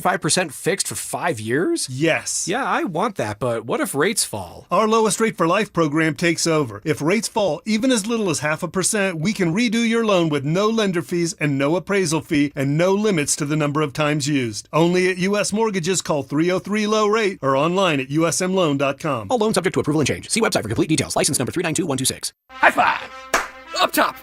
2.5% fixed for 5 years? Yes. Yeah, I want that, but what if rates fall? Our Lowest Rate for Life program takes over. If rates fall even as little as 0.5%, we can redo your loan with no lender fees and no appraisal fee and no limits to the number of times used. Only at U.S. Mortgages. Call 303-LOW-RATE or online at usmloan.com. All loans subject to approval and change. See website for complete details. License number 392126. High five! Up top!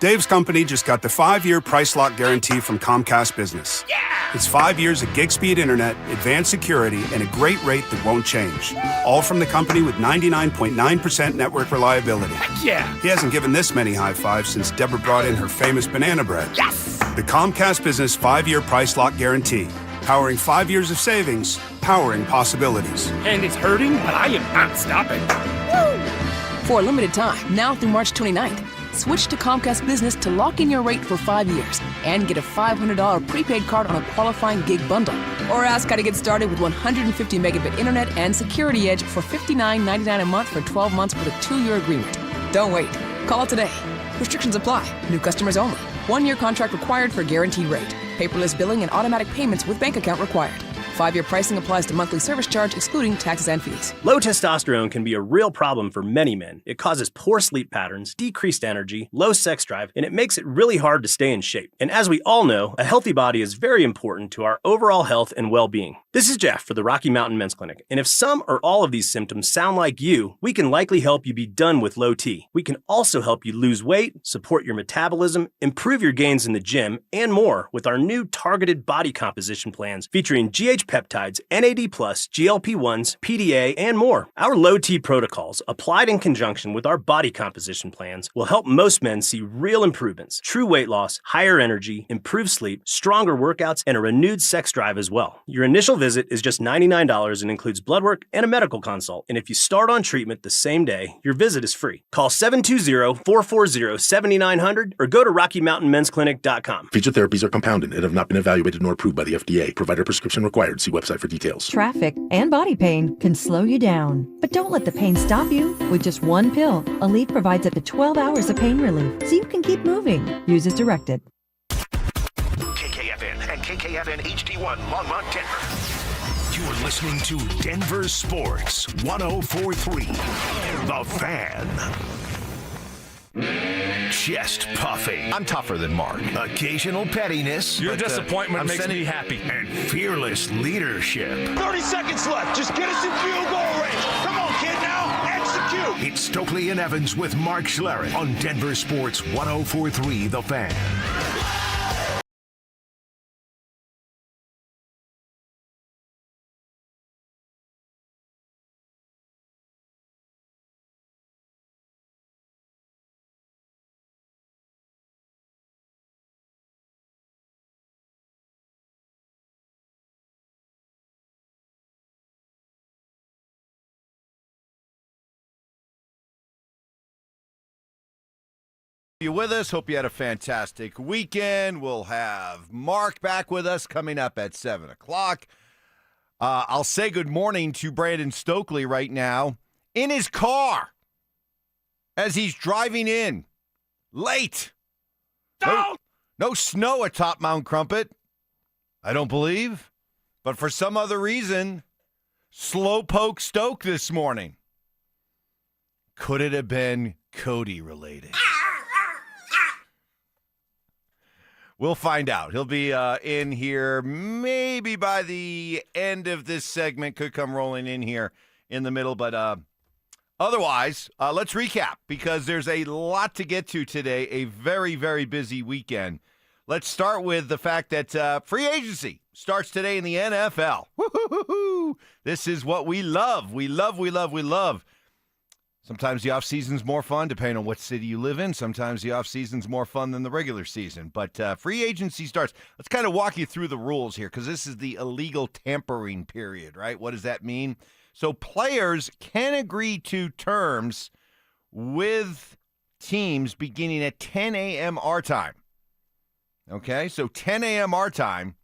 Dave's company just got the 5-year price lock guarantee from Comcast Business. Yeah! It's 5 years of gig speed internet, advanced security, and a great rate that won't change. All from the company with 99.9% network reliability. Heck yeah! He hasn't given this many high fives since Deborah brought in her famous banana bread. Yes! The Comcast Business 5-year price lock guarantee. Powering 5 years of savings, powering possibilities. And it's hurting, but I am not stopping. Woo! For a limited time, now through March 29th, switch to Comcast Business to lock in your rate for 5 years and get a $500 prepaid card on a qualifying gig bundle. Or ask how to get started with 150 megabit internet and Security Edge for $59.99 a month for 12 months with a 2-year agreement. Don't wait. Call today. Restrictions apply. New customers only. 1-year contract required for guaranteed rate. Paperless billing and automatic payments with bank account required. 5-year pricing applies to monthly service charge, excluding taxes and fees. Low testosterone can be a real problem for many men. It causes poor sleep patterns, decreased energy, low sex drive, and it makes it really hard to stay in shape. And as we all know, a healthy body is very important to our overall health and well-being. This is Jeff for the Rocky Mountain Men's Clinic, and if some or all of these symptoms sound like you, we can likely help you be done with low T. We can also help you lose weight, support your metabolism, improve your gains in the gym, and more with our new targeted body composition plans featuring GH peptides, NAD+, GLP-1s, PDA, and more. Our low T protocols, applied in conjunction with our body composition plans, will help most men see real improvements, true weight loss, higher energy, improved sleep, stronger workouts, and a renewed sex drive as well. Your initial visit is just $99 and includes blood work and a medical consult. And if you start on treatment the same day, your visit is free. Call 720-440-7900 or go to RockyMountainMen'sClinic.com. Featured therapies are compounded and have not been evaluated nor approved by the FDA. Provider prescription required. See website for details. Traffic and body pain can slow you down. But don't let the pain stop you. With just one pill, Aleve provides up to 12 hours of pain relief so you can keep moving. Use as directed. KKFN and KKFN HD1 Longmont, Denver. You're listening to Denver Sports 104.3. The Fan. Chest puffing. I'm tougher than Mark. Occasional pettiness. Your disappointment makes me happy. And fearless leadership. 30 seconds left. Just get us in field goal range. Come on, kid, now. Execute. It's Stokley and Evans with Mark Schlereth on Denver Sports 104.3 The Fan. You with us? Hope you had a fantastic weekend. We'll have Mark back with us coming up at 7 o'clock. I'll say good morning to Brandon Stokley right now in his car as he's driving in late. No snow at Top Mount Crumpet, I don't believe. But for some other reason, slowpoke Stoke this morning. Could it have been Cody related? We'll find out. He'll be in here maybe by the end of this segment. Could come rolling in here in the middle. But otherwise, let's recap because there's a lot to get to today. A very, very busy weekend. Let's start with the fact that free agency starts today in the NFL. Woo-hoo-hoo-hoo. This is what we love. We love. Sometimes the offseason's more fun, depending on what city you live in. Sometimes the offseason's more fun than the regular season. But free agency starts. Let's kind of walk you through the rules here because this is the illegal tampering period, right? What does that mean? So players can agree to terms with teams beginning at 10 a.m. our time. Okay, so 10 a.m. our time,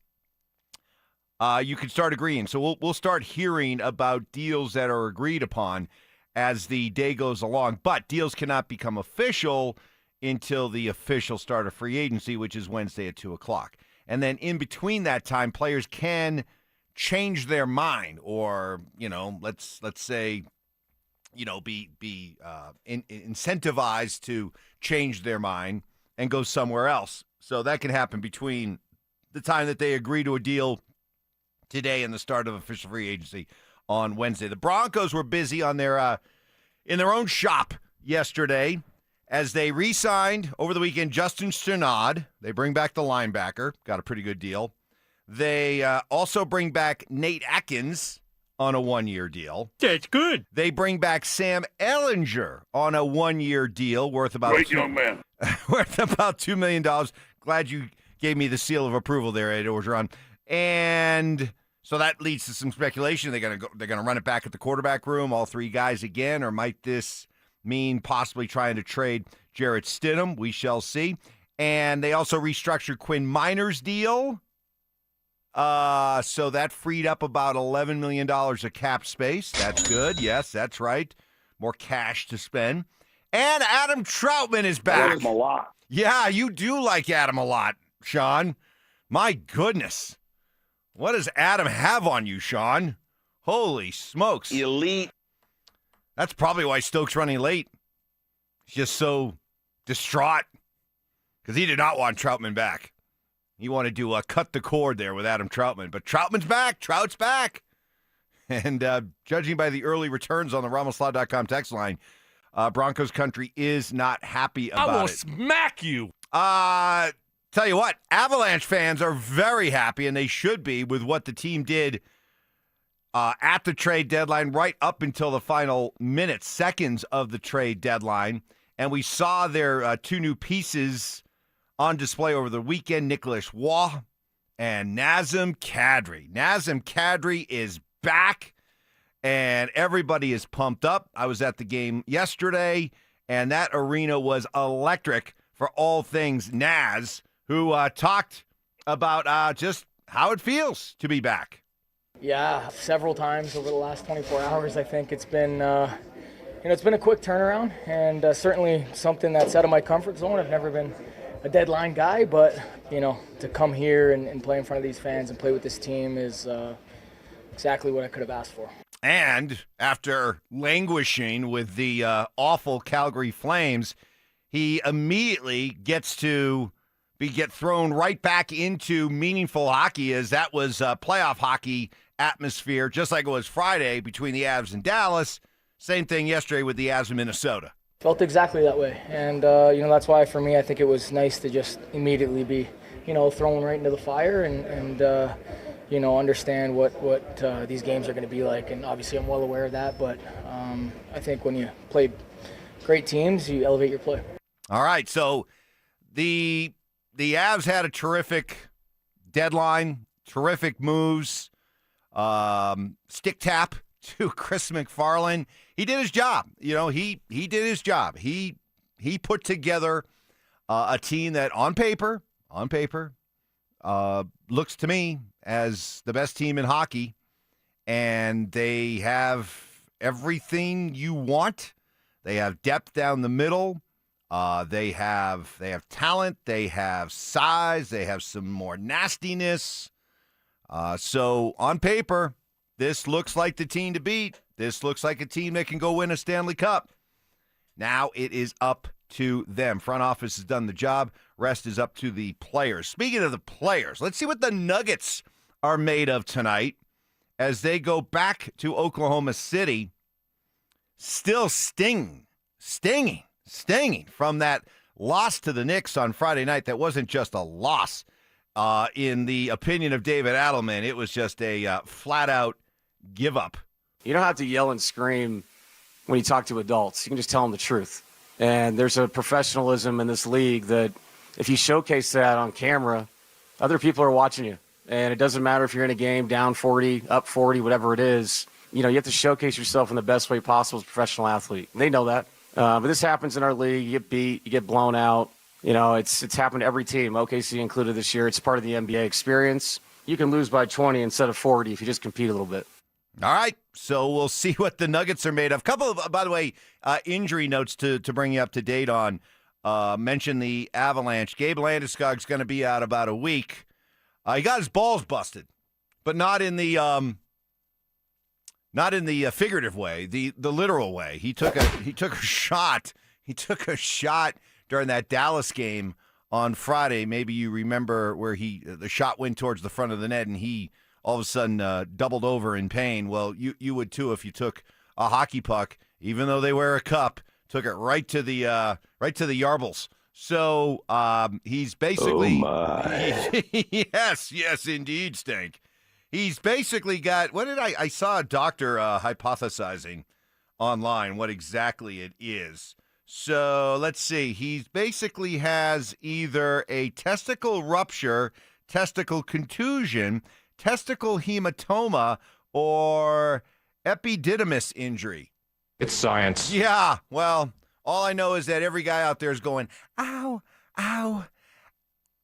you can start agreeing. So we'll start hearing about deals that are agreed upon as the day goes along. But deals cannot become official until the official start of free agency, which is Wednesday at 2 o'clock. And then in between that time, players can change their mind, or let's say be incentivized to change their mind and go somewhere else. So that can happen between the time that they agree to a deal today and the start of official free agency on Wednesday. The Broncos were busy on their in their own shop yesterday as they re-signed over the weekend Justin Strnad. They bring back the linebacker, got a pretty good deal. They also bring back Nate Atkins on a 1-year deal. That's good. They bring back Sam Ehlinger on a 1-year deal worth about Great young man. worth about $2 million. Glad you gave me the seal of approval there, Ed Orgeron. And so that leads to some speculation. They're gonna run it back at the quarterback room, all three guys again, or might this mean possibly trying to trade Jarrett Stidham? We shall see. And they also restructured Quinn Minor's deal. So that freed up about $11 million of cap space. That's good. Yes, that's right. More cash to spend. And Adam Troutman is back. I like him a lot. Yeah, you do like Adam a lot, Sean. My goodness. What does Adam have on you, Sean? Holy smokes. Elite. That's probably why Stokes running late. He's just so distraught because he did not want Troutman back. He wanted to cut the cord there with Adam Troutman. But Troutman's back. Trout's back. And judging by the early returns on the RamosLaw.com text line, Broncos country is not happy about it. I will smack you. Tell you what, Avalanche fans are very happy, and they should be, with what the team did at the trade deadline right up until the final minutes, seconds of the trade deadline. And we saw their two new pieces on display over the weekend, Nicholas Waugh and Nazem Kadri. Nazem Kadri is back, and everybody is pumped up. I was at the game yesterday, and that arena was electric for all things Naz, who talked about just how it feels to be back. Yeah, several times over the last 24 hours. I think it's been, it's been a quick turnaround, and certainly something that's out of my comfort zone. I've never been a deadline guy, but to come here and play in front of these fans and play with this team is exactly what I could have asked for. And after languishing with the awful Calgary Flames, he immediately gets to get thrown right back into meaningful hockey, as that was playoff hockey atmosphere, just like it was Friday between the Avs and Dallas. Same thing yesterday with the Avs in Minnesota. Felt exactly that way, and that's why for me I think it was nice to just immediately be thrown right into the fire and understand what these games are going to be like. And obviously I'm well aware of that, but I think when you play great teams, you elevate your play. All right, so the Avs had a terrific deadline, terrific moves, stick tap to Chris McFarland. He did his job. He did his job. He put together a team that on paper, looks to me as the best team in hockey, and they have everything you want. They have depth down the middle. They have talent. They have size. They have some more nastiness. So on paper, this looks like the team to beat. This looks like a team that can go win a Stanley Cup. Now it is up to them. Front office has done the job. Rest is up to the players. Speaking of the players, let's see what the Nuggets are made of tonight as they go back to Oklahoma City. Still stinging from that loss to the Knicks on Friday night. That wasn't just a loss. In the opinion of David Adelman, it was just a flat-out give up. You don't have to yell and scream when you talk to adults. You can just tell them the truth. And there's a professionalism in this league that if you showcase that on camera, other people are watching you. And it doesn't matter if you're in a game down 40, up 40, whatever it is. You have to showcase yourself in the best way possible as a professional athlete. And they know that. But this happens in our league. You get beat, you get blown out. It's happened to every team, OKC included this year. It's part of the NBA experience. You can lose by 20 instead of 40 if you just compete a little bit. All right, so we'll see what the Nuggets are made of. Couple of, by the way, injury notes to bring you up to date on. Mention the Avalanche. Gabe Landeskog's going to be out about a week. He got his balls busted but not in the figurative way, the literal way. He took a shot. He took a shot during that Dallas game on Friday. Maybe you remember where the shot went towards the front of the net, and he all of a sudden doubled over in pain. Well, you would too if you took a hockey puck, even though they wear a cup, took it right to the yarbles. So he's basically, yes, indeed, Stank. He's basically got, I saw a doctor hypothesizing online what exactly it is. So let's see. He basically has either a testicle rupture, testicle contusion, testicle hematoma, or epididymis injury. It's science. Yeah, well, all I know is that every guy out there is going, ow, ow,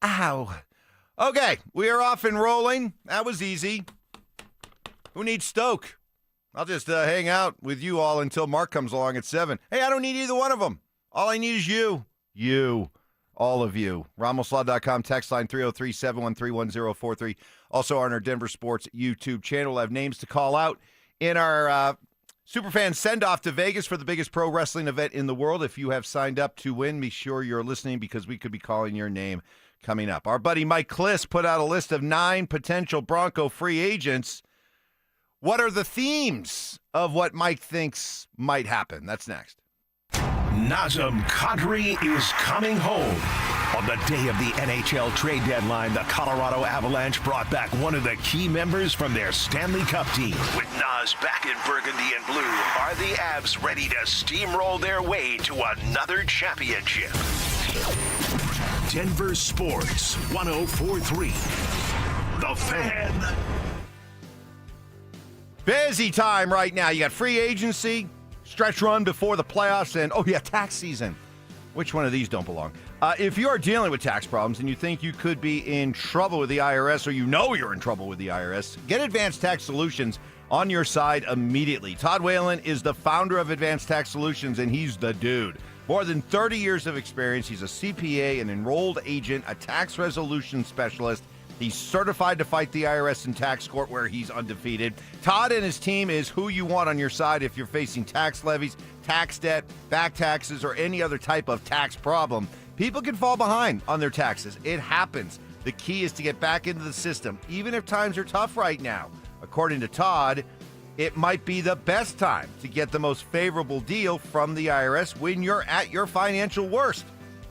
ow. Okay, we are off and rolling. That was easy. Who needs Stoke? I'll just hang out with you all until Mark comes along at 7. Hey, I don't need either one of them. All I need is you. You. All of you. RamosLaw.com, text line 303-713-1043. Also on our Denver Sports YouTube channel. We'll have names to call out in our Superfan send-off to Vegas for the biggest pro wrestling event in the world. If you have signed up to win, be sure you're listening because we could be calling your name coming up. Our buddy Mike Kliss put out a list of 9 potential Bronco free agents. What are the themes of what Mike thinks might happen? That's next. Nazem Kadri is coming home. On the day of the NHL trade deadline, the Colorado Avalanche brought back one of the key members from their Stanley Cup team. With Naz back in burgundy and blue, are the Avs ready to steamroll their way to another championship? Denver Sports 104.3. The Fan. Busy time right now. You got free agency, stretch run before the playoffs, and, tax season. Which one of these don't belong? If you are dealing with tax problems and you think you could be in trouble with the IRS, or you know you're in trouble with the IRS, get Advanced Tax Solutions on your side immediately. Todd Whalen is the founder of Advanced Tax Solutions, and he's the dude. More than 30 years of experience. He's a CPA, an enrolled agent, a tax resolution specialist. He's certified to fight the IRS in tax court where he's undefeated. Todd and his team is who you want on your side if you're facing tax levies, tax debt, back taxes, or any other type of tax problem. People can fall behind on their taxes. It happens. The key is to get back into the system, even if times are tough right now. According to Todd, it might be the best time to get the most favorable deal from the IRS when you're at your financial worst.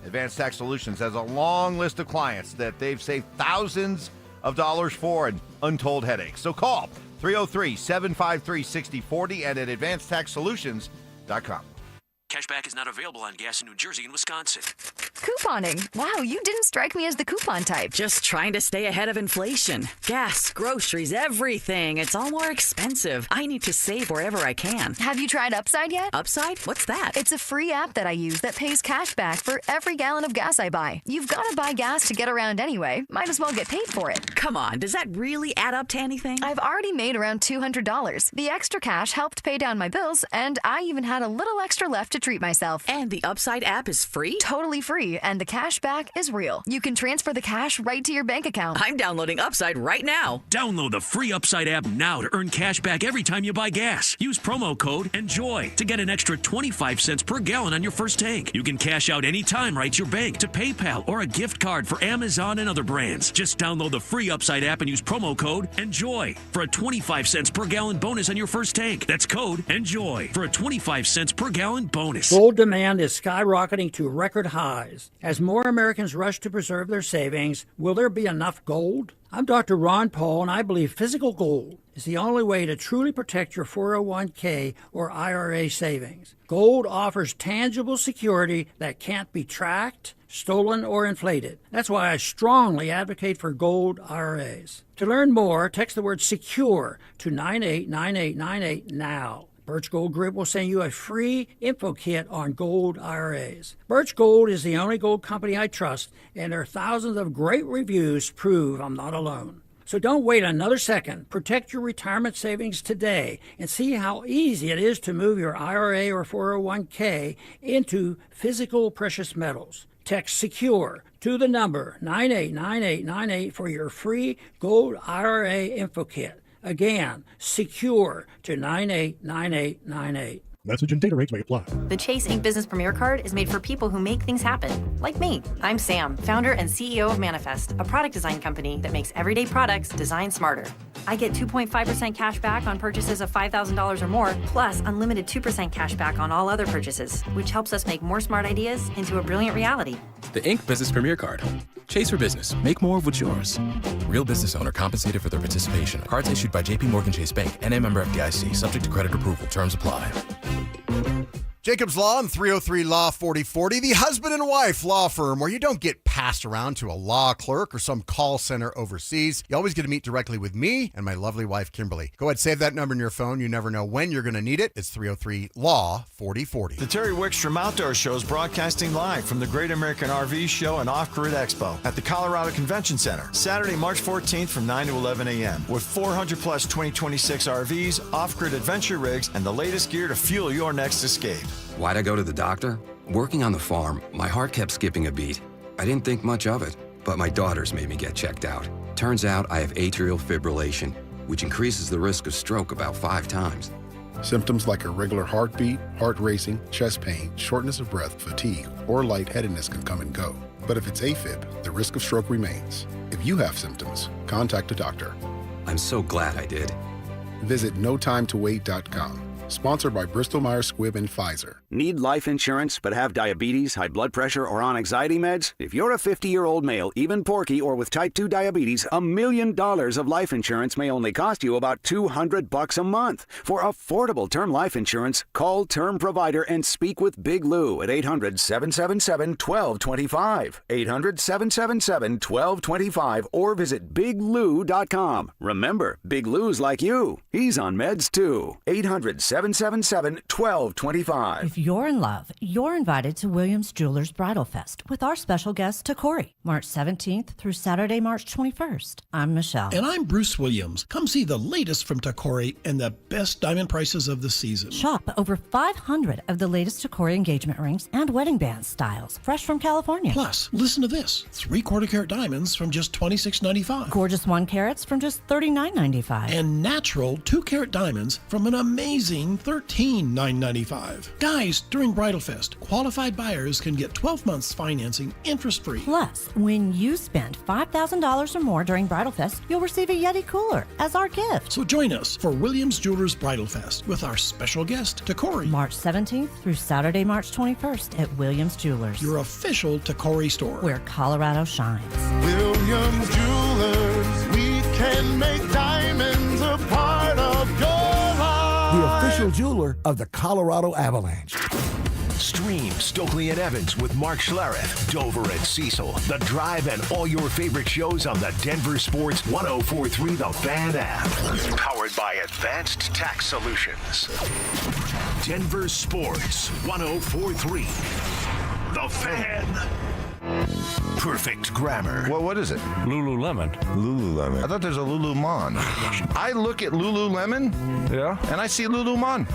Advanced Tax Solutions has a long list of clients that they've saved thousands of dollars for and untold headaches. So call 303-753-6040 and at advancedtaxsolutions.com. Cashback is not available on gas in New Jersey and Wisconsin. Couponing. Wow, you didn't strike me as the coupon type. Just trying to stay ahead of inflation. Gas, groceries, everything. It's all more expensive. I need to save wherever I can. Have you tried Upside yet? Upside? What's that? It's a free app that I use that pays cash back for every gallon of gas I buy. You've got to buy gas to get around anyway. Might as well get paid for it. Come on, does that really add up to anything? I've already made around $200. The extra cash helped pay down my bills, and I even had a little extra left to treat myself. And the Upside app is free? Totally free, and the cash back is real. You can transfer the cash right to your bank account. I'm downloading Upside right now. Download the free Upside app now to earn cash back every time you buy gas. Use promo code ENJOY to get an extra 25 cents per gallon on your first tank. You can cash out anytime right to your bank, to PayPal, or a gift card for Amazon and other brands. Just download the free Upside app and use promo code ENJOY for a 25 cents per gallon bonus on your first tank. That's code ENJOY for a 25 cents per gallon bonus. Gold demand is skyrocketing to record highs. As more Americans rush to preserve their savings, will there be enough gold? I'm Dr. Ron Paul, and I believe physical gold is the only way to truly protect your 401k or IRA savings. Gold offers tangible security that can't be tracked, stolen, or inflated. That's why I strongly advocate for gold IRAs. To learn more, text the word SECURE to 989898 now. Birch Gold Group will send you a free info kit on gold IRAs. Birch Gold is the only gold company I trust, and their thousands of great reviews prove I'm not alone. So don't wait another second. Protect your retirement savings today and see how easy it is to move your IRA or 401k into physical precious metals. Text SECURE to the number 989898 for your free Gold IRA info kit. Again, SECURE to 989898. Message and data rates may apply. The Chase Ink Business Premier Card is made for people who make things happen, like me. I'm Sam, founder and CEO of Manifest, a product design company that makes everyday products designed smarter. I get 2.5% cash back on purchases of $5,000 or more, plus unlimited 2% cash back on all other purchases, which helps us make more smart ideas into a brilliant reality. The Ink Business Premier Card. Chase for business. Make more of what's yours. Real business owner compensated for their participation. Cards issued by J.P. Morgan Chase Bank. N.A. member FDIC. Subject to credit approval. Terms apply. Jacob's Law and 303 Law 4040, the husband and wife law firm where you don't get passed around to a law clerk or some call center overseas. You always get to meet directly with me and my lovely wife, Kimberly. Go ahead, save that number in your phone. You never know when you're going to need it. It's 303 Law 4040. The Terry Wickstrom Outdoor Show is broadcasting live from the Great American RV Show and Off-Grid Expo at the Colorado Convention Center, Saturday, March 14th from 9 to 11 a.m. with 400 plus 2026 RVs, off-grid adventure rigs, and the latest gear to fuel your next escape. Why'd I go to the doctor? Working on the farm, my heart kept skipping a beat. I didn't think much of it, but my daughters made me get checked out. Turns out I have atrial fibrillation, which increases the risk of stroke about 5 times. Symptoms like irregular heartbeat, heart racing, chest pain, shortness of breath, fatigue, or lightheadedness can come and go. But if it's AFib, the risk of stroke remains. If you have symptoms, contact a doctor. I'm so glad I did. Visit notimetowait.com. Sponsored by Bristol-Myers Squibb and Pfizer. Need life insurance but have diabetes, high blood pressure, or on anxiety meds? If you're a 50-year-old male, even porky, or with type 2 diabetes, $1 million of life insurance may only cost you about $200 a month. For affordable term life insurance, call Term Provider and speak with Big Lou at 800-777-1225. 800-777-1225 or visit biglou.com. Remember, Big Lou's like you. He's on meds too. 800-777-1225. If you're in love, you're invited to Williams Jewelers Bridal Fest with our special guest, Takori, March 17th through Saturday, March 21st. I'm Michelle. And I'm Bruce Williams. Come see the latest from Takori and the best diamond prices of the season. Shop over 500 of the latest Takori engagement rings and wedding band styles, fresh from California. Plus, listen to this. 3/4 carat diamonds from just $26.95. Gorgeous 1 carats from just $39.95. And natural 2 carat diamonds from an amazing $13,995. Guys, during Bridal Fest, qualified buyers can get 12 months financing interest-free. Plus, when you spend $5,000 or more during Bridal Fest, you'll receive a Yeti cooler as our gift. So join us for Williams Jewelers Bridal Fest with our special guest, Takori. March 17th through Saturday, March 21st at Williams Jewelers. Your official Takori store. Where Colorado shines. Williams Jewelers, we can make diamonds a part of your life. The official jeweler of the Colorado Avalanche. Stream Stokley and Evans with Mark Schlereth, Dover and Cecil, The Drive, and all your favorite shows on the Denver Sports 1043 The Fan app. Powered by Advanced Tax Solutions. Denver Sports 1043 The Fan. Perfect grammar. What is it? Lululemon. Lululemon. I thought there's a Lulumon. I look at Lululemon, yeah, and I see Lulumon.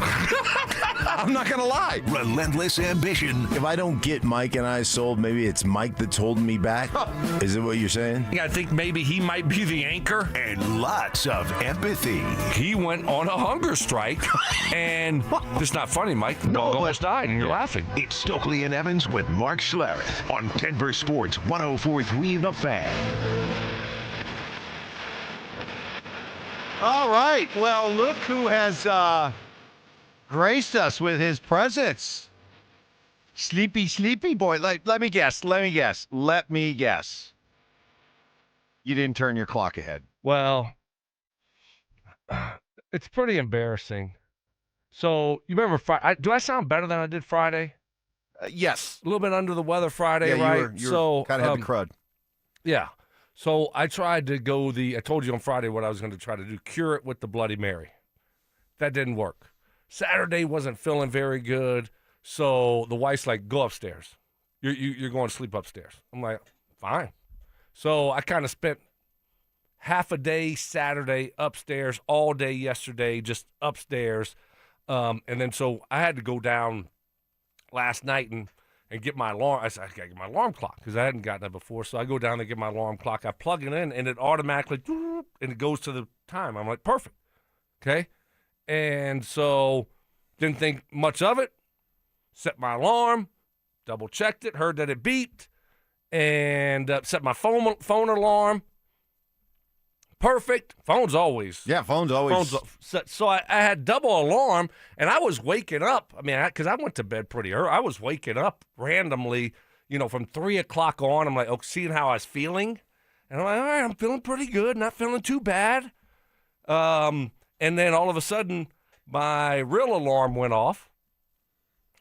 I'm not gonna lie. Relentless ambition. If I don't get Mike and I sold, maybe it's Mike that's holding me back. Is it what you're saying? I think maybe he might be the anchor. And lots of empathy. He went on a hunger strike, and it's not funny, Mike. The dog almost died, and you're laughing. It's Stokley and Evans with Mark Schlereth on Denver Sports 1043 The Fan. All right. Well, look who has graced us with his presence. Sleepy boy. Let me guess. You didn't turn your clock ahead. Well, it's pretty embarrassing. So, you remember Friday? Do I sound better than I did Friday? Yes. A little bit under the weather Friday, right? You were kind of had the crud. Yeah. So I tried to go I told you on Friday what I was going to try to do, cure it with the Bloody Mary. That didn't work. Saturday wasn't feeling very good, so the wife's like, go upstairs. You're going to sleep upstairs. I'm like, fine. So I kind of spent half a day Saturday upstairs, all day yesterday just upstairs. And then so I had to go down last night and and get my alarm. I said, I got to get my alarm clock because I hadn't gotten it before. So I go down and get my alarm clock. I plug it in, and it automatically, and it goes to the time. I'm like, perfect. Okay? And so didn't think much of it. Set my alarm, double-checked it, heard that it beeped, and set my phone alarm. Perfect. Phone's always. Yeah, phone's always. So I had double alarm, and I was waking up. I mean, because I went to bed pretty early. I was waking up randomly, from 3 o'clock on. I'm like, seeing how I was feeling. And I'm like, all right, I'm feeling pretty good, not feeling too bad. And then all of a sudden, my real alarm went off.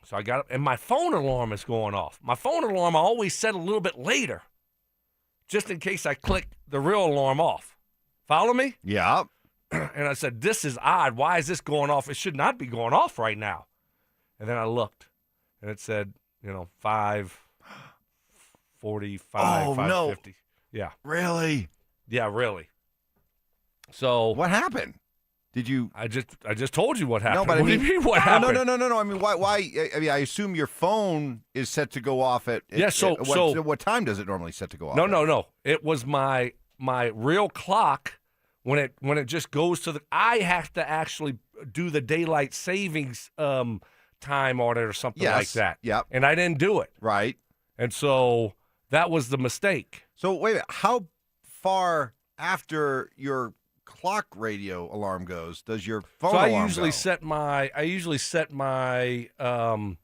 So I got up, and my phone alarm is going off. My phone alarm I always set a little bit later, just in case I click the real alarm off. Follow me? Yeah. And I said, this is odd. Why is this going off? It should not be going off right now. And then I looked, and it said, 5:45, 5:50. No. Yeah. Really? Yeah, really. So what happened? Did you? I just told you what happened. No, but what do you mean what happened? No. I mean, why? I mean, I assume your phone is set to go off at. Yeah. So what time does it normally set to go off? No. It was my real clock. When it just goes to I have to actually do the daylight savings time on it or something like that. Yep. And I didn't do it. Right. And so that was the mistake. So wait a minute. How far after your clock radio alarm goes does your phone alarm go? I usually set my I mean,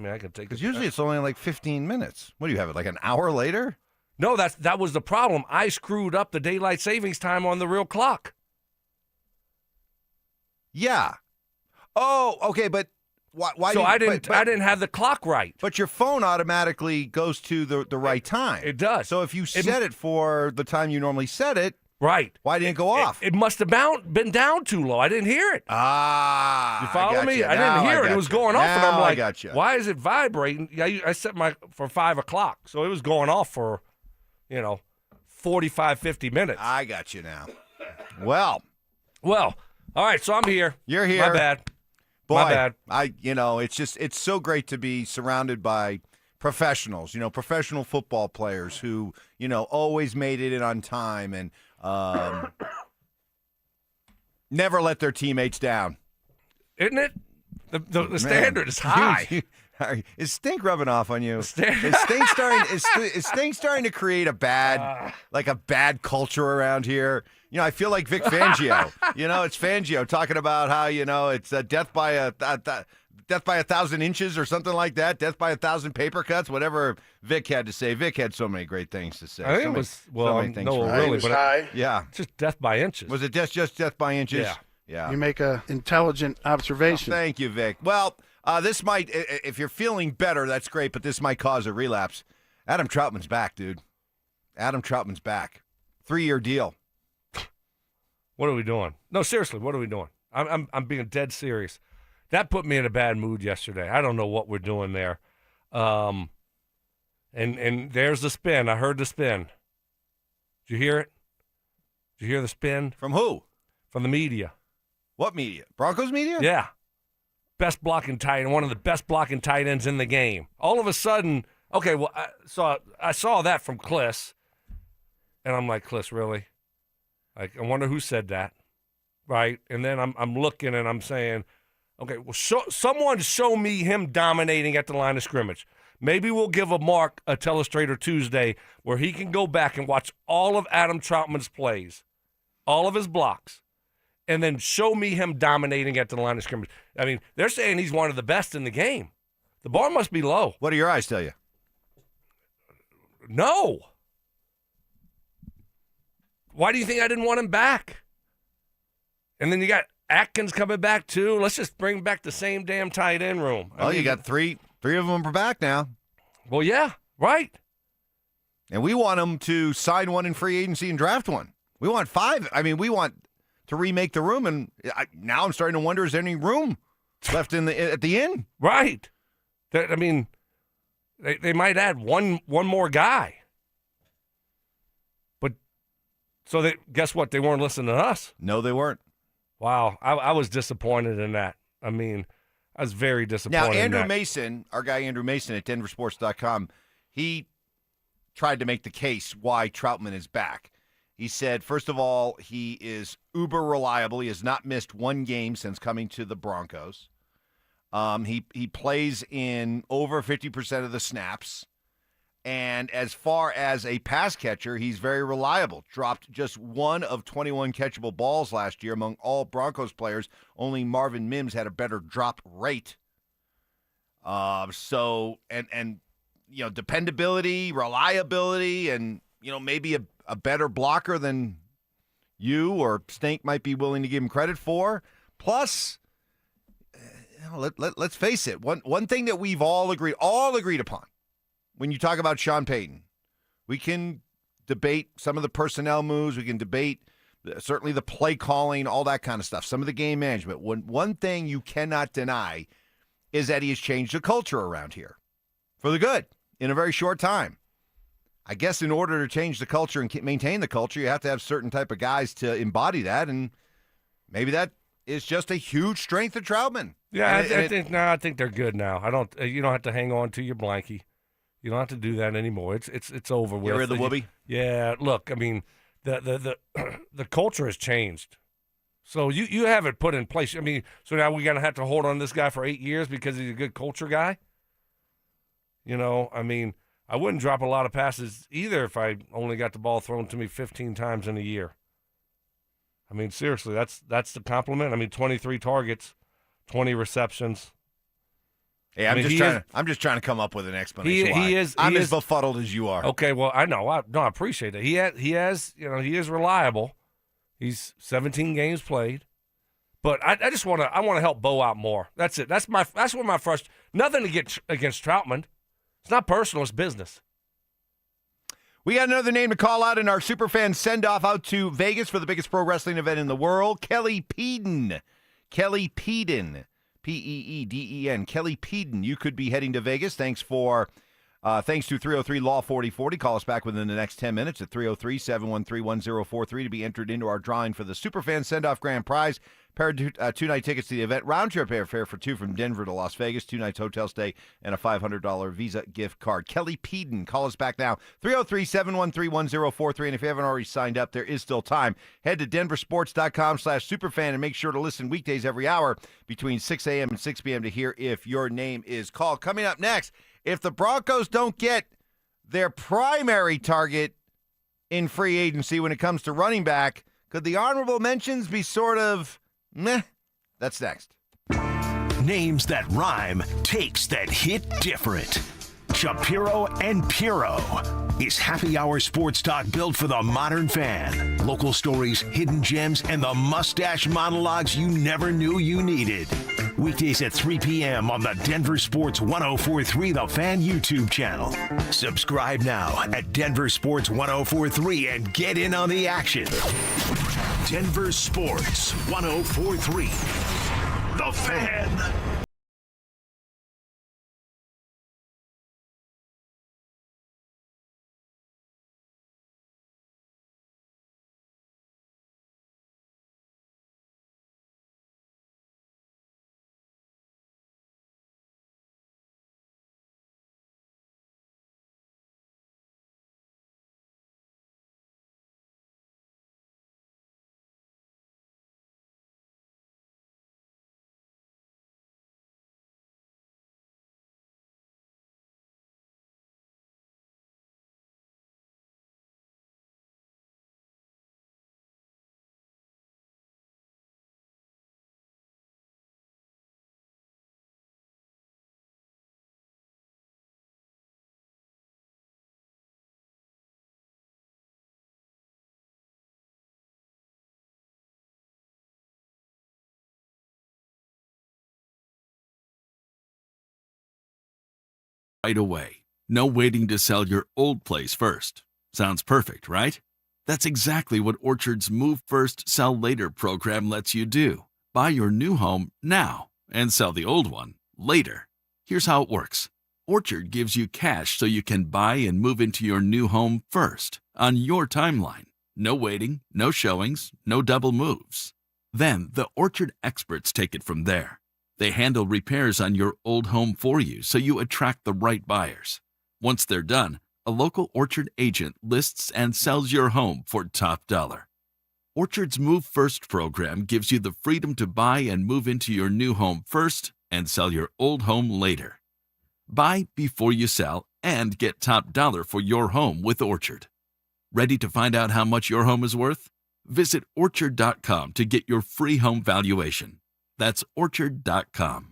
I can take because usually it's only like 15 minutes. What do you have it like an hour later? No, that was the problem. I screwed up the daylight savings time on the real clock. Yeah. Oh, okay, but why? So I didn't have the clock right. But your phone automatically goes to the right time. It does. So if you set it for the time you normally set it, right? Why didn't it go off? It must have been down too low. I didn't hear it. Ah, you follow me? You. I didn't hear it. It was going off, and I'm like, why is it vibrating? I set for 5 o'clock, so it was going off for 45, 50 minutes. I got you now. Well, all right, so I'm here. You're here. My bad. Boy, My bad. It's so great to be surrounded by professionals, professional football players who, always made it in on time and never let their teammates down. Isn't it? The standard is high. Is Stink rubbing off on you? Is Stink starting to create a bad culture around here? I feel like Vic Fangio. It's Fangio talking about how it's death by a 1,000 inches or something like that. Death by 1,000 paper cuts. Whatever Vic had to say. Vic had so many great things to say. I think it was just death by inches. Was it just death by inches? Yeah. You make an intelligent observation. Oh, thank you, Vic. Well. This might, if you're feeling better, that's great, but this might cause a relapse. Adam Troutman's back, dude. Adam Troutman's back. 3-year deal. What are we doing? No, seriously, what are we doing? I'm being dead serious. That put me in a bad mood yesterday. I don't know what we're doing there. And there's the spin. I heard the spin. Did you hear it? Did you hear the spin? From who? From the media. What media? Broncos media? Yeah. Best blocking tight end, one of the best blocking tight ends in the game. All of a sudden, okay, well, I saw that from Kliss, and I'm like, Kliss, really? Like, I wonder who said that, right? And then I'm looking and I'm saying, okay, well, someone show me him dominating at the line of scrimmage. Maybe we'll give Mark a Telestrator Tuesday where he can go back and watch all of Adam Troutman's plays, all of his blocks, and then show me him dominating at the line of scrimmage. I mean, they're saying he's one of the best in the game. The bar must be low. What do your eyes tell you? No. Why do you think I didn't want him back? And then you got Atkins coming back too. Let's just bring back the same damn tight end room. Well, you got three of them are back now. Well, yeah, right. And we want them to sign one in free agency and draft one. We want 5. I mean, we want to remake the room, and now I'm starting to wonder: is there any room left at the end? Right. I mean, they might add one more guy. But so guess what? They weren't listening to us. No, they weren't. Wow, I was disappointed in that. I mean, I was very disappointed. Now, Andrew in that. Mason, our guy Andrew Mason at DenverSports.com, he tried to make the case why Troutman is back. He said, first of all, he is uber reliable. He has not missed one game since coming to the Broncos. He plays in over 50% of the snaps. And as far as a pass catcher, he's very reliable. Dropped just 1 of 21 catchable balls last year among all Broncos players. Only Marvin Mims had a better drop rate. Dependability, reliability, and, maybe a better blocker than you or Snake might be willing to give him credit for. Plus, let's face it, one thing that we've all agreed upon when you talk about Sean Payton, we can debate some of the personnel moves, we can debate certainly the play calling, all that kind of stuff, some of the game management. One thing you cannot deny is that he has changed the culture around here for the good in a very short time. I guess in order to change the culture and maintain the culture, you have to have certain type of guys to embody that, and maybe that is just a huge strength of Troutman. Yeah, I think they're good now. You don't have to hang on to your blankie. You don't have to do that anymore. It's over with. Get rid of the whoopee? Yeah, look, I mean, the culture has changed. So you have it put in place. I mean, so now we're going to have to hold on to this guy for 8 years because he's a good culture guy? I mean, I wouldn't drop a lot of passes either if I only got the ball thrown to me 15 times in a year. I mean, seriously, that's the compliment. I mean, 23 targets, 20 receptions. Hey, I'm just trying to come up with an explanation. I'm as befuddled as you are. Okay, well, I know. I appreciate that. He is reliable. He's 17 games played. But I just want to help Bo out more. That's it. That's where my frustration. Nothing to get against Troutman. It's not personal. It's business. We got another name to call out in our Superfan send-off out to Vegas for the biggest pro wrestling event in the world. Kelly Payton. Kelly Payton. P-E-E-D-E-N. Kelly Payton. You could be heading to Vegas. Thanks to 303-LAW-4040. Call us back within the next 10 minutes at 303-713-1043 to be entered into our drawing for the Superfan send-off grand prize. Pair of two-night tickets to the event. Round-trip airfare for two from Denver to Las Vegas. 2 nights hotel stay and a $500 Visa gift card. Kelly Payton. Call us back now. 303-713-1043. And if you haven't already signed up, there is still time. Head to DenverSports.com/Superfan and make sure to listen weekdays every hour between 6 a.m. and 6 p.m. to hear if your name is called. Coming up next, if the Broncos don't get their primary target in free agency when it comes to running back, could the honorable mentions be sort of meh? That's next. Names that rhyme, takes that hit different. Shapiro and Piro is happy hour sports talk built for the modern fan. Local stories, hidden gems, and the mustache monologues you never knew you needed. Weekdays at 3 p.m. on the Denver Sports 104.3 The Fan YouTube channel. Subscribe now at Denver Sports 104.3 and get in on the action. Denver Sports 104.3 The Fan. Right away. No waiting to sell your old place first. Sounds perfect, right? That's exactly what Orchard's Move First, Sell Later program lets you do. Buy your new home now and sell the old one later. Here's how it works. Orchard gives you cash so you can buy and move into your new home first, on your timeline. No waiting, no showings, no double moves. Then the Orchard experts take it from there. They handle repairs on your old home for you so you attract the right buyers. Once they're done, a local Orchard agent lists and sells your home for top dollar. Orchard's Move First program gives you the freedom to buy and move into your new home first and sell your old home later. Buy before you sell and get top dollar for your home with Orchard. Ready to find out how much your home is worth? Visit Orchard.com to get your free home valuation. That's Orchard.com.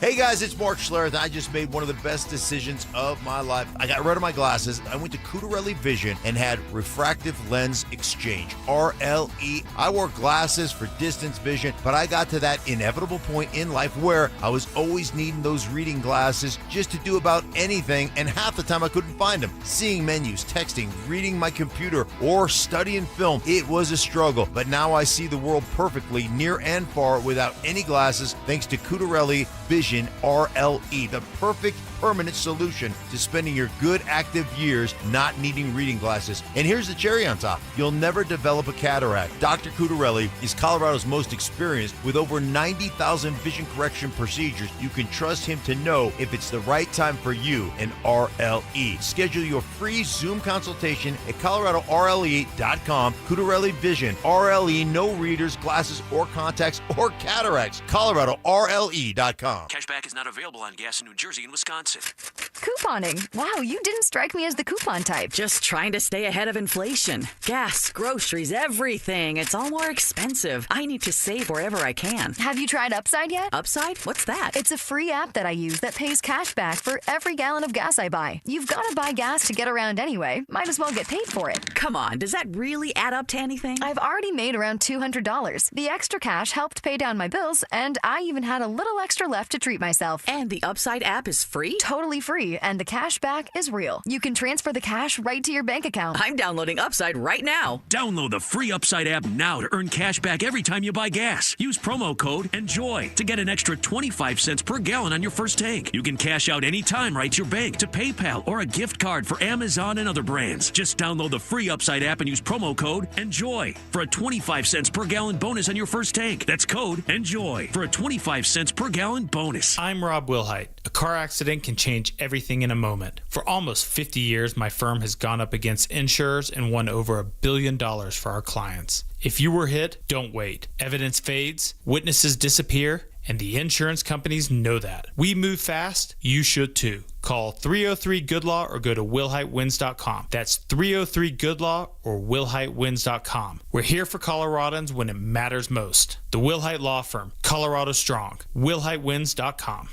Hey guys, it's Mark Schlereth. I just made one of the best decisions of my life. I got rid of my glasses. I went to Cutarelli Vision and had refractive lens exchange, RLE. I wore glasses for distance vision, but I got to that inevitable point in life where I was always needing those reading glasses just to do about anything, and half the time I couldn't find them. Seeing menus, texting, reading my computer, or studying film, it was a struggle. But now I see the world perfectly, near and far, without any glasses, thanks to Cutarelli Vision RLE, the perfect permanent solution to spending your good active years not needing reading glasses. And here's the cherry on top. You'll never develop a cataract. Dr. Cutarelli is Colorado's most experienced with over 90,000 vision correction procedures. You can trust him to know if it's the right time for you and RLE. Schedule your free Zoom consultation at ColoradoRLE.com. Cutarelli Vision, RLE, no readers, glasses, or contacts, or cataracts. ColoradoRLE.com. Cashback is not available on gas in New Jersey and Wisconsin. Couponing. Wow, you didn't strike me as the coupon type. Just trying to stay ahead of inflation. Gas, groceries, everything. It's all more expensive. I need to save wherever I can. Have you tried Upside yet? Upside? What's that? It's a free app that I use that pays cash back for every gallon of gas I buy. You've got to buy gas to get around anyway. Might as well get paid for it. Come on, does that really add up to anything? I've already made around $200. The extra cash helped pay down my bills, and I even had a little extra left to treat myself. And the Upside app is free? Totally free, and the cash back is real. You can transfer the cash right to your bank account. I'm downloading Upside right now. Download the free Upside app now to earn cash back every time you buy gas. Use promo code ENJOY to get an extra 25 cents per gallon on your first tank. You can cash out anytime right to your bank, to PayPal, or a gift card for Amazon and other brands. Just download the free Upside app and use promo code ENJOY for a 25 cents per gallon bonus on your first tank. That's code ENJOY for a 25 cents per gallon bonus. I'm Rob Wilhite. A car accident can change everything in a moment. For almost 50 years, my firm has gone up against insurers and won over $1 billion for our clients. If you were hit, don't wait. Evidence fades, witnesses disappear, and the insurance companies know that. We move fast, you should too. Call 303-GOOD-LAW or go to WillHiteWins.com. That's 303-GOOD-LAW or WillHiteWins.com. We're here for Coloradans when it matters most. The Wilhite Law Firm, Colorado Strong. WillHiteWins.com.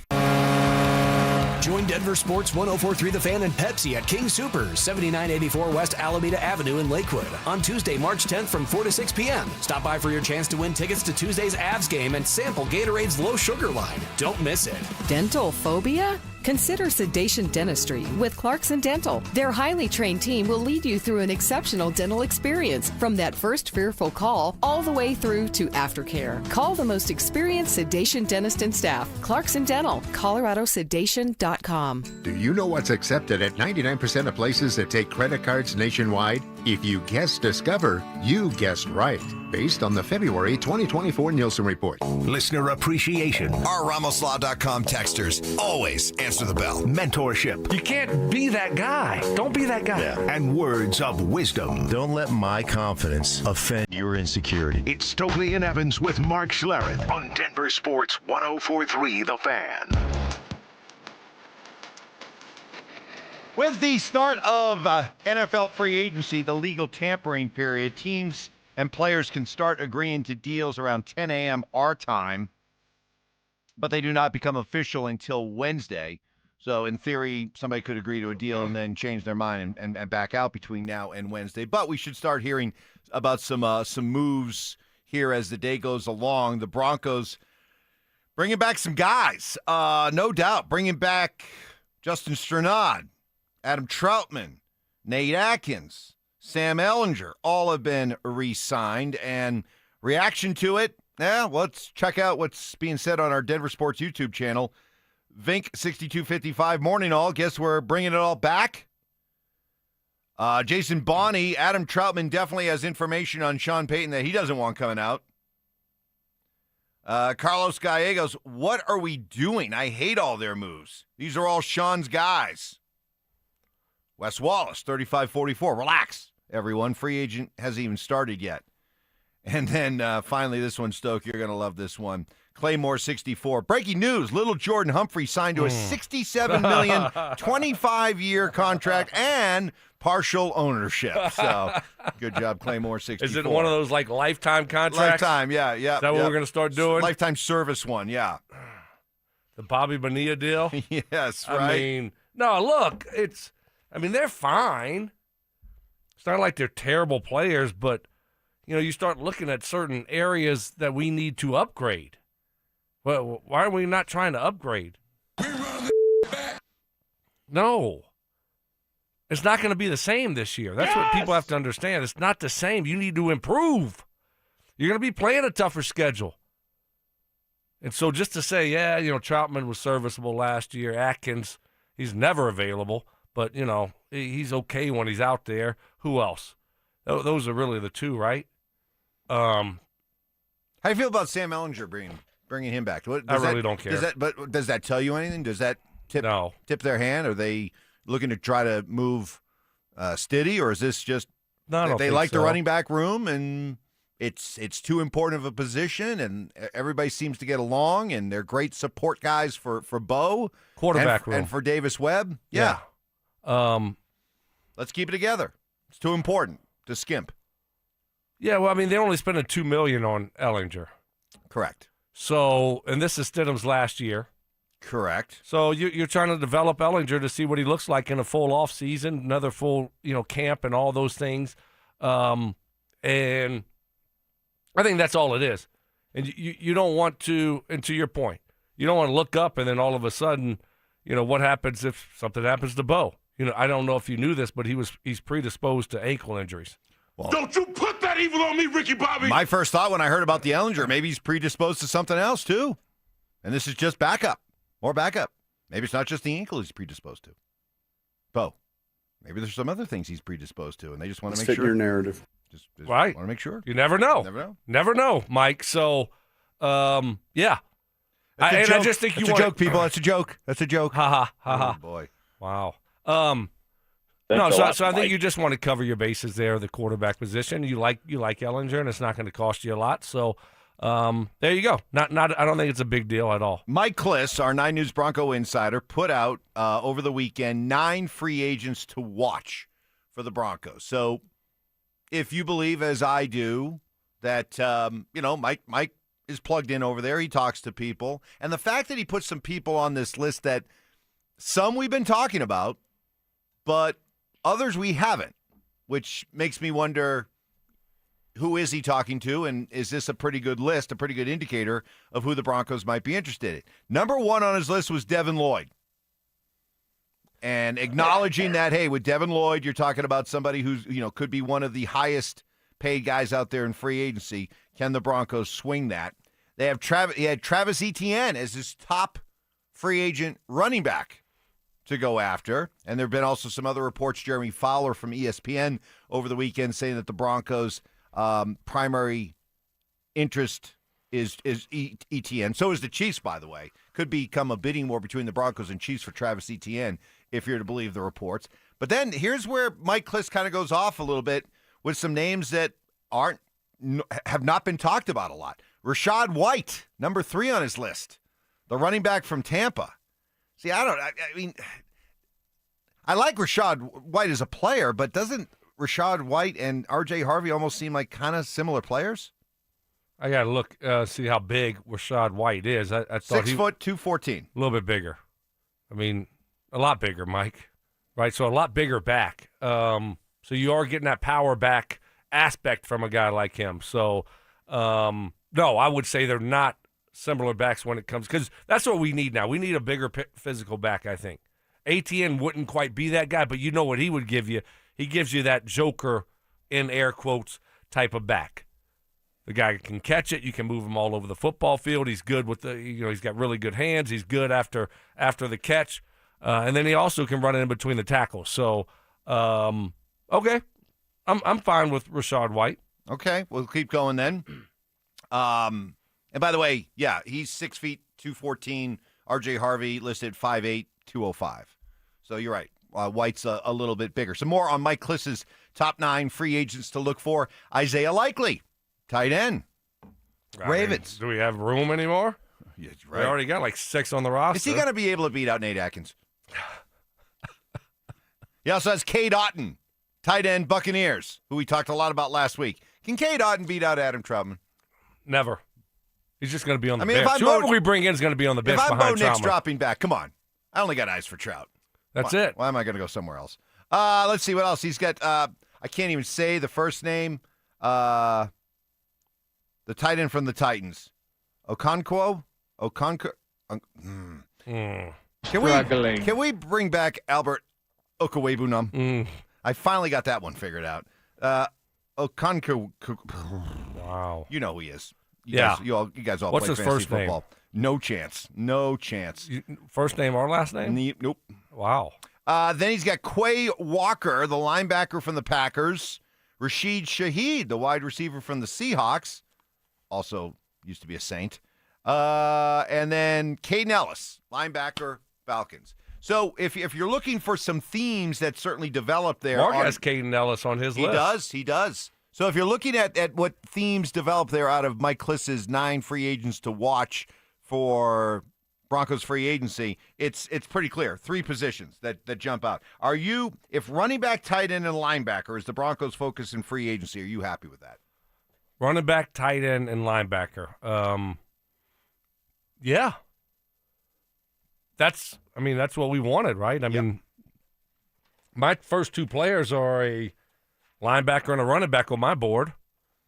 Join Denver Sports 104.3 The Fan and Pepsi at King Soopers, 7984 West Alameda Avenue in Lakewood on Tuesday, March 10th from 4 to 6 p.m. Stop by for your chance to win tickets to Tuesday's Avs game and sample Gatorade's low sugar line. Don't miss it. Dental phobia? Consider sedation dentistry with Clarkson Dental. Their highly trained team will lead you through an exceptional dental experience from that first fearful call all the way through to aftercare. Call the most experienced sedation dentist and staff. Clarkson Dental, coloradosedation.com. Do you know what's accepted at 99% of places that take credit cards nationwide? If you guessed Discover, you guessed right, based on the February 2024 Nielsen report. Listener appreciation. Our RamosLaw.com texters always answer the bell. Mentorship. You can't be that guy. Don't be that guy. Yeah. And words of wisdom. Don't let my confidence offend your insecurity. It's Stokley and Evans with Mark Schlereth on Denver Sports 104.3 The Fan. With the start of NFL free agency, the legal tampering period, teams and players can start agreeing to deals around 10 a.m. our time, but they do not become official until Wednesday. So in theory, somebody could agree to a deal and then change their mind and back out between now and Wednesday. But we should start hearing about some moves here as the day goes along. The Broncos bringing back some guys, no doubt, bringing back Justin Strnad, Adam Troutman, Nate Atkins, Sam Ellinger, all have been re-signed. And reaction to it, let's check out what's being said on our Denver Sports YouTube channel. Vink6255, morning all. Guess we're bringing it all back. Jason Bonney, Adam Troutman definitely has information on Sean Payton that he doesn't want coming out. Carlos Gallegos, what are we doing? I hate all their moves. These are all Sean's guys. Wes Wallace, 35-44. Relax, everyone. Free agent hasn't even started yet. And then finally, this one, Stoke, you're going to love this one. Claymore, 64. Breaking news, little Jordan Humphrey signed to a $67 million, 25-year contract and partial ownership. So good job, Claymore, 64. Is it one of those, like, lifetime contracts? Lifetime, yeah. Is that what we're going to start doing? Lifetime service one, yeah. The Bobby Bonilla deal? Yes, right. I mean, no, look, they're fine. It's not like they're terrible players, but, you start looking at certain areas that we need to upgrade. Well, why are we not trying to upgrade? No. It's not going to be the same this year. That's what people have to understand. It's not the same. You need to improve. You're going to be playing a tougher schedule. And so just to say, Troutman was serviceable last year. Atkins, he's never available. But, he's okay when he's out there. Who else? Those are really the two, right? How do you feel about Sam Ellinger bringing him back? I really don't care. Does that tell you anything? Does that tip their hand? Are they looking to try to move Stiddy, or is this just they like the running back room and it's too important of a position and everybody seems to get along and they're great support guys for Bo quarterback room and for Davis Webb? Yeah. Let's keep it together. It's too important to skimp. Yeah, well, they're only spending $2 million on Ellinger. Correct. So, and this is Stidham's last year. Correct. So you're trying to develop Ellinger to see what he looks like in a full off season, another full camp and all those things, and I think that's all it is. And you don't want to, and to your point, you don't want to look up and then all of a sudden, what happens if something happens to Bo? I don't know if you knew this, but he's predisposed to ankle injuries. Well, don't you put that evil on me, Ricky Bobby. My first thought when I heard about the Ellinger, maybe he's predisposed to something else too. And this is just backup. More backup. Maybe it's not just the ankle he's predisposed to. Bo, maybe there's some other things he's predisposed to, and they just want to make sure. Your narrative. Just right. Want to make sure. You never know. Never know, Mike. So, yeah. I just think That's a joke, people. That's a joke. That's a joke. Ha ha ha ha. Oh, boy. Wow. So I think you just want to cover your bases there, the quarterback position. You like Ellinger, and it's not going to cost you a lot. So there you go. I don't think it's a big deal at all. Mike Kliss, our 9 News Bronco insider, put out over the weekend 9 free agents to watch for the Broncos. So if you believe, as I do, that Mike is plugged in over there, he talks to people, and the fact that he put some people on this list that some we've been talking about, but others we haven't, which makes me wonder, who is he talking to, and is this a pretty good list, a pretty good indicator of who the Broncos might be interested in? Number 1 on his list was Devin Lloyd. And acknowledging that, hey, with Devin Lloyd, you're talking about somebody who's, could be one of the highest paid guys out there in free agency. Can the Broncos swing that? He had Travis Etienne as his top free agent running back to go after. And there have been also some other reports, Jeremy Fowler from ESPN over the weekend saying that the Broncos' primary interest is Etienne. So is the Chiefs, by the way. Could become a bidding war between the Broncos and Chiefs for Travis Etienne, if you're to believe the reports. But then here's where Mike Kliss kind of goes off a little bit with some names that have not been talked about a lot. Rachaad White, number 3 on his list, the running back from Tampa. See, I like Rachaad White as a player, but doesn't Rachaad White and R.J. Harvey almost seem like kind of similar players? I got to look, see how big Rachaad White is. I thought 6 foot, 214. A little bit bigger. A lot bigger, Mike. Right, so a lot bigger back. So you are getting that power back aspect from a guy like him. So, no, I would say they're not similar backs when it comes, because that's what we need now. We need a bigger physical back, I think. ATN wouldn't quite be that guy, but you know what he would give you? He gives you that joker, in air quotes, type of back. The guy can catch it. You can move him all over the football field. He's good with he's got really good hands. He's good after the catch. And then he also can run in between the tackles. So, okay. I'm fine with Rachaad White. Okay, we'll keep going then. And And by the way, yeah, he's 6 feet, 214. R.J. Harvey listed 5'8", 205. So you're right. White's a little bit bigger. Some more on Mike Kliss's top 9 free agents to look for. Isaiah Likely, tight end. Ravens. Do we have room anymore? Yeah, right. We already got like 6 on the roster. Is he going to be able to beat out Nate Atkins? He also has Cade Otton, tight end Buccaneers, who we talked a lot about last week. Can Cade Otton beat out Adam Troutman? Never. He's just going to be on the bench. Whoever we bring in is going to be on the bench behind Troutman. If Bo Nick's dropping back, come on. I only got eyes for Trout. That's it. Why am I going to go somewhere else? Let's see what else. He's got, I can't even say the first name. The tight end from the Titans. Okonkwo? Can we bring back Albert Okwuegbunam? I finally got that one figured out. Okonkwo. Wow. You know who he is. You guys all What's play his fantasy first name? football. No chance. No chance. First name or last name? Nope. Wow. Then he's got Quay Walker, the linebacker from the Packers. Rashid Shaheed, the wide receiver from the Seahawks. Also used to be a Saint. And then Caden Ellis, linebacker, Falcons. So if you're looking for some themes that certainly developed there. Mark has Caden Ellis on his list. He does. So if you're looking at what themes developed there out of Mike Kliss's 9 free agents to watch for Broncos free agency, it's pretty clear. 3 positions that jump out. Are you, if running back, tight end, and linebacker is the Broncos' focus in free agency, are you happy with that? Running back, tight end, and linebacker. Yeah. That's what we wanted, right? I mean, my first 2 players are a linebacker and a running back on my board.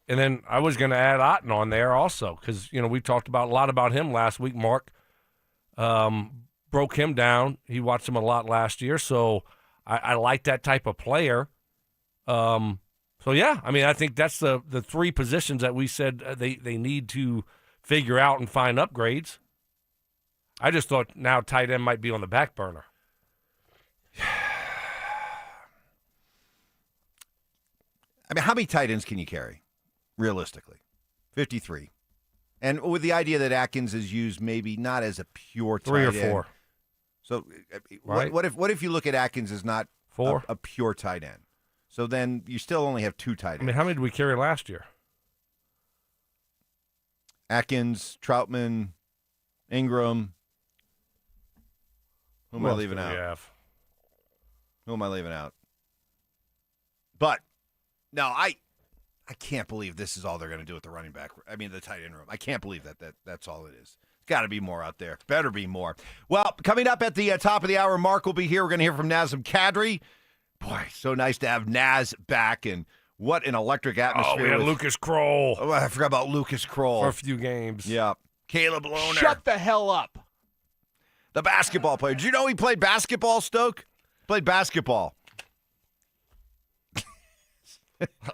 And then I was going to add Otton on there also because, we talked a lot about him last week. Mark broke him down. He watched him a lot last year, so I like that type of player. So, yeah, I think that's the 3 positions that we said they need to figure out and find upgrades. I just thought now tight end might be on the back burner. How many tight ends can you carry, realistically? 53. And with the idea that Atkins is used maybe not as a pure tight end. 3 or 4. So right? what if you look at Atkins as not 4? A pure tight end? So then you still only have 2 tight ends. How many did we carry last year? Atkins, Troutman, Ingram. Who am I leaving out? Who am I leaving out? But, no, I can't believe this is all they're going to do with the running back. The tight end room. I can't believe that's all it is. It's got to be more out there. Better be more. Well, coming up at the top of the hour, Mark will be here. We're going to hear from Nazem Kadri. Boy, so nice to have Naz back, and what an electric atmosphere. Oh, we had Lucas Kroll. Oh, I forgot about Lucas Kroll. For a few games. Yeah. Caleb Lohner. Shut the hell up. The basketball player. Did you know he played basketball, Stoke? Played basketball.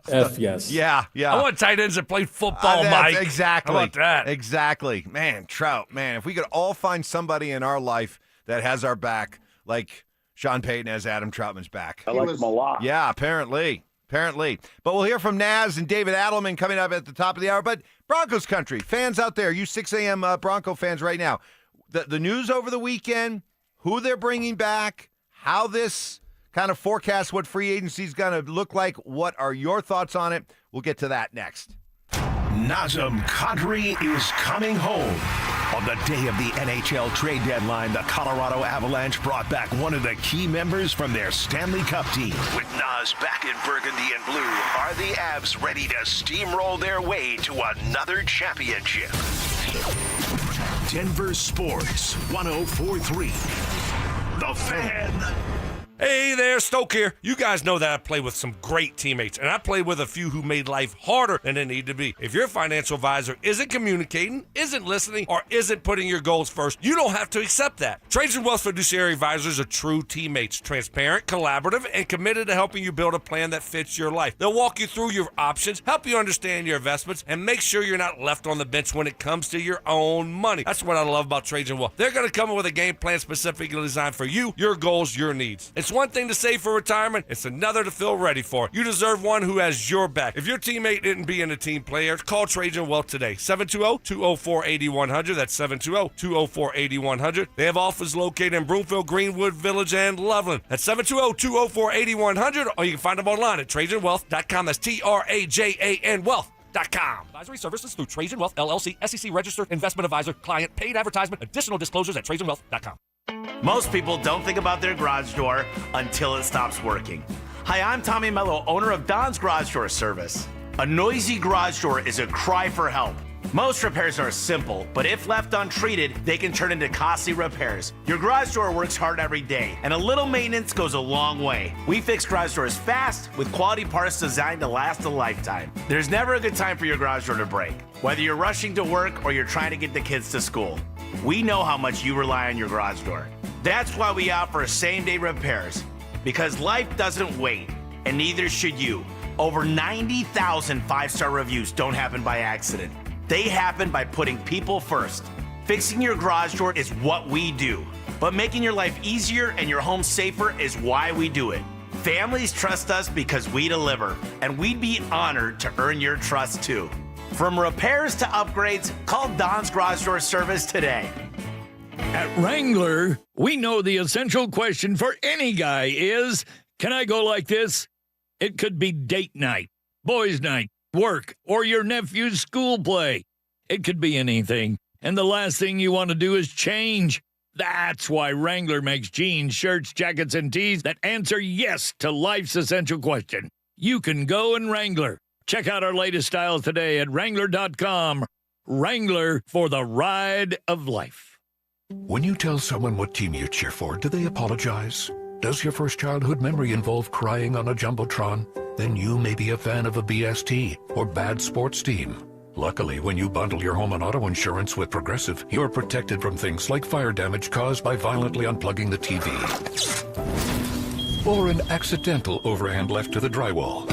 Yes. Yeah. I want tight ends that play football, Mike. Exactly. How about that? Exactly. Man, Trout, if we could all find somebody in our life that has our back, like Sean Payton has Adam Troutman's back. I like him a lot. Yeah, apparently. But we'll hear from Naz and David Adelman coming up at the top of the hour. But Broncos country, fans out there, you 6 a.m. Bronco fans right now, the news over the weekend, who they're bringing back, how this kind of forecast what free agency is going to look like. What are your thoughts on it? We'll get to that next. Nazem Kadri is coming home. On the day of the NHL trade deadline, the Colorado Avalanche brought back one of the key members from their Stanley Cup team. With Nas back in burgundy and blue, are the Avs ready to steamroll their way to another championship? Denver Sports 104.3. The Fan. Hey there, Stoke here. You guys know that I play with some great teammates, and I play with a few who made life harder than it needed to be. If your financial advisor isn't communicating, isn't listening, or isn't putting your goals first, you don't have to accept that. Trajan Wealth Fiduciary Advisors are true teammates, transparent, collaborative, and committed to helping you build a plan that fits your life. They'll walk you through your options, help you understand your investments, and make sure you're not left on the bench when it comes to your own money. That's what I love about Trajan Wealth. They're going to come up with a game plan specifically designed for you, your goals, your needs. It's one thing to save for retirement, it's another to feel ready for. You deserve one who has your back. If your teammate didn't being a team player, call Trajan Wealth today. 720-204-8100. That's 720-204-8100. They have offices located in Broomfield, Greenwood Village, and Loveland. That's 720-204-8100, or you can find them online at TrajanWealth.com. That's TRAJAN Wealth.com. Advisory services through Trajan Wealth, LLC, SEC registered investment advisor, client, paid advertisement, additional disclosures at TrajanWealth.com. Most people don't think about their garage door until it stops working. Hi, I'm Tommy Mello, owner of Don's Garage Door Service. A noisy garage door is a cry for help. Most repairs are simple, but if left untreated, they can turn into costly repairs. Your garage door works hard every day, and a little maintenance goes a long way. We fix garage doors fast with quality parts designed to last a lifetime. There's never a good time for your garage door to break, whether you're rushing to work or you're trying to get the kids to school. We know how much you rely on your garage door. That's why we offer same-day repairs, because life doesn't wait, and neither should you. Over 90,000 five-star reviews don't happen by accident. They happen by putting people first. Fixing your garage door is what we do, but making your life easier and your home safer is why we do it. Families trust us because we deliver, and we'd be honored to earn your trust too. From repairs to upgrades, call Don's Garage Door Service today. At Wrangler, we know the essential question for any guy is, can I go like this? It could be date night, boys' night, work, or your nephew's school play. It could be anything, and the last thing you want to do is change. That's why Wrangler makes jeans, shirts, jackets, and tees that answer yes to life's essential question. You can go in Wrangler. Check out our latest styles today at Wrangler.com. Wrangler, for the ride of life. When you tell someone what team you cheer for, do they apologize? Does your first childhood memory involve crying on a Jumbotron? Then you may be a fan of a BST or bad sports team. Luckily, when you bundle your home and auto insurance with Progressive, you're protected from things like fire damage caused by violently unplugging the TV. Or an accidental overhand left to the drywall.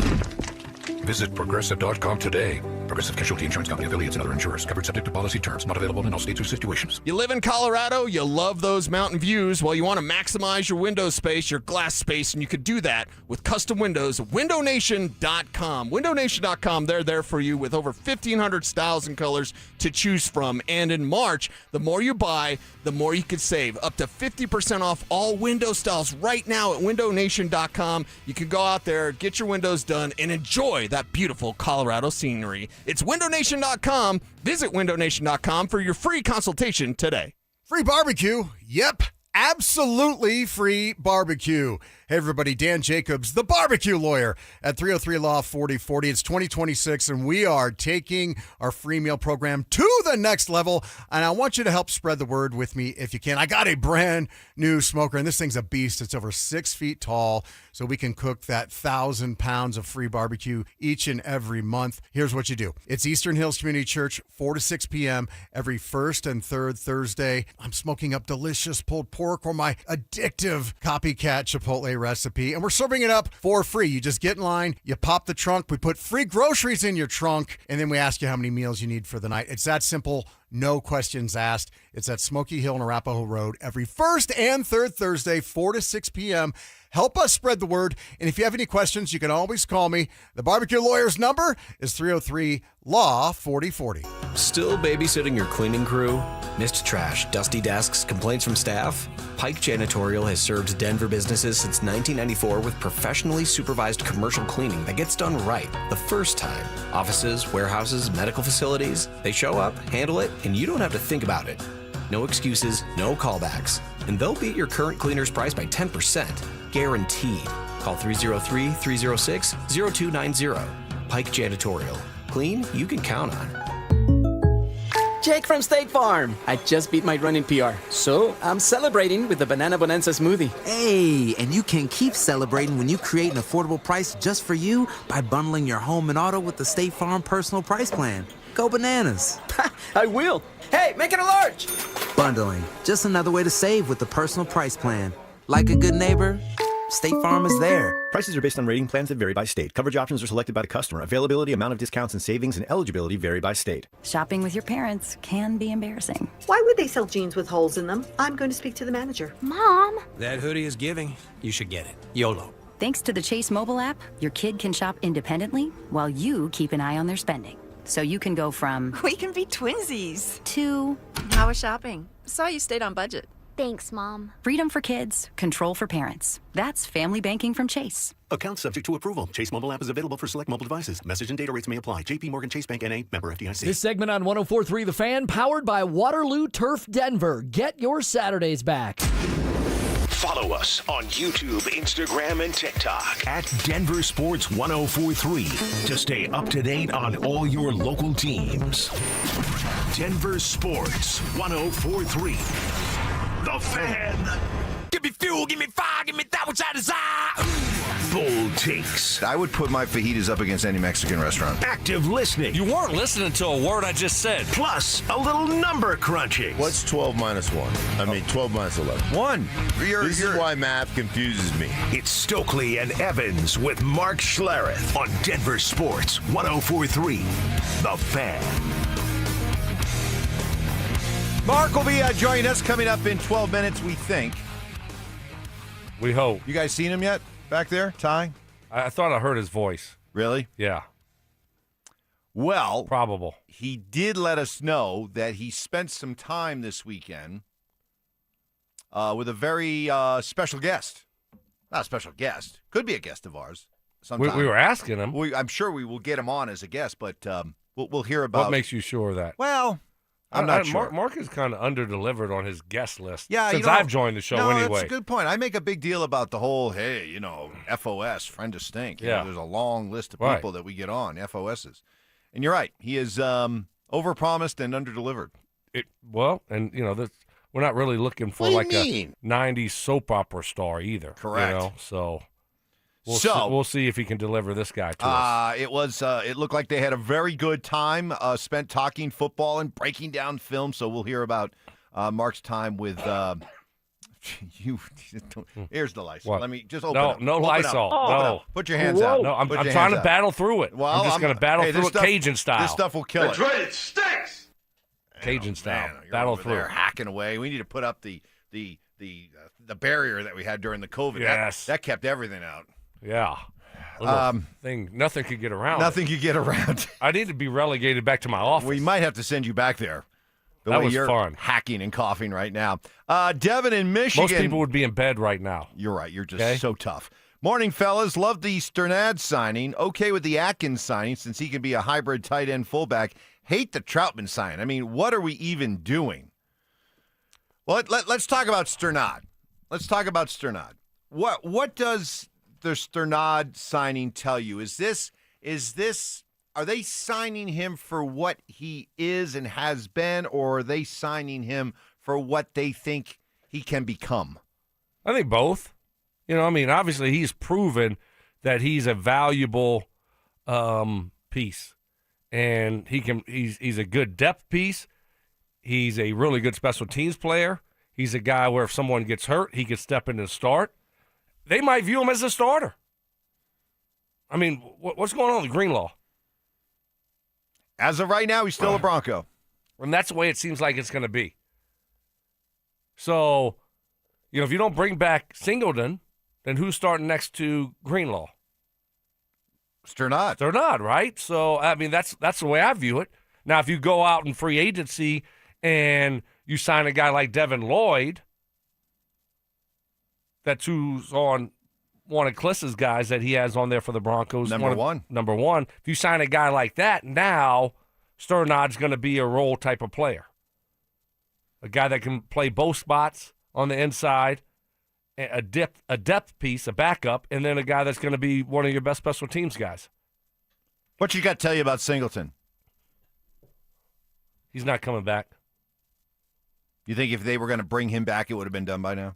Visit Progressive.com today. Progressive Casualty Insurance Company, affiliates, and other insurers. Covered subject to policy terms. Not available in all states or situations. You live in Colorado, you love those mountain views. Well, you want to maximize your window space, your glass space, and you could do that with custom windows at WindowNation.com. WindowNation.com, they're there for you with over 1,500 styles and colors to choose from. And in March, the more you buy, the more you could save. Up to 50% off all window styles right now at WindowNation.com. You can go out there, get your windows done, and enjoy that beautiful Colorado scenery. It's WindowNation.com. Visit WindowNation.com for your free consultation today. Free barbecue? Yep, absolutely free barbecue. Hey, everybody, Dan Jacobs, the barbecue lawyer at 303 Law 4040. It's 2026, and we are taking our free meal program to the next level, and I want you to help spread the word with me if you can. I got a brand new smoker, and this thing's a beast. It's over 6 feet tall, so we can cook that 1,000 pounds of free barbecue each and every month. Here's what you do. It's Eastern Hills Community Church, 4 to 6 p.m. every first and third Thursday. I'm smoking up delicious pulled pork or my addictive copycat Chipotle recipe, and we're serving it up for free. You just get in line, you pop the trunk, we put free groceries in your trunk, and then we ask you how many meals you need for the night. It's that simple, no questions asked. It's at Smoky Hill and Arapahoe Road every first and third Thursday, 4 to 6 p.m. Help us spread the word, and if you have any questions, you can always call me. The barbecue lawyer's number is 303-LAW-4040. Still babysitting your cleaning crew? Missed trash, dusty desks, complaints from staff? Pike Janitorial has served Denver businesses since 1994 with professionally supervised commercial cleaning that gets done right the first time. Offices, warehouses, medical facilities, they show up, handle it, and you don't have to think about it. No excuses, no callbacks. And they'll beat your current cleaner's price by 10%. Guaranteed. Call 303-306-0290. Pike Janitorial. Clean you can count on. Jake from State Farm. I just beat my running PR, so I'm celebrating with the Banana Bonanza smoothie. Hey, and you can keep celebrating when you create an affordable price just for you by bundling your home and auto with the State Farm Personal Price Plan. Go bananas. I will. Hey, make it a large. Bundling. Just another way to save with the Personal Price Plan. Like a good neighbor, State Farm is there. Prices are based on rating plans that vary by state. Coverage options are selected by the customer. Availability, amount of discounts and savings, and eligibility vary by state. Shopping with your parents can be embarrassing. Why would they sell jeans with holes in them? I'm going to speak to the manager. Mom! That hoodie is giving. You should get it. YOLO. Thanks to the Chase mobile app, your kid can shop independently while you keep an eye on their spending. So you can go from... We can be twinsies. ...to... How was shopping? Saw you stayed on budget. Thanks, Mom. Freedom for kids, control for parents. That's family banking from Chase. Account subject to approval. Chase mobile app is available for select mobile devices. Message and data rates may apply. JP Morgan Chase Bank N.A. member FDIC. This segment on 104.3 The Fan, powered by Waterloo Turf Denver. Get your Saturdays back. Follow us on YouTube, Instagram, and TikTok at Denver Sports 1043 to stay up to date on all your local teams. Denver Sports 1043. The Fan. Give me fuel, give me fire, give me that which I desire. Bold takes. I would put my fajitas up against any Mexican restaurant. Active listening. You weren't listening to a word I just said. Plus, a little number crunching. What's 12 minus 1? I mean, 12 minus 11. 1. This is why math confuses me. It's Stokley and Evans with Mark Schlereth on Denver Sports 1043. The Fan. Mark will be joining us coming up in 12 minutes, we think. We hope. You guys seen him yet back there, Ty? I thought I heard his voice. Really? Yeah. Well, probable. He did let us know that he spent some time this weekend with a very special guest. Not a special guest. Could be a guest of ours sometime. We were asking him. I'm sure we will get him on as a guest, but we'll hear about. What makes you sure of that? Well, I'm not sure. Mark is kind of under-delivered on his guest list since I've joined the show anyway. That's a good point. I make a big deal about the whole, FOS, friend to stink. There's a long list of people that we get on, FOSs. And you're right. He is overpromised and under-delivered. We're not really looking for a 90s soap opera star either. Correct. So we'll see if he can deliver this guy to us. It looked like they had a very good time spent talking football and breaking down film. So we'll hear about Mark's time with you. Here's the Lysol. What? Let me just open up. No Open Lysol. up. No. Put your hands out. No, I'm Put your trying hands to out. battle through it. Well, I'm just going to battle through it Cajun style. This stuff will kill That's right. It stinks. Cajun style. Man, you're battle over through. there hacking away. We need to put up the barrier that we had during the COVID. Yes. That kept everything out. Yeah. Nothing could get around. Nothing could get around. I need to be relegated back to my office. We might have to send you back there. That was you're fun. Hacking and coughing right now. Devin in Michigan. Most people would be in bed right now. You're right. You're just so tough. Morning, fellas. Love the Sternad signing. Okay with the Atkins signing since he can be a hybrid tight end fullback. Hate the Troutman sign. I mean, what are we even doing? Well, let's talk about Sternad. What does the Sternad signing tell you? Are they signing him for what he is and has been, or are they signing him for what they think he can become? I think both. Obviously he's proven that he's a valuable piece, and he's a good depth piece. He's a really good special teams player. He's a guy where if someone gets hurt, he can step in and start. They might view him as a starter. I mean, what's going on with Greenlaw? As of right now, he's still a Bronco. And that's the way it seems like it's going to be. So, if you don't bring back Singleton, then who's starting next to Greenlaw? Sternad, right? So, I mean, that's the way I view it. Now, if you go out in free agency and you sign a guy like Devin Lloyd, that's who's on one of Kliss's guys that he has on there for the Broncos. Number one. If you sign a guy like that, now Sternad's going to be a role type of player. A guy that can play both spots on the inside, a depth piece, a backup, and then a guy that's going to be one of your best special teams guys. What you got to tell you about Singleton? He's not coming back. You think if they were going to bring him back, it would have been done by now?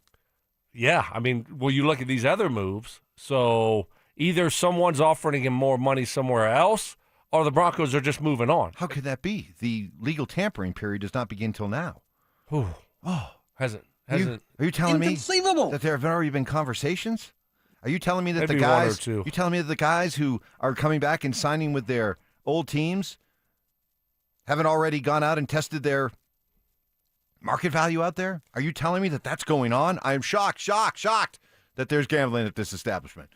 Yeah, I mean, you look at these other moves. So either someone's offering him more money somewhere else, or the Broncos are just moving on. How could that be? The legal tampering period does not begin till now. Hasn't. Are you telling me that there have already been conversations? Are you telling me that Maybe the guys? one or two. You telling me that the guys who are coming back and signing with their old teams haven't already gone out and tested their market value out there? Are you telling me that that's going on? I am shocked that there's gambling at this establishment.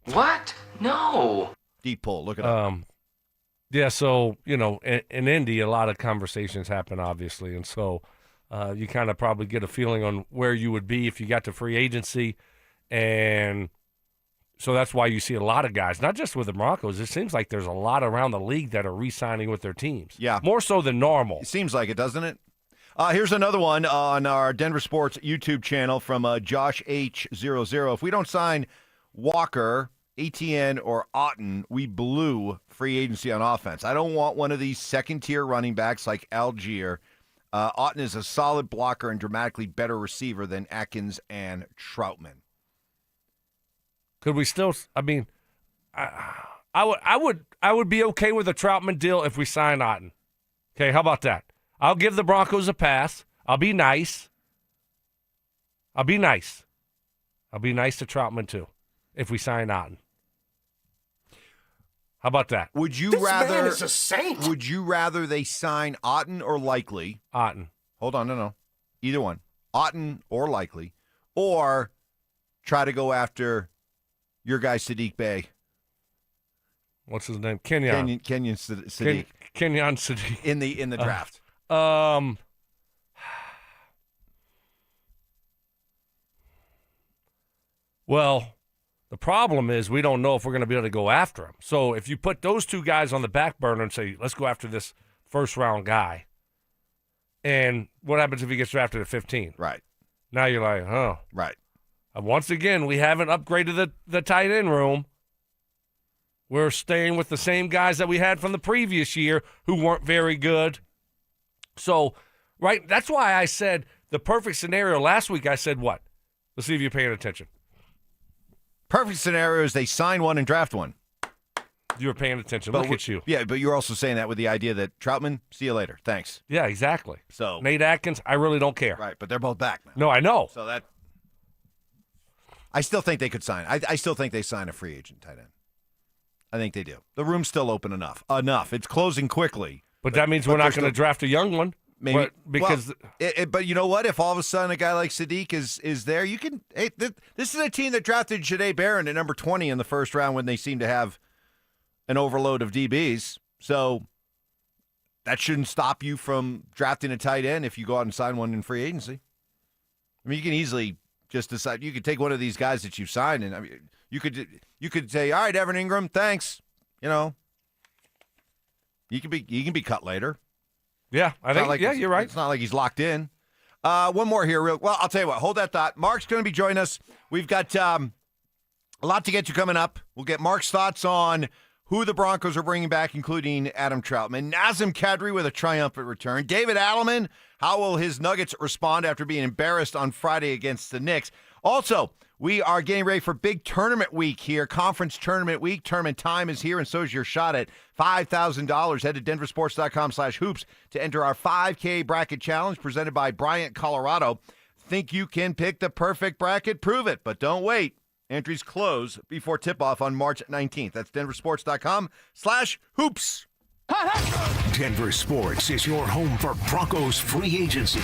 What? No. Deep pull. Look it up. Yeah, so, in Indy, a lot of conversations happen, obviously, and so you kind of probably get a feeling on where you would be if you got to free agency, and so that's why you see a lot of guys, not just with the Broncos. It seems like there's a lot around the league that are re-signing with their teams. Yeah. More so than normal. It seems like it, doesn't it? Here's another one on our Denver Sports YouTube channel from Josh H00. If we don't sign Walker, Etienne, or Otten, we blew free agency on offense. I don't want one of these second-tier running backs like Algier. Otten is a solid blocker and dramatically better receiver than Atkins and Troutman. Could we still? I mean, I would be okay with a Troutman deal if we sign Otten. Okay, how about that? I'll give the Broncos a pass. I'll be nice. I'll be nice to Troutman too, if we sign Otten. How about that? Would you This rather? man is a saint. Would you rather they sign Otten or Likely? Otten. Hold on, no. Either one. Otten or Likely, or try to go after your guy Sadiq Bey. What's his name? Kenyon Sadiq. Kenyon Sadiq in the draft. Well, the problem is we don't know if we're going to be able to go after him. So if you put those two guys on the back burner and say, let's go after this first-round guy, and what happens if he gets drafted at 15? Right. Now you're like, oh. Right. Once again, we haven't upgraded the tight end room. We're staying with the same guys that we had from the previous year who weren't very good. So, right, that's why I said the perfect scenario last week. I said what? Let's see if you're paying attention. Perfect scenario is they sign one and draft one. You were paying attention. But Look at you. Yeah, but you're also saying that with the idea that Troutman, see you later. Thanks. Yeah, exactly. So Nate Atkins, I really don't care. Right, but they're both back now. No, I know. So that I still think they could sign. I still think they sign a free agent tight end. I think they do. The room's still open enough. It's closing quickly. But that means we're not going to draft a young one. Maybe because but you know what? If all of a sudden a guy like Sadiq is there, you can. Hey, this is a team that drafted Jahdae Barron at number 20 in the first round when they seem to have an overload of DBs. So that shouldn't stop you from drafting a tight end if you go out and sign one in free agency. I mean, you can easily just decide. You could take one of these guys that you've signed, and I mean, you could say, all right, Evan Ingram, thanks. You know, you can be cut later. Yeah, I think. You're right. It's not like he's locked in. One more here. Well, I'll tell you what. Hold that thought. Mark's going to be joining us. We've got a lot to get to coming up. We'll get Mark's thoughts on who the Broncos are bringing back, including Adam Troutman. Nazem Kadri with a triumphant return. David Adelman, how will his Nuggets respond after being embarrassed on Friday against the Knicks? Also, we are getting ready for big tournament week here, conference tournament week. Tournament time is here, and so is your shot at $5,000. Head to DenverSports.com/hoops to enter our 5K bracket challenge presented by Bryant, Colorado. Think you can pick the perfect bracket? Prove it, but don't wait. Entries close before tip-off on March 19th. That's DenverSports.com/hoops. Denver Sports is your home for Broncos free agency.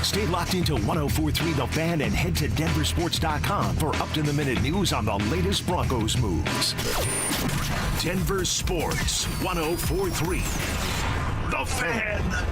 Stay locked into 104.3 The Fan and head to DenverSports.com for up-to-the-minute news on the latest Broncos moves. Denver Sports 104.3 The Fan.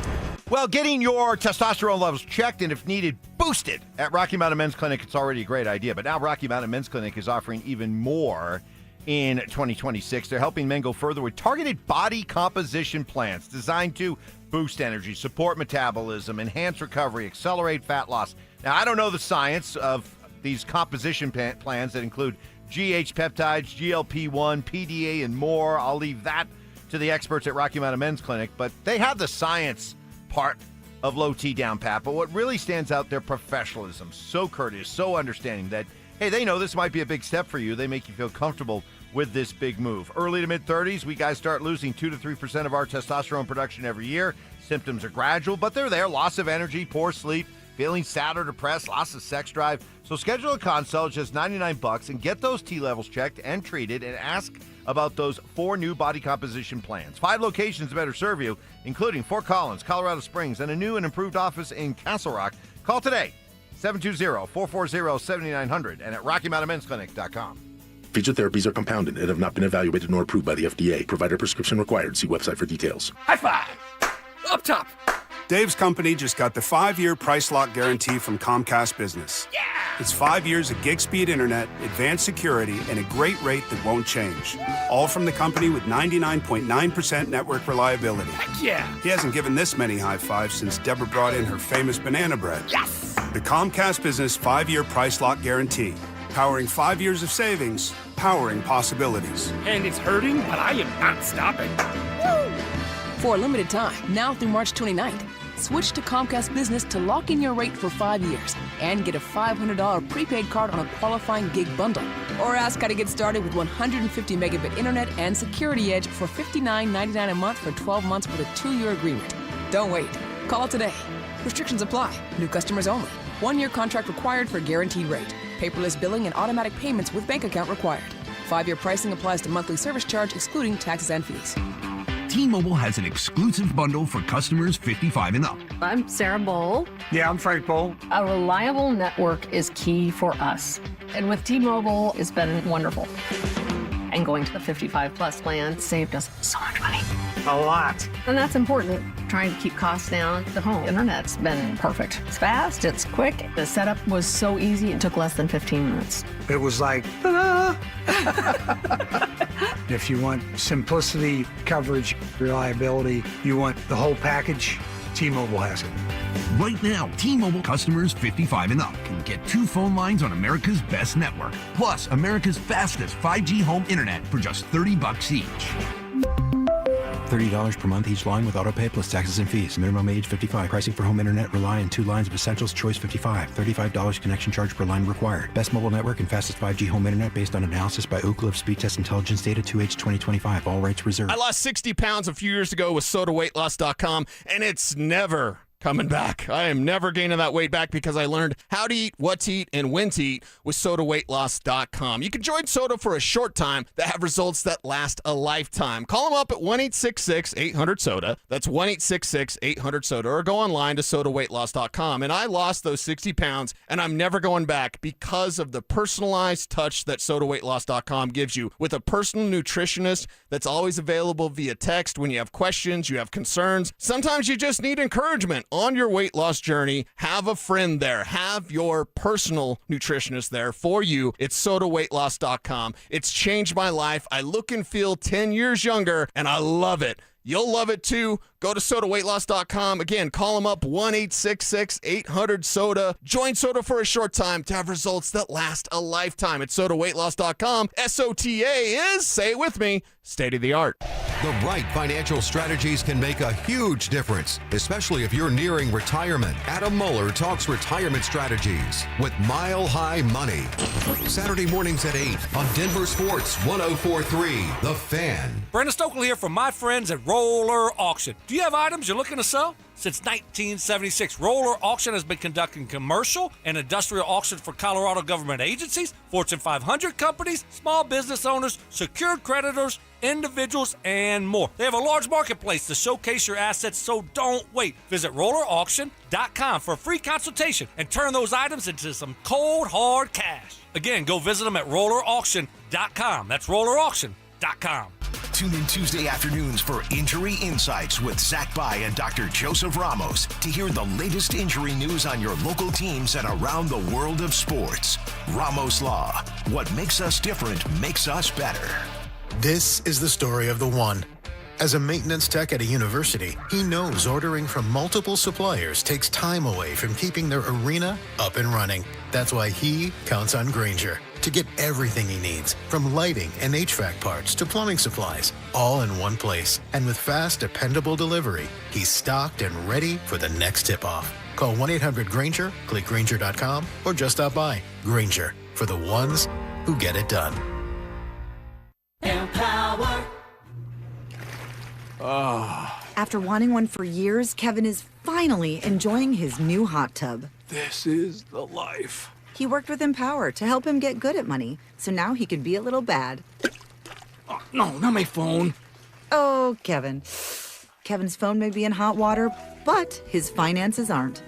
Well, getting your testosterone levels checked and, if needed, boosted at Rocky Mountain Men's Clinic, it's already a great idea. But now Rocky Mountain Men's Clinic is offering even more in 2026. They're helping men go further with targeted body composition plans designed to boost energy, support metabolism, enhance recovery, accelerate fat loss. Now, I don't know the science of these composition plans that include GH peptides, GLP-1, PDA, and more. I'll leave that to the experts at Rocky Mountain Men's Clinic, but they have the science part of low T down pat. But what really stands out, their professionalism. So courteous, so understanding that, hey, they know this might be a big step for you. They make you feel comfortable with this big move. Early to mid-30s, we guys start losing 2 to 3% of our testosterone production every year. Symptoms are gradual, but they're there. Loss of energy, poor sleep, Feeling sad or depressed? Lost a sex drive? So schedule a consult, just $99, and get those T levels checked and treated, and ask about those 4 new body composition plans. 5 locations to better serve you, including Fort Collins, Colorado Springs, and a new and improved office in Castle Rock. Call today, 720-440-7900, and at RockyMountainMen'sClinic.com. Featured therapies are compounded and have not been evaluated nor approved by the FDA. Provider prescription required. See website for details. High five! Up top! Dave's company just got the 5-year price lock guarantee from Comcast Business. Yeah! It's 5 years of gig speed internet, advanced security, and a great rate that won't change. All from the company with 99.9% network reliability. Heck yeah! He hasn't given this many high fives since Deborah brought in her famous banana bread. Yes! The Comcast Business 5-year price lock guarantee. Powering 5 years of savings, powering possibilities. And it's hurting, but I am not stopping. Woo! For a limited time, now through March 29th, switch to Comcast Business to lock in your rate for 5 years and get a $500 prepaid card on a qualifying gig bundle. Or ask how to get started with 150 megabit internet and Security Edge for $59.99 a month for 12 months with a 2-year agreement. Don't wait. Call today. Restrictions apply. New customers only. 1-year contract required for guaranteed rate. Paperless billing and automatic payments with bank account required. 5-year pricing applies to monthly service charge excluding taxes and fees. T-Mobile has an exclusive bundle for customers 55 and up. I'm Sarah Bowl. Yeah, I'm Frank Bowl. A reliable network is key for us. And with T-Mobile, it's been wonderful. And going to the 55-plus plan saved us so much money. A lot. And that's important. Trying to keep costs down. The home internet's been perfect. It's fast, it's quick. The setup was so easy, it took less than 15 minutes. It was like, ta-da! If you want simplicity, coverage, reliability, you want the whole package, T-Mobile has it. Right now, T-Mobile customers 55 and up can get 2 phone lines on America's best network, plus America's fastest 5G home internet for just $30 each. $30 per month each line with autopay plus taxes and fees. Minimum age 55. Pricing for home internet rely on 2 lines of Essentials Choice 55. $35 connection charge per line required. Best mobile network and fastest 5G home internet based on analysis by Ookla of Speed Test Intelligence data 2H 2025. All rights reserved. I lost 60 pounds a few years ago with SodaWeightLoss.com, and it's never coming back. I am never gaining that weight back because I learned how to eat, what to eat, and when to eat with SodaWeightLoss.com. You can join Soda for a short time that have results that last a lifetime. Call them up at 1-866-800-SODA. That's 1-866-800-SODA. Or go online to SodaWeightLoss.com. And I lost those 60 pounds, and I'm never going back because of the personalized touch that SodaWeightLoss.com gives you with a personal nutritionist that's always available via text when you have questions, you have concerns. Sometimes you just need encouragement on your weight loss journey. Have a friend there. Have your personal nutritionist there for you. It's SodaWeightLoss.com. It's changed my life. I look and feel 10 years younger, and I love it. You'll love it too. Go to SodaWeightLoss.com. Again, call them up, 1-866-800-SODA. Join Soda for a short time to have results that last a lifetime. At SodaWeightLoss.com. SOTA is, say it with me, state of the art. The right financial strategies can make a huge difference, especially if you're nearing retirement. Adam Mueller talks retirement strategies with Mile High Money. Saturday mornings at 8 on Denver Sports 104.3 The Fan. Brandon Stokley here from my friends at Roller Auction. Do you have items you're looking to sell? Since 1976, Roller Auction has been conducting commercial and industrial auctions for Colorado government agencies, Fortune 500 companies, small business owners, secured creditors, individuals, and more. They have a large marketplace to showcase your assets, so don't wait. Visit rollerauction.com for a free consultation and turn those items into some cold, hard cash. Again, go visit them at rollerauction.com. That's rollerauction.com. Tune in Tuesday afternoons for Injury Insights with Zach Bai and Dr. Joseph Ramos to hear the latest injury news on your local teams and around the world of sports. Ramos Law. What makes us different makes us better. This is the story of the one. As a maintenance tech at a university, he knows ordering from multiple suppliers takes time away from keeping their arena up and running. That's why he counts on Grainger to get everything he needs, from lighting and HVAC parts to plumbing supplies, all in one place. And with fast, dependable delivery, he's stocked and ready for the next tip-off. Call 1-800-GRAINGER, click Grainger.com, or just stop by. Grainger, for the ones who get it done. Empower. After wanting one for years, Kevin is finally enjoying his new hot tub. This is the life. He worked with Empower to help him get good at money, so now he can be a little bad. Oh, no, not my phone. Oh, Kevin. Kevin's phone may be in hot water, but his finances aren't.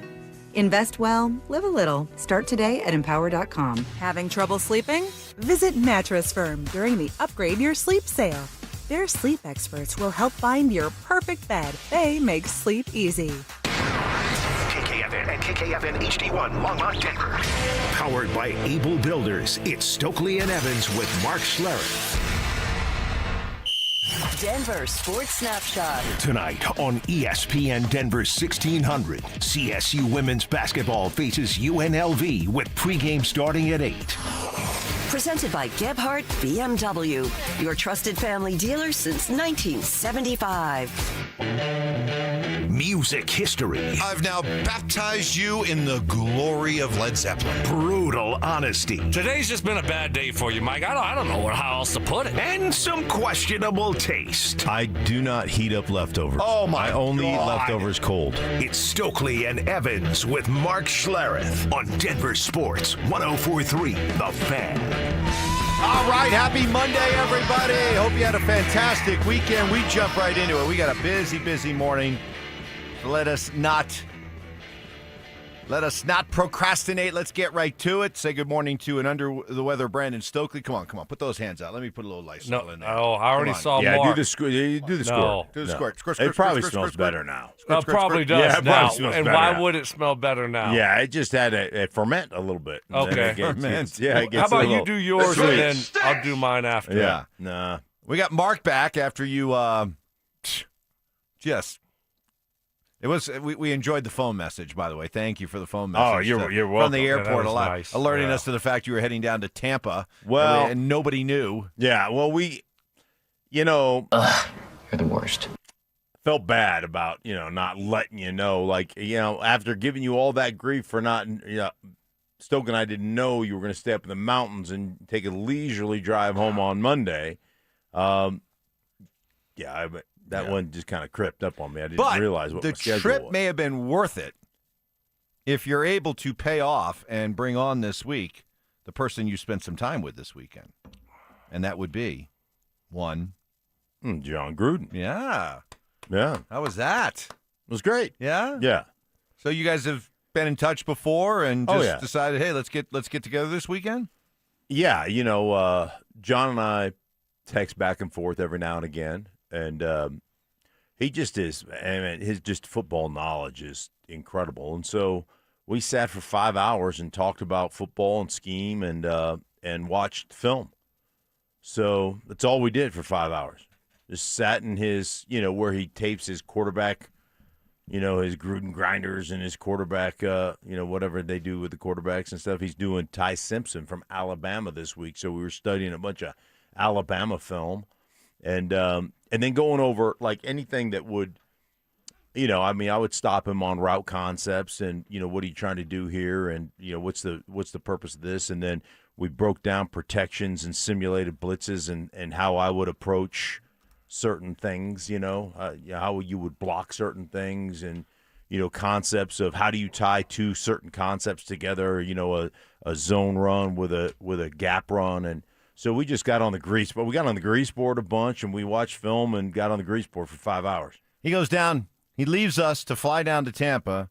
Invest well, live a little. Start today at Empower.com. Having trouble sleeping? Visit Mattress Firm during the Upgrade Your Sleep sale. Their sleep experts will help find your perfect bed. They make sleep easy. KKFN and KKFN HD1 Longmont, Denver. Powered by Able Builders, it's Stokley and Evans with Mark Schlereth. Denver Sports Snapshot. Tonight on ESPN Denver 1600, CSU women's basketball faces UNLV with pregame starting at 8. Presented by Gebhardt BMW, your trusted family dealer since 1975. Music history. I've now baptized you in the glory of Led Zeppelin. Brutal honesty. Today's just been a bad day for you, Mike. I don't know how else to put it. And some questionable taste. I do not heat up leftovers. Oh, my I only eat God. leftovers cold. It's Stokley and Evans with Mark Schlereth on Denver Sports 104.3 The Fan. All right, happy Monday, everybody. Hope you had a fantastic weekend. We jump right into it. We got a busy morning. So let us not procrastinate. Let's get right to it. Say good morning to an under-the-weather Brandon Stokley. Come on. Put those hands out. Let me put a little Lysol in there. Oh, I already saw Yeah, Mark. do the squirt. Do the squirt. Do the squirt. Squirt, It probably squirt, smells squirt, better squirt. now. It probably does Yeah, it now. probably smells And better why now. would it smell better now? Yeah, it just had a ferment a little bit. And then Okay. it gets- Ferment. yeah, it gets How about a little, you do yours and then I'll do mine after. Yeah, nah. We got Mark back after you just. It was we enjoyed the phone message, by the way. Thank you for the phone message. Oh, you're From welcome. the Yeah, airport, that was nice. alerting Yeah. us to the fact you were heading down to Tampa. Well- and nobody knew. Yeah, well, you're the worst. Felt bad about, not letting you know. Like, after giving you all that grief for not, Stoke and I didn't know you were going to stay up in the mountains and take a leisurely drive home on Monday. That one just kind of crept up on me. I didn't realize what the my schedule trip was. may have been worth it if you're able to pay off and bring on this week the person you spent some time with this weekend. And that would be one. John Gruden. Yeah. Yeah. How was that? It was great. Yeah? Yeah. So you guys have been in touch before and just Oh, yeah. decided, hey, let's get together this weekend? Yeah, John and I text back and forth every now and again, and he just is. I mean, his just football knowledge is incredible, and so we sat for 5 hours and talked about football and scheme and watched film. So that's all we did for 5 hours. Just sat in his, where he tapes his quarterback. His Gruden grinders and his quarterback, whatever they do with the quarterbacks and stuff. He's doing Ty Simpson from Alabama this week. So we were studying a bunch of Alabama film and then going over like anything that would, I would stop him on route concepts and, what are you trying to do here? And, what's the purpose of this? And then we broke down protections and simulated blitzes and how I would approach certain things, how you would block certain things and, concepts of how do you tie two certain concepts together, a zone run with a gap run. And so we just got on the grease, but we got on the grease board a bunch and we watched film and got on the grease board for 5 hours. He goes down, he leaves us to fly down to Tampa,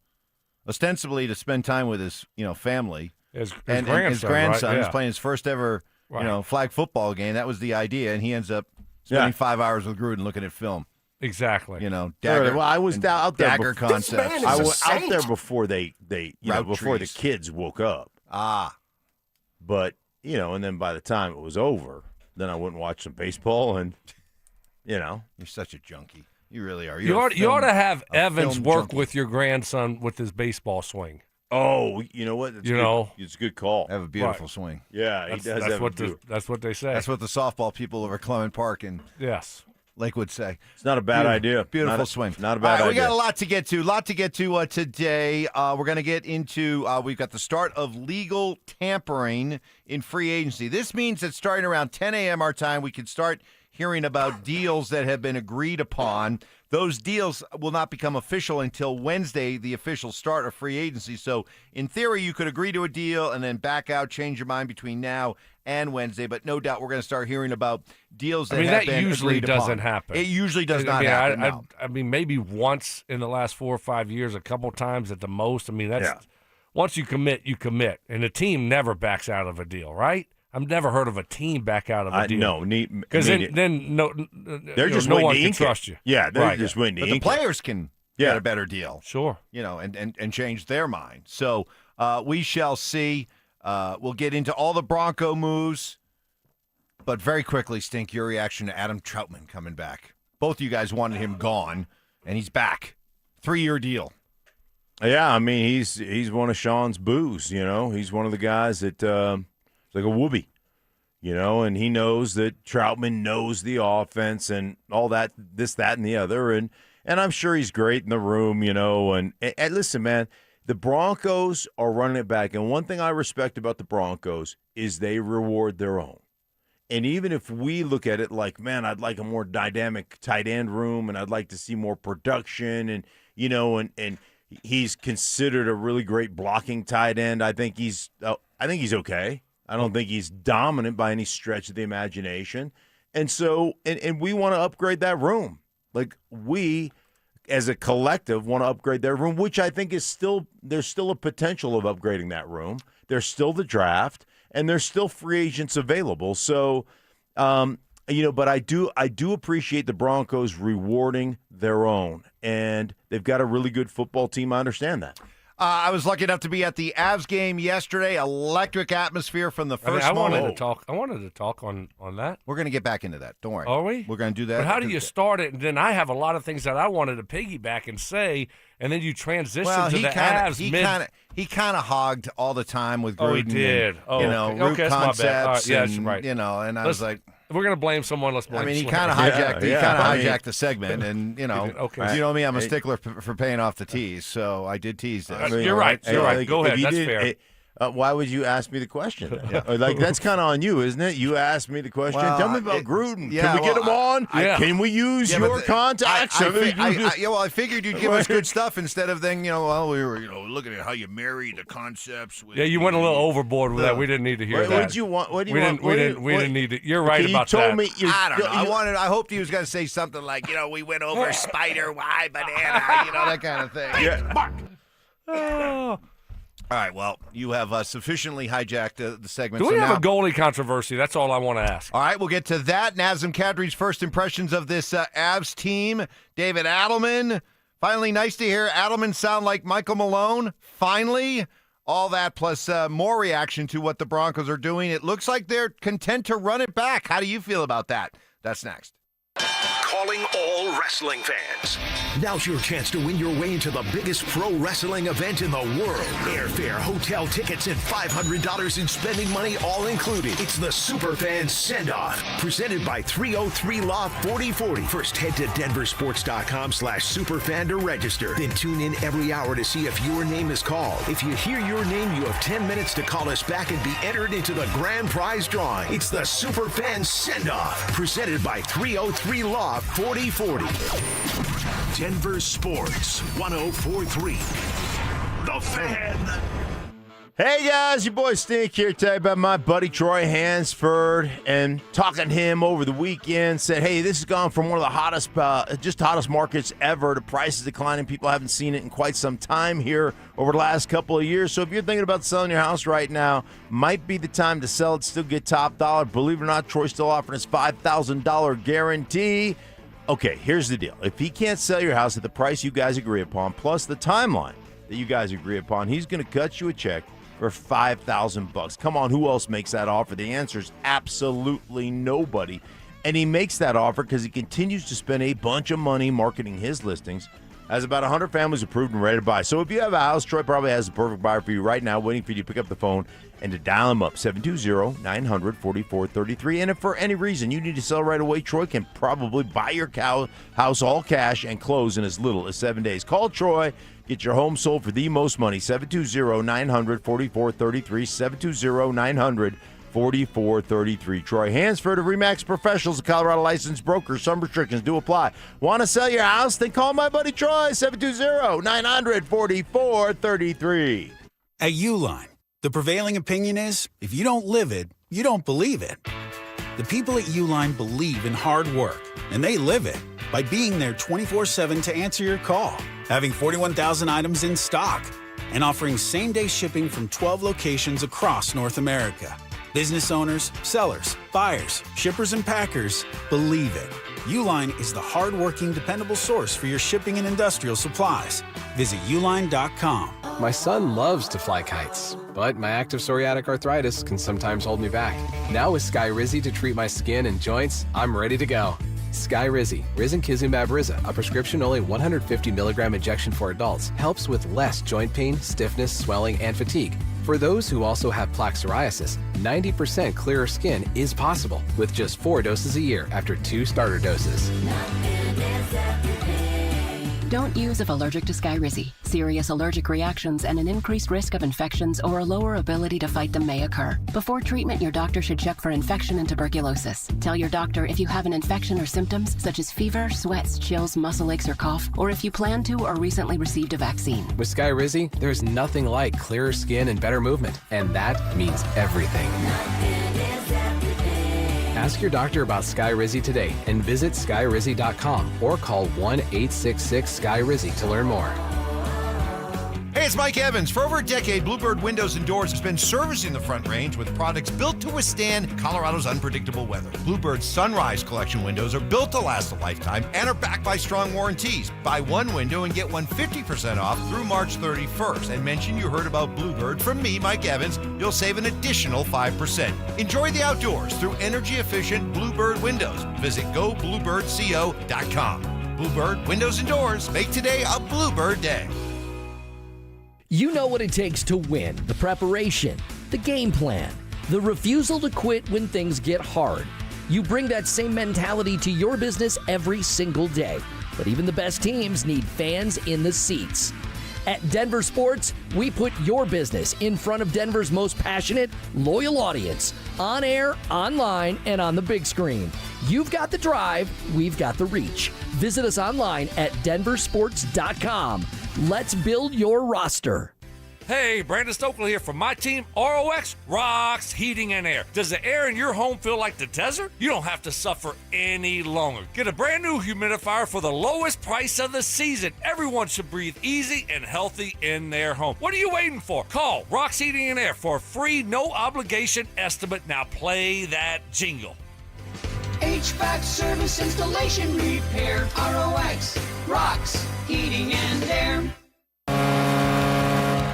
ostensibly to spend time with his, family. His and grandson, his grandson right? is Yeah. playing his first ever, Right. flag football game. That was the idea, and he ends up spending 5 hours with Gruden looking at film. Exactly. Dagger. Well, I was out there dagger before, concepts. I was out there before they before trees. the kids woke up. But and then by the time it was over, then I went and watched some baseball, and you're such a junkie. You really are. You ought to have Evans work with your grandson with his baseball swing. Oh, you know what? It's a good call. Have a beautiful swing. Yeah, he does. That's what they say. That's what the softball people over Clement Park and Lakewood say. It's not a bad idea. Beautiful swing. Not a bad idea. We got a lot to get to. Today. We're going to get into. We've got the start of legal tampering in free agency. This means that starting around 10 a.m. our time, we can start hearing about deals that have been agreed upon those deals will not become official until Wednesday, the official start of free agency. So in theory, you could agree to a deal and then back out, change your mind between now and Wednesday. But no doubt we're going to start hearing about deals that have been usually agreed doesn't upon. happen. It usually does not happen. No. I mean, maybe once in the last 4 or 5 years, a couple times at the most. I mean, that's once you commit, you commit. And the team never backs out of a deal, right? I've never heard of a team back out of a deal. No, because then no one can trust you. Yeah, they're right. just waiting to But the ink players can get a better deal. Sure. And change their mind. So we shall see. We'll get into all the Bronco moves. But very quickly, Stink, your reaction to Adam Troutman coming back. Both of you guys wanted him gone, and he's back. 3-year deal. Yeah, I mean, he's one of Sean's boos, He's one of the guys that like a whoopee, and he knows that Troutman knows the offense and all that, this, that, and the other. And I'm sure he's great in the room, And listen, man, the Broncos are running it back. And one thing I respect about the Broncos is they reward their own. And even if we look at it like, man, I'd like a more dynamic tight end room and I'd like to see more production and, and he's considered a really great blocking tight end. I think he's okay. I don't think he's dominant by any stretch of the imagination. And so, and we want to upgrade that room. Like we, as a collective, want to upgrade that room, which I think is there's still a potential of upgrading that room. There's still the draft, and there's still free agents available. So, but I do appreciate the Broncos rewarding their own, and they've got a really good football team. I understand that. I was lucky enough to be at the Avs game yesterday. Electric atmosphere from the first moment. I wanted to talk on that. We're going to get back into that. Don't worry. Are we? We're going to do that. But how do you start it? And then I have a lot of things that I wanted to piggyback and say, and then you transition to the Avs. He kind of hogged all the time with Gruden. Oh, he did. Root that's concepts. my bad. Right, yeah, and, right. And I was like, if we're going to blame someone, let's blame. I mean, he Schlereth. kind of hijacked. Hijacked the segment, and Okay. you know me, I'm a stickler for paying off the tease, so I did tease this. You're right. You're right. Go ahead. That's fair. Why would you ask me the question? Like that's kind of on you, isn't it? You asked me the question. Well, Tell me about Gruden. yeah, Can we get him on? Can we use your contacts? I figured you'd give us good stuff instead of then we were looking at how you marry the concepts. With you went a little overboard with that. We didn't need to hear that. What did you want? What do you want? We didn't need it. You're right about that. I don't know. I hoped he was going to say something like, we went over spider, why banana, that kind of thing. Yeah. Mark. All right, well, you have sufficiently hijacked the segment. Do we have a goalie controversy? That's all I want to ask. All right, we'll get to that. Nazem Kadri's first impressions of this Avs team. David Adelman. Finally, nice to hear Adelman sound like Michael Malone. Finally. All that plus more reaction to what the Broncos are doing. It looks like they're content to run it back. How do you feel about that? That's next. Calling all wrestling fans. Now's your chance to win your way into the biggest pro wrestling event in the world. Airfare, hotel tickets, and $500 in spending money all included. It's the Superfan Send-Off, presented by 303 Law 4040. First, head to DenverSports.com/Superfan to register. Then tune in every hour to see if your name is called. If you hear your name, you have 10 minutes to call us back and be entered into the grand prize drawing. It's the Superfan Send-Off, presented by 303 Law 4040. Denver Sports 104.3. The Fan. Hey guys, your boy Stink here to tell you about my buddy Troy Hansford, and talking to him over the weekend, said, hey, this has gone from one of the hottest markets ever to prices declining. People haven't seen it in quite some time here over the last couple of years. So if you're thinking about selling your house right now, might be the time to sell it, still get top dollar. Believe it or not, Troy's still offering his $5,000 guarantee. Okay, here's the deal. If he can't sell your house at the price you guys agree upon, plus the timeline that you guys agree upon, he's going to cut you a check for $5,000. Come on, who else makes that offer? The answer is absolutely nobody. And he makes that offer because he continues to spend a bunch of money marketing his listings. Has about 100 families approved and ready to buy. So if you have a house, Troy probably has the perfect buyer for you right now, waiting for you to pick up the phone and to dial him up, 720-900-4433. And if for any reason you need to sell right away, Troy can probably buy your house all cash and close in as little as 7 days. Call Troy. Get your home sold for the most money, 720-900-4433, 4433. Troy Hansford of Remax Professionals, a Colorado licensed broker. Some restrictions do apply. Want to sell your house? Then call my buddy Troy, 720-900-4433. At Uline, the prevailing opinion is, if you don't live it, you don't believe it. The people at Uline believe in hard work, and they live it by being there 24/7 to answer your call, having 41,000 items in stock, and offering same-day shipping from 12 locations across North America. Business owners, sellers, buyers, shippers, and packers believe it. Uline is the hard-working, dependable source for your shipping and industrial supplies. Visit uline.com. My son loves to fly kites, but my active psoriatic arthritis can sometimes hold me back. Now with Skyrizi to treat my skin and joints, I'm ready to go. Skyrizi, risankizumab Riza, a prescription-only 150 milligram injection for adults, helps with less joint pain, stiffness, swelling, and fatigue. For those who also have plaque psoriasis, 90% clearer skin is possible with just 4 doses a year after 2 starter doses. Don't use if allergic to Skyrizi. Serious allergic reactions and an increased risk of infections or a lower ability to fight them may occur. Before treatment, your doctor should check for infection and tuberculosis. Tell your doctor if you have an infection or symptoms such as fever, sweats, chills, muscle aches, or cough, or if you plan to or recently received a vaccine. With Skyrizi, there's nothing like clearer skin and better movement, and that means everything. Ask your doctor about Skyrizi today and visit skyrizi.com or call 1-866-SKY-RIZZI to learn more. Hey, it's Mike Evans. For over a decade, Bluebird Windows and Doors has been servicing the Front Range with products built to withstand Colorado's unpredictable weather. Bluebird's Sunrise Collection windows are built to last a lifetime and are backed by strong warranties. Buy one window and get one 50% off through March 31st. And mention you heard about Bluebird from me, Mike Evans. You'll save an additional 5%. Enjoy the outdoors through energy-efficient Bluebird windows. Visit gobluebirdco.com. Bluebird Windows and Doors. Make today a Bluebird day. You know what it takes to win: the preparation, the game plan, the refusal to quit when things get hard. You bring that same mentality to your business every single day. But even the best teams need fans in the seats. At Denver Sports, we put your business in front of Denver's most passionate, loyal audience, on air, online, and on the big screen. You've got the drive, we've got the reach. Visit us online at DenverSports.com. Let's build your roster. Hey, Brandon Stokley here from my team, ROX Rocks Heating and Air. Does the air in your home feel like the desert? You don't have to suffer any longer. Get a brand new humidifier for the lowest price of the season. Everyone should breathe easy and healthy in their home. What are you waiting for? Call Rocks Heating and Air for a free, no obligation estimate. Now play that jingle. HVAC service, installation, repair. ROX Rocks Heating and Air.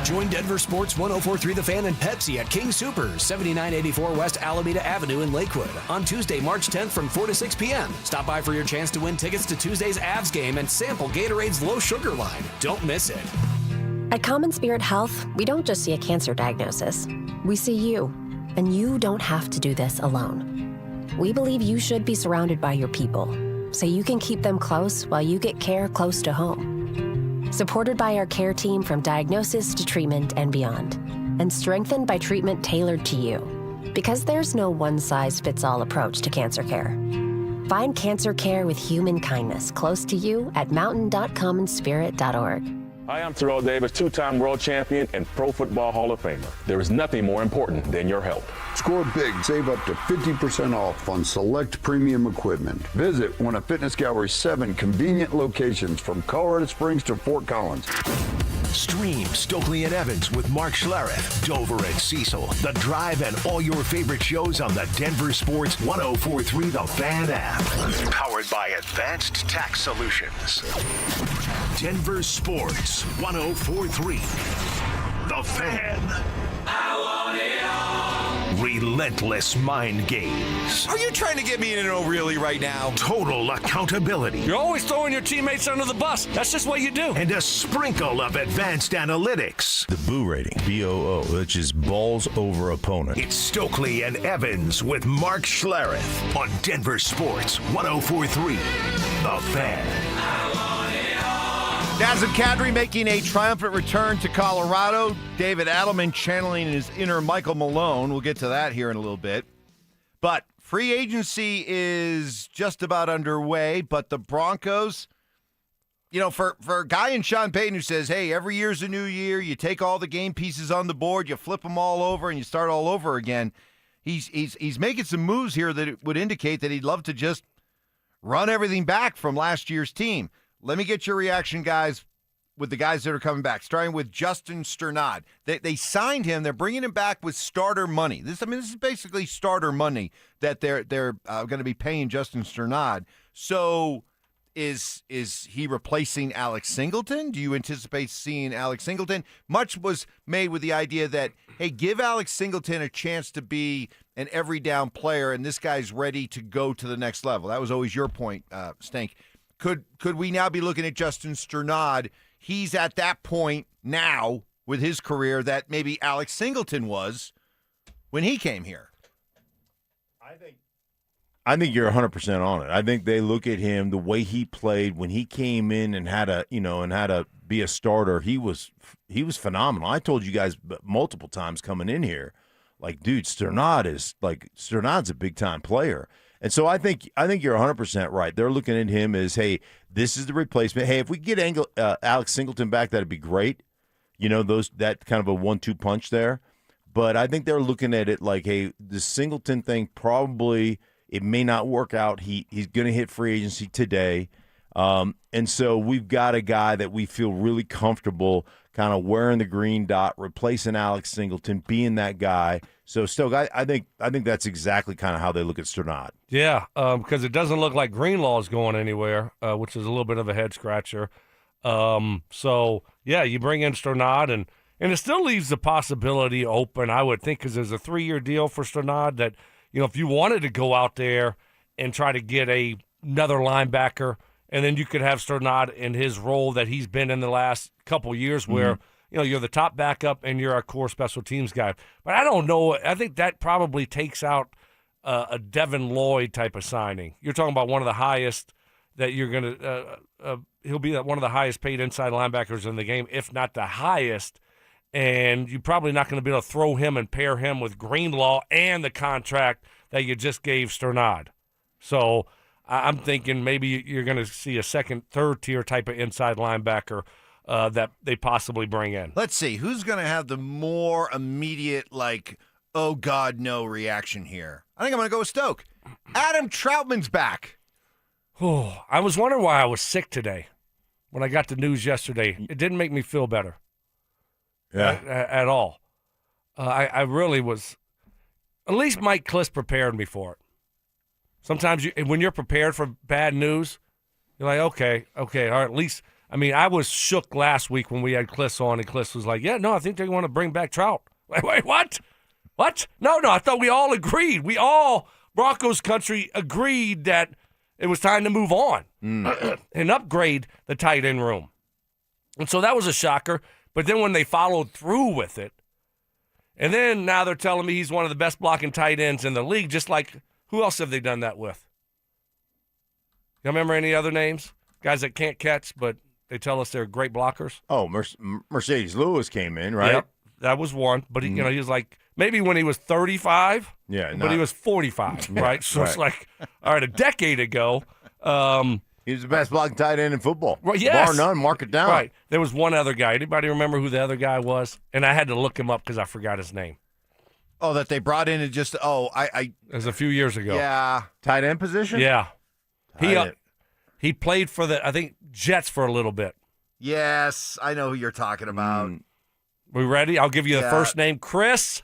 Join Denver Sports 104.3 The Fan and Pepsi at King Soopers, 7984 West Alameda Avenue in Lakewood on Tuesday, March 10th from 4 to 6 p.m. Stop by for your chance to win tickets to Tuesday's Avs game and sample Gatorade's low sugar line. Don't miss it. At Common Spirit Health, we don't just see a cancer diagnosis. We see you, and you don't have to do this alone. We believe you should be surrounded by your people, so you can keep them close while you get care close to home. Supported by our care team from diagnosis to treatment and beyond, and strengthened by treatment tailored to you. Because there's no one-size-fits-all approach to cancer care. Find cancer care with human kindness close to you at mountain.commonspirit.org. Hi, I'm Terrell Davis, two-time world champion and Pro Football Hall of Famer. There is nothing more important than your health. Score big. Save up to 50% off on select premium equipment. Visit one of Fitness Gallery's 7 convenient locations from Colorado Springs to Fort Collins. Stream Stokley and Evans with Mark Schlereth, Dover and Cecil, The Drive, and all your favorite shows on the Denver Sports 104.3 The Fan app. Powered by Advanced Tax Solutions. Denver Sports 104.3 The Fan. I want it all. Relentless mind games. Are you trying to get me in an oh really right now? Total accountability. You're always throwing your teammates under the bus. That's just what you do. And a sprinkle of advanced analytics. The Boo rating, BOO, which is balls over opponent. It's Stokley and Evans with Mark Schlereth on Denver Sports 104.3 The Fan. Nazem Kadri making a triumphant return to Colorado. David Adelman channeling his inner Michael Malone. We'll get to that here in a little bit. But free agency is just about underway. But the Broncos, for a guy in Sean Payton who says, hey, every year's a new year. You take all the game pieces on the board, you flip them all over, and you start all over again. He's making some moves here that would indicate that he'd love to just run everything back from last year's team. Let me get your reaction, guys, with the guys that are coming back, starting with Justin Sternad. They signed him. They're bringing him back with starter money. This is basically starter money that they're going to be paying Justin Sternad. So is he replacing Alex Singleton? Do you anticipate seeing Alex Singleton? Much was made with the idea that, hey, give Alex Singleton a chance to be an every down player, and this guy's ready to go to the next level. That was always your point, Stank. Could we now be looking at Justin Sternad? He's at that point now with his career that maybe Alex Singleton was when he came here. I think you're 100% on it. I think they look at him, the way he played when he came in and had to be a starter. He was phenomenal. I told you guys multiple times coming in here, like, dude, Sternad's a big time player. And so I think you're 100% right. They're looking at him as, hey, this is the replacement. Hey, if we get Alex Singleton back, that'd be great. That kind of a 1-2 punch there. But I think they're looking at it like, hey, the Singleton thing probably it may not work out. He's going to hit free agency today. And so we've got a guy that we feel really comfortable kind of wearing the green dot, replacing Alex Singleton, being that guy. So, Stoke, I think that's exactly kind of how they look at Sternad. Yeah, because it doesn't look like Greenlaw is going anywhere, which is a little bit of a head-scratcher. So, yeah, you bring in Sternad, and it still leaves the possibility open, I would think, because there's a 3-year deal for Sternad that, if you wanted to go out there and try to get another linebacker, and then you could have Sternad in his role that he's been in the last couple years where, you're the top backup and you're a core special teams guy. But I don't know. I think that probably takes out a Devin Lloyd type of signing. You're talking about one of the highest that you're going to he'll be one of the highest paid inside linebackers in the game, if not the highest. And you're probably not going to be able to throw him and pair him with Greenlaw and the contract that you just gave Sternad. So I'm thinking maybe you're going to see a second, third-tier type of inside linebacker that they possibly bring in. Let's see. Who's going to have the more immediate, oh, God, no reaction here? I think I'm going to go with Stoke. Adam Troutman's back. Oh, I was wondering why I was sick today when I got the news yesterday. It didn't make me feel better. Yeah. At all. I really was. At least Mike Kliss prepared me for it. Sometimes when you're prepared for bad news, you're like, okay, or at least, I was shook last week when we had Kliss on, and Kliss was like, yeah, no, I think they want to bring back Trout. Wait, what? What? No, I thought we all agreed. We all, Broncos country, agreed that it was time to move on and upgrade the tight end room. And so that was a shocker. But then when they followed through with it, and then now they're telling me he's one of the best blocking tight ends in the league, just like, who else have they done that with? You remember any other names? Guys that can't catch, but they tell us they're great blockers? Oh, Mercedes Lewis came in, right? Yep, that was one. But, he was like, maybe when he was 35, but he was 45, right? So It's like, all right, a decade ago. He was the best blocking tight end in football. Well, yes. Bar none, mark it down. Right. There was one other guy. Anybody remember who the other guy was? And I had to look him up because I forgot his name. Oh, that they brought in and just, it was a few years ago. Yeah. Tight end position? Yeah. He played for I think, Jets for a little bit. Yes, I know who you're talking about. We ready? I'll give you the first name, Chris.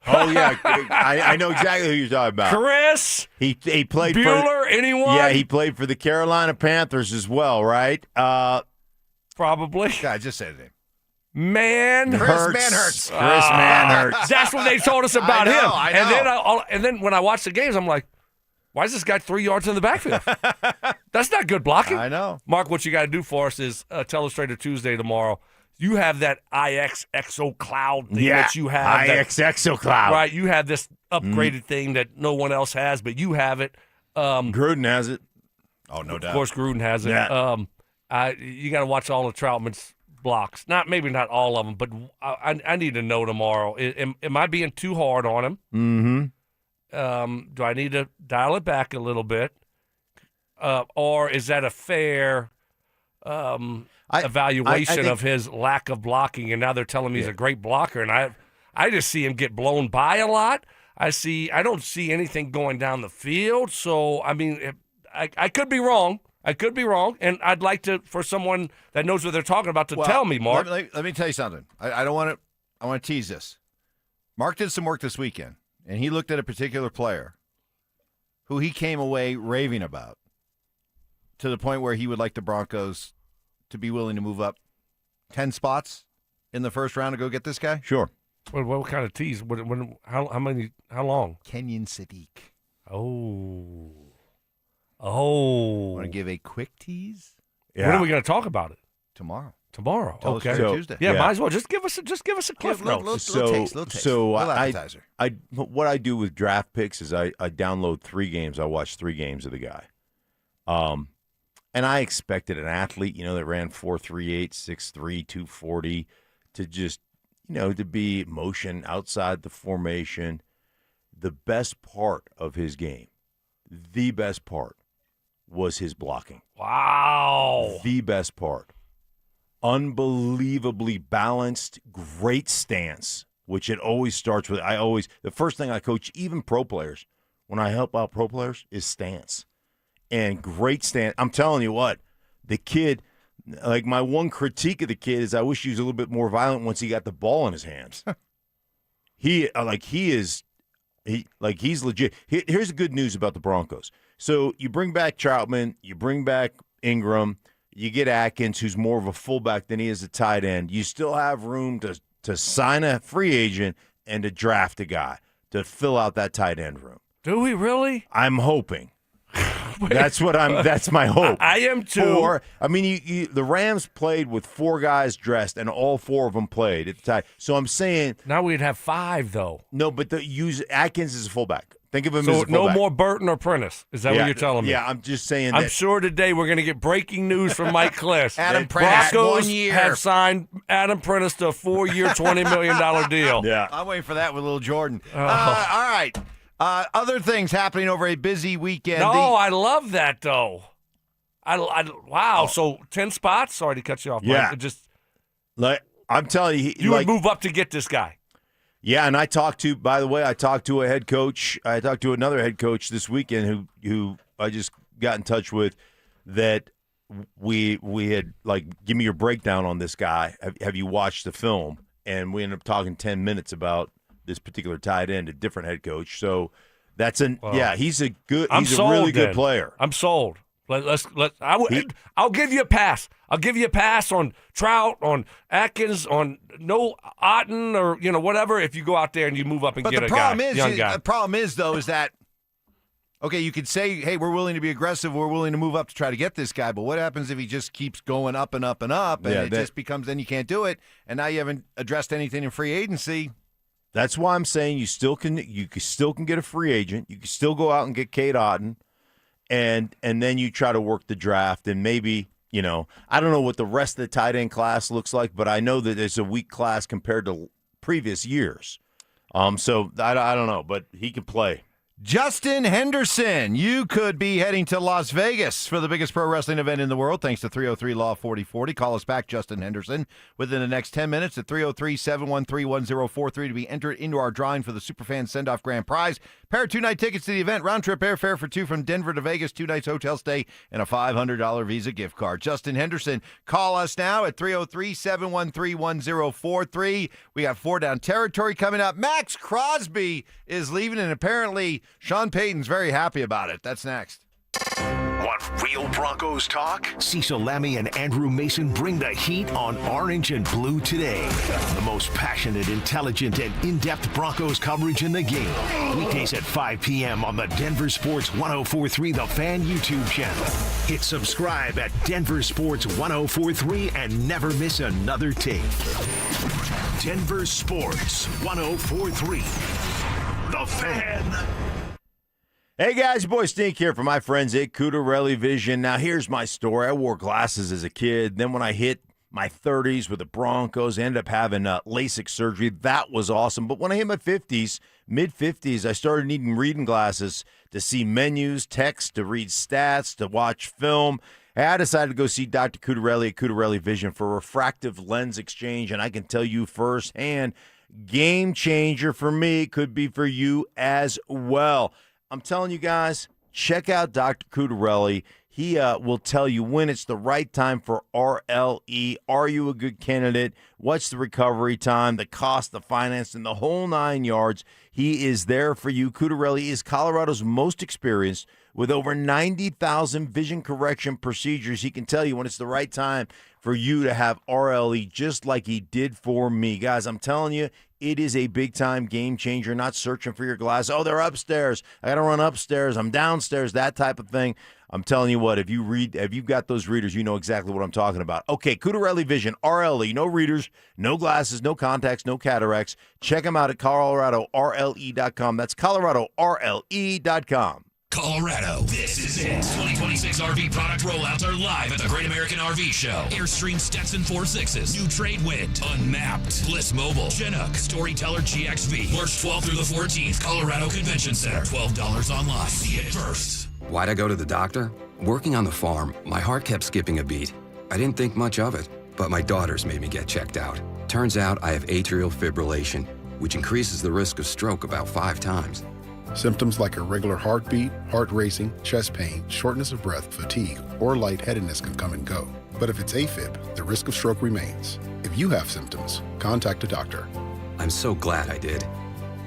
Oh, yeah. I know exactly who you're talking about. Chris. He played Bueller, anyone? Yeah, he played for the Carolina Panthers as well, right? Probably. God, just say the name. Manhurts. Chris Manhurts. That's what they told us about him. I know. And then when I watched the games, I'm like, why is this guy 3 yards in the backfield? That's not good blocking. I know. Mark, what you got to do for us is Telestrator Tuesday tomorrow. You have that IXXO cloud thing that you have. IXXO cloud. Right. You have this upgraded thing that no one else has, but you have it. Gruden has it. Oh, no doubt. Of course, Gruden has it. Yeah. You got to watch all of Troutman's blocks. Maybe not all of them, but I need to know tomorrow. Am I being too hard on him? Mm-hmm. Do I need to dial it back a little bit? Or is that a fair evaluation of his lack of blocking? And now they're telling me he's a great blocker, and I just see him get blown by a lot. I don't see anything going down the field. So I mean, I could be wrong. And I'd like for someone that knows what they're talking about to tell me, Mark. Let me tell you something. I don't want to. I want to tease this. Mark did some work this weekend, and he looked at a particular player who he came away raving about, to the point where he would like the Broncos to be willing to move up 10 spots in the first round to go get this guy? Sure. What kind of tease? How many? How long? Kenyon Sadiq. Oh. Want to give a quick tease? Yeah. When are we going to talk about it? Tomorrow. Okay. Tuesday. Yeah, might as well. Just give us a cliff note. Little taste. Little appetizer. What I do with draft picks is I download 3 games. I watch 3 games of the guy. And I expected an athlete, that ran 4.38, 6'3", 240, to just, to be motion outside the formation. The best part of his game, the best part, was his blocking. Wow. The best part. Unbelievably balanced, great stance, which it always starts with. The first thing I coach, even pro players, when I help out pro players, is stance. And great stance. I'm telling you what, the kid, my one critique of the kid is I wish he was a little bit more violent once he got the ball in his hands. He's legit. Here's the good news about the Broncos. So you bring back Troutman, you bring back Ingram, you get Atkins, who's more of a fullback than he is a tight end. You still have room to sign a free agent and to draft a guy to fill out that tight end room. Do we really? I'm hoping. That's my hope. I am too. The Rams played with 4 guys dressed, and all 4 of them played at the time. So I'm saying now we'd have 5 though. No, but use Atkins as a fullback. Think of him as a fullback. No more Burton or Prentice. Is that what you're telling me? Yeah, I'm just saying. I'm sure today we're going to get breaking news from Mike Kliss. Adam Prentice, Broncos 1 year. have signed Adam Prentice to a 4-year, $20 million deal. Yeah, I'm waiting for that with little Jordan. All right. Other things happening over a busy weekend. I love that though. Wow. So 10 spots. Sorry to cut you off. Yeah. Mike. I'm telling you, you would move up to get this guy. Yeah, and I talked to a head coach. I talked to another head coach this weekend who I just got in touch with, that we had give me your breakdown on this guy. Have you watched the film? And we ended up talking 10 minutes about this particular tight end, a different head coach. So he's a really good player. I'm sold. I'll give you a pass. I'll give you a pass on Trout, on Atkins, on Otten, or whatever. If you go out there and you move up and get a young guy. The problem is though is that you could say, hey, we're willing to be aggressive, we're willing to move up to try to get this guy. But what happens if he just keeps going up and up and up, and just becomes then you can't do it, and now you haven't addressed anything in free agency. That's why I'm saying you still can get a free agent. You can still go out and get Cade Otten. And then you try to work the draft, and maybe, I don't know what the rest of the tight end class looks like, but I know that it's a weak class compared to previous years. So I don't know, but he can play. Justin Henderson, you could be heading to Las Vegas for the biggest pro wrestling event in the world, thanks to 303-LAW-4040. Call us back, Justin Henderson, within the next 10 minutes at 303-713-1043 to be entered into our drawing for the Superfan Send-Off Grand Prize. Pair of 2-night tickets to the event, round-trip airfare for 2 from Denver to Vegas, 2 nights hotel stay, and a $500 Visa gift card. Justin Henderson, call us now at 303-713-1043. We got 4 Down territory coming up. Max Crosby is leaving, and apparently Sean Payton's very happy about it. That's next. Want real Broncos talk? Cecil Lammy and Andrew Mason bring the heat on Orange and Blue today. The most passionate, intelligent, and in-depth Broncos coverage in the game. Weekdays at 5 p.m. on the Denver Sports 104.3 The Fan YouTube channel. Hit subscribe at Denver Sports 104.3 and never miss another take. Denver Sports 104.3 The Fan. Hey guys, your boy Stink here from my friends at Cudarelli Vision. Now here's my story. I wore glasses as a kid. Then when I hit my 30s with the Broncos, I ended up having LASIK surgery. That was awesome. But when I hit my 50s, mid-50s, I started needing reading glasses to see menus, text, to read stats, to watch film. I decided to go see Dr. Cudarelli at Cudarelli Vision for refractive lens exchange, and I can tell you firsthand, game changer for me, could be for you as well. I'm telling you guys, check out Dr. Cudarelli. He will tell you when it's the right time for RLE. Are you a good candidate? What's the recovery time, the cost, the finance, and the whole 9 yards? He is there for you. Cudarelli is Colorado's most experienced with over 90,000 vision correction procedures. He can tell you when it's the right time for you to have RLE, just like he did for me. Guys, I'm telling you, it is a big-time game changer. Not searching for your glasses. Oh, they're upstairs. I got to run upstairs. I'm downstairs, that type of thing. I'm telling you what, if you've got those readers, you know exactly what I'm talking about. Okay, Cudarelli Vision, RLE, no readers, no glasses, no contacts, no cataracts. Check them out at ColoradoRLE.com. That's ColoradoRLE.com. Colorado, this is it. 2026 RV product rollouts are live at the Great American RV Show. Airstream Stetson 4.6s, New Trade Wind, Unmapped, Bliss Mobile, Chinook, Storyteller GXV. March 12th through the 14th, Colorado Convention Center. $12 online. See it first. Why'd I go to the doctor? Working on the farm, my heart kept skipping a beat. I didn't think much of it, but my daughters made me get checked out. Turns out I have atrial fibrillation, which increases the risk of stroke about 5 times. Symptoms like irregular heartbeat, heart racing, chest pain, shortness of breath, fatigue, or lightheadedness can come and go. But if it's AFib, the risk of stroke remains. If you have symptoms, contact a doctor. I'm so glad I did.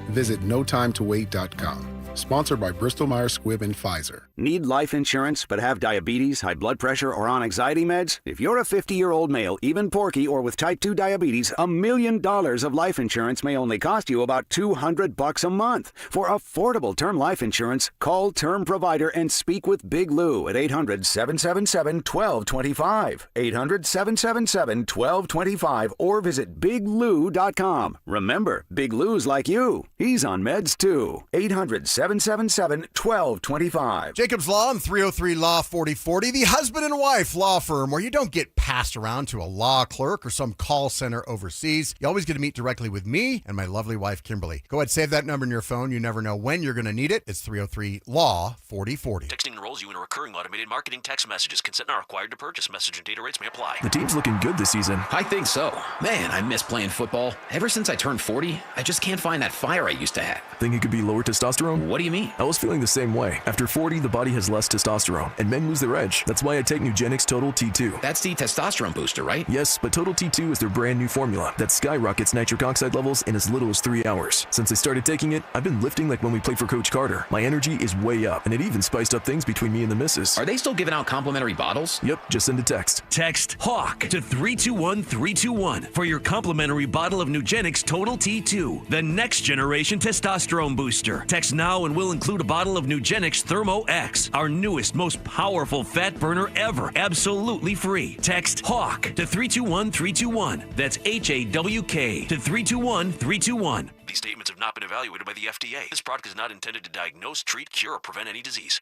Visit notimetowait.com. Sponsored by Bristol-Myers Squibb and Pfizer. Need life insurance but have diabetes, high blood pressure, or on anxiety meds? If you're a 50-year-old male, even porky, or with type 2 diabetes, $1 million of life insurance may only cost you about $200 a month. For affordable term life insurance, call Term Provider and speak with Big Lou at 800-777-1225. 800-777-1225 or visit biglou.com. Remember, Big Lou's like you. He's on meds too. 800-777-1225. Jacob's Law and 303 Law 4040, the husband and wife law firm where you don't get passed around to a law clerk or some call center overseas. You always get to meet directly with me and my lovely wife, Kimberly. Go ahead, save that number in your phone. You never know when you're going to need it. It's 303 Law 4040. Texting enrolls you in a recurring automated marketing text messages. Consent not required to purchase. Message and data rates may apply. The team's looking good this season. I think so. Man, I miss playing football. Ever since I turned 40, I just can't find that fire I used to have. Think it could be lower testosterone? What do you mean? I was feeling the same way. After 40, the body has less testosterone, and men lose their edge. That's why I take Nugenix Total T2. That's the testosterone booster, right? Yes, but Total T2 is their brand new formula that skyrockets nitric oxide levels in as little as 3 hours. Since I started taking it, I've been lifting like when we played for Coach Carter. My energy is way up, and it even spiced up things between me and the missus. Are they still giving out complimentary bottles? Yep, just send a text. Text HAWK to 321-321 for your complimentary bottle of Nugenix Total T2, the next generation testosterone booster. Text now and we'll include a bottle of Nugenix Thermo X, our newest, most powerful fat burner ever, absolutely free. Text HAWK to 321-321. That's HAWK to 321-321. These statements have not been evaluated by the FDA. This product is not intended to diagnose, treat, cure, or prevent any disease.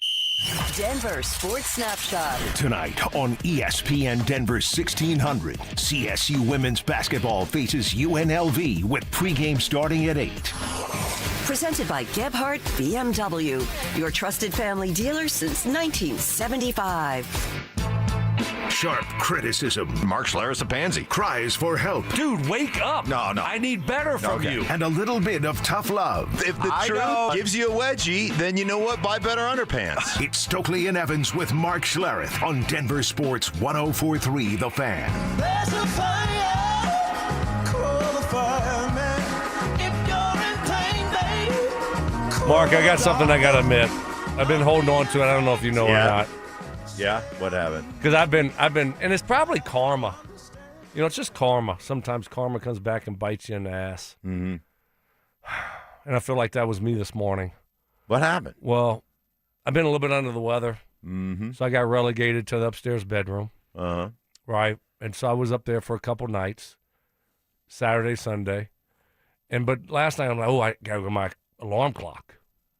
Denver Sports Snapshot. Tonight on ESPN Denver 1600, CSU women's basketball faces UNLV with pregame starting at 8. Presented by Gebhardt BMW, your trusted family dealer since 1975. Sharp criticism. Mark Schlereth a pansy. Cries for help. Dude, wake up. No. I need better from you. And a little bit of tough love. If the truth gives you a wedgie, then you know what? Buy better underpants. It's Stokley and Evans with Mark Schlereth on Denver Sports 104.3 The Fan. There's a fire, call the fireman. If you're in pain, baby, Mark, I got something I got to admit. I've been holding on to it. I don't know if you know or not. Yeah, what happened? Because I've been, and it's probably karma. You know, it's just karma. Sometimes karma comes back and bites you in the ass. Mm-hmm. And I feel like that was me this morning. What happened? Well, I've been a little bit under the weather. Mm-hmm. So I got relegated to the upstairs bedroom. Uh-huh. Right. And so I was up there for a couple nights, Saturday, Sunday. But last night I'm like, I got to go my alarm clock.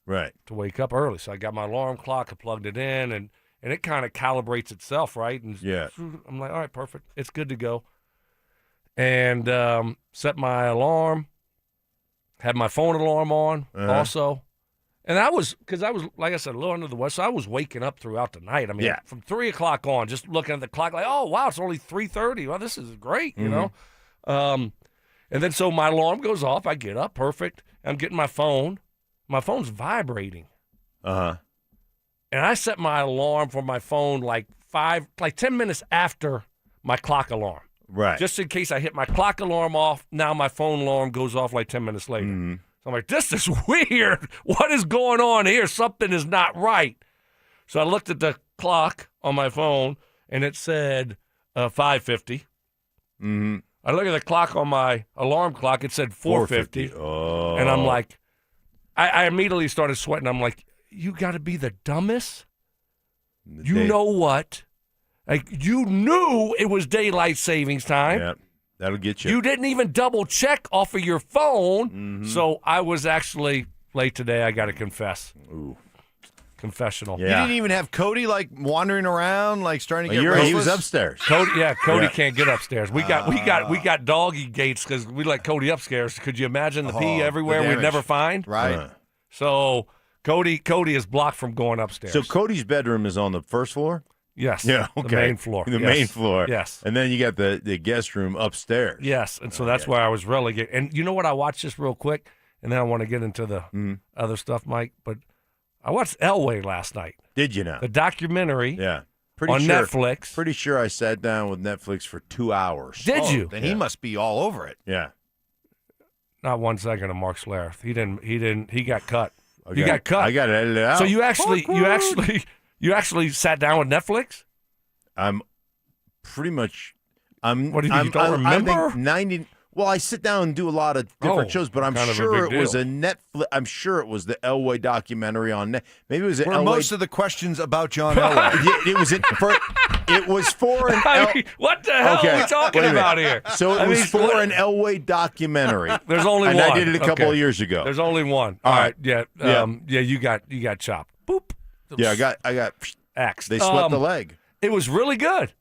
Right. To wake up early. So I got my alarm clock, I plugged it in, and it kind of calibrates itself, right? And yeah. I'm like, all right, perfect. It's good to go. And set my alarm, had my phone alarm on also. And I was, like I said, a little under the weather, so I was waking up throughout the night. I mean, from 3 o'clock on, just looking at the clock like, oh, wow, it's only 3:30. Well, this is great, you know? And then so my alarm goes off. I get up, perfect. I'm getting my phone. My phone's vibrating. Uh-huh. And I set my alarm for my phone like 10 minutes after my clock alarm. Right. Just in case I hit my clock alarm off, now my phone alarm goes off like 10 minutes later. So I'm like, this is weird. What is going on here? Something is not right. So I looked at the clock on my phone, and it said 5:50. I look at the clock on my alarm clock. It said 4:50. Oh. And I'm like, I immediately started sweating. I'm like, you got to be the dumbest. You know what? Like, you knew it was daylight savings time. Yeah, that'll get you. You didn't even double check off of your phone. So I was actually late today. I got to confess. Ooh. Confessional. Yeah. You didn't even have Cody like wandering around, like starting to get restless? He was upstairs. Cody can't get upstairs. We got doggy gates because we let Cody upstairs. Could you imagine the pee everywhere we'd never find? Right. So Cody is blocked from going upstairs. So Cody's bedroom is on the first floor? Yes. Yeah, okay. The main floor. The main floor. Yes. And then you got the guest room upstairs. Yes, and so that's where I was relegated. And you know what? I watched this real quick, and then I want to get into the other stuff, Mike. But I watched Elway last night. Did you now? The documentary on sure, Netflix. Pretty sure I sat down with Netflix for 2 hours. Did you? Then he must be all over it. Yeah. Not 1 second of Mark Schlereth. He got cut. You got cut. I got it edited out. So you actually sat down with Netflix? I'm pretty much. What do you don't remember? I think 90. Well, I sit down and do a lot of different shows, but I'm sure it was a Netflix. I'm sure it was the Elway documentary on Net. Maybe it was Were Elway. most of the questions about John Elway? It was for an. What the hell are we talking about here? So it was for an Elway documentary. There's only one. And I did it a couple of years ago. There's only one. All right. Yeah. You got chopped. Boop. Yeah. I got axed. They swept the leg. It was really good.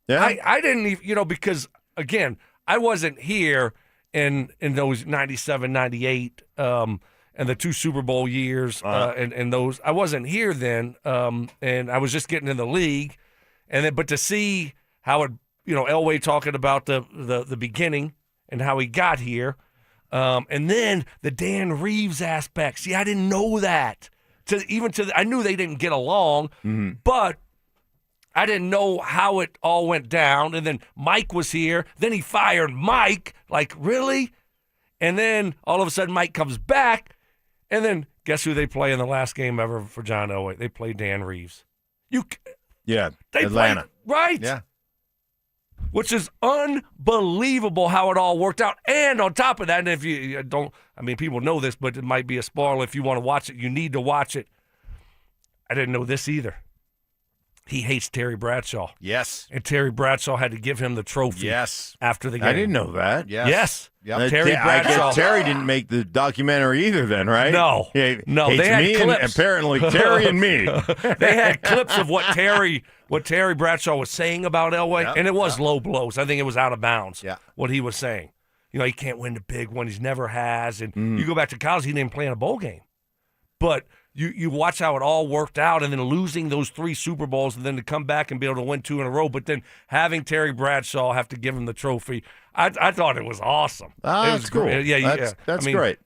Yeah. I didn't even, because again, I wasn't here in those 97, 98, and the 2 Super Bowl years, and those. I wasn't here then, and I was just getting in the league, but to see how it, Elway talking about the beginning and how he got here, and then the Dan Reeves aspect. See, I didn't know that. I knew they didn't get along, but I didn't know how it all went down. And then Mike was here. Then he fired Mike. Like, really? And then all of a sudden Mike comes back. And then guess who they play in the last game ever for John Elway? They play Dan Reeves. Atlanta. Right? Yeah. Which is unbelievable how it all worked out. And on top of that, and if you don't, people know this, but it might be a spoiler. If you want to watch it, you need to watch it. I didn't know this either. He hates Terry Bradshaw. Yes. And Terry Bradshaw had to give him the trophy. Yes. After the game. I didn't know that. Yes. Yep. Terry Bradshaw. Terry didn't make the documentary either then, right? No. No. Hates they had me clips. And apparently Terry and me. They had clips of what Terry Bradshaw was saying about Elway, and it was low blows. I think it was out of bounds, what he was saying. He can't win the big one. He's never has. And you go back to college, he didn't play in a bowl game. But you watch how it all worked out, and then losing those 3 Super Bowls, and then to come back and be able to win 2 in a row, but then having Terry Bradshaw have to give him the trophy, I thought it was awesome. That's cool. Yeah, that's great.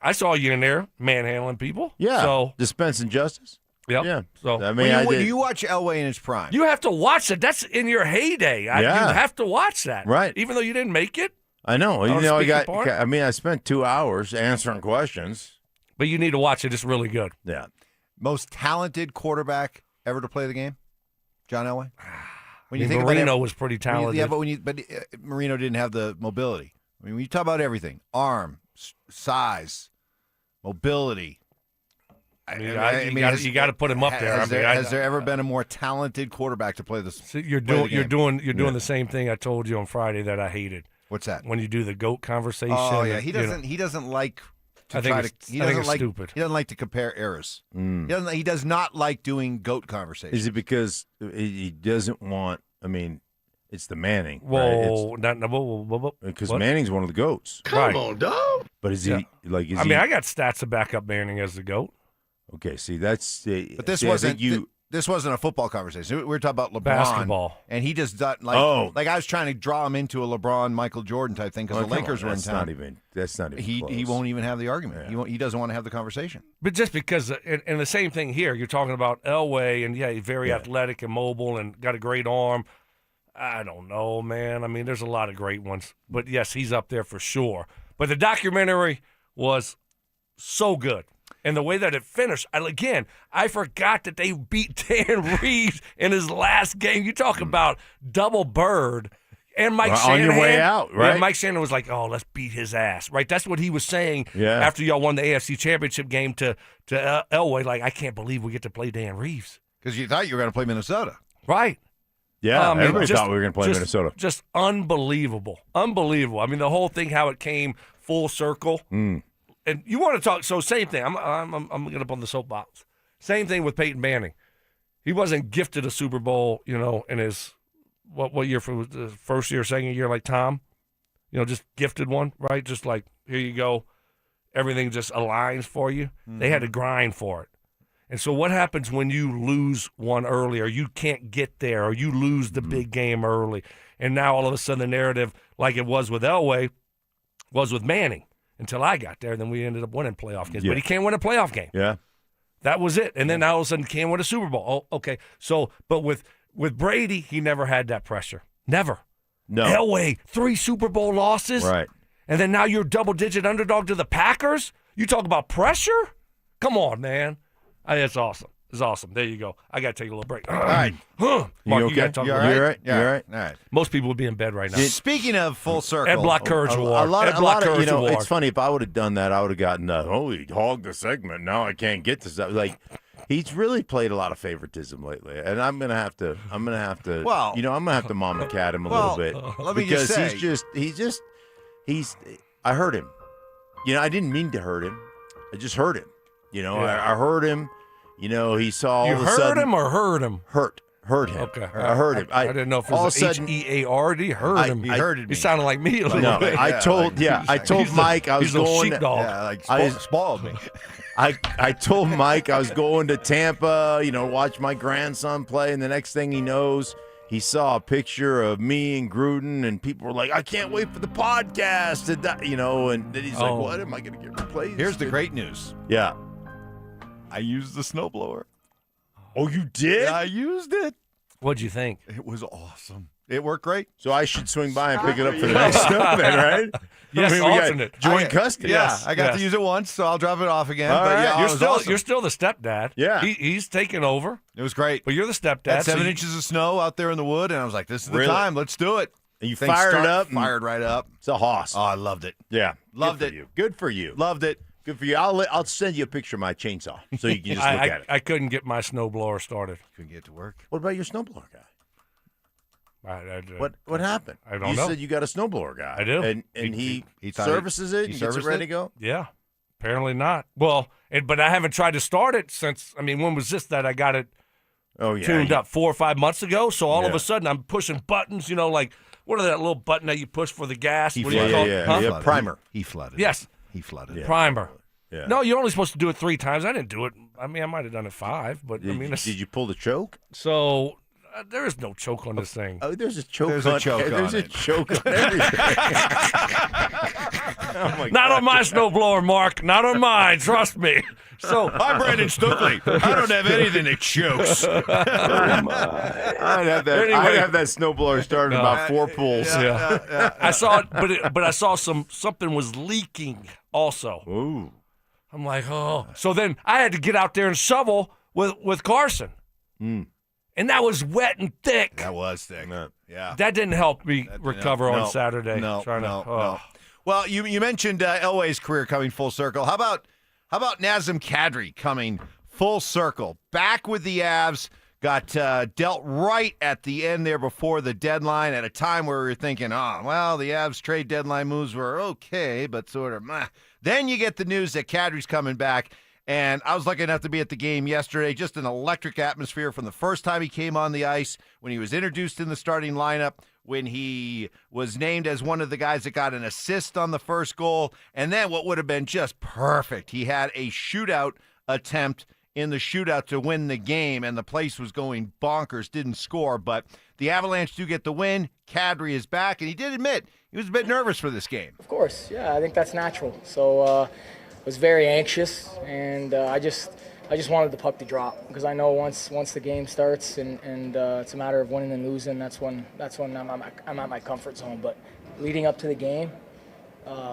I saw you in there manhandling people. Yeah. So dispensing justice. Yep. Yeah. So when you watch Elway in his prime, you have to watch it. That's in your heyday. You have to watch that. Right. Even though you didn't make it. I know. I spent 2 hours answering questions. But you need to watch it. It's really good. Yeah. Most talented quarterback ever to play the game? John Elway? When you think Marino was pretty talented. But Marino didn't have the mobility. When you talk about everything, arm, size, mobility. You got to put him up there. Has there ever been a more talented quarterback to play this? So you're doing the same thing I told you on Friday that I hated. What's that? When you do the GOAT conversation. Oh yeah, he doesn't like to I think try it's- to. He I think doesn't it's like. stupid. He doesn't like to compare eras. He does not like doing GOAT conversations. Is it because he doesn't want? I mean, it's the Manning. Whoa, right? Because what? Manning's one of the GOATs. Come on, dog. But is he like? Is I he, mean, I got stats to back up Manning as the GOAT. Okay, see, that's. But this see, wasn't. I think you. This wasn't a football conversation. We were talking about LeBron. Basketball. And he just doesn't like. Oh. Like I was trying to draw him into a LeBron, Michael Jordan type thing because Well, the come Lakers on, were in that's town. That's not even. He close. won't even have the argument. Yeah. He doesn't want to have the conversation. But just because, and the same thing here, you're talking about Elway, and he's very athletic and mobile and got a great arm. I don't know, man. I mean, there's a lot of great ones. But yes, he's up there for sure. But the documentary was so good. And the way that it finished, I forgot that they beat Dan Reeves in his last game. You talk about double bird. And Mike Shanahan. On your way out, right? Yeah, Mike Shanahan was like, let's beat his ass, right? That's what he was saying Yeah. after y'all won the AFC Championship game to Elway. Like, I can't believe we get to play Dan Reeves. Because you thought you were going to play Minnesota. Right. Yeah, I mean, everybody thought we were going to play Minnesota. Just unbelievable. Unbelievable. I mean, the whole thing, how it came full circle. And you want to talk, so same thing. I'm going to up on the soapbox. Same thing with Peyton Manning. He wasn't gifted a Super Bowl, in his, what year, for the first year, second year, like Tom? Just gifted one, right? Just like, here you go. Everything just aligns for you. They had to grind for it. And so what happens when you lose one early, or you can't get there, or you lose the big game early? And now all of a sudden the narrative, like it was with Elway, was with Manning until I got there. Then we ended up winning playoff games. Yeah. But he can't win a playoff game. Yeah. That was it. And then all of a sudden can't win a Super Bowl. Oh, okay. So, but with Brady, he never had that pressure. Never. No. Elway, 3 Super Bowl losses. Right. And then now you're double-digit underdog to the Packers? You talk about pressure? Come on, man. It's awesome. It's awesome. There you go. I got to take a little break. All right. Mark, You okay? you got to talk You about all it. right? You all right? All right. Most people would be in bed right now. Speaking of full circle. Ed Block Courage Award. A lot Ed of, Block Courage Award. it's funny. If I would have done that, I would have gotten, he hogged the segment. Now I can't get to stuff. Like, he's really played a lot of favortism lately, and I'm gonna have to. Well, I'm gonna have to mom and cat him a little bit let me because just say, he's. I hurt him. I didn't mean to hurt him. I just hurt him. I hurt him. He saw all You of a heard sudden him or heard him? hurt him. Okay. I heard him. I didn't know if it all of was a sudden, H-E-A-R-D. Heard him. He herded me. He sounded like me a little No, bit. I told Mike I was he's a going. sheepdog. Yeah, like I- spoiled me. I told Mike I was going to Tampa, watch my grandson play, and the next thing he knows, he saw a picture of me and Gruden, and people were like, "I can't wait for the podcast," and then he's like, "What am I going to get replaced?" Here's the great news. Yeah. I used the snowblower. Oh, you did? I used it. What'd you think? It was awesome. It worked great. So I should swing by and pick it up for the next snowman, right? Yes, we got alternate. joint custody. Yeah, I got to yes. use it once, so I'll drop it off again. All but right. yeah, it was awesome. You're still the stepdad. Yeah. He's taking over, It was great. but you're the stepdad. Had 7 so inches of snow out there in the wood, and I was like, "This is the Really? time. Let's do it." And you Things fired it up. and Fired right up. It's a hoss. Oh, I loved it. Yeah. Loved Good for it. you. Good for you. Loved it. Good for you. I'll send you a picture of my chainsaw so you can just look at it. I couldn't get my snowblower started. Couldn't get to work. What about your snowblower guy? I What happened? I don't you know. You said you got a snowblower guy. I do. And He thought services it? he He gets it serviced ready it? to go? Yeah, apparently not. Well, but I haven't tried to start it since. I mean, when was this that I got it Oh, yeah. tuned up? 4 or 5 months ago. So all of Yeah. a sudden I'm pushing buttons. Like what are that little button that you push for the gas? He What do you flooded. call it? yeah, Huh? yeah. Primer. He flooded. Yes, He flooded. Yeah. primer. Yeah. No, you're only supposed to do it 3 times. I didn't do it. I mean, I might have done it 5, but I mean, Did you pull the choke? so there is no choke on this thing. Oh, there's a choke There's on a choke There's on a it. choke on everything. Oh, my Not God. on my snowblower, Mark. Not on mine. Trust me. So I'm Brandon Stokley. I don't have anything that chokes. I'd have that snowblower started in about 4 pulls. I saw it, but I saw something was leaking also. Ooh. I'm like, oh. So then I had to get out there and shovel with Carson. And that was wet and thick. That was thick. Yeah. That didn't help me recover on No. Saturday. No. Trying to, No. Well, you mentioned Elway's career coming full circle. How about Nazem Kadri coming full circle? Back with the Avs, got dealt right at the end there before the deadline at a time where we were thinking, oh, well, the Avs trade deadline moves were okay, but sort of meh. Then you get the news that Kadri's coming back, and I was lucky enough to be at the game yesterday. Just an electric atmosphere from the first time he came on the ice, when he was introduced in the starting lineup, when he was named as one of the guys that got an assist on the first goal, and then what would have been just perfect. He had a shootout attempt in the shootout to win the game, and the place was going bonkers, didn't score, but the Avalanche do get the win. Kadri is back, and he did admit he was a bit nervous for this game. Of course, yeah, I think that's natural. So was very anxious, and I just wanted the puck to drop, because I know once the game starts and it's a matter of winning and losing, that's when I'm at my comfort zone. But leading up to the game,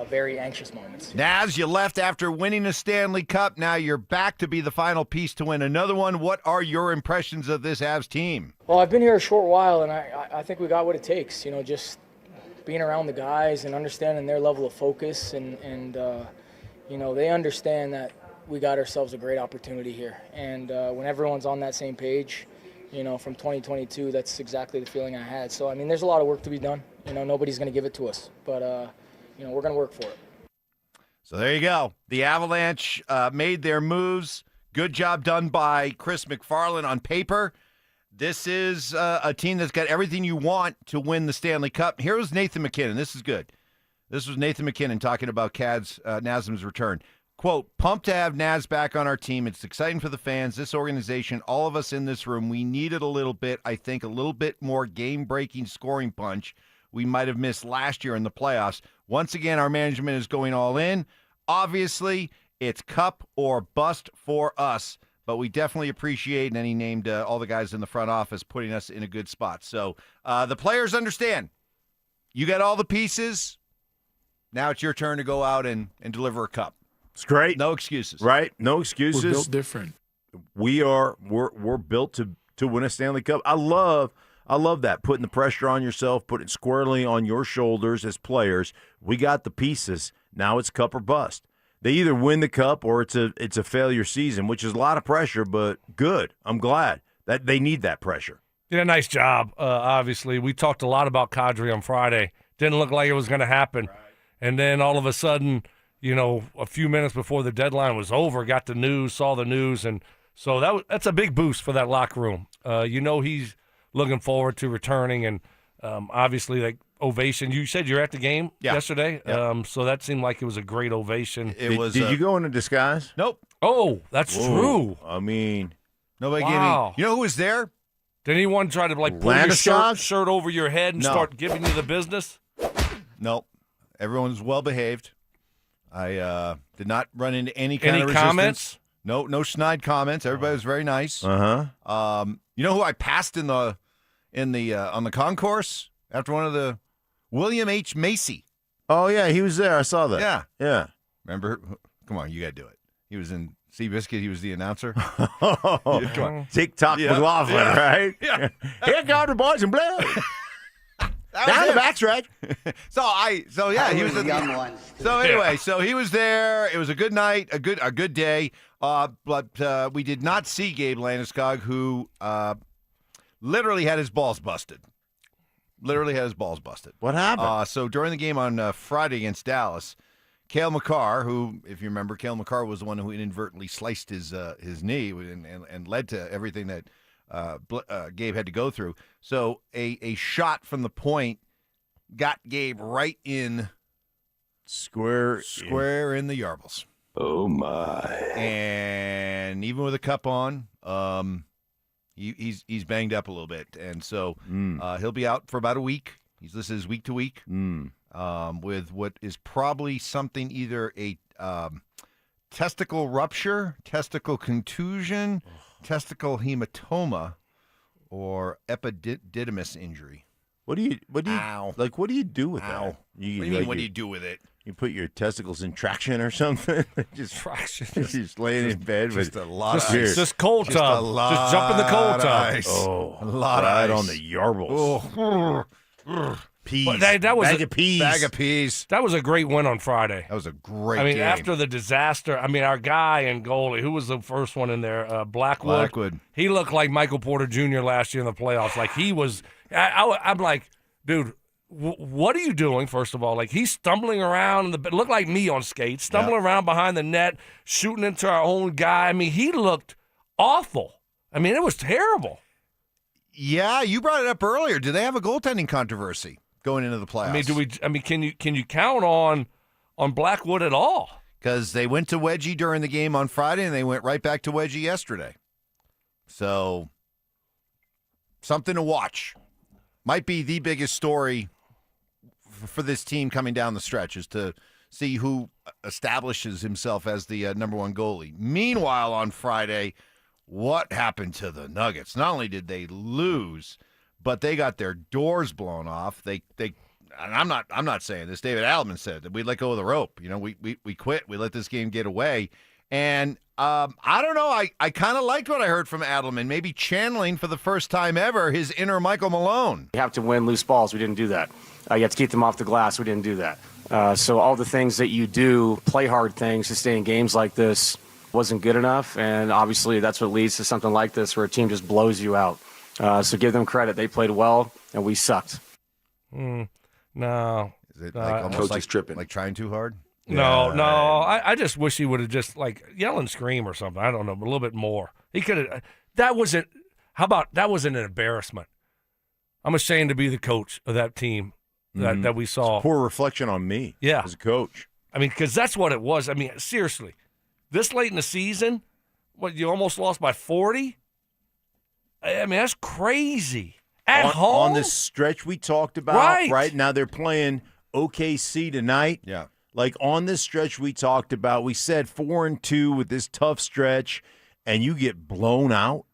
very anxious moments. Naz, you left after winning a Stanley Cup. Now you're back to be the final piece to win another one. What are your impressions of this Avs team? Well, I've been here a short while, and I think we got what it takes. You know, just being around the guys and understanding their level of focus, and you know, they understand that we got ourselves a great opportunity here. And when everyone's on that same page, you know, from 2022, that's exactly the feeling I had. So, I mean, there's a lot of work to be done. You know, nobody's going to give it to us, but you know, we're going to work for it. So there you go. The Avalanche made their moves. Good job done by Chris McFarland on paper. This is a team that's got everything you want to win the Stanley Cup. Here was Nathan McKinnon. This is good. This was Nathan McKinnon talking about Nazem's return. Quote, pumped to have Naz back on our team. It's exciting for the fans, this organization, all of us in this room. We needed a little bit, I think, a little bit more game-breaking scoring punch we might have missed last year in the playoffs. Once again, our management is going all in. Obviously, it's cup or bust for us, but we definitely appreciate, and then he named all the guys in the front office putting us in a good spot. So the players understand. You got all the pieces. Now it's your turn to go out and deliver a cup. It's great. No excuses. Right? No excuses. We're built different. We're built to win a Stanley Cup. I love that, putting the pressure on yourself, putting it squarely on your shoulders as players. We got the pieces. Now it's cup or bust. They either win the cup or it's a failure season, which is a lot of pressure, but good. I'm glad that they need that pressure. Yeah, nice job. Obviously, we talked a lot about Kadri on Friday. Didn't look like it was going to happen. Right. And then all of a sudden, you know, a few minutes before the deadline was over, got the news, saw the news, and so that's a big boost for that locker room. You know, he's looking forward to returning, and obviously, like, ovation. You said you're at the game yesterday, so that seemed like it was a great ovation. Did you go into disguise? Nope. Oh, that's true. I mean, nobody gave me. You know who was there? Did anyone try to like pull your shirt over your head and start giving you the business? Nope. Everyone was well behaved. I did not run into any kind of resistance. Comments? No snide comments. Everybody was very nice. You know who I passed on the concourse after one of the William H. Macy. Oh yeah, he was there. I saw that. Yeah. Remember? Come on, you got to do it. He was in Seabiscuit. He was the announcer. Come on. TikTok McLaughlin, right? Yeah. Here come the boys in blue. Down the backstretch. He was the young one. So anyway, so he was there. It was a good night, a good day. But we did not see Gabe Landeskog, who literally had his balls busted. What happened? So during the game on Friday against Dallas, Cale Makar, who, if you remember, Cale Makar was the one who inadvertently sliced his knee and led to everything that Gabe had to go through. So a shot from the point got Gabe right in square in the yarbles. Oh my! And even with a cup on, he's banged up a little bit, and so he'll be out for about a week. This is week to week with what is probably something, either a testicle rupture, testicle contusion, testicle hematoma, or epididymis injury. What do you Ow. like? What do you do with that? What do you mean? What do you do with it? You put your testicles in traction or something? just laying in bed with a lot of ice. Just cold tub. Just jump in the cold tub. Oh, a lot of ice on the yarbles. Oh. Peas. But that was bag of peas. Bag of peas. That was a great win on Friday. That was a great game. After the disaster, our guy and goalie, who was the first one in there, Blackwood. He looked like Michael Porter Jr. last year in the playoffs. Like he was, I'm like, dude, what are you doing, first of all? Like he's stumbling around, looked like me on skates, stumbling around behind the net, shooting into our own guy. he looked awful. It was terrible. Yeah, you brought it up earlier. Do they have a goaltending controversy going into the playoffs? Can you count on Blackwood at all? Because they went to Wedgie during the game on Friday, and they went right back to Wedgie yesterday. So, something to watch. Might be the biggest story for this team coming down the stretch is to see who establishes himself as the number one goalie. Meanwhile, on Friday, what happened to the Nuggets? Not only did they lose, but they got their doors blown off. They and I'm not saying this. David Adelman said that we let go of the rope. We quit. We let this game get away. And I don't know. I kind of liked what I heard from Adelman, maybe channeling for the first time ever his inner Michael Malone. You have to win loose balls. We didn't do that. You have to keep them off the glass. We didn't do that. So all the things that you do, play hard things to stay in games like this, wasn't good enough. And obviously that's what leads to something like this where a team just blows you out. So give them credit. They played well, and we sucked. No. Is it almost like tripping? Like trying too hard? No. I just wish he would have just yell and scream or something. I don't know, but a little bit more. He could have. That wasn't an embarrassment. I'm ashamed to be the coach of that team that we saw. It's a poor reflection on me as a coach. Because that's what it was. Seriously, this late in the season, you almost lost by 40? That's crazy. At home? On this stretch we talked about, right? Now they're playing OKC tonight. Yeah. On this stretch we talked about, we said 4-2 with this tough stretch, and you get blown out.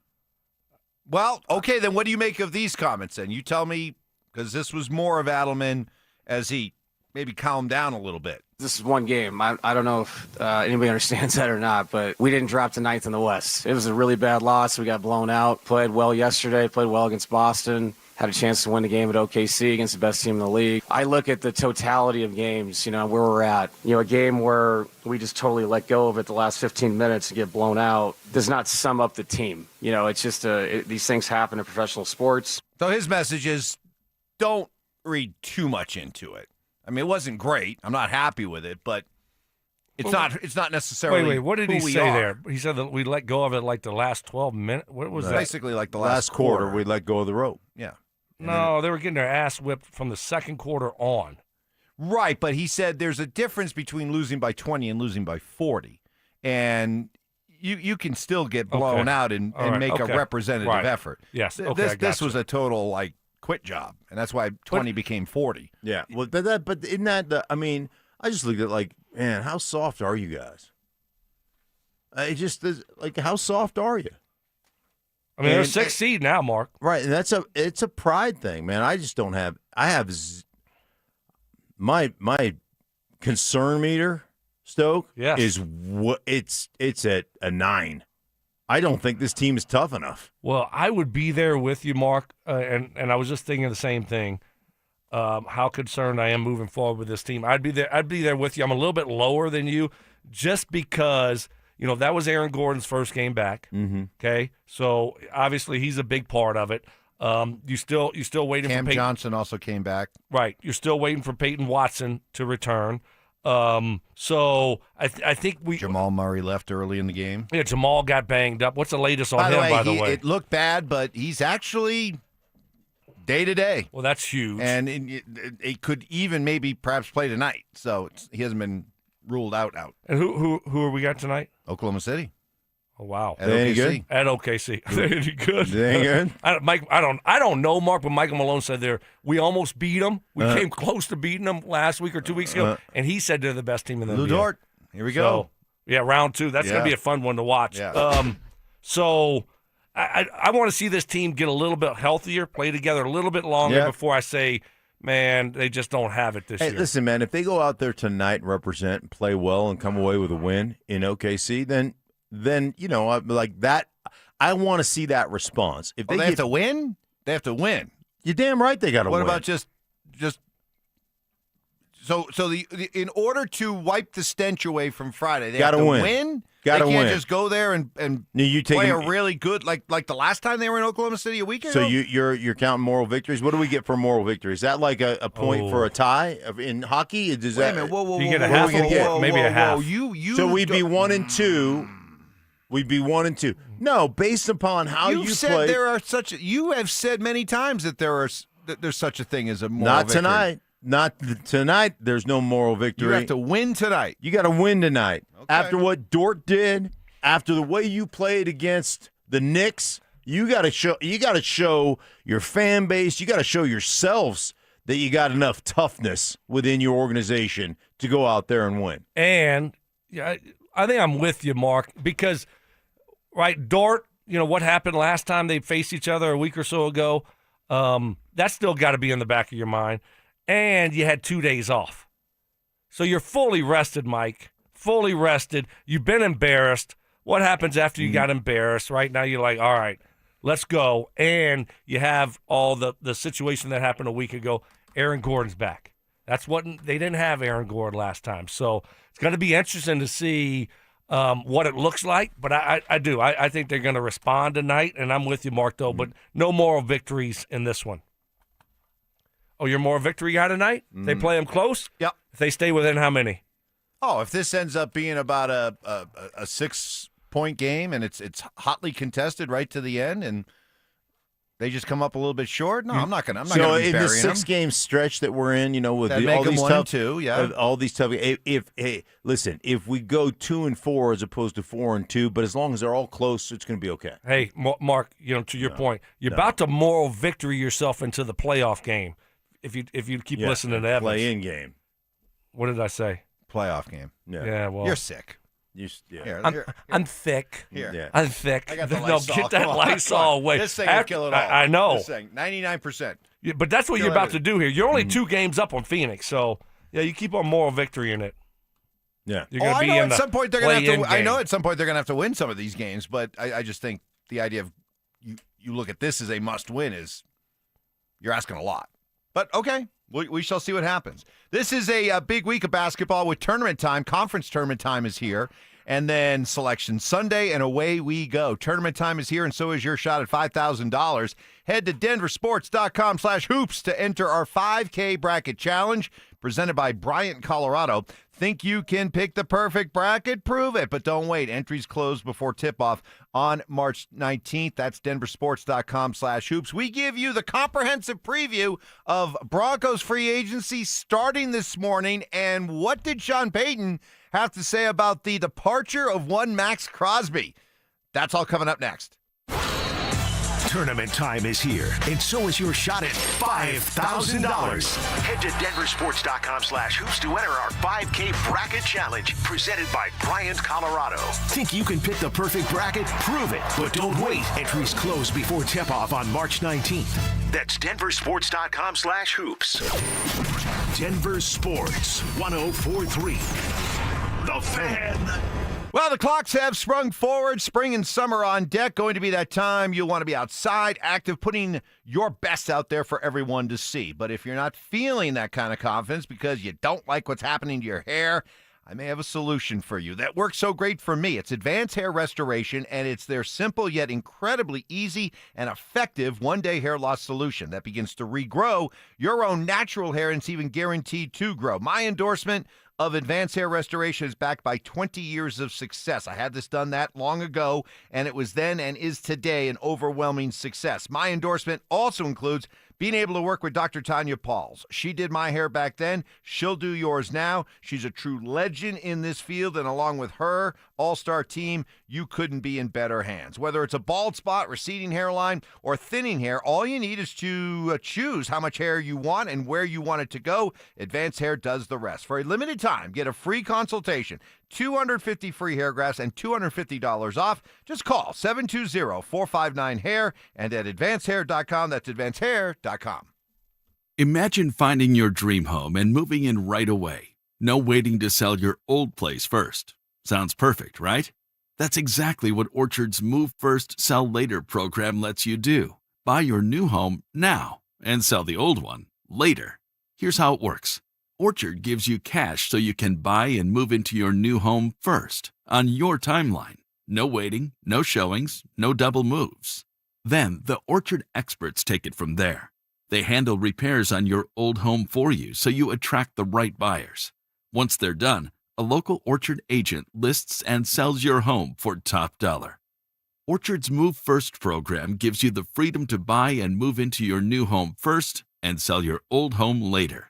Well, okay, then what do you make of these comments then? You tell me, because this was more of Adelman as he maybe calmed down a little bit. This is one game. I don't know if anybody understands that or not, but we didn't drop to ninth in the West. It was a really bad loss. We got blown out. Played well yesterday. Played well against Boston. Had a chance to win the game at OKC against the best team in the league. I look at the totality of games, where we're at. A game where we just totally let go of it the last 15 minutes and get blown out does not sum up the team. It's just these things happen in professional sports. So his message is don't read too much into it. It wasn't great. I'm not happy with it, but it's not necessarily. Wait, what did he say are. there? He said that we let go of it the last 12 minutes. What was that? Basically, the last quarter, we let go of the rope. Yeah. No, they were getting their ass whipped from the second quarter on. Right, but he said there's a difference between losing by 20 and losing by 40. And you can still get blown out and make a representative effort. Yes, This was a total, quit job, and that's why 20 became 40. Yeah, well, but isn't that I just looked at man, how soft are you guys? How soft are you? They're 6th seed now, Mark. Right, and it's a pride thing, man. I just don't have. I have my concern meter, Stoke. Yes. Is what it's at a 9. I don't think this team is tough enough. Well, I would be there with you, Mark, and I was just thinking the same thing. How concerned I am moving forward with this team. I'd be there with you. I'm a little bit lower than you, just because that was Aaron Gordon's first game back. Mm-hmm. Okay, so obviously he's a big part of it. You still waiting Cam for Payton Johnson also came back. Right, you're still waiting for Peyton Watson to return. So I think Jamal Murray left early in the game. Yeah, Jamal got banged up. What's the latest on by the way? It looked bad, but he's actually day to day. Well, that's huge. And it could even maybe perhaps play tonight. So he hasn't been ruled out. And who are we got tonight? Oklahoma City. Oh wow! At OKC. Good? At OKC, they any good? They good? I don't know, Mark, but Michael Malone said we almost beat them. We came close to beating them last week or 2 weeks ago, and he said they're the best team in the Lou NBA. Dort. Here we go. So, round 2. That's gonna be a fun one to watch. Yeah. So I want to see this team get a little bit healthier, play together a little bit longer before I say, man, they just don't have it this year. Hey, listen, man, if they go out there tonight and represent and play well and come away with a win in OKC, then that. I want to see that response. If they have to win, they have to win. You're damn right they got to win. What about just just so in order to wipe the stench away from Friday, they Gotta have to win. win. Gotta they can't win. just go there and No, you take play a them- really good like the last time they were in Oklahoma City a week ago. So you're counting moral victories. What do we get for moral victory? Is that like a point for a tie in hockey? Does Wait that a minute. Whoa, You get a whoa, half whoa, a point, whoa, maybe whoa, a half. whoa. You So we'd be 1 and 2. We'd be 1 and 2. No, based upon how You've you said play. there are such. You have said many times that there's such a thing as a moral Not victory. tonight. Not tonight. There's no moral victory. You have to win tonight. You got to win tonight. After what Dort did, after the way you played against the Knicks, you got to show. You got to show your fan base. You got to show yourselves that you got enough toughness within your organization to go out there and win. And yeah, I think I'm with you, Mark, because right, Dort. What happened last time they faced each other a week or so ago. That's still got to be in the back of your mind. And you had 2 days off. So you're fully rested, Mike. Fully rested. You've been embarrassed. What happens after you got embarrassed? Right now you're like, all right, let's go. And you have all the situation that happened a week ago. Aaron Gordon's back. That's what they didn't have Aaron Gordon last time. So it's going to be interesting to see what it looks like. But I do. I think they're going to respond tonight. And I'm with you, Mark, though. But no moral victories in this one. Oh, you're more victory guy tonight? They play them close? Yep. If they stay within how many? Oh, if this ends up being about a 6-point game and it's hotly contested right to the end, and they just come up a little bit short, no, I'm not gonna. So gonna be in the burying them. 6-game stretch that we're in, with That'd all make 'em these 1 and tough, 2, yeah. all these tough. If we go 2 and 4 as opposed to 4 and 2, but as long as they're all close, it's going to be okay. Hey, Mark, to your point, you're about to moral victory yourself into the playoff game. If you keep listening to Evans. Play-in game. What did I say? Playoff game. Yeah, well. You're sick. I'm thick. Here. Yeah. I'm thick. I got the No, Lysol. get that Come on, Lysol come on. away. This thing will kill it all. I know. This thing, 99%. Yeah, but that's what Kill you're about to everything. do here. You're only 2 games up on Phoenix, so yeah, you keep on moral victory in it. Yeah. You're going to I be know in at the some point they're going to have play-in to. I know game. at some point they're going to have to win some of these games, but I just think the idea of you look at this as a must-win is you're asking a lot. But okay, we shall see what happens. This is a big week of basketball with tournament time. Conference tournament time is here. And then Selection Sunday, and away we go. Tournament time is here, and so is your shot at $5,000. Head to DenverSports.com/hoops to enter our 5K bracket challenge presented by Bryant, Colorado. Think you can pick the perfect bracket? Prove it, but don't wait. Entries close before tip-off on March 19th. That's DenverSports.com/hoops. We give you the comprehensive preview of Broncos free agency starting this morning, and what did Sean Payton have to say about the departure of one Max Crosby? That's all coming up next. Tournament time is here, and so is your shot at $5,000. Head to DenverSports.com/hoops to enter our 5K bracket challenge presented by Bryant, Colorado. Think you can pick the perfect bracket? Prove it, but don't wait. Entries close before tip-off on March 19th. That's DenverSports.com/hoops. Denver Sports 104.3. The Fan. Well, the clocks have sprung forward. Spring and summer on deck. Going to be that time you'll want to be outside, active, putting your best out there for everyone to see. But if you're not feeling that kind of confidence because you don't like what's happening to your hair, I may have a solution for you. That works so great for me. It's Advanced Hair Restoration, and it's their simple yet incredibly easy and effective one-day hair loss solution that begins to regrow your own natural hair, and it's even guaranteed to grow. My endorsement of Advanced Hair Restoration is backed by 20 years of success. I had this done that long ago, and it was then and is today an overwhelming success. My endorsement also includes being able to work with Dr. Tanya Pauls. She did my hair back then. She'll do yours now. She's a true legend in this field, and along with her all-star team, you couldn't be in better hands. Whether it's a bald spot, receding hairline, or thinning hair, all you need is to choose how much hair you want and where you want it to go. Advanced Hair does the rest. For a limited time, get a free consultation, 250 free hair grafts, and $250 off. Just call 720-459-HAIR, and at advancedhair.com. That's advancedhair.com. Imagine finding your dream home and moving in right away. No waiting to sell your old place first. Sounds perfect, right? That's exactly what Orchard's Move First, Sell Later program lets you do. Buy your new home now and sell the old one later. Here's how it works. Orchard gives you cash so you can buy and move into your new home first, on your timeline. No waiting, no showings, no double moves. Then the Orchard experts take it from there. They handle repairs on your old home for you so you attract the right buyers. Once they're done, a local Orchard agent lists and sells your home for top dollar. Orchard's Move First program gives you the freedom to buy and move into your new home first and sell your old home later.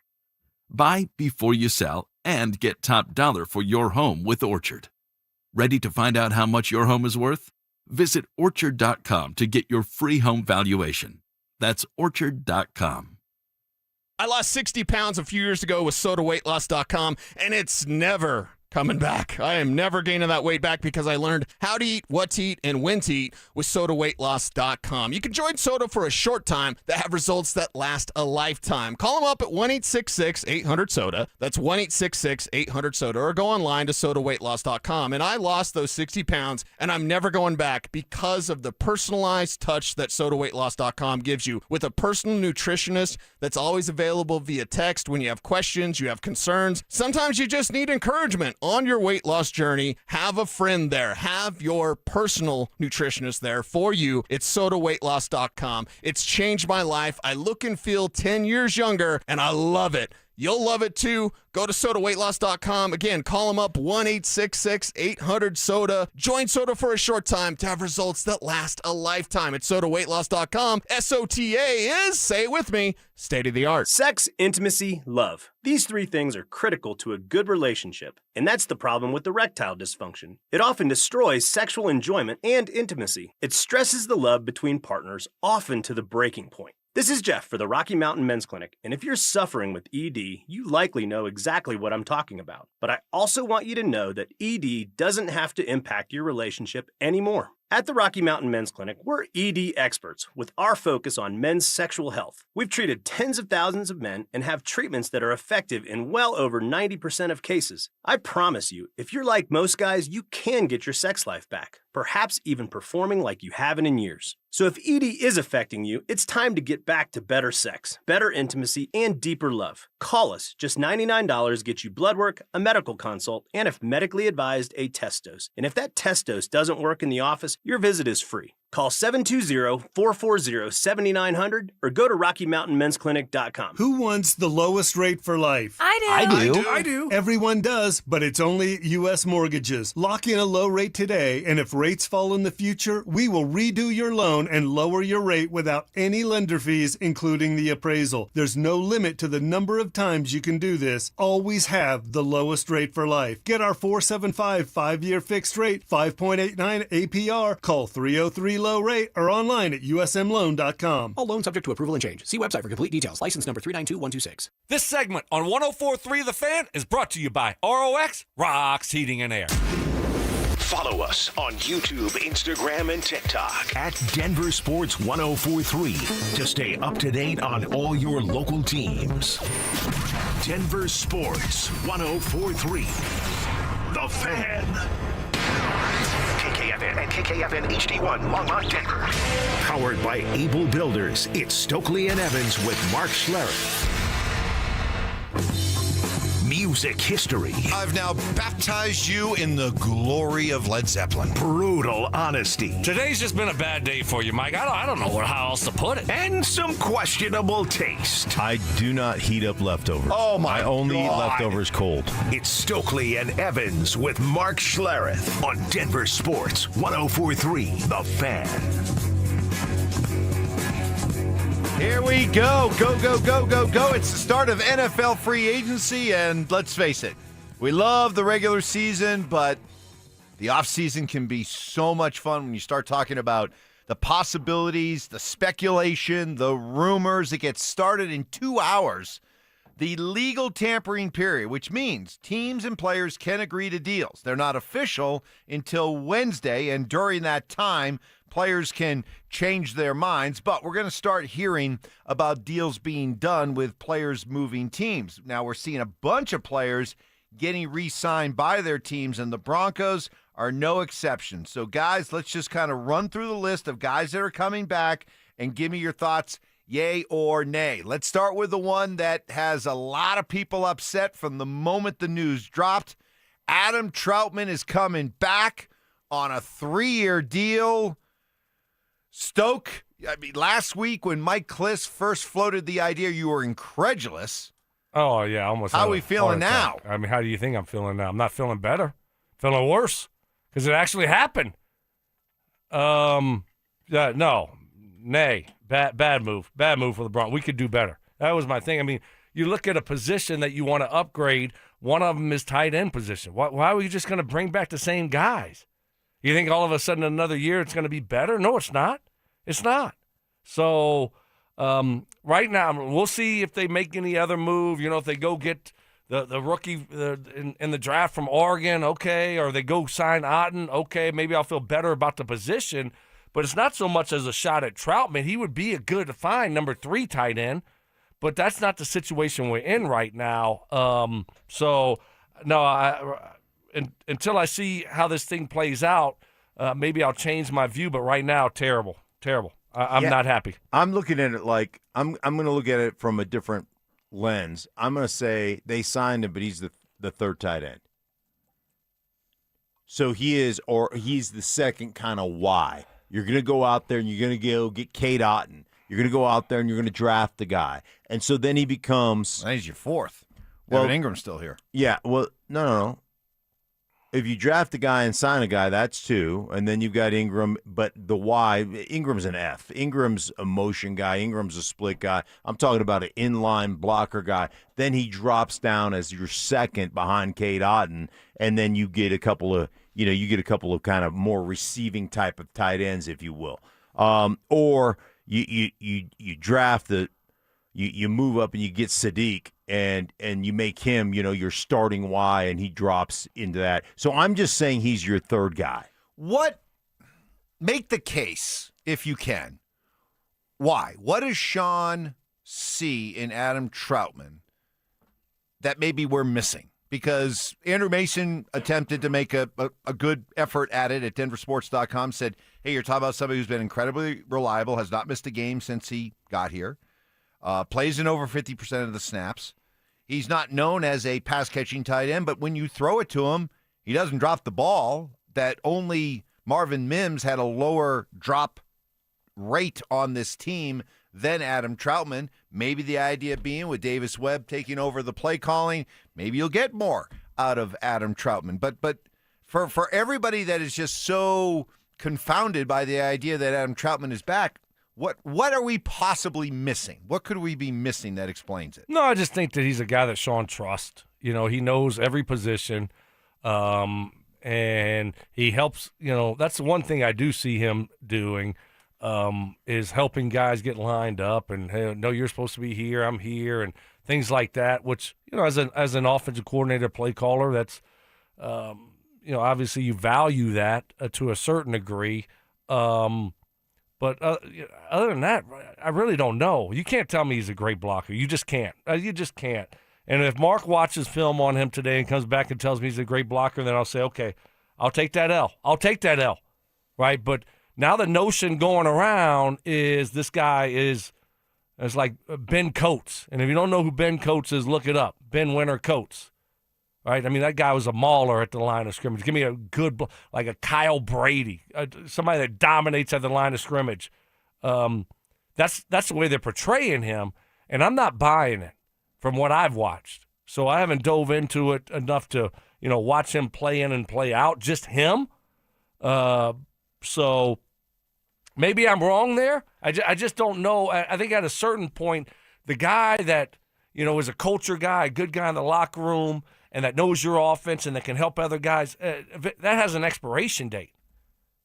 Buy before you sell and get top dollar for your home with Orchard. Ready to find out how much your home is worth? Visit Orchard.com to get your free home valuation. That's Orchard.com. I lost 60 pounds a few years ago with SodaWeightLoss.com, and it's never coming back. I am never gaining that weight back because I learned how to eat, what to eat, and when to eat with SodaWeightLoss.com. You can join Soda for a short time that have results that last a lifetime. Call them up at 1-866-800-SODA. That's 1-866-800-SODA. Or go online to SodaWeightLoss.com. And I lost those 60 pounds, and I'm never going back because of the personalized touch that SodaWeightLoss.com gives you with a personal nutritionist that's always available via text when you have questions, you have concerns. Sometimes you just need encouragement on your weight loss journey. Have a friend there. Have your personal nutritionist there for you. It's SodaWeightLoss.com. It's changed my life. I look and feel 10 years younger, and I love it. You'll love it too. Go to SodaWeightLoss.com. Again, call them up, 1-866-800-SODA. Join Soda for a short time to have results that last a lifetime. At SodaWeightLoss.com. SOTA is, say it with me, state of the art. Sex, intimacy, love. These three things are critical to a good relationship. And that's the problem with erectile dysfunction. It often destroys sexual enjoyment and intimacy. It stresses the love between partners, often to the breaking point. This is Jeff for the Rocky Mountain Men's Clinic, and if you're suffering with ED, you likely know exactly what I'm talking about. But I also want you to know that ED doesn't have to impact your relationship anymore. At the Rocky Mountain Men's Clinic, we're ED experts with our focus on men's sexual health. We've treated tens of thousands of men and have treatments that are effective in well over 90% of cases. I promise you, if you're like most guys, you can get your sex life back, perhaps even performing like you haven't in years. So if ED is affecting you, it's time to get back to better sex, better intimacy, and deeper love. Call us. Just $99 gets you blood work, a medical consult, and if medically advised, a test dose. And if that test dose doesn't work in the office, your visit is free. Call 720-440-7900 or go to RockyMountainMen'sClinic.com. Who wants the lowest rate for life? I do. Everyone does, but it's only U.S. Mortgages. Lock in a low rate today, and if rates fall in the future, we will redo your loan and lower your rate without any lender fees, including the appraisal. There's no limit to the number of times you can do this. Always have the lowest rate for life. Get our 475 5-year fixed rate, 5.89 APR. Call 303 low rate or online at usmloan.com. All loans subject to approval and change. See website for complete details. License number 392126. This segment on 104.3 The Fan is brought to you by ROX Rocks Heating and Air. Follow us on YouTube, Instagram, and TikTok at Denver Sports 1043 to stay up to date on all your local teams. Denver Sports 1043. The Fan. KKFN and KKFN HD1 Longmont, Denver. Powered by Able Builders, it's Stokley and Evans with Mark Schlereth. Music history. I've now baptized you in the glory of Led Zeppelin. Brutal honesty. Today's just been a bad day for you, Mike. I don't know how else to put it. And some questionable taste. I do not heat up leftovers. Oh, my I only eat God. leftovers cold. It's Stokley and Evans with Mark Schlereth on Denver Sports 1043 The Fan. Here we go. Go, go, go, go, go. It's the start of NFL free agency, and let's face it, we love the regular season, but the offseason can be so much fun when you start talking about the possibilities, the speculation, the rumors. It gets started in 2 hours. The legal tampering period, which means teams and players can agree to deals. They're not official until Wednesday, and during that time, players can change their minds, but we're going to start hearing about deals being done with players moving teams. Now, we're seeing a bunch of players getting re-signed by their teams, and the Broncos are no exception. So, guys, let's just kind of run through the list of guys that are coming back and give me your thoughts. Yay or nay? Let's start with the one that has a lot of people upset from the moment the news dropped. Adam Troutman is coming back on a 3-year deal. Stoke, last week when Mike Kliss first floated the idea, you were incredulous. Oh, yeah, almost. How are we feeling now? I mean, how do you think I'm feeling now? I'm not feeling better. Feeling worse because it actually happened. Yeah, no, nay, bad move for the Broncos. We could do better. That was my thing. I mean, you look at a position that you want to upgrade. One of them is tight end position. Why are you just going to bring back the same guys? You think all of a sudden another year it's going to be better? No, it's not. It's not. So right now, we'll see if they make any other move. You know, if they go get the rookie in the draft from Oregon, okay, or they go sign Otten, okay, maybe I'll feel better about the position. But it's not so much as a shot at Troutman. He would be a good fine number 3 tight end, but that's not the situation we're in right now. So, no, until I see how this thing plays out, maybe I'll change my view. But right now, terrible. I'm not happy. I'm looking at it like I'm going to look at it from a different lens. I'm going to say they signed him, but he's the third tight end. So he's the second kind of Y. You're going to go out there and you're going to go get Cade Otten. You're going to go out there and you're going to draft the guy. And so then he becomes... He's your fourth. Well, Evan Ingram's still here. Yeah, well, no. If you draft a guy and sign a guy, that's 2. And then you've got Ingram, but the Y, Ingram's an F. Ingram's a motion guy. Ingram's a split guy. I'm talking about an inline blocker guy. Then he drops down as your second behind Cade Otten, and then you get a couple of kind of more receiving type of tight ends, if you will. Or you draft you move up and you get Sadiq and you make him, your starting Y, and he drops into that. So I'm just saying he's your third guy. Make the case, if you can. Why? What does Sean see in Adam Troutman that maybe we're missing? Because Andrew Mason attempted to make a good effort at it at DenverSports.com, said, hey, you're talking about somebody who's been incredibly reliable, has not missed a game since he got here, plays in over 50% of the snaps. He's not known as a pass-catching tight end, but when you throw it to him, he doesn't drop the ball. That only Marvin Mims had a lower drop rate on this team than Adam Troutman. Maybe the idea being with Davis Webb taking over the play calling, maybe you'll get more out of Adam Troutman. But for everybody that is just so confounded by the idea that Adam Troutman is back, what are we possibly missing? What could we be missing that explains it? No, I just think that he's a guy that Sean trusts. He knows every position, and he helps. That's the one thing I do see him doing. Is helping guys get lined up and, hey, no, you're supposed to be here, I'm here, and things like that, which, as an offensive coordinator, play caller, that's, obviously you value that to a certain degree. But other than that, I really don't know. You can't tell me he's a great blocker. You just can't. You just can't. And if Mark watches film on him today and comes back and tells me he's a great blocker, then I'll say, okay, I'll take that L. Right? But now the notion going around is this guy is like Ben Coates. And if you don't know who Ben Coates is, look it up. Ben Winter Coates. Right? I mean, that guy was a mauler at the line of scrimmage. Give me a good, like a Kyle Brady, somebody that dominates at the line of scrimmage. That's the way they're portraying him, and I'm not buying it from what I've watched. So I haven't dove into it enough to, watch him play in and play out, just him. So maybe I'm wrong there. I just don't know. I think at a certain point, the guy that, is a culture guy, a good guy in the locker room, and that knows your offense and that can help other guys, that has an expiration date.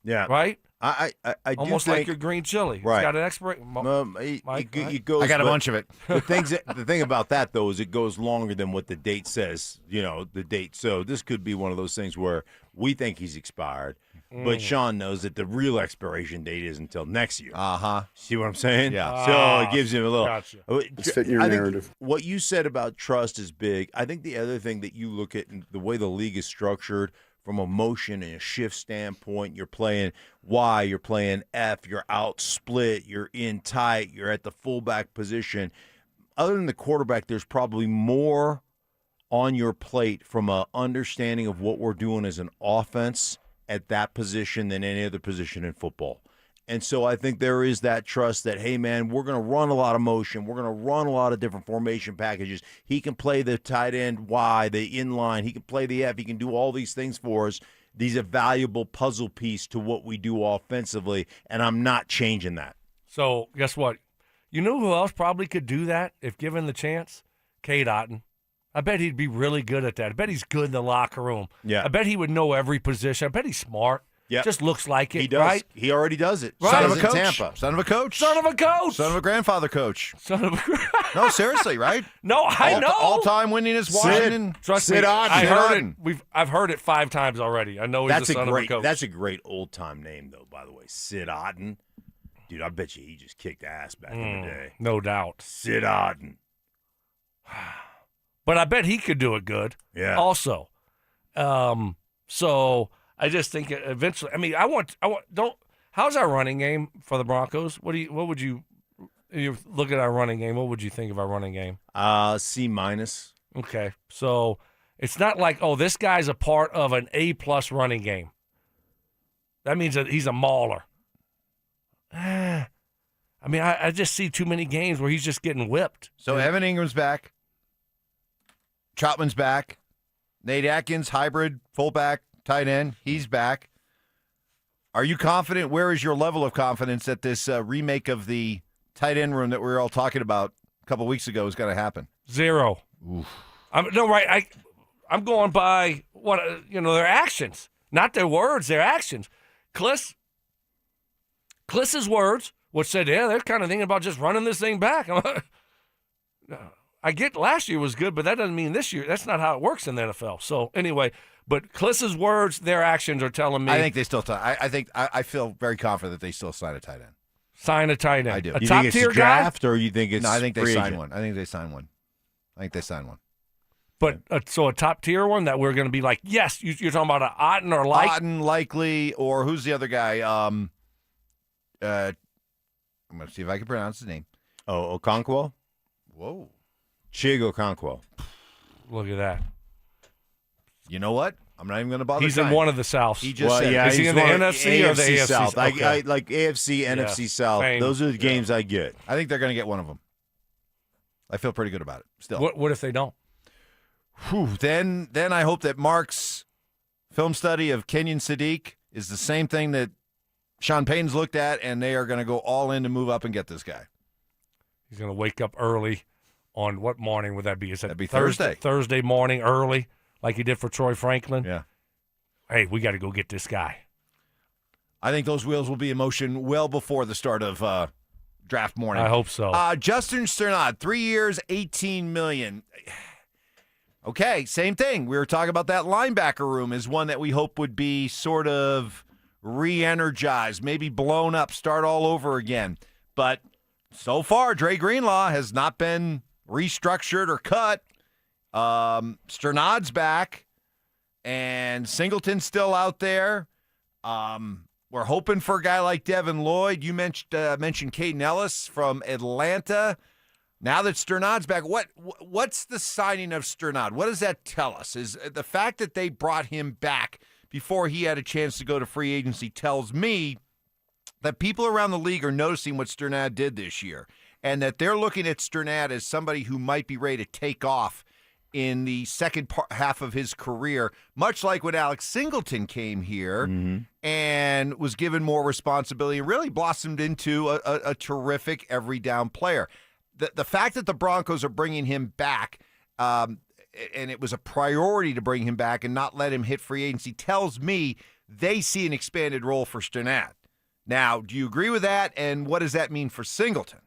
Yeah. Right? I almost like your green chili. Right. It's got an expiration. I got a bunch of it. The thing about that, though, is it goes longer than what the date says, the date. So this could be one of those things where we think he's expired, but Sean knows that the real expiration date is until next year. Uh-huh. See what I'm saying? Yeah. So it gives him a little. Gotcha. It's fitting your I think narrative. what you said about trust is big. I think the other thing that you look at, and the way the league is structured, from a motion and a shift standpoint. You're playing Y, you're playing F, you're out split, you're in tight, you're at the fullback position. Other than the quarterback, there's probably more on your plate from a understanding of what we're doing as an offense at that position than any other position in football. And so I think there is that trust that, hey, man, we're going to run a lot of motion. We're going to run a lot of different formation packages. He can play the tight end Y, the inline. He can play the F. He can do all these things for us. He's a valuable puzzle piece to what we do offensively, and I'm not changing that. So guess what? You know who else probably could do that if given the chance? Cade Otton. I bet he'd be really good at that. I bet he's good in the locker room. Yeah. I bet he would know every position. I bet he's smart. Yeah. Just looks like it, He does. right? He already does it. Right. Son of a Does it coach. in Tampa. Son of a coach. Son of a coach. Son of a grandfather coach. Son of a No, seriously, right? No, I know. All-time winningest Washington. Trust Sid me, Otton. I Sid heard Otton. it. I've heard it 5 times already. I know he's That's the son great. of a coach. That's a great old-time name, though. By the way, Sid Otton. Dude, I bet you he just kicked ass back in the day. No doubt. Sid Otton. But I bet he could do it good. Yeah. Also, so I just think eventually. I mean, I want. How's our running game for the Broncos? What would you? If you look at our running game, what would you think of our running game? C-. Okay, so it's not like, oh, this guy's a part of an A+ running game. That means that he's a mauler. I mean, I just see too many games where he's just getting whipped. So Evan Ingram's back. Troutman's back. Nate Atkins, hybrid, fullback, tight end. He's back. Are you confident? Where is your level of confidence that this remake of the tight end room that we were all talking about a couple weeks ago is going to happen? 0. Oof. I'm going by what their actions, not their words, their actions. Kliss's words, which said, yeah, they're kind of thinking about just running this thing back. I get last year was good, but that doesn't mean this year. That's not how it works in the NFL. So anyway, but Kliss's words, their actions are telling me. I think they still. I feel very confident that they still sign a tight end. Sign a tight end. I do. A You top think it's tier a draft, or you think it's No, I think they free sign agent? one. I think they sign one. But so a top tier one that we're going to be like, yes, you're talking about an Otten or like Otten, likely, or who's the other guy? I'm going to see if I can pronounce his name. Oh, Okonkwo? Whoa. Chig Okonkwo. Look at that. You know what? I'm not even going to bother. He's in one of the Souths. He just said, is he in the NFC or the AFC South? Okay. I like AFC, NFC South. Same. Those are the games I get. I think they're going to get one of them. I feel pretty good about it still. What if they don't? Whew, then I hope that Mark's film study of Kenyon Sadiq is the same thing that Sean Payton's looked at, and they are going to go all in to move up and get this guy. He's going to wake up early on what morning would that be? Is that That'd be Thursday. Thursday morning early, like he did for Troy Franklin? Yeah. Hey, we got to go get this guy. I think those wheels will be in motion well before the start of draft morning. I hope so. Justin Sternad, 3 years, $18 million. Okay, same thing. We were talking about that linebacker room is one that we hope would be sort of re-energized, maybe blown up, start all over again. But so far, Dre Greenlaw has not been restructured or cut. Sternad's back, and Singleton's still out there. We're hoping for a guy like Devin Lloyd. You mentioned Caden Ellis from Atlanta. Now that Sternad's back, what's the signing of Sternad? What does that tell us? Is the fact that they brought him back before he had a chance to go to free agency tells me that people around the league are noticing what Sternad did this year, and that they're looking at Sternad as somebody who might be ready to take off in the second half of his career, much like when Alex Singleton came here and was given more responsibility and really blossomed into a terrific every down player. The fact that the Broncos are bringing him back, and it was a priority to bring him back and not let him hit free agency, tells me they see an expanded role for Sternad. Now, do you agree with that, and what does that mean for Singleton?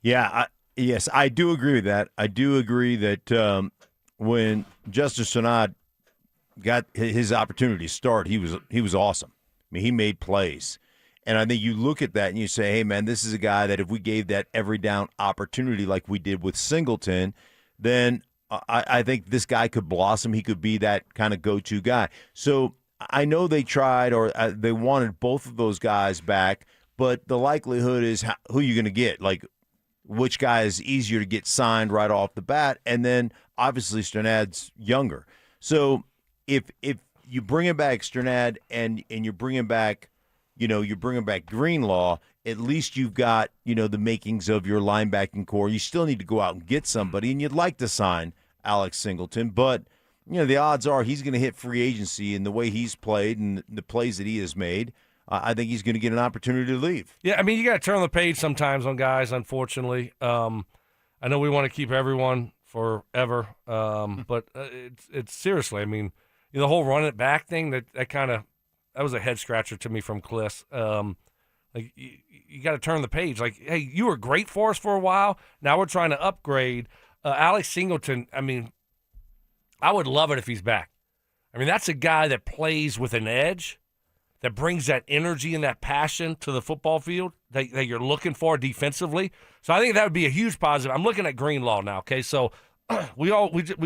Yeah, yes, I do agree with that. I do agree that when Justin Sternad got his opportunity to start, he was awesome. I mean, he made plays. And I think you look at that and you say, hey, man, this is a guy that if we gave that every down opportunity like we did with Singleton, then I think this guy could blossom. He could be that kind of go-to guy. So I know they tried or they wanted both of those guys back, but the likelihood is who are you going to get? Like, which guy is easier to get signed right off the bat? And then obviously Sternad's younger. So if you bring back Sternad and you're bringing back, Greenlaw, at least you've got, the makings of your linebacking core. You still need to go out and get somebody, and you'd like to sign Alex Singleton, but the odds are he's going to hit free agency, and the way he's played and the plays that he has made, I think he's going to get an opportunity to leave. Yeah, I mean, you got to turn the page sometimes on guys, unfortunately. I know we want to keep everyone forever, but it's seriously, I mean, the whole run it back thing, that was a head scratcher to me from Kliss. Like, you got to turn the page. Like, hey, you were great for us for a while. Now we're trying to upgrade. Alex Singleton, I mean, I would love it if he's back. I mean, that's a guy that plays with an edge, that brings that energy and that passion to the football field that you're looking for defensively. So I think that would be a huge positive. I'm looking at Greenlaw now, okay? So we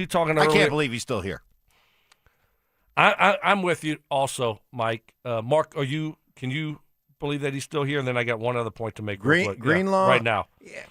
talking earlier. I can't believe he's still here. I'm with you also, Mike. Mark, can you believe that he's still here? And then I got one other point to make. Greenlaw? Right now. Yeah.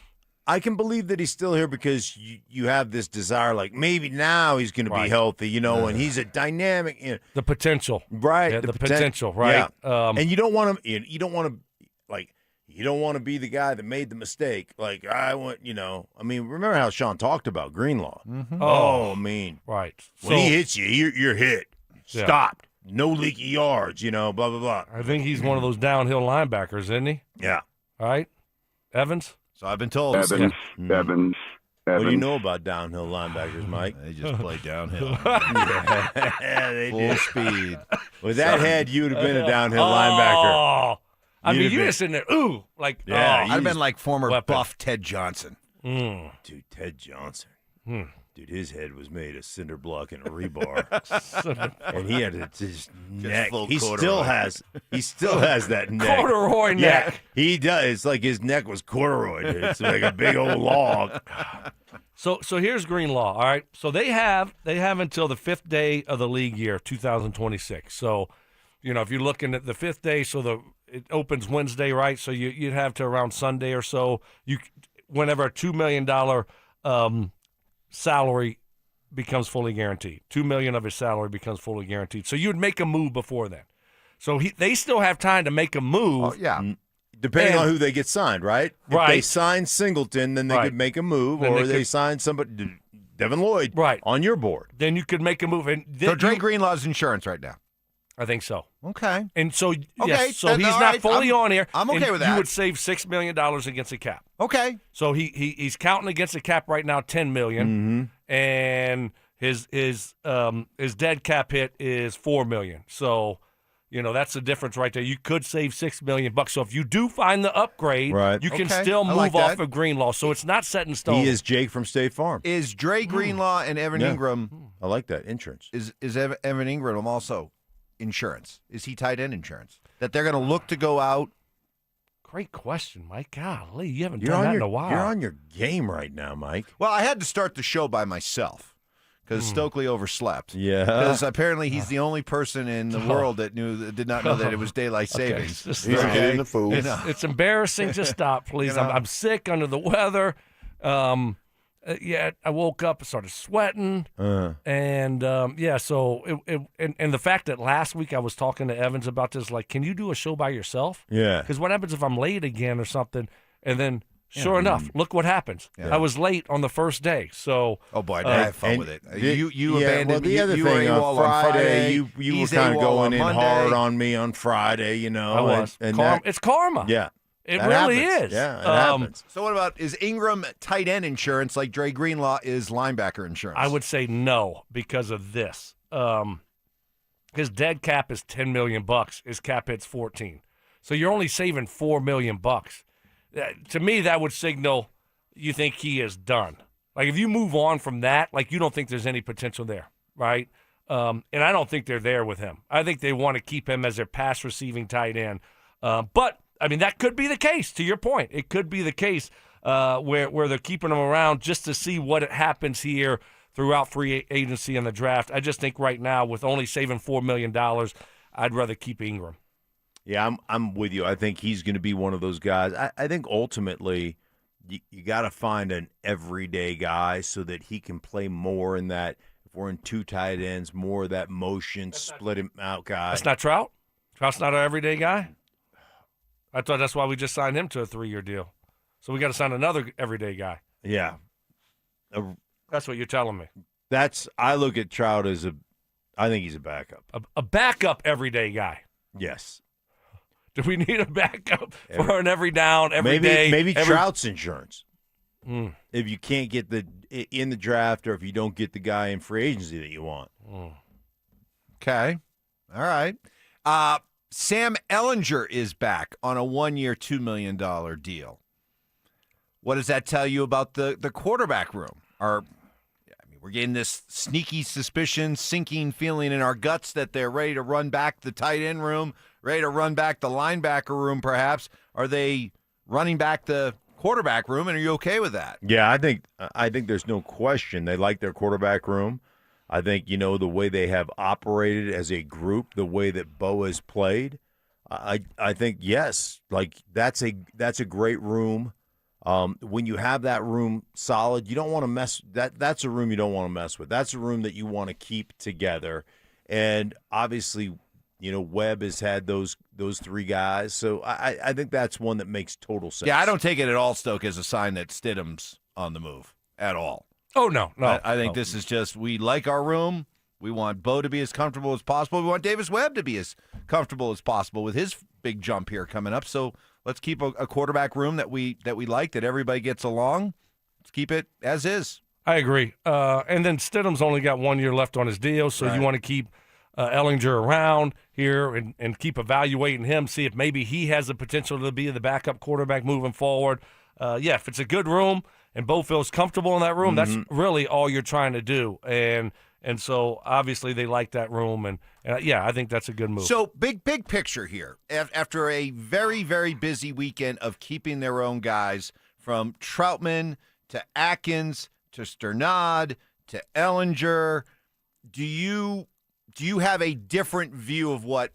I can believe that he's still here because you have this desire, like maybe now he's going to be healthy, and he's a dynamic. The potential. Right. Yeah, the potential, right? Yeah. And you don't want to, you don't want to be the guy that made the mistake. Like, remember how Sean talked about Greenlaw? Mm-hmm. Oh, I mean. Right. When he hits you, you're hit. Yeah. Stopped. No leaky yards, blah, blah, blah. I think he's one of those downhill linebackers, isn't he? Yeah. All right. Evans? So I've been told. Evans. What do you know about downhill linebackers, Mike? They just play downhill. Yeah, they Full do. speed. With that head, you would have been a downhill linebacker. I mean, you're sitting there, ooh, like, I'd have been like former buff Ted Johnson. Dude, Ted Johnson. Dude, his head was made of cinder block and rebar, and he had his neck. He still has that neck. Corduroy neck. Yeah, he does. It's like his neck was corduroy. It's like a big old log. So here's Greenlaw. All right. So they have until the 5th day of the league year, 2026. So, if you're looking at the 5th day, so it opens Wednesday, right? So you'd have to around Sunday or so. Whenever a $2 million salary becomes fully guaranteed. $2 million of his salary becomes fully guaranteed. So you'd make a move before then. So they still have time to make a move. Oh, yeah. Depending on who they get signed, right? Right. If they sign Singleton, then they could make a move, Then or they they could- sign somebody, Devin Lloyd, Right. on your board. Then you could make a move. And So Dre Greenlaw's insurance right now. I think so. Okay. And so, Okay, yes, so then, he's all not right, fully on here. I'm okay and with You that. would save $6 million against the cap. Okay. So he's counting against the cap right now, $10 million, and his dead cap hit is $4 million. So, that's the difference right there. You could save $6 million. So if you do find the upgrade, Right. you can Okay, still I move like off that. of Greenlaw. So it's not set in stone. He is Jake from State Farm. Is Dre Greenlaw and Evan Yeah. Ingram, I like that. Insurance. is Evan Ingram also insurance? Is he tight end insurance? That they're going to look to go out? Great question, Mike. Golly, you haven't You're done on that your in a while. You're on your game right now, Mike. Well, I had to start the show by myself because Stokley overslept. Yeah. Because apparently he's the only person in the world that did not know that it was daylight savings. Just He's stop. getting the food. It's embarrassing. Just stop, please. I'm sick, under the weather. I woke up and started sweating, and so and the fact that last week I was talking to Evans about this, like, can you do a show by yourself? Yeah. Because what happens if I'm late again or something, and then sure enough, look what happens. Yeah. I was late on the first day, so Oh boy, I had fun with it. You yeah, abandoned well, the you, other you were thing AWOL on Friday, you were he's kind of AWOL going on in Monday. hard on me on Friday, I was. and It's karma. yeah, It that really happens. is. Yeah, it happens. So what about, is Ingram tight end insurance like Dre Greenlaw is linebacker insurance? I would say no because of this. His dead cap is $10 million. His cap hit's 14. So you're only saving $4 million. To me, that would signal you think he is done. Like, if you move on from that, like, you don't think there's any potential there, right? And I don't think they're there with him. I think they want to keep him as their pass receiving tight end. But I mean, that could be the case. To your point, it could be the case where they're keeping him around just to see what happens here throughout free agency and the draft. I just think right now, with only saving $4 million, I'd rather keep Ingram. Yeah, I'm with you. I think he's going to be one of those guys. I think ultimately you got to find an everyday guy so that he can play more in that. If we're in two tight ends, more of that motion, split him out guy. That's not Trout? Trout's not our everyday guy? I thought that's why we just signed him to a 3-year deal. So we got to sign another everyday guy. Yeah. That's what you're telling me. I look at Trout as I think he's a backup. A backup everyday guy. Yes. Do we need a backup for an every down, every day? Maybe Trout's insurance. If you can't get in the draft or if you don't get the guy in free agency that you want. Okay. All right. Sam Ehlinger is back on a 1-year, $2 million deal. What does that tell you about the quarterback room? We're getting this sneaky suspicion, sinking feeling in our guts that they're ready to run back the tight end room, ready to run back the linebacker room, perhaps. Are they running back the quarterback room, and are you okay with that? Yeah, I think there's no question they like their quarterback room. I think, the way they have operated as a group, the way that Bo has played, I think, yes, like that's a great room. When you have that room solid, you don't want to mess that's a room you don't want to mess with. That's a room that you want to keep together. And obviously, Webb has had those three guys. So I think that's one that makes total sense. Yeah, I don't take it at all, Stoke, as a sign that Stidham's on the move at all. Oh, no. I think this is just, we like our room. We want Bo to be as comfortable as possible. We want Davis Webb to be as comfortable as possible with his big jump here coming up. So let's keep a quarterback room that we like, that everybody gets along. Let's keep it as is. I agree. And then Stidham's only got 1 year left on his deal, so you want to keep Ehlinger around here and keep evaluating him, see if maybe he has the potential to be the backup quarterback moving forward. If it's a good room and Bo feels comfortable in that room, that's really all you're trying to do. And so obviously they like that room, and I think that's a good move. So big picture here. After a very, very busy weekend of keeping their own guys, from Troutman to Atkins to Sternad to Ehlinger, do you have a different view of what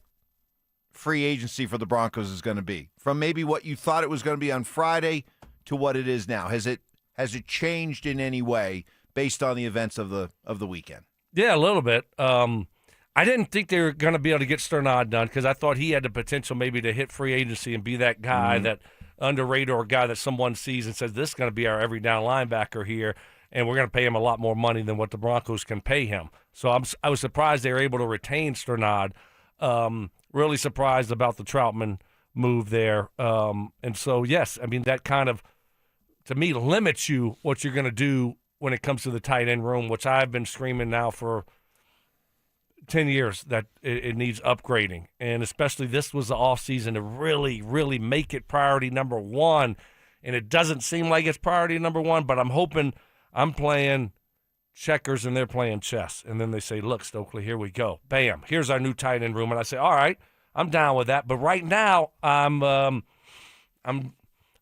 free agency for the Broncos is going to be, from maybe what you thought it was going to be on Friday to what it is now? Has it changed in any way based on the events of the weekend? Yeah, a little bit. I didn't think they were going to be able to get Sternad done because I thought he had the potential maybe to hit free agency and be that guy, that underrated or guy that someone sees and says, this is going to be our every down linebacker here, and we're going to pay him a lot more money than what the Broncos can pay him. So I was surprised they were able to retain Sternad. Really surprised about the Troutman move there. And so, yes, that kind of, to me, limits you what you're going to do when it comes to the tight end room, which I've been screaming now for 10 years that it needs upgrading. And especially this was the offseason to really, really make it priority number one. And it doesn't seem like it's priority number one, but I'm hoping I'm playing checkers and they're playing chess. And then they say, look, Stokley, here we go. Bam, here's our new tight end room. And I say, all right, I'm down with that. But right now, I'm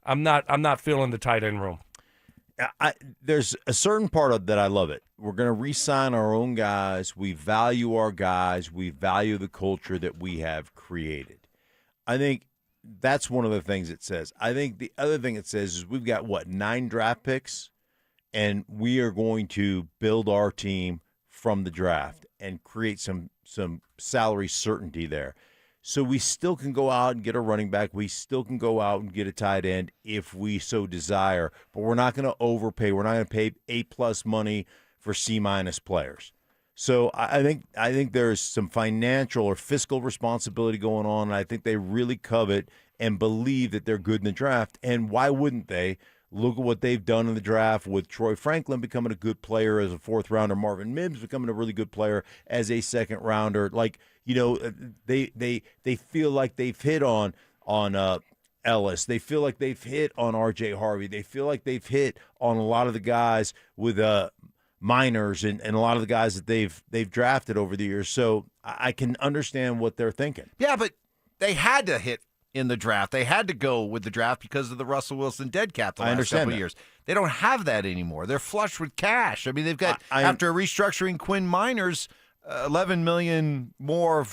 not feeling the tight end room. There's a certain part of that I love it. We're going to re-sign our own guys. We value our guys. We value the culture that we have created. I think that's one of the things it says. I think the other thing it says is we've got, 9 draft picks, and we are going to build our team from the draft and create some salary certainty there. So we still can go out and get a running back. We still can go out and get a tight end if we so desire. But we're not going to overpay. We're not going to pay A+ money for C- players. So I think there's some financial or fiscal responsibility going on, and I think they really covet and believe that they're good in the draft. And why wouldn't they? Look at what they've done in the draft with Troy Franklin becoming a good player as a 4th rounder, Marvin Mims becoming a really good player as a 2nd rounder. They feel like they've hit on Ellis. They feel like they've hit on R.J. Harvey. They feel like they've hit on a lot of the guys with minors and a lot of the guys that they've drafted over the years. So I can understand what they're thinking. Yeah, but they had to hit in the draft. They had to go with the draft because of the Russell Wilson dead cap the last couple of years. They don't have that anymore. They're flush with cash. I mean, they've got, after restructuring Quinn Miners, $11 million more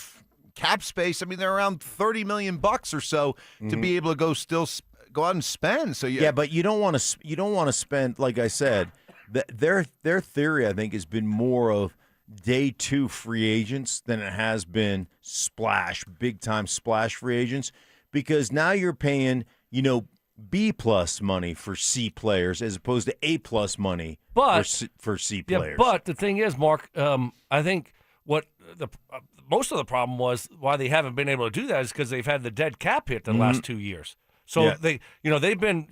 cap space. I mean, they're around $30 million or so to be able to go out and spend. So but you don't want to spend, like I said, their theory, I think, has been more of day two free agents than it has been big time splash free agents, because now you're paying, B+ money for C players as opposed to A+ money for C players. But the thing is, Mark, I think what most of the problem was why they haven't been able to do that is because they've had the dead cap hit the last 2 years. So they've been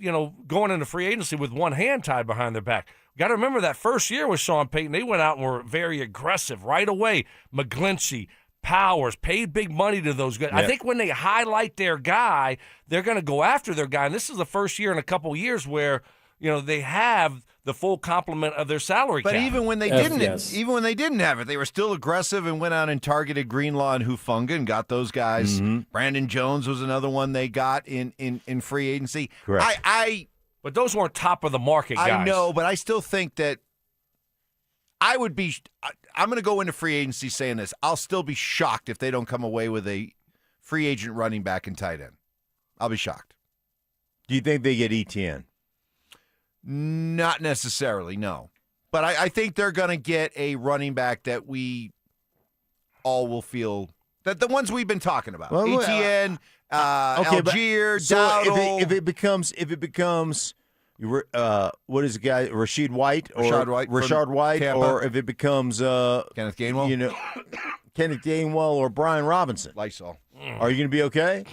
going into free agency with one hand tied behind their back. Got to remember that first year with Sean Payton, they went out and were very aggressive right away. McGlinchey, Powers, paid big money to those guys. I think when they highlight their guy, they're going to go after their guy. And this is the first year in a couple of years where they have the full complement of their salary cap. But even when they didn't have it, they were still aggressive and went out and targeted Greenlaw and Hufanga and got those guys. Brandon Jones was another one they got in free agency. Correct. But those weren't top of the market guys. I know, but I still think that I'm going to go into free agency saying this. I'll still be shocked if they don't come away with a free agent running back and tight end. I'll be shocked. Do you think they get ETN? Not necessarily, no. But I think they're going to get a running back that we all will feel that the ones we've been talking about. ETN, Algier, Dowdle. If it becomes what is the guy, Rashad White, or if it becomes Kenneth Gainwell, Kenneth Gainwell or Brian Robinson, Lysol. Are you going to be okay?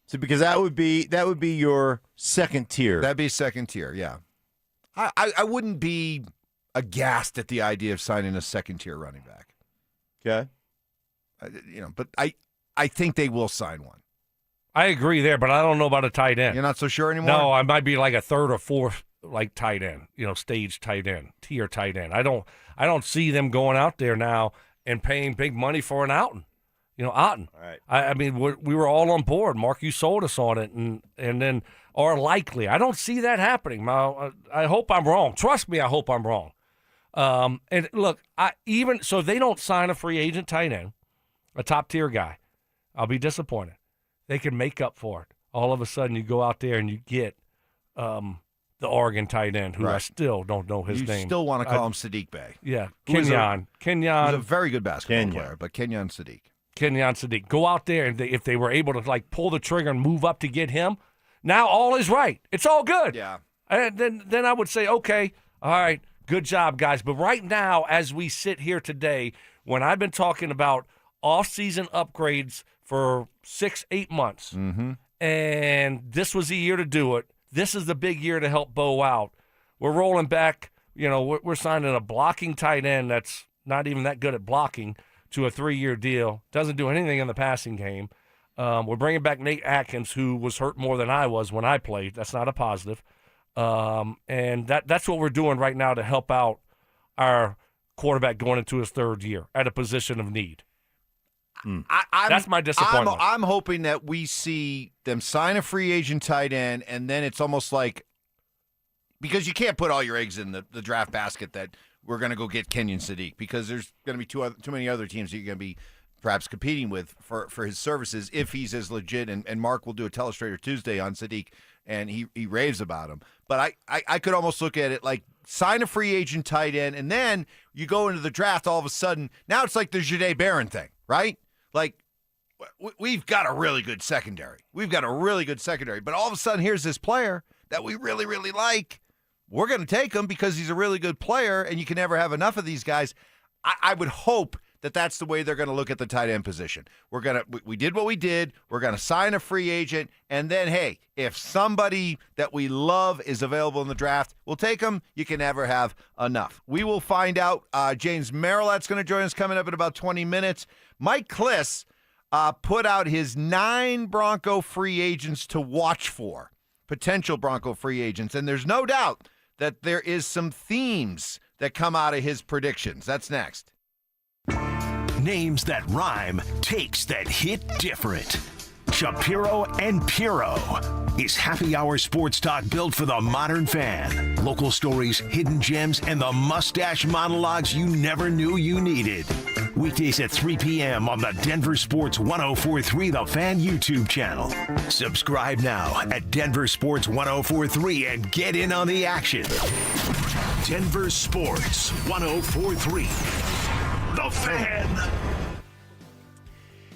So because that would be your second tier. That'd be second tier, yeah. I wouldn't be aghast at the idea of signing a second tier running back. Okay. But I think they will sign one. I agree there, but I don't know about a tight end. You're not so sure anymore? No, I might be like a third or fourth tight end, stage tight end, tier tight end. I don't see them going out there now and paying big money for an Otten. Otten. All right. I mean, we were all on board. Mark, you sold us on it, and then are likely. I don't see that happening. I hope I'm wrong. Trust me, I hope I'm wrong. And look, so if they don't sign a free agent tight end, a top tier guy, I'll be disappointed. They can make up for it. All of a sudden, you go out there and you get the Oregon tight end, who I still don't know his name. You still want to call him Sadiq Bey. Yeah, Kenyon. He's a very good basketball player, but Kenyon Sadiq. Kenyon Sadiq. Go out there, and if they were able to pull the trigger and move up to get him, now all is right. It's all good. Yeah. And then I would say, okay, all right, good job, guys. But right now, as we sit here today, when I've been talking about off-season upgrades for 6-8 months, and this was the year to do it. This is the big year to help Bo out. We're rolling back. We're signing a blocking tight end that's not even that good at blocking to a 3-year deal. Doesn't do anything in the passing game. We're bringing back Nate Atkins, who was hurt more than I was when I played. That's not a positive. And that's what we're doing right now to help out our quarterback going into his third year at a position of need. That's my disappointment. I'm hoping that we see them sign a free agent tight end, and then it's almost like, because you can't put all your eggs in the draft basket that we're going to go get Kenyon Sadiq, because there's going to be too many other teams that you're going to be perhaps competing with for his services if he's as legit. And Mark will do a Telestrator Tuesday on Sadiq, and he raves about him. But I could almost look at it like sign a free agent tight end, and then you go into the draft all of a sudden. Now it's like the Jahdae Barron thing, right? Like, we've got a really good secondary. But all of a sudden, here's this player that we really, really like. We're going to take him because he's a really good player, and you can never have enough of these guys. I would hope that that's the way they're going to look at the tight end position. We did what we did. We're going to sign a free agent, and then, hey, if somebody that we love is available in the draft, we'll take them. You can never have enough. We will find out. James Marilat's going to join us coming up in about 20 minutes. Mike Kliss put out his 9 Bronco free agents to watch for, potential Bronco free agents, and there's no doubt that there is some themes that come out of his predictions. That's next. Names that rhyme, takes that hit different. Shapiro and Piro. is happy hour sports talk built for the modern fan. Local stories, hidden gems, and the mustache monologues you never knew you needed. Weekdays at 3 p.m. on the Denver Sports 104.3 The Fan YouTube channel. Subscribe now at Denver Sports 104.3 and get in on the action. Denver Sports 104.3 The Fan.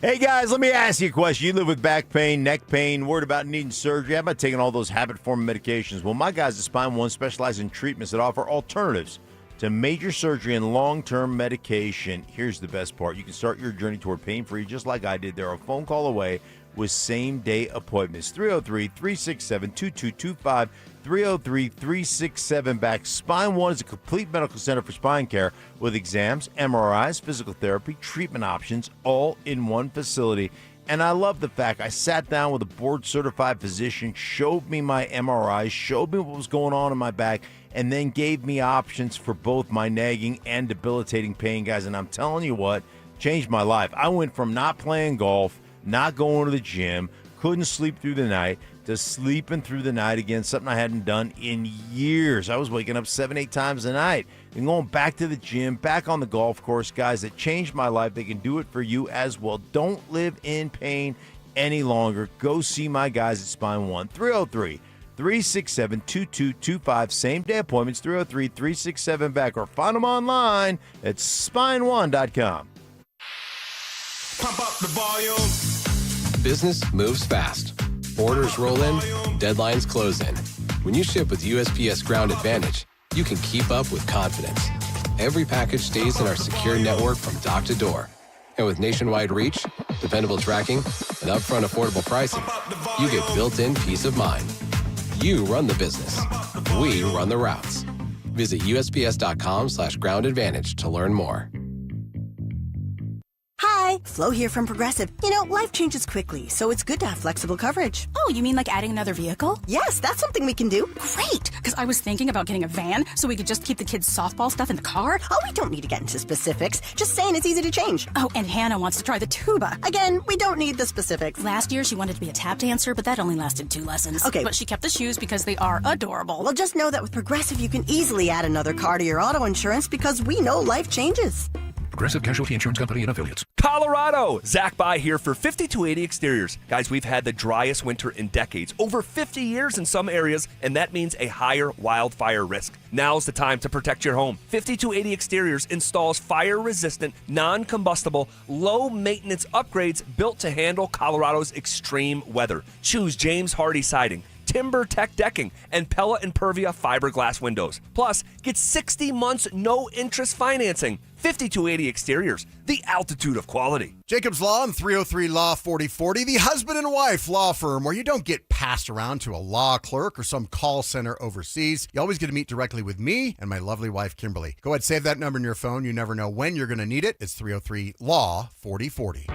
Hey guys, let me ask you a question. You live with back pain, neck pain, worried about needing surgery. How about taking all those habit-forming medications? Well, my guys at Spine One specialize in treatments that offer alternatives to major surgery and long-term medication. Here's the best part. You can start your journey toward pain-free just like I did. They're a phone call away with same-day appointments. 303-367-2225, 303-367-BACK. Spine One is a complete medical center for spine care with exams, MRIs, physical therapy, treatment options, all in one facility. And I love the fact I sat down with a board-certified physician, showed me my MRIs, showed me what was going on in my back, and then gave me options for both my nagging and debilitating pain, guys. And I'm telling you what, changed my life. I went from not playing golf, not going to the gym, couldn't sleep through the night, to sleeping through the night again, something I hadn't done in years. I was waking up 7-8 times a night and going back to the gym, back on the golf course. Guys, that changed my life. They can do it for you as well. Don't live in pain any longer. Go see my guys at Spine One. 303-367-2225. Same-day appointments, 303-367-BACK, or find them online at spineone.com. Pump up the volume. Business moves fast. Orders roll in, deadlines close in. When you ship with USPS Ground Advantage, you can keep up with confidence. Every package stays in our secure network from dock to door. And with nationwide reach, dependable tracking, and upfront affordable pricing, you get built-in peace of mind. You run the business. We run the routes. Visit USPS.com/Ground Advantage to learn more. Hi, Flo here from Progressive. You know, life changes quickly, so it's good to have flexible coverage. Oh, you mean like adding another vehicle? Yes, that's something we can do. Great, because I was thinking about getting a van so we could just keep the kids' softball stuff in the car. Oh, we don't need to get into specifics. Just saying it's easy to change. Oh, and Hannah wants to try the tuba. Again, we don't need the specifics. Last year, she wanted to be a tap dancer, but that only lasted 2 lessons. Okay. But she kept the shoes because they are adorable. Well, just know that with Progressive, you can easily add another car to your auto insurance because we know life changes. Progressive Casualty Insurance Company and Affiliates. Colorado! Zach By here for 5280 Exteriors. Guys, we've had the driest winter in decades, over 50 years in some areas, and that means a higher wildfire risk. Now's the time to protect your home. 5280 Exteriors installs fire-resistant, non-combustible, low-maintenance upgrades built to handle Colorado's extreme weather. Choose James Hardy Siding, Timber Tech decking, and Pella Impervia fiberglass windows. Plus, get 60 months no-interest financing. 5280 Exteriors, the altitude of quality. Jacob's Law and 303 Law 4040, the husband and wife law firm where you don't get passed around to a law clerk or some call center overseas. You always get to meet directly with me and my lovely wife, Kimberly. Go ahead, save that number in your phone. You never know when you're going to need it. It's 303 Law 4040.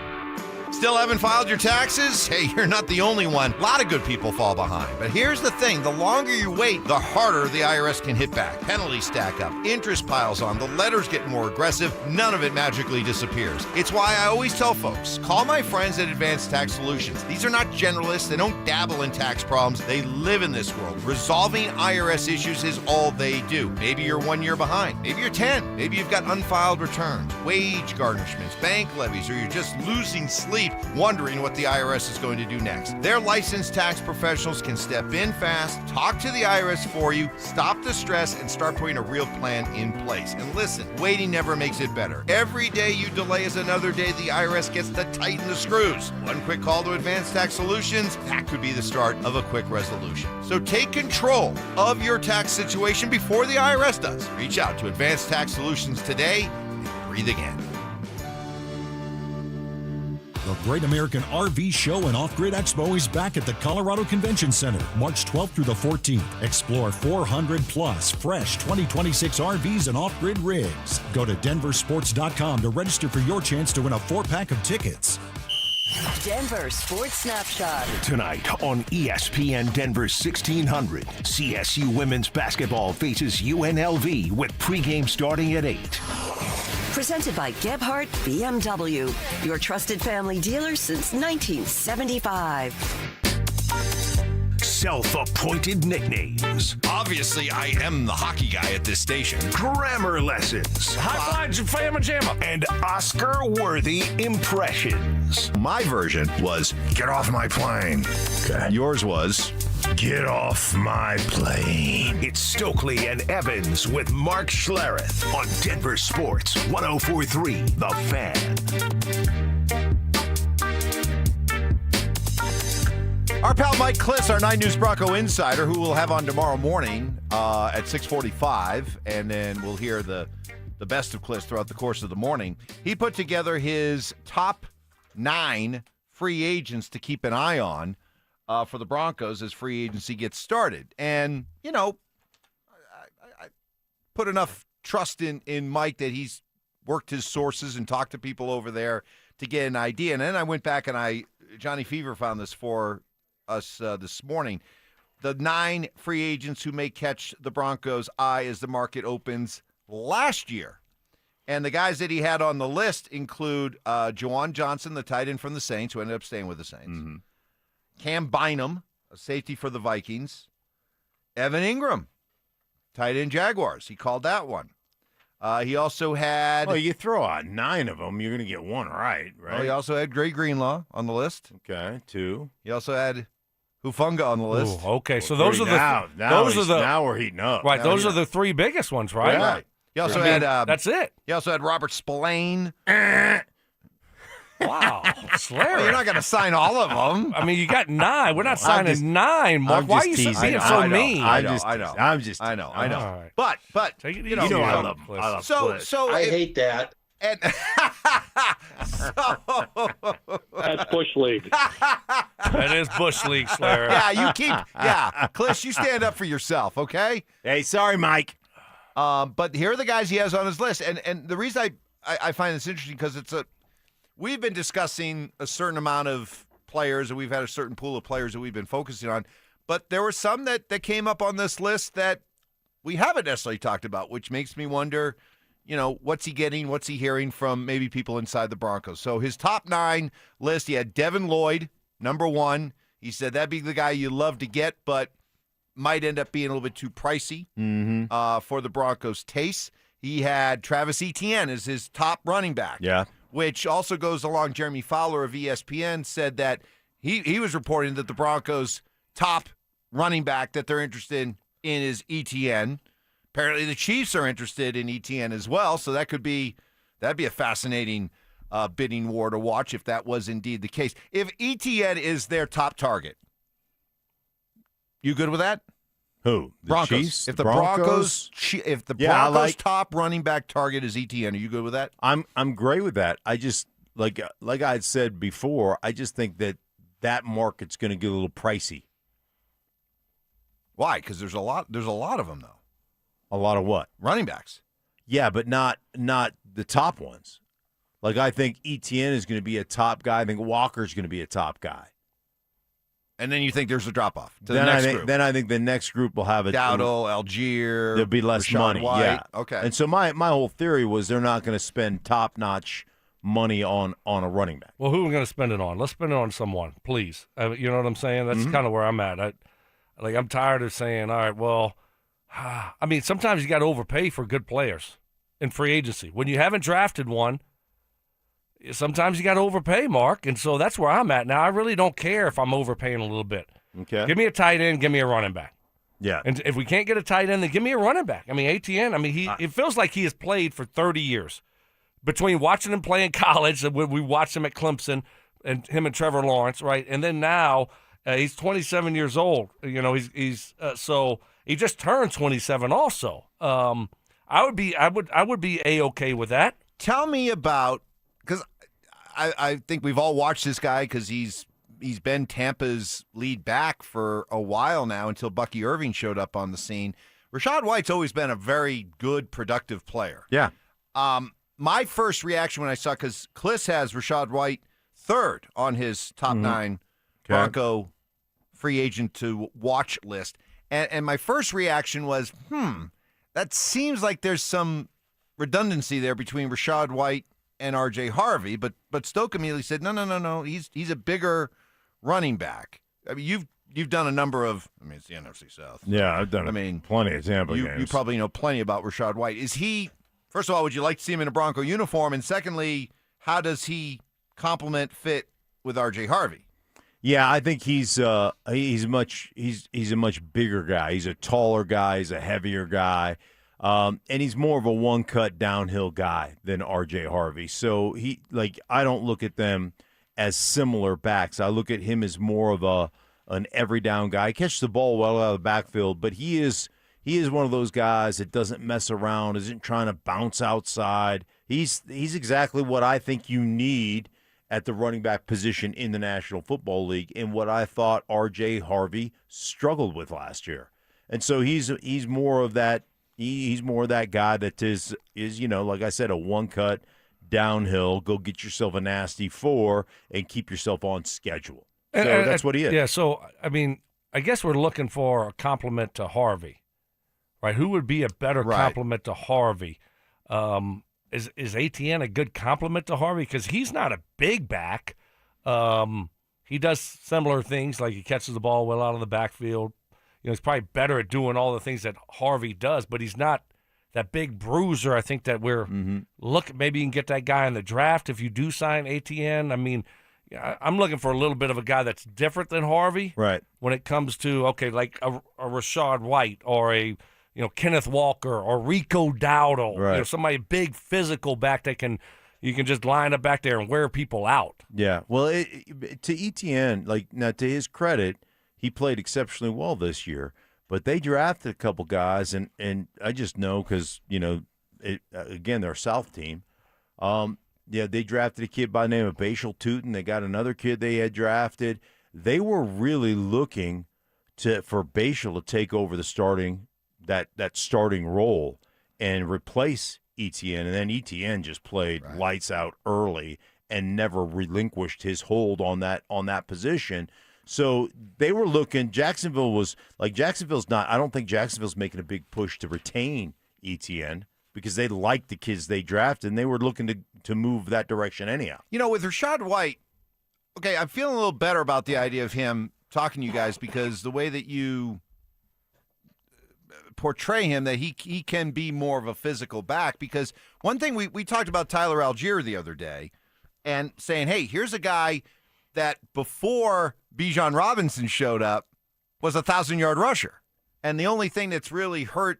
Still haven't filed your taxes? Hey, you're not the only one. A lot of good people fall behind. But here's the thing. The longer you wait, the harder the IRS can hit back. Penalties stack up. Interest piles on. The letters get more aggressive. None of it magically disappears. It's why I always tell folks, call my friends at Advanced Tax Solutions. These are not generalists. They don't dabble in tax problems. They live in this world. Resolving IRS issues is all they do. Maybe you're 1 year behind. Maybe you're 10. Maybe you've got unfiled returns, wage garnishments, bank levies, or you're just losing sleep wondering what the IRS is going to do next. Their licensed tax professionals can step in fast, talk to the IRS for you, stop the stress, and start putting a real plan in place. And listen, waiting never makes it better. Every day you delay is another day the IRS gets to tighten the screws. One quick call to Advanced Tax Solutions, that could be the start of a quick resolution. So take control of your tax situation before the IRS does. Reach out to Advanced Tax Solutions today and breathe again. The Great American RV Show and Off-Grid Expo is back at the Colorado Convention Center, March 12th through the 14th. Explore 400-plus fresh 2026 RVs and off-grid rigs. Go to DenverSports.com to register for your chance to win a 4-pack of tickets. Denver Sports Snapshot. Tonight on ESPN Denver 1600, CSU women's basketball faces UNLV with pregame starting at 8. Presented by Gebhardt BMW, your trusted family dealer since 1975. self-appointed nicknames, Obviously, I am the hockey guy at this station. grammar lessons, High five, Fama Jamma. and Oscar-worthy impressions. My version was, get off my plane. Okay. Yours was, Get off my plane. It's Stokley and Evans with Mark Schlereth on Denver Sports 104.3 The Fan. Our pal Mike Kliss, our 9 News Bronco insider, who we'll have on tomorrow morning at 6:45, and then we'll hear the best of Kliss throughout the course of the morning. He put together his top 9 free agents to keep an eye on for the Broncos as free agency gets started. And, you know, I put enough trust in Mike that he's worked his sources and talked to people over there to get an idea. And then I went back and Johnny Fever found this for us this morning. The 9 free agents who may catch the Broncos' eye as the market opens last year. And the guys that he had on the list include Juwan Johnson, the tight end from the Saints, who ended up staying with the Saints. Mm-hmm. Cam Bynum, a safety for the Vikings. Evan Ingram, tight end Jaguars. He called that one. He also had... Well, you throw out 9 of them, you're going to get one right? He also had Dre Greenlaw on the list. Okay, 2. He also had Hufanga on the list. Ooh, okay, so those are the now we're heating up. Right, those are the 3 biggest ones, right? Yeah. Right. He also had that's it. He also had Robert Spillane. Wow, Schlereth. Well, you're not going to sign all of them. I mean, you got 9. We're not signing 9, Mark. Why are you being so mean? I know. All right. But take it you know, I love him. I love Kliss. So I hate that. And That's Bush League. That is Bush League, Schlereth. Kliss, you stand up for yourself, okay? Hey, sorry, Mike. But here are the guys he has on his list, and the reason I find this interesting because we've been discussing a certain amount of players, and we've had a certain pool of players that we've been focusing on, but there were some that came up on this list that we haven't necessarily talked about, which makes me wonder, you know, what's he getting, what's he hearing from maybe people inside the Broncos. So his top 9 list, he had Devin Lloyd, number 1. He said that'd be the guy you love to get, but might end up being a little bit too pricey for the Broncos' taste. He had Travis Etienne as his top running back. Yeah. Which also goes along. Jeremy Fowler of ESPN said that he was reporting that the Broncos' top running back that they're interested in is Etienne. Apparently the Chiefs are interested in Etienne as well, so that'd be a fascinating bidding war to watch if that was indeed the case. If Etienne is their top target, you good with that? Who? The Broncos. Chiefs? If the Broncos? Broncos' top running back target is Etienne, are you good with that? I'm great with that. I just like I had said before, I just think that market's going to get a little pricey. Why? Because there's a lot of them though. A lot of what? Running backs. Yeah, but not the top ones. Like I think Etienne is going to be a top guy. I think Walker's going to be a top guy. And then you think there's a drop-off to the next group. Then I think the next group will have Dowdle, Algier. There'll be less Rashad money. White. Yeah. Okay. And so my whole theory was they're not going to spend top-notch money on a running back. Well, who are we going to spend it on? Let's spend it on someone, please. You know what I'm saying? That's kind of where I'm at. I'm tired of saying, all right, well, I mean, sometimes you got to overpay for good players in free agency. When you haven't drafted one, sometimes you got to overpay, Mark, and so that's where I'm at now. I really don't care if I'm overpaying a little bit. Okay. Give me a tight end, give me a running back. Yeah. And if we can't get a tight end, then give me a running back. I mean, Etienne, it feels like he has played for 30 years. Between watching him play in college, when we watched him at Clemson, and him and Trevor Lawrence, right? And then now he's 27 years old. You know, so he just turned 27 also. I would be A-okay with that. Tell me about, because I think we've all watched this guy because he's been Tampa's lead back for a while now until Bucky Irving showed up on the scene. Rashad White's always been a very good, productive player. Yeah. My first reaction when I saw, because Kliss has Rashad White third on his top 9 Bronco free agent to watch list. And my first reaction was, that seems like there's some redundancy there between Rashad White and R.J. Harvey, but Stoke immediately said, no, he's a bigger running back. I mean, you've done a number of. I mean, it's the NFC South. Yeah, I've done. Plenty of Tampa games. You probably know plenty about Rachaad White. Is he? First of all, would you like to see him in a Bronco uniform? And secondly, how does he fit with R.J. Harvey? Yeah, I think he's a much bigger guy. He's a taller guy. He's a heavier guy, and he's more of a one-cut downhill guy than R.J. Harvey. So I don't look at them as similar backs. I look at him as more of an every down guy. He catches the ball well out of the backfield, but he is one of those guys that doesn't mess around, isn't trying to bounce outside. He's exactly what I think you need at the running back position in the National Football League, and what I thought R.J. Harvey struggled with last year. And so he's more of that. He's more of that guy that is like I said, a one cut downhill. Go get yourself a nasty 4 and keep yourself on schedule. So that's what he is. Yeah. So I mean, I guess we're looking for a compliment to Harvey, right? Who would be a better compliment to Harvey? Is Etienne a good compliment to Harvey? Because he's not a big back. He does similar things, like he catches the ball well out of the backfield. He's probably better at doing all the things that Harvey does, but he's not that big bruiser. I think that we're maybe you can get that guy in the draft if you do sign Etienne. I mean, I'm looking for a little bit of a guy that's different than Harvey. Right. When it comes to, like a Rachaad White or a Kenneth Walker or Rico Dowdle, right. Somebody big physical back that you can just line up back there and wear people out. Yeah. Well, to Etienne, now to his credit, he played exceptionally well this year, but they drafted a couple guys, and I just know because again, they're a South team. They drafted a kid by the name of Bashal Tootin. They got another kid they had drafted. They were really looking for Bashal to take over the starting role and replace Etienne, and then Etienne just played lights out early and never relinquished his hold on that position. So they were looking. Jacksonville's not. I don't think Jacksonville's making a big push to retain Etienne because they liked the kids they drafted, and they were looking to move that direction anyhow. With Rachaad White, okay, I'm feeling a little better about the idea of him talking to you guys because the way that you portray him, that he can be more of a physical back. Because one thing we talked about Tyler Algier the other day and saying, hey, here's a guy that before Bijan Robinson showed up was a 1,000-yard rusher. And the only thing that's really hurt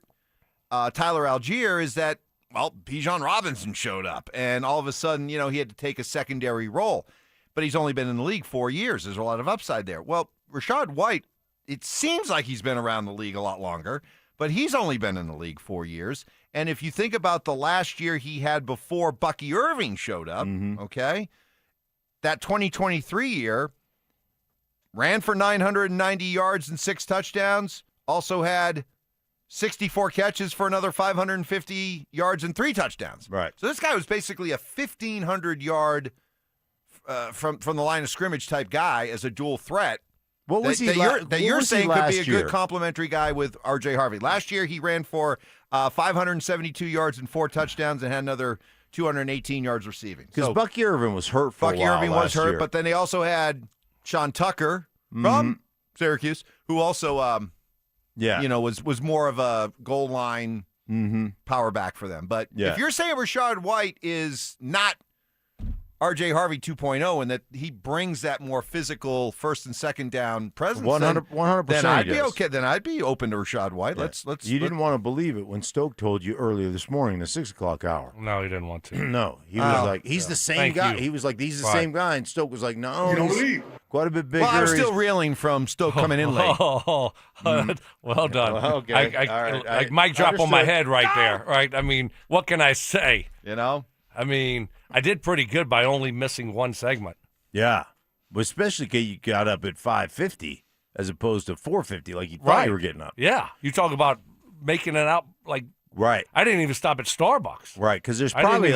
Tyler Algier is that, Bijan Robinson showed up. And all of a sudden, he had to take a secondary role. But he's only been in the league 4 years. There's a lot of upside there. Well, Rachaad White, it seems like he's been around the league a lot longer, but he's only been in the league 4 years. And if you think about the last year he had before Bucky Irving showed up, okay, that 2023 year, ran for 990 yards and 6 touchdowns, also had 64 catches for another 550 yards and 3 touchdowns. Right. So this guy was basically a 1,500-yard from the line of scrimmage type guy as a dual threat. What was you're saying could be a year? good complementary guy with R.J. Harvey. Last year he ran for 572 yards and 4 touchdowns and had another 218 yards receiving. Because Bucky Irvin was hurt for a while. Bucky Irvin was hurt, year. but then they also had Sean Tucker from Syracuse, who also was more of a goal line power back for them. But if you're saying Rachaad White is not R.J. Harvey 2.0 and that he brings that more physical first and second down presence, 100%, then I'd be okay. Then I'd be open to Rachaad White. Yeah. You didn't want to believe it when Stoke told you earlier this morning, the 6 o'clock hour. No, he didn't want to. No, he was like, he's the same guy. He was like, he's the same guy, and Stoke was like, no, he's quite a bit bigger. Well, I was still reeling from Stoke coming in late. Well done. Okay, Like mic drop on my head right there. Right. I mean, what can I say? I mean, I did pretty good by only missing one segment. Yeah, but especially because you got up at 5:50 as opposed to 4:50, like you thought you were getting up. Yeah, you talk about making it out like. Right. I didn't even stop at Starbucks. Right, because there's probably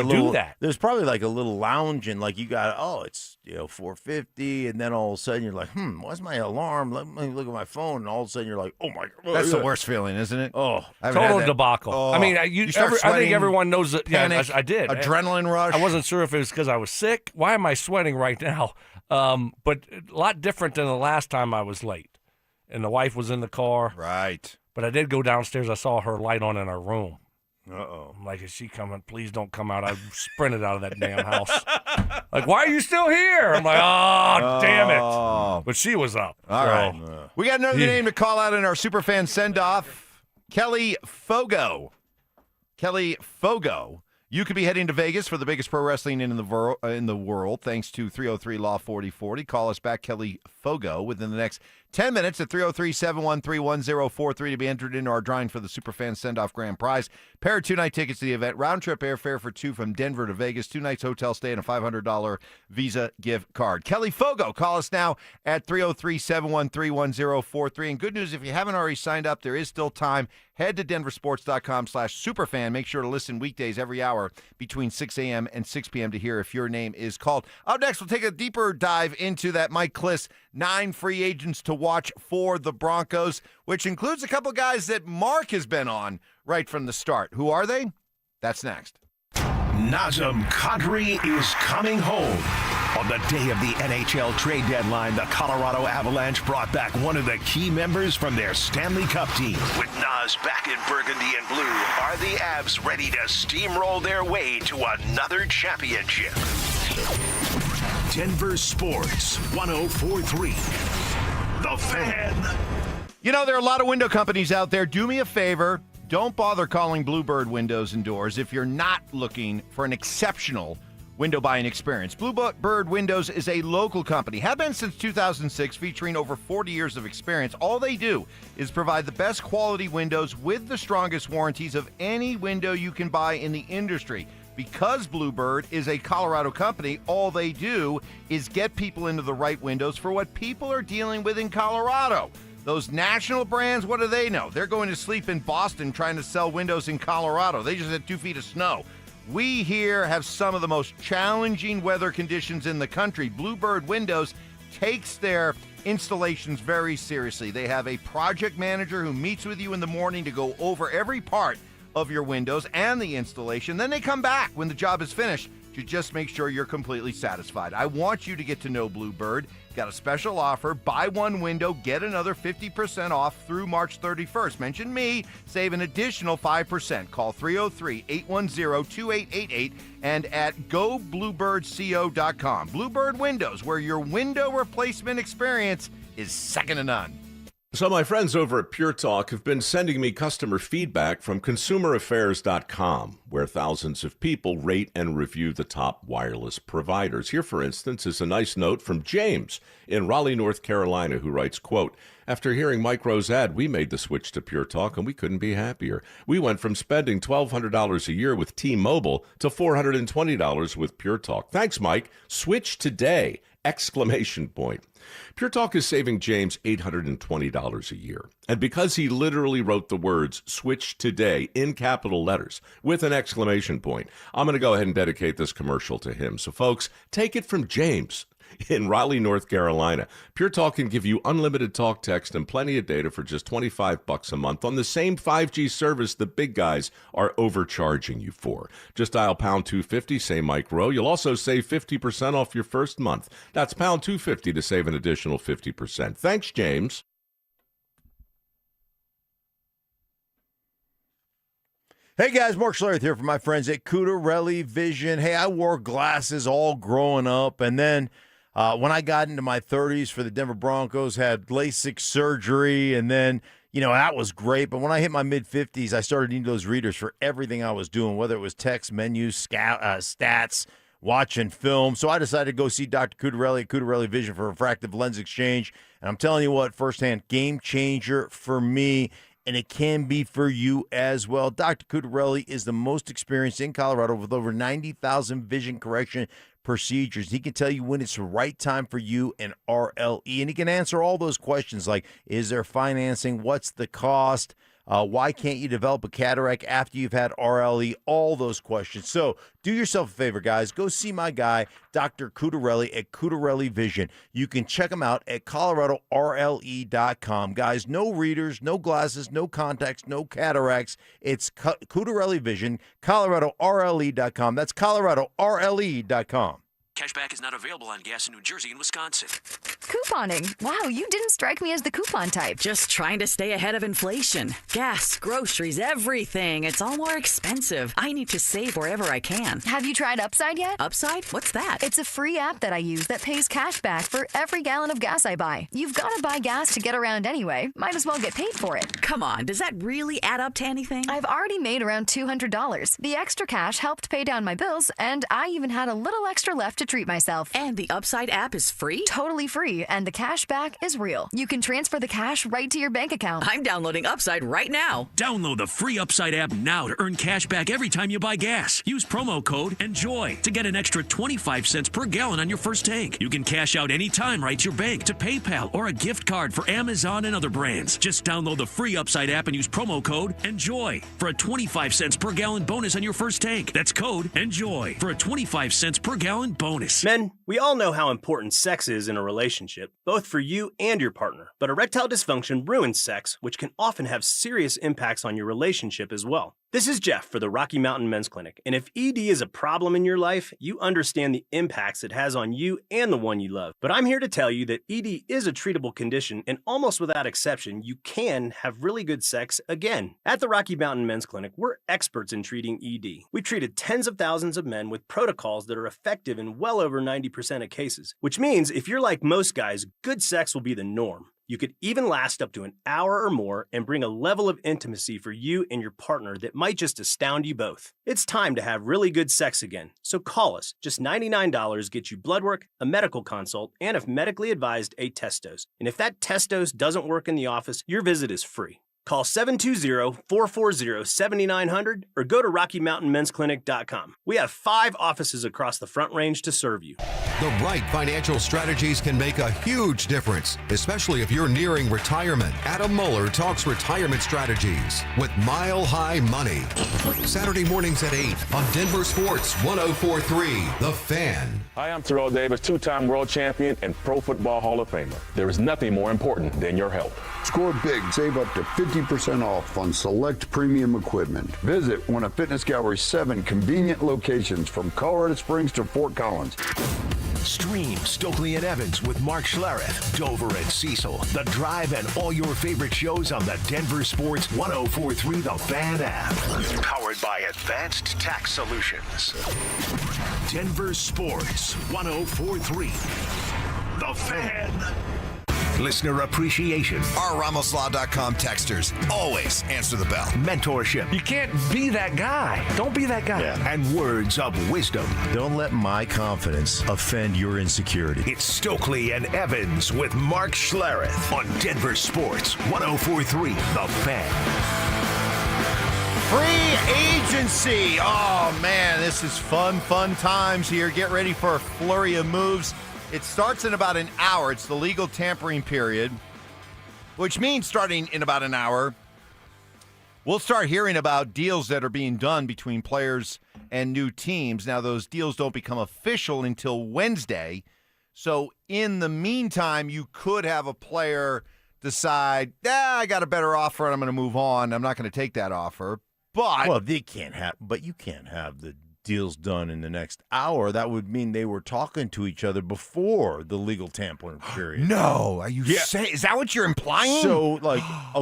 there's probably like a little lounge and like you got it's 4:50 and then all of a sudden you're like, what's my alarm? Let me look at my phone and all of a sudden you're like, oh my God. That's the worst feeling, isn't it? Oh, total debacle. Oh. I mean, I think everyone knows that. Panic, I did. Adrenaline rush. I wasn't sure if it was because I was sick. Why am I sweating right now? But a lot different than the last time I was late. and the wife was in the car. Right. But I did go downstairs. I saw her light on in her room. Uh-oh. I'm like, is she coming? Please don't come out. I sprinted out of that damn house. Like, why are you still here? I'm like, oh, damn it. But she was up. All right. We got another name to call out in our Superfan send-off. Kelly Fogo. Kelly Fogo. You could be heading to Vegas for the biggest pro wrestling in the world, thanks to 303-LAW-4040. Call us back, Kelly Fogo, within the next 10 minutes at 303-713-1043 to be entered into our drawing for the Superfan Send-Off Grand Prize. Pair of 2-night tickets to the event, round-trip airfare for 2 from Denver to Vegas, 2 nights hotel stay, and a $500 Visa gift card. Kelly Fogo, call us now at 303-713-1043. And good news, if you haven't already signed up, there is still time. Head to DenverSports.com/superfan. Make sure to listen weekdays every hour between 6 a.m. and 6 p.m. to hear if your name is called. Up next, we'll take a deeper dive into that Mike Kliss 9 free agents to watch for the Broncos, which includes a couple guys that Mark has been on right from the start. Who are they? That's next. Nazem Kadri is coming home. On the day of the NHL trade deadline, the Colorado Avalanche brought back one of the key members from their Stanley Cup team. With Naz back in burgundy and blue, are the Avs ready to steamroll their way to another championship? Denver Sports 104.3. The Fan. You know, there are a lot of window companies out there. Do me a favor. Don't bother calling Bluebird Windows and Doors if you're not looking for an exceptional window buying experience. Bluebird Windows is a local company, have been since 2006, featuring over 40 years of experience. All they do is provide the best quality windows with the strongest warranties of any window you can buy in the industry. Because Bluebird is a Colorado company, all they do is get people into the right windows for what people are dealing with in Colorado. Those national brands, what do they know? They're going to sleep in Boston trying to sell windows in Colorado. They just had 2 feet of snow. We here have some of the most challenging weather conditions in the country. Bluebird Windows takes their installations very seriously. They have a project manager who meets with you in the morning to go over every part of your windows and the installation. Then they come back when the job is finished to just make sure you're completely satisfied. I want you to get to know Bluebird. Got a special offer. Buy one window, get another 50% off through March 31st. Mention me, save an additional 5%. Call 303-810-2888 and at gobluebirdco.com. Bluebird Windows, where your window replacement experience is second to none. So my friends over at Pure Talk have been sending me customer feedback from consumeraffairs.com, where thousands of people rate and review the top wireless providers. Here, for instance, is a nice note from James in Raleigh, North Carolina, who writes, quote, "After hearing Mike Rowe's ad, we made the switch to Pure Talk, and we couldn't be happier. We went from spending $1,200 a year with T-Mobile to $420 with Pure Talk. Thanks, Mike. Switch today! Exclamation point. Pure Talk is saving James $820 a year. And because he literally wrote the words switch today in capital letters with an exclamation point, I'm going to go ahead and dedicate this commercial to him. So folks, take it from James in Raleigh, North Carolina. Pure Talk can give you unlimited talk, text, and plenty of data for just $25 a month on the same 5G service the big guys are overcharging you for. Just dial pound 250, say Mike Rowe. You'll also save 50% off your first month. That's pound 250 to save an additional 50%. Thanks, James. Hey guys, Mark Schlereth here from my friends at Cudarelli Vision. Hey, I wore glasses all growing up, and then when I got into my 30s for the Denver Broncos, had LASIK surgery, and then, you know, that was great. But when I hit my mid-50s, I started needing those readers for everything I was doing, whether it was text, menus, stats, watching film. So I decided to go see Dr. Cudarelli at Cudarelli Vision for refractive lens exchange. And I'm telling you what, firsthand, game changer for me, and it can be for you as well. Dr. Cudarelli is the most experienced in Colorado with over 90,000 vision correction procedures. He can tell you when it's the right time for you and RLE, and he can answer all those questions like, is there financing? What's the cost? Why can't you develop a cataract after you've had RLE? All those questions. So do yourself a favor, guys. Go see my guy, Dr. Cudarelli at Cudarelli Vision. You can check him out at ColoradoRLE.com. Guys, no readers, no glasses, no contacts, no cataracts. It's Cudarelli Vision, ColoradoRLE.com. That's ColoradoRLE.com. Cashback is not available on gas in New Jersey and Wisconsin. Couponing. Wow, you didn't strike me as the coupon type. Just trying to stay ahead of inflation. Gas, groceries, everything. It's all more expensive. I need to save wherever I can. Have you tried Upside yet? Upside? What's that? It's a free app that I use that pays cash back for every gallon of gas I buy. You've got to buy gas to get around anyway. Might as well get paid for it. Come on, does that really add up to anything? I've already made around $200. The extra cash helped pay down my bills, and I even had a little extra left to treat myself. And the Upside app is free? Totally free, and the cash back is real. You can transfer the cash right to your bank account. I'm downloading Upside right now. Download the free Upside app now to earn cash back every time you buy gas. Use promo code ENJOY to get an extra 25 cents per gallon on your first tank. You can cash out anytime right to your bank, to PayPal, or a gift card for Amazon and other brands. Just download the free Upside app and use promo code ENJOY for a 25 cents per gallon bonus on your first tank. That's code ENJOY for a 25 cents per gallon bonus. Men, we all know how important sex is in a relationship, both for you and your partner. But erectile dysfunction ruins sex, which can often have serious impacts on your relationship as well. This is Jeff for the Rocky Mountain Men's Clinic, and if ED is a problem in your life, you understand the impacts it has on you and the one you love. But I'm here to tell you that ED is a treatable condition, and almost without exception, you can have really good sex again. At the Rocky Mountain Men's Clinic, we're experts in treating ED. We've treated tens of thousands of men with protocols that are effective in well over 90% of cases, which means if you're like most guys, good sex will be the norm. You could even last up to an hour or more and bring a level of intimacy for you and your partner that might just astound you both. It's time to have really good sex again. So call us. Just $99 gets you blood work, a medical consult, and if medically advised, a test dose. And if that test dose doesn't work in the office, your visit is free. Call 720-440-7900 or go to RockyMountainMen'sClinic.com. We have 5 offices across the Front Range to serve you. The right financial strategies can make a huge difference, especially if you're nearing retirement. Adam Mueller talks retirement strategies with Mile High Money. Saturday mornings at 8 on Denver Sports 104.3 The Fan. Hi, I'm Terrell Davis, 2-time world champion and Pro Football Hall of Famer. There is nothing more important than your health. Score big, save up to 50% off on select premium equipment. Visit one of Fitness Gallery's 7 convenient locations from Colorado Springs to Fort Collins. Stream Stokley and Evans with Mark Schlereth, Dover and Cecil, The Drive, and all your favorite shows on the Denver Sports 104.3 The Fan app. Powered by Advanced Tax Solutions. Denver Sports 104.3 The Fan. Listener appreciation. OurRamosLaw.com texters always answer the bell. Mentorship. You can't be that guy. Don't be that guy. Yeah. And words of wisdom. Don't let my confidence offend your insecurity. It's Stokley and Evans with Mark Schlereth on Denver Sports 104.3 The Fan. Free agency. Oh, man, this is fun times here. Get ready for a flurry of moves. It starts in about an hour. It's the legal tampering period, which means starting in about an hour, we'll start hearing about deals that are being done between players and new teams. Now, those deals don't become official until Wednesday. So in the meantime, you could have a player decide, I got a better offer and I'm going to move on. I'm not going to take that offer. But you can't have the deals done in the next hour. That would mean they were talking to each other before the legal tampering period. No, are you saying? Is that what you're implying? So,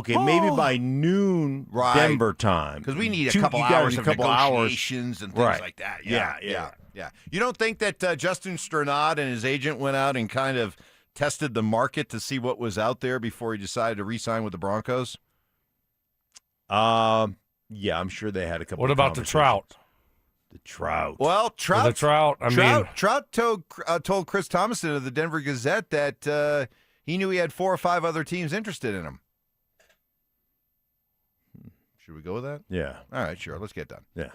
maybe by noon Denver time, because we need a couple hours of negotiations and things like that. Yeah. You don't think that Justin Strnad and his agent went out and kind of tested the market to see what was out there before he decided to re-sign with the Broncos? Yeah, I'm sure they had a couple. What about the Trout? The Trout. Well, Trout. The Trout. Trout told Chris Thomason of the Denver Gazette that he knew he had 4 or 5 other teams interested in him. Should we go with that? Yeah. All right, sure. Let's get done. Yeah.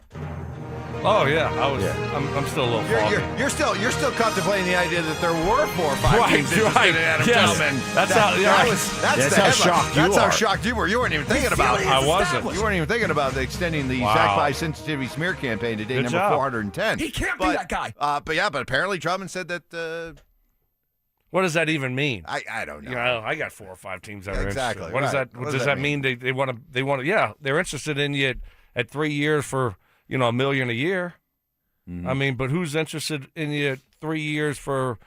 Oh yeah, I'm still a little foggy. You're still contemplating the idea that there were 4 or 5 teams interested in Adam Tillman. That's how shocked you are. That's how shocked you were. You weren't even thinking about it. I wasn't. You weren't even thinking about extending the Zach By Sensitivity Smear campaign to day number 410. He can't be that guy. But apparently Troutman said that. What does that even mean? I don't know. I got 4 or 5 teams that are exactly. interested. What does that? What does that mean? They want to. Yeah, they're interested in you at 3 years for $1 million a year. Mm-hmm. I mean, but who's interested in you 3 years for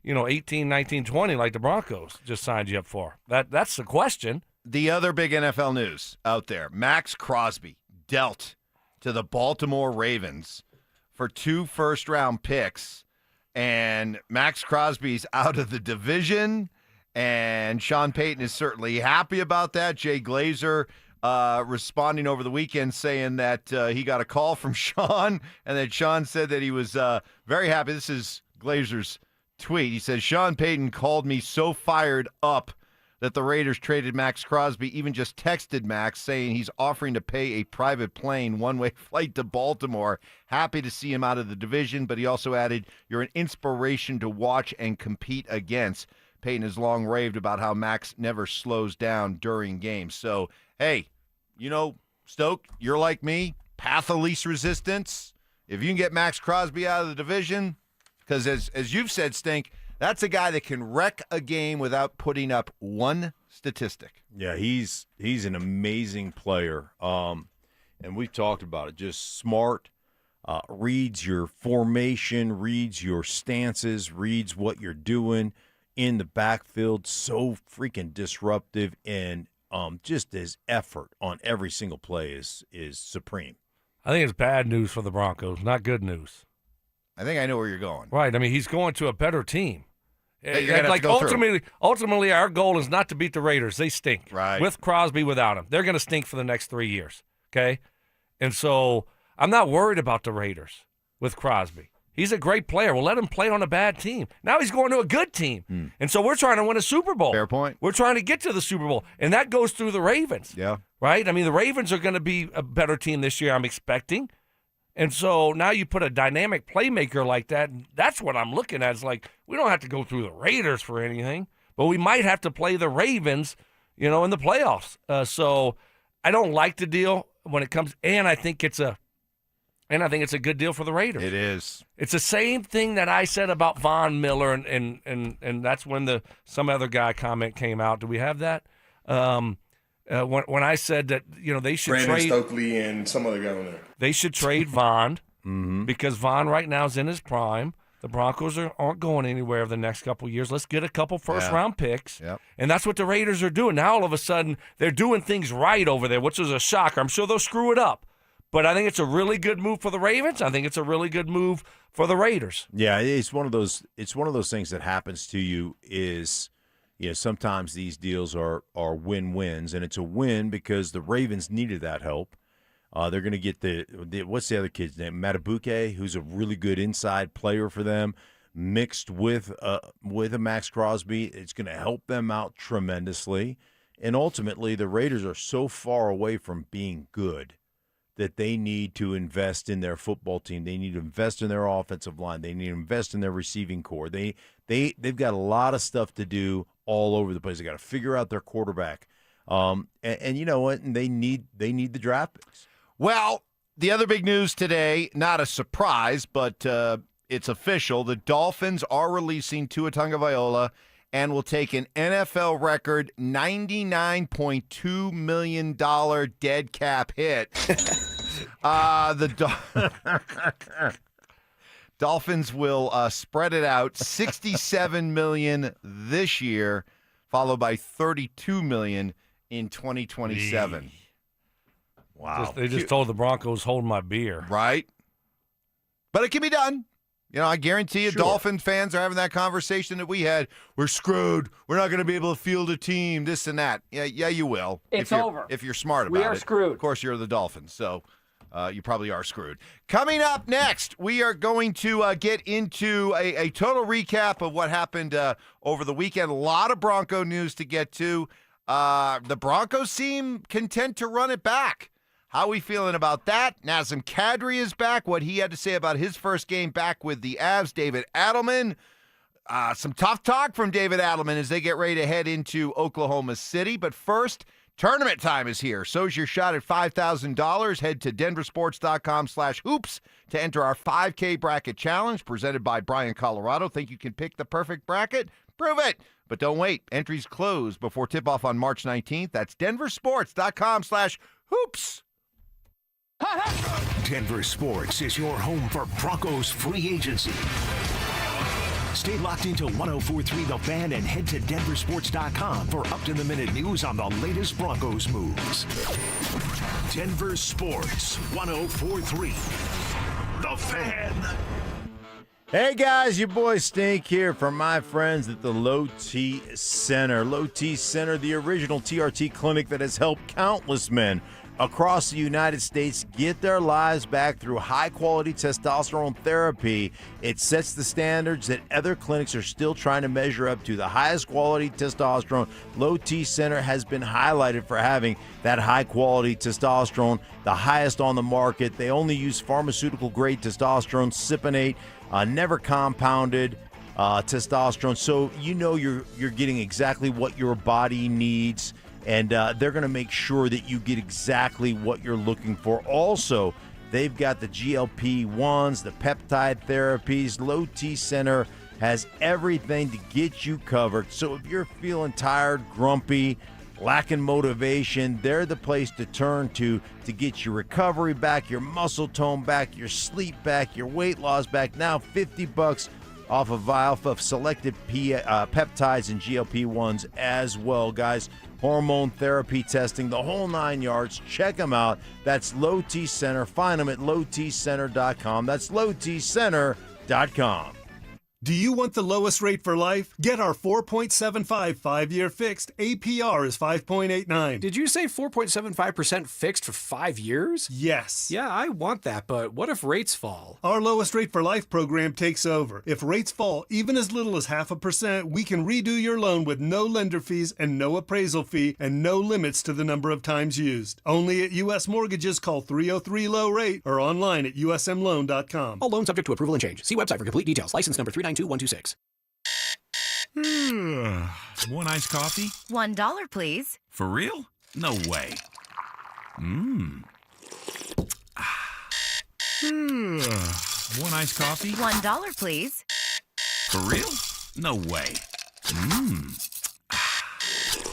18, 19, 20 like the Broncos just signed you up for? That's the question. The other big NFL news out there, Max Crosby dealt to the Baltimore Ravens for 2 first-round picks, and Max Crosby's out of the division, and Sean Payton is certainly happy about that. Jay Glazer responding over the weekend saying that he got a call from Sean, and that Sean said that he was very happy. This is Glazer's tweet. He says, Sean Payton called me so fired up that the Raiders traded Max Crosby, even just texted Max saying he's offering to pay a private plane one-way flight to Baltimore. Happy to see him out of the division, but he also added, you're an inspiration to watch and compete against. Payton has long raved about how Max never slows down during games. So, hey, Stoke, you're like me, path of least resistance. If you can get Max Crosby out of the division, because as you've said, Stink, that's a guy that can wreck a game without putting up one statistic. Yeah, he's an amazing player. And we've talked about it. Just smart, reads your formation, reads your stances, reads what you're doing in the backfield. So freaking disruptive, and just his effort on every single play is supreme. I think it's bad news for the Broncos, not good news. I think I know where you're going. Right. I mean, he's going to a better team. Ultimately, our goal is not to beat the Raiders. They stink. Right. With Crosby, without him. They're going to stink for the next 3 years. Okay? And so I'm not worried about the Raiders with Crosby. He's a great player. We'll let him play on a bad team. Now he's going to a good team. And so we're trying to win a Super Bowl. Fair point. We're trying to get to the Super Bowl. And that goes through the Ravens. Yeah. Right? I mean, the Ravens are going to be a better team this year, I'm expecting. And so now you put a dynamic playmaker like that, and that's what I'm looking at. It's like, we don't have to go through the Raiders for anything, but we might have to play the Ravens, in the playoffs. So I don't like the deal when it comes, and I think it's a good deal for the Raiders. It is. It's the same thing that I said about Von Miller, and that's when some other guy comment came out. Do we have that? When I said that they should Brandon trade Stokley and some other guy on there. They should trade Von because Von right now is in his prime. The Broncos aren't going anywhere the next couple of years. Let's get a couple first-round picks. Yep. And that's what the Raiders are doing. Now all of a sudden they're doing things right over there, which is a shocker. I'm sure they'll screw it up. But I think it's a really good move for the Ravens. I think it's a really good move for the Raiders. Yeah, it's one of those things that happens to you is sometimes these deals are win-wins, and it's a win because the Ravens needed that help. They're going to get the what's the other kid's name? Matabuke, who's a really good inside player for them, mixed with a Max Crosby. It's going to help them out tremendously. And ultimately, the Raiders are so far away from being good that they need to invest in their football team. They need to invest in their offensive line. They need to invest in their receiving core. They've got a lot of stuff to do all over the place. They got to figure out their quarterback. And you know what? And they need the draft picks. Well, the other big news today, not a surprise, but it's official. The Dolphins are releasing Tua Tagovailoa and will take an NFL record $99.2 million dead cap hit. Dolphins will spread it out, $67 million this year, followed by $32 million in 2027. Wow. They just told the Broncos, hold my beer. Right. But it can be done. I guarantee you Dolphin fans are having that conversation that we had. We're screwed. We're not going to be able to field a team, this and that. Yeah, you will. It's over. If you're smart about it. We are screwed. Of course, you're the Dolphins, so you probably are screwed. Coming up next, we are going to get into a total recap of what happened over the weekend. A lot of Bronco news to get to. The Broncos seem content to run it back. How are we feeling about that? Nazem Kadri is back. What he had to say about his first game back with the Avs. David Adelman. Some tough talk from David Adelman as they get ready to head into Oklahoma City. But first, tournament time is here. So's your shot at $5,000. Head to DenverSports.com/hoops to enter our 5K bracket challenge presented by Bryan, Colorado. Think you can pick the perfect bracket? Prove it. But don't wait. Entries close before tip-off on March 19th. That's DenverSports.com/hoops. Denver Sports is your home for Broncos free agency. Stay locked into 104.3 The Fan and head to DenverSports.com for up-to-the-minute news on the latest Broncos moves. Denver Sports 104.3 The Fan. Hey guys, your boy Stink here from my friends at the Low T Center. Low T Center, the original TRT clinic that has helped countless men across the United States get their lives back through high-quality testosterone therapy. It sets the standards that other clinics are still trying to measure up to. The highest quality testosterone. Low T Center has been highlighted for having that high-quality testosterone, the highest on the market. They only use pharmaceutical-grade testosterone, cypionate, never compounded testosterone. So you know you're getting exactly what your body needs. And they're going to make sure that you get exactly what you're looking for. Also, they've got the GLP-1s, the peptide therapies. Low T Center has everything to get you covered. So if you're feeling tired, grumpy, lacking motivation, they're the place to turn to get your recovery back, your muscle tone back, your sleep back, your weight loss back. Now $50 off a vial of selected peptides and GLP-1s as well, guys. Hormone therapy testing, the whole 9 yards. Check them out. That's Low T Center. Find them at lowtcenter.com. That's lowtcenter.com. Do you want the lowest rate for life? Get our 4.75 5-year fixed. APR is 5.89. Did you say 4.75% fixed for 5 years? Yes. Yeah, I want that, but what if rates fall? Our lowest rate for life program takes over. If rates fall even as little as 0.5%, we can redo your loan with no lender fees and no appraisal fee and no limits to the number of times used. Only at U.S. Mortgages. Call 303-LOW-RATE or online at usmloan.com. All loans subject to approval and change. See website for complete details. License number 392126. One iced coffee? $1, please. For real? No way. One iced coffee? $1, please. For real? No way.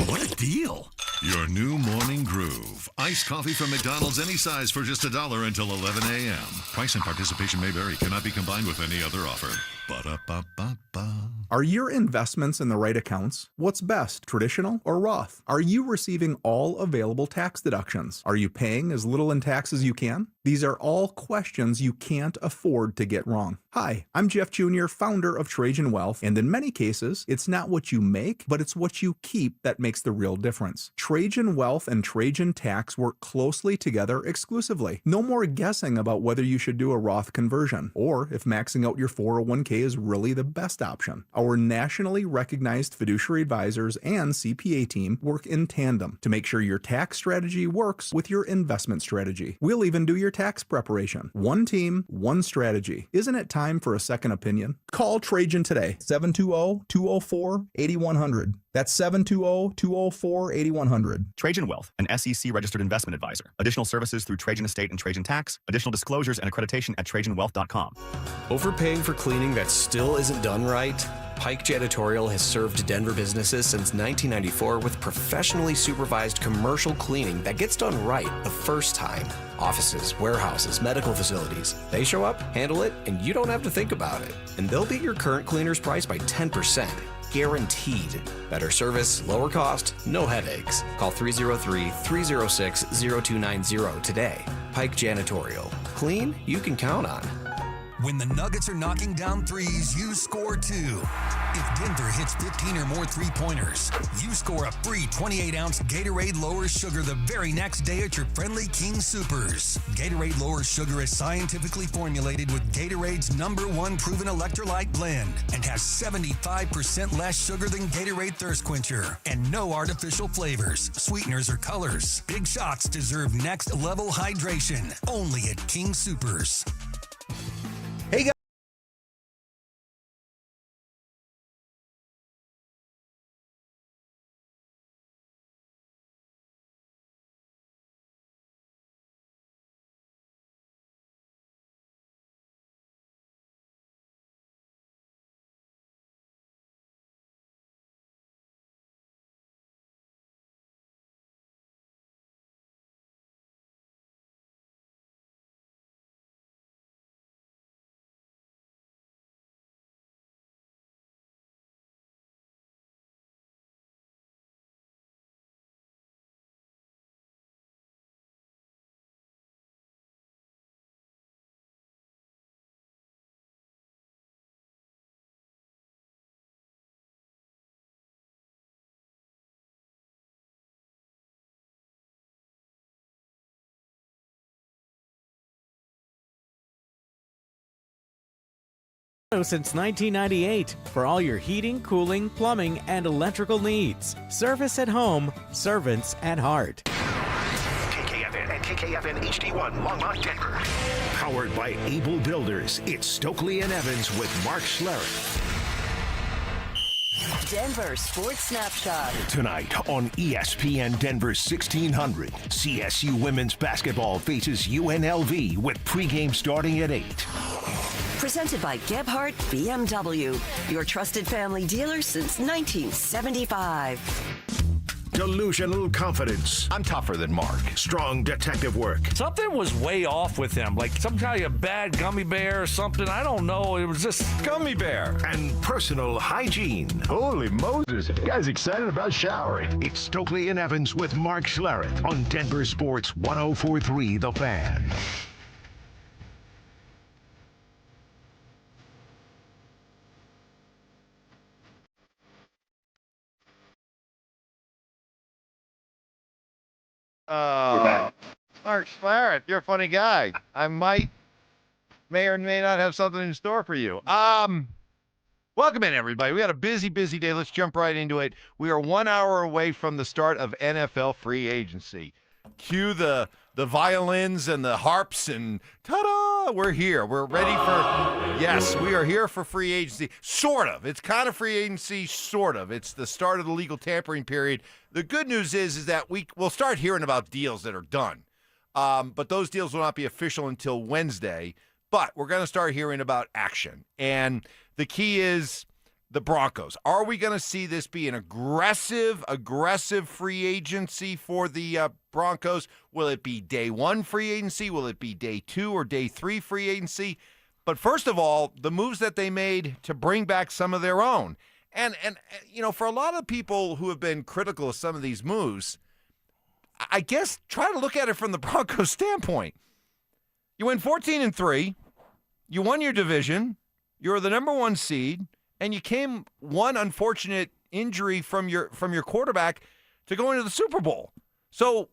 What a deal. Your new morning groove. Iced coffee from McDonald's, any size for just $1 until 11 a.m. Price and participation may vary. Cannot be combined with any other offer. Ba-da-ba-ba-ba. Are your investments in the right accounts? What's best, traditional or Roth? Are you receiving all available tax deductions? Are you paying as little in tax as you can? These are all questions you can't afford to get wrong. Hi, I'm Jeff Jr., founder of Trajan Wealth, and in many cases, it's not what you make, but it's what you keep that makes the real difference. Trajan Wealth and Trajan Tax work closely together exclusively. No more guessing about whether you should do a Roth conversion, or if maxing out your 401k is really the best option. Our nationally recognized fiduciary advisors and CPA team work in tandem to make sure your tax strategy works with your investment strategy. We'll even do your tax preparation. One team, one strategy. Isn't it time for a second opinion? Call Trajan today, 720-204-8100. That's 720-204-8100. Trajan Wealth, an SEC registered investment advisor. Additional services through Trajan Estate and Trajan Tax. Additional disclosures and accreditation at TrajanWealth.com. Overpaying for cleaning that still isn't done right? Pike Janitorial has served Denver businesses since 1994 with professionally supervised commercial cleaning that gets done right the first time. Offices, warehouses, medical facilities. They show up, handle it, and you don't have to think about it. And they'll beat your current cleaner's price by 10%. Guaranteed. Better service, lower cost, no headaches. Call 303-306-0290 today. Pike Janitorial. Clean you can count on. When the Nuggets are knocking down threes, you score too. If Denver hits 15 or more three-pointers, you score a free 28-ounce Gatorade Lower Sugar the very next day at your friendly King Soopers. Gatorade Lower Sugar is scientifically formulated with Gatorade's #1 proven electrolyte blend and has 75% less sugar than Gatorade Thirst Quencher and no artificial flavors, sweeteners, or colors. Big shots deserve next-level hydration. Only at King Soopers. Hey, guys. Since 1998 for all your heating, cooling, plumbing, and electrical needs. Service at home, servants at heart. KKFN and KKFN HD1 Longmont, Denver. Powered by Able Builders, it's Stokley and Evans with Mark Schlereth. Denver Sports Snapshot. Tonight on ESPN Denver 1600, CSU women's basketball faces UNLV with pregame starting at 8. Presented by Gebhardt BMW, your trusted family dealer since 1975. Delusional confidence. I'm tougher than Mark. Strong detective work. Something was way off with him, like some kind of bad gummy bear or something. I don't know. It was just gummy bear. And personal hygiene. Holy Moses, the guy's excited about showering. It's Stokley and Evans with Mark Schlereth on Denver Sports 104.3 The Fan. Mark Schlereth, you're a funny guy. I may or may not have something in store for you. Welcome in, everybody. We had a busy day. Let's jump right into it. We are 1 hour away from the start of NFL free agency. Cue the violins and the harps and ta-da! We're here. We're ready for, yes, we are here for free agency. Sort of. It's kind of free agency, sort of. It's the start of the legal tampering period. The good news is that we'll start hearing about deals that are done. But those deals will not be official until Wednesday. But we're going to start hearing about action. And the key is the Broncos. Are we going to see this be an aggressive free agency for the Broncos? Will it be day one free agency? Will it be day 2 or day 3 free agency? But first of all, the moves that they made to bring back some of their own. And for a lot of people who have been critical of some of these moves, I guess try to look at it from the Broncos standpoint. You went 14-3. You won your division. You were the number 1 seed. And you came one unfortunate injury from your quarterback to go into the Super Bowl. So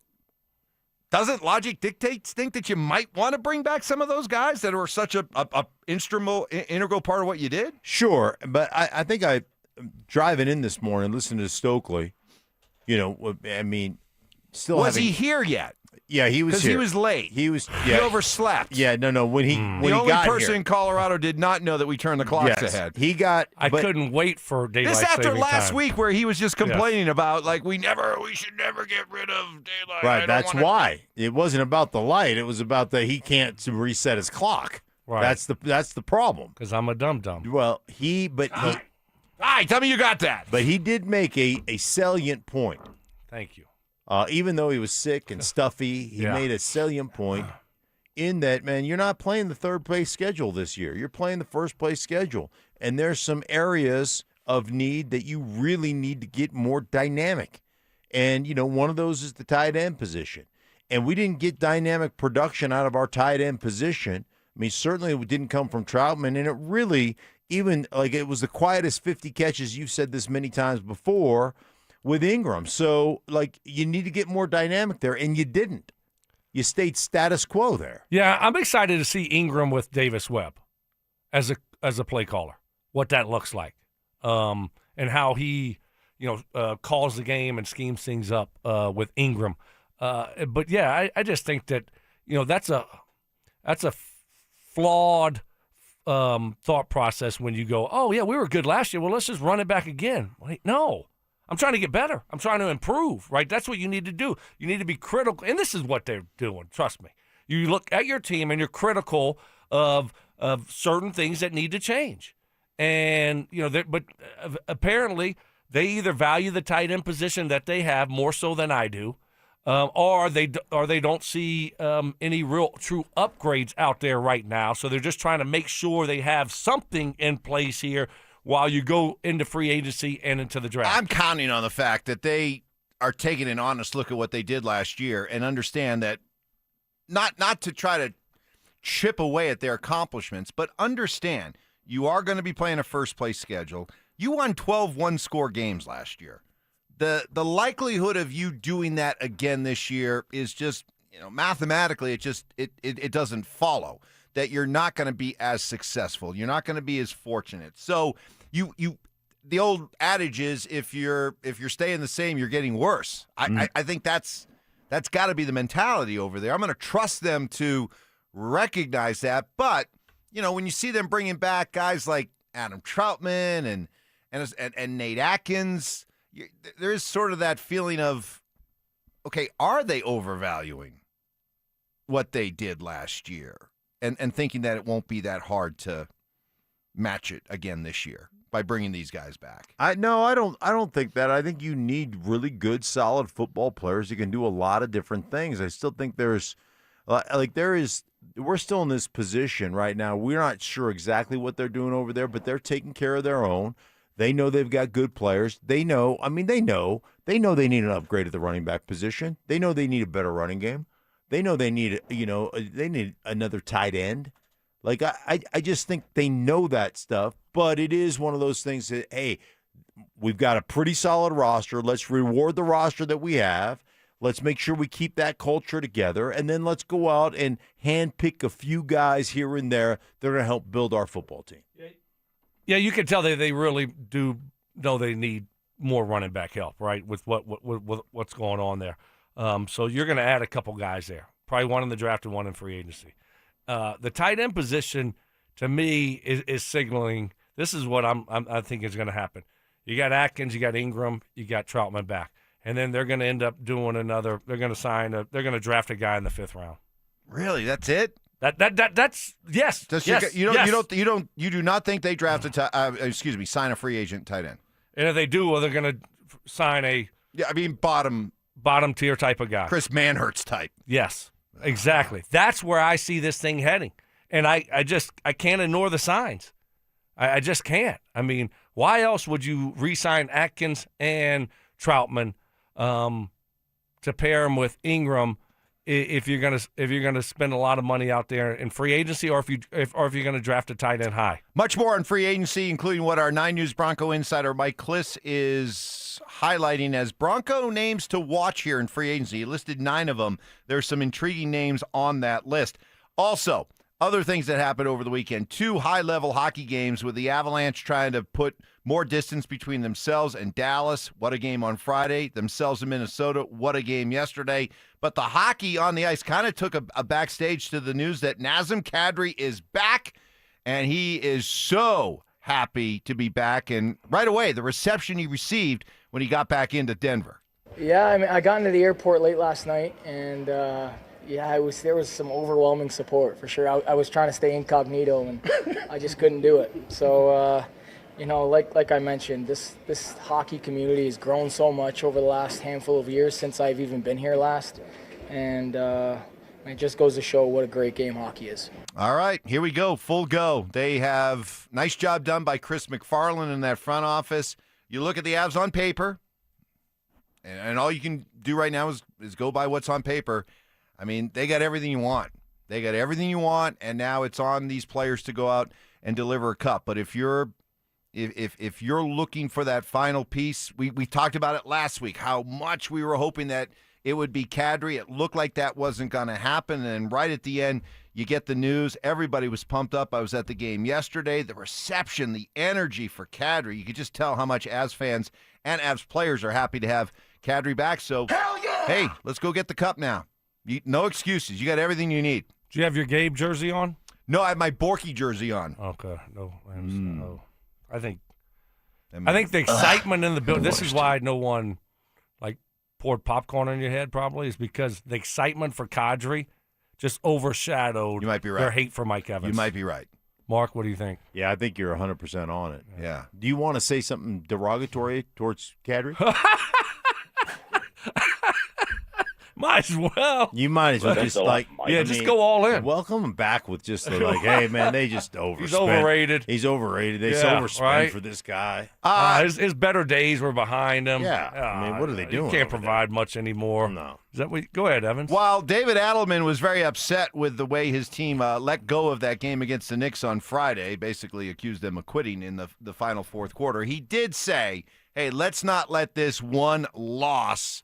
doesn't logic think that you might want to bring back some of those guys that were such a integral part of what you did? Sure, but I think driving in this morning, listening to Stokley, Was he here yet? Yeah, he was here. Because he was late. He overslept. Yeah, no. When he the only person in Colorado did not know that we turned the clocks ahead. I couldn't wait for daylight this after saving last time. week where he was just complaining about we should never get rid of daylight. Right, that's why. It wasn't about the light. It was about that he can't reset his clock. Right. That's the problem. Because I'm a dum-dum. Well, all right, tell me you got that. But he did make a salient point. Thank you. Even though he was sick and stuffy, he made a salient point in that, man, you're not playing the third-place schedule this year. You're playing the first-place schedule. And there's some areas of need that you really need to get more dynamic. And, one of those is the tight end position. And we didn't get dynamic production out of our tight end position. I mean, certainly it didn't come from Troutman, and it really, it was the quietest 50 catches, you've said this many times before, with Ingram. So, you need to get more dynamic there, and you didn't. You stayed status quo there. Yeah, I'm excited to see Ingram with Davis Webb as a play caller, what that looks like, and how he, calls the game and schemes things up with Ingram. But, yeah, I just think that, that's a flawed thought process when you go, oh, yeah, we were good last year. Well, let's just run it back again. Wait, no. I'm trying to get better. I'm trying to improve, right? That's what you need to do. You need to be critical, and this is what they're doing. Trust me. You look at your team, and you're critical of certain things that need to change. And, but apparently they either value the tight end position that they have more so than I do, or they don't see any real true upgrades out there right now. So they're just trying to make sure they have something in place here while you go into free agency and into the draft. I'm counting on the fact that they are taking an honest look at what they did last year and understand that not to try to chip away at their accomplishments, but understand you are going to be playing a first-place schedule. You won 12 one-score games last year. The likelihood of you doing that again this year is just, mathematically, it doesn't follow. that you're not going to be as successful. You're not going to be as fortunate. So the old adage is if you're staying the same, you're getting worse. I think that's got to be the mentality over there. I'm going to trust them to recognize that. But, when you see them bringing back guys like Adam Troutman and Nate Atkins, there is sort of that feeling of, okay, are they overvaluing what they did last year and thinking that it won't be that hard to match it again this year by bringing these guys back? I don't think that. I think you need really good, solid football players who can do a lot of different things. I still think we're still in this position right now. We're not sure exactly what they're doing over there, but they're taking care of their own. They know they've got good players. They know they need an upgrade at the running back position. They know they need a better running game. They know they need another tight end. Like, I just think they know that stuff, but it is one of those things that, hey, we've got a pretty solid roster. Let's reward the roster that we have. Let's make sure we keep that culture together, and then let's go out and handpick a few guys here and there that are going to help build our football team. Yeah, you can tell they really do know they need more running back help, right, with what's going on there. So you're going to add a couple guys there, probably one in the draft and one in free agency. The tight end position, to me, is signaling this is what I think is going to happen. You got Atkins, you got Ingram, you got Troutman back, and then they're going to end up doing another. They're going to draft a guy in the 5th round. Really, that's it? That's yes. Yes. You do not think they draft sign a free agent tight end. And if they do, well, they're going to sign a bottom tier type of guy, Chris Manhertz type. Yes. Exactly. That's where I see this thing heading. And I can't ignore the signs. I just can't. I mean, why else would you re-sign Atkins and Troutman to pair him with Ingram if you're gonna spend a lot of money out there in free agency, or if you're gonna draft a tight end high? Much more on free agency, including what our 9 News Bronco insider Mike Kliss is highlighting as Bronco names to watch here in free agency. He listed 9 of them. There's some intriguing names on that list. Also, other things that happened over the weekend: 2 high-level hockey games with the Avalanche trying to put more distance between themselves and Dallas. What a game on Friday. Themselves in Minnesota. What a game yesterday. But the hockey on the ice kind of took a backstage to the news that Nazem Kadri is back, and he is so happy to be back. And right away, the reception he received when he got back into Denver. Yeah, I mean, I got into the airport late last night, and there was some overwhelming support for sure. I was trying to stay incognito, and I just couldn't do it. So, like I mentioned, this hockey community has grown so much over the last handful of years since I've even been here last, and it just goes to show what a great game hockey is. All right, here we go, full go. They have nice job done by Chris McFarland in that front office. You look at the Avs on paper, and all you can do right now is go by what's on paper. I mean, they got everything you want. They got everything you want, and now it's on these players to go out and deliver a cup. But if you're looking for that final piece, we talked about it last week, how much we were hoping that it would be Kadri. It looked like that wasn't going to happen, and right at the end, you get the news. Everybody was pumped up. I was at the game yesterday. The reception, the energy for Kadri, you could just tell how much Avs fans and Avs players are happy to have Kadri back. So, hey, let's go get the cup now. No excuses. You got everything you need. Do you have your Gabe jersey on? No, I have my Borky jersey on. Okay. No. I think the excitement in the building. This is why no one poured popcorn on your head. Probably is because the excitement for Kadri just overshadowed. You might be right. Their hate for Mike Evans. You might be right. Mark, what do you think? Yeah, I think you're 100% on it. Yeah. Do you want to say something derogatory towards Kadri? Might as well. You might as well just go all in. Welcome him back with just hey, man, they just overspent. He's overrated. He's overrated. They overspent for this guy. His better days were behind him. Yeah. I mean, what are they doing? He can't provide much anymore. No. Is that what? Go ahead, Evans. While David Adelman was very upset with the way his team let go of that game against the Knicks on Friday, basically accused them of quitting in the final fourth quarter, he did say, hey, let's not let this one loss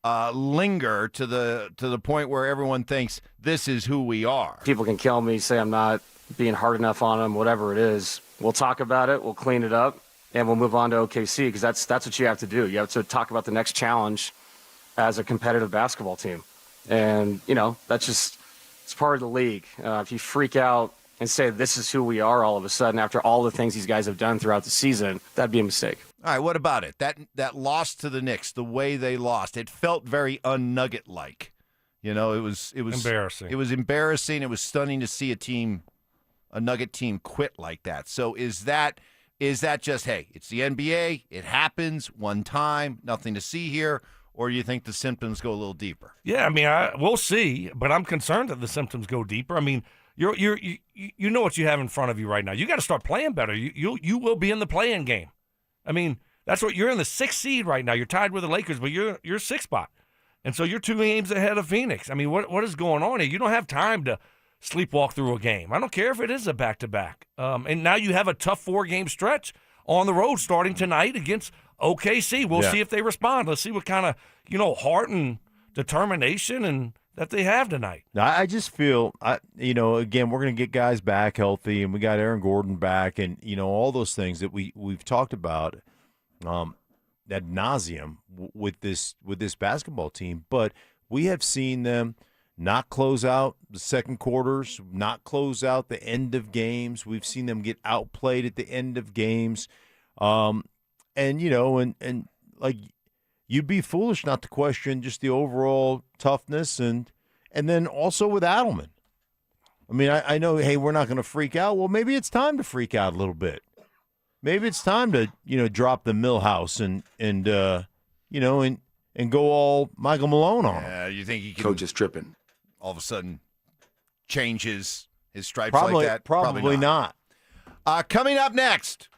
linger to the point where everyone thinks this is who we are? People can kill me, say I'm not being hard enough on them, whatever it is. We'll talk about it. We'll clean it up, and we'll move on to OKC because that's what you have to do. You have to talk about the next challenge as a competitive basketball team. And, it's part of the league. If you freak out and say this is who we are all of a sudden after all the things these guys have done throughout the season, that'd be a mistake. All right, what about it? That loss to the Knicks, the way they lost, it felt very un-Nugget-like. It was embarrassing. It was embarrassing. It was stunning to see a Nugget team quit like that. So is that just, hey, it's the NBA, it happens one time, nothing to see here, or do you think the symptoms go a little deeper? Yeah, I mean, we'll see, but I'm concerned that the symptoms go deeper. I mean, you know what you have in front of you right now. You got to start playing better. You will be in the play-in game. I mean, that's what you're in the 6th seed right now. You're tied with the Lakers, but you're 6th spot, and so you're 2 games ahead of Phoenix. I mean, what is going on here? You don't have time to sleepwalk through a game. I don't care if it is a back-to-back. And now you have a tough 4-game stretch on the road starting tonight against OKC. We'll see if they respond. Let's see what kind of heart and determination and that they have tonight. I just feel, again, we're going to get guys back healthy, and we got Aaron Gordon back, and all those things that we've talked about ad nauseum with this basketball team. But we have seen them not close out the second quarters, not close out the end of games. We've seen them get outplayed at the end of games. And like, you'd be foolish not to question just the overall toughness and then also with Adelman. I mean, I know, hey, we're not going to freak out. Well, maybe it's time to freak out a little bit. Maybe it's time to, drop the Millhouse and go all Michael Malone on him. Yeah, you think he can Coach is tripping. all of a sudden change his stripes Probably, like that? Probably not. Coming up next,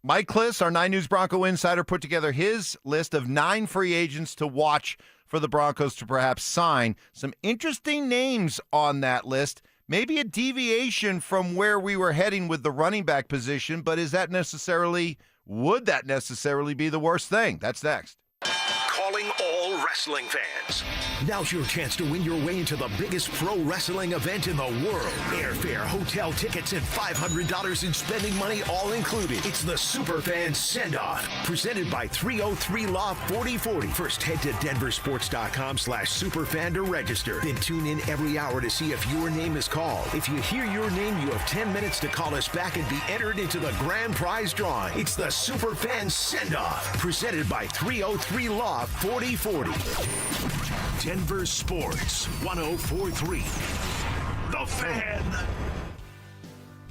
Mike Kliss, our 9 News Bronco insider, put together his list of 9 free agents to watch for the Broncos to perhaps sign. Some interesting names on that list. Maybe a deviation from where we were heading with the running back position, but would that necessarily be the worst thing? That's next. Calling all wrestling fans. Now's your chance to win your way into the biggest pro wrestling event in the world. Airfare, hotel tickets, and $500 in spending money all included. It's the Superfan Send-Off, presented by 303 Law 4040. First, head to DenverSports.com/Superfan to register. Then tune in every hour to see if your name is called. If you hear your name, you have 10 minutes to call us back and be entered into the grand prize drawing. It's the Superfan Send-Off, presented by 303 Law 4040. Denver Sports 104.3. The Fan.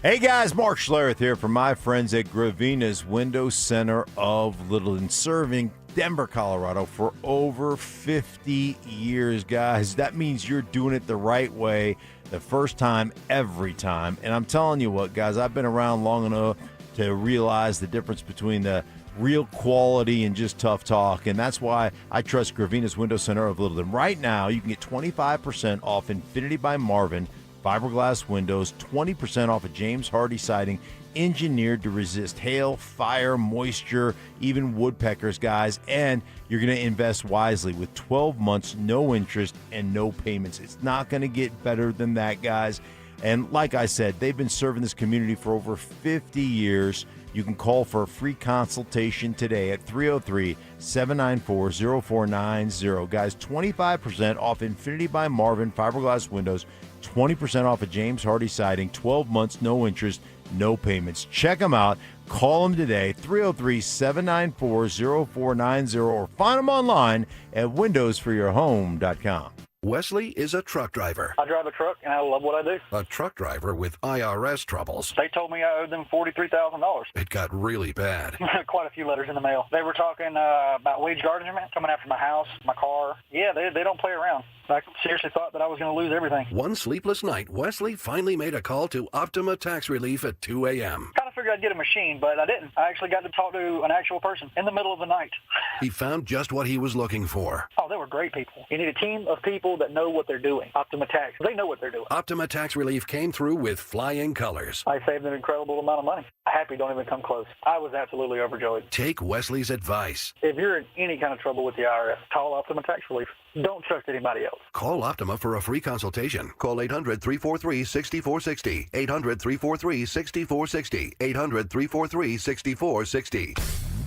Hey guys, Mark Schlereth here from my friends at Gravina's Window Center of Littleton, serving Denver, Colorado for over 50 years, guys. That means you're doing it the right way, the first time, every time. And I'm telling you what, guys, I've been around long enough to realize the difference between the real quality and just tough talk, and that's why I trust Gravina's Window Center of Littleton. Right now, you can get 25% off Infinity by Marvin fiberglass windows, 20% off of James Hardy siding, engineered to resist hail, fire, moisture, even woodpeckers, guys. And you're going to invest wisely with 12 months, no interest, and no payments. It's not going to get better than that, guys. And like I said, they've been serving this community for over 50 years. You can call for a free consultation today at 303-794-0490. Guys, 25% off Infinity by Marvin fiberglass windows, 20% off of James Hardy siding, 12 months, no interest, no payments. Check them out. Call them today, 303-794-0490, or find them online at windowsforyourhome.com. Wesley is a truck driver. I drive a truck, and I love what I do. A truck driver with IRS troubles. They told me I owed them $43,000. It got really bad. Quite a few letters in the mail. They were talking about wage garnishment, coming after my house, my car. Yeah, they don't play around. I seriously thought that I was going to lose everything. One sleepless night, Wesley finally made a call to Optima Tax Relief at 2 a.m. Kind of figured I'd get a machine, but I didn't. I actually got to talk to an actual person in the middle of the night. He found just what he was looking for. Oh, they were great people. You need a team of people that know what they're doing. Optima Tax, they know what they're doing. Optima Tax Relief came through with flying colors. I saved an incredible amount of money. Happy don't even come close. I was absolutely overjoyed. Take Wesley's advice. If you're in any kind of trouble with the IRS, call Optima Tax Relief. Don't trust anybody else. Call Optima for a free consultation. Call 800-343-6460. 800-343-6460. 800-343-6460.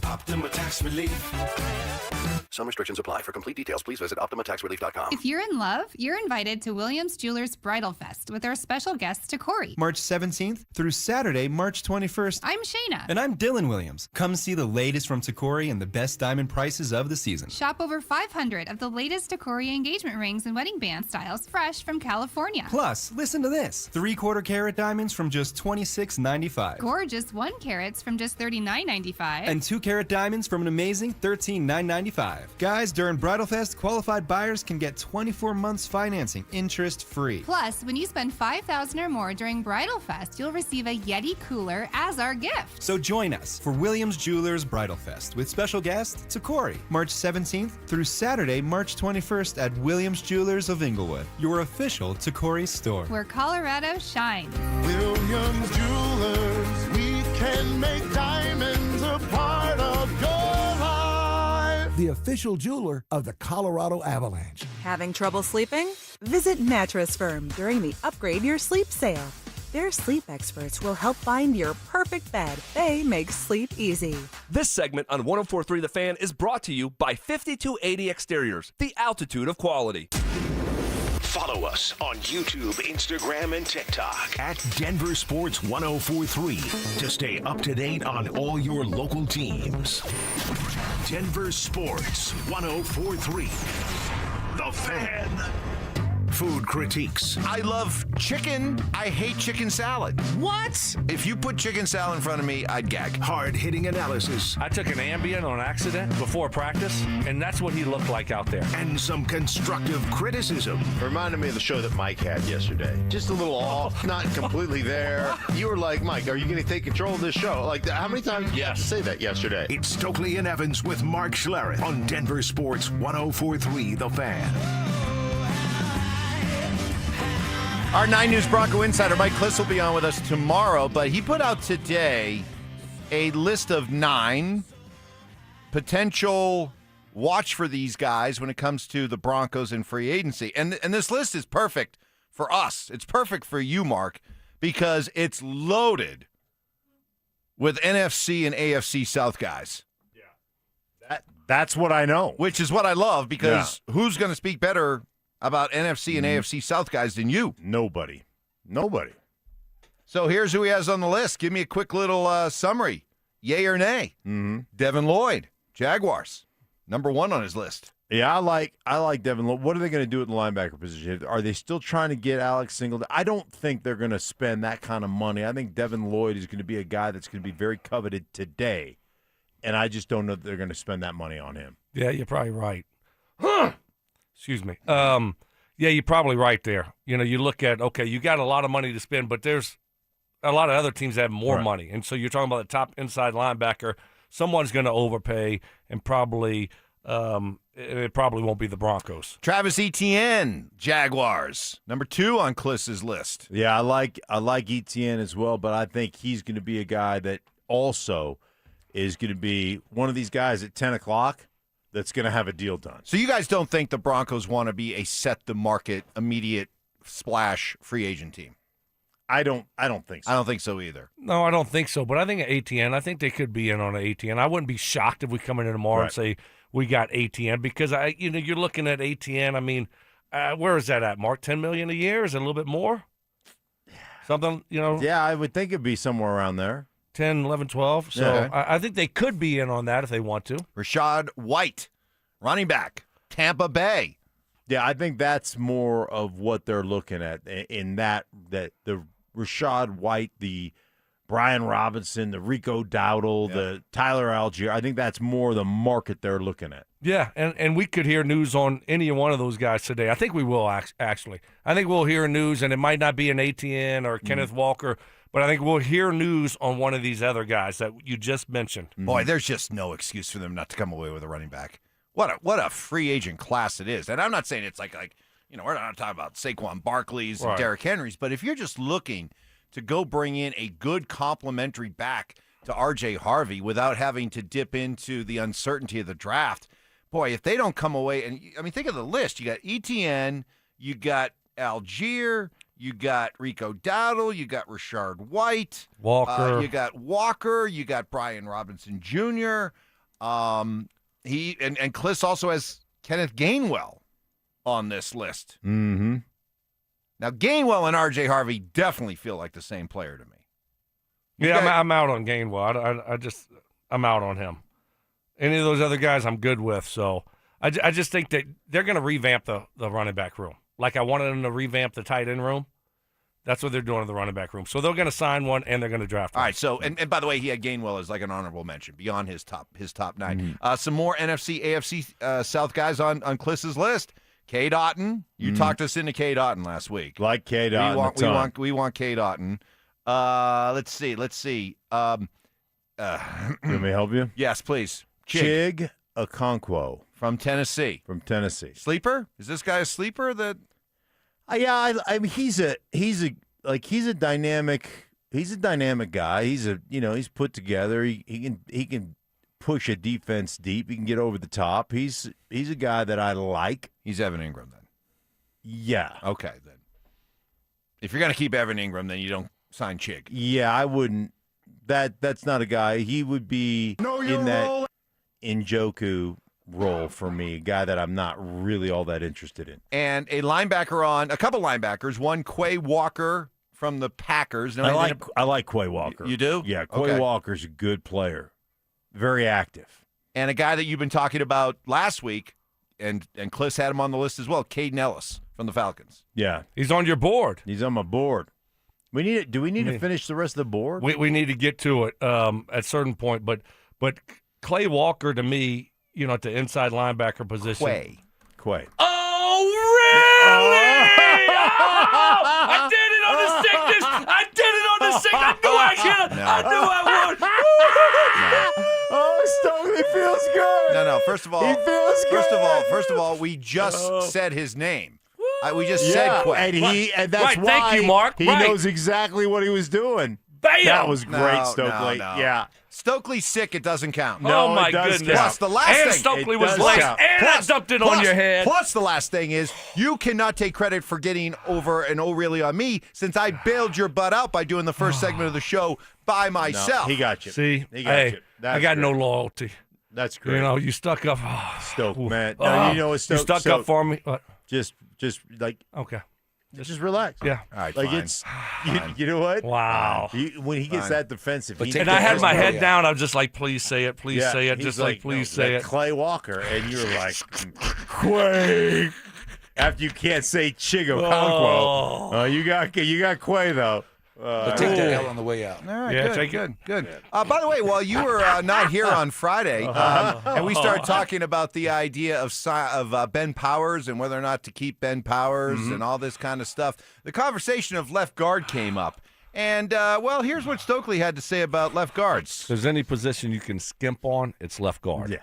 Optima Tax Relief. Some restrictions apply. For complete details, please visit OptimaTaxRelief.com. If you're in love, you're invited to Williams Jewelers Bridal Fest with our special guest, Takori. March 17th through Saturday, March 21st. I'm Shayna. And I'm Dylan Williams. Come see the latest from Takori and the best diamond prices of the season. Shop over 500 of the latest Takori engagement rings and wedding band styles fresh from California. Plus, listen to this. 3/4 carat diamonds from just $26.95. Gorgeous 1 carats from just $39.95. And 2 carat diamonds from an amazing $13,995. Guys, during Bridal Fest, qualified buyers can get 24 months financing, interest-free. Plus, when you spend $5,000 or more during Bridal Fest, you'll receive a Yeti cooler as our gift. So join us for Williams Jewelers Bridal Fest with special guest Takori, March 17th through Saturday, March 21st at Williams Jewelers of Inglewood, your official Takori store. Where Colorado shines. Williams Jewelers, we can make diamonds a part of your life. The official jeweler of the Colorado Avalanche. Having trouble sleeping? Visit Mattress Firm during the Upgrade Your Sleep sale. Their sleep experts will help find your perfect bed. They make sleep easy. This segment on 104.3 The Fan is brought to you by 5280 Exteriors, the altitude of quality. Follow us on YouTube, Instagram, and TikTok at Denver Sports 1043 to stay up to date on all your local teams. Denver Sports 1043. The Fan. Food critiques. I love chicken. I hate chicken salad. What? If you put chicken salad in front of me, I'd gag. Hard-hitting analysis. I took an Ambien on accident before practice, and that's what he looked like out there. And some constructive criticism. Reminded me of the show that Mike had yesterday. Just a little off, not completely there. You were like, Mike, are you going to take control of this show? Like, how many times did you say that yesterday? It's Stokley and Evans with Mark Schlereth on Denver Sports 1043 The Fan. Our 9 News Bronco insider, Mike Kliss, will be on with us tomorrow, but he put out today a list of 9 potential watch for these guys when it comes to the Broncos and free agency. And this list is perfect for us. It's perfect for you, Mark, because it's loaded with NFC and AFC South guys. That's what I know. Which is what I love, because who's going to speak better about NFC and AFC South guys than you? Nobody. So here's who he has on the list. Give me a quick little summary. Yay or nay? Mm-hmm. Devin Lloyd, Jaguars, number 1 on his list. Yeah, I like Devin Lloyd. What are they going to do at the linebacker position? Are they still trying to get Alex Singleton? I don't think they're going to spend that kind of money. I think Devin Lloyd is going to be a guy that's going to be very coveted today, and I just don't know that they're going to spend that money on him. Yeah, you're probably right. Excuse me. Yeah, you're probably right there. You look at, okay, you got a lot of money to spend, but there's a lot of other teams that have more money. And so you're talking about the top inside linebacker. Someone's going to overpay, and probably it probably won't be the Broncos. Travis Etienne, Jaguars, number 2 on Kliss's list. Yeah, I like Etienne as well, but I think he's going to be a guy that also is going to be one of these guys at 10 o'clock that's going to have a deal done. So you guys don't think the Broncos want to be a set-the-market, immediate splash free agent team? I don't think so. I don't think so either. No, I don't think so. But I think ATN, I think they could be in on an ATN. I wouldn't be shocked if we come in tomorrow and say we got ATN, because you're looking at ATN. I mean, where is that at, Mark? $10 million a year? Is it a little bit more? Something, Yeah, I would think it'd be somewhere around there. 10, 11, 12. So I think they could be in on that if they want to. Rachaad White, running back, Tampa Bay. Yeah, I think that's more of what they're looking at in that the Rachaad White, the Brian Robinson, the Rico Dowdle, the Tyler Algier. I think that's more the market they're looking at. Yeah, and we could hear news on any one of those guys today. I think we will, actually. I think we'll hear news, and it might not be an ATN or Kenneth Walker, But I think we'll hear news on one of these other guys that you just mentioned. Boy, there's just no excuse for them not to come away with a running back. What a free agent class it is. And I'm not saying it's like we're not talking about Saquon Barkley's and Derrick Henry's, but if you're just looking to go bring in a good complementary back to R.J. Harvey without having to dip into the uncertainty of the draft, boy, if they don't come away, and I mean, think of the list. You got ETN, you got Algier, you got Rico Dowdle, you got Rashard White, Walker, you got Walker, you got Brian Robinson Jr. He and Kliss also has Kenneth Gainwell on this list. Mm-hmm. Now, Gainwell and R.J. Harvey definitely feel like the same player to me. I'm out on Gainwell. I'm out on him. Any of those other guys I'm good with. So I just think that they're going to revamp the running back room. Like I wanted them to revamp the tight end room. That's what they're doing in the running back room. So they're going to sign one and they're going to draft one. All right. So and by the way, he had Gainwell as like an honorable mention beyond his top 9. Some more NFC, AFC South guys on Kliss's list. K. Dotton. You talked us into K. Dotton last week. Like K. Dotton. We want K. Dotton. Let's see. You want me to help you? Yes, please. Chig Okonkwo from Tennessee. Sleeper? Is this guy a sleeper? That? Yeah, I mean he's a dynamic guy. He's put together. He can push a defense deep. He can get over the top. He's a guy that I like. He's Evan Ingram then. Yeah. Okay then. If you're gonna keep Evan Ingram, then you don't sign Chig. Yeah, I wouldn't. That's not a guy. He would be in that Njoku role for me, a guy that I'm not really all that interested in. And a couple linebackers, one Quay Walker from the Packers. I like Quay Walker. You do? Yeah, Quay Walker's a good player. Very active. And a guy that you've been talking about last week, and Kliss had him on the list as well, Caden Ellis from the Falcons. Yeah. He's on your board. He's on my board. Do we need to finish the rest of the board? We need to get to it at a certain point, but Clay Walker to me, at the inside linebacker position. Quay. Oh, really? I did it on the sickness. I knew I would. Oh, Stokley feels good. No. First of all, he feels good. First of all, we just said his name. We just said Quay. And that's why thank you, Mark. He knows exactly what he was doing. Bam! That was great, Stokley. No. Yeah. Stokely's sick. It doesn't count. No, my goodness. Plus, the last thing. Stokely was late. And I dumped it on your head. Plus, the last thing is you cannot take credit for getting over an "oh really" on me, since I bailed your butt out by doing the first segment of the show by myself. No, he got you. See, he got you. I got no loyalty. That's great. You stuck up. Stoke, man. No, you know what, Stoke? You stuck up for me. What? Just like okay. Just relax. Yeah. All right. Like fine. it's you know what? Wow. When he gets that defensive, and I had my head down. I was just like, please say it. Please say it. Just like, please say it. Clay Walker, and you're like, Quay. After you can't say Chig Okonkwo, you got Quay though. But take that L on the way out. All right, good. By the way, while you were not here on Friday, and we started talking about the idea of Ben Powers and whether or not to keep Ben Powers and all this kind of stuff, the conversation of left guard came up. And, here's what Stokley had to say about left guards. If there's any position you can skimp on, it's left guard. Yeah.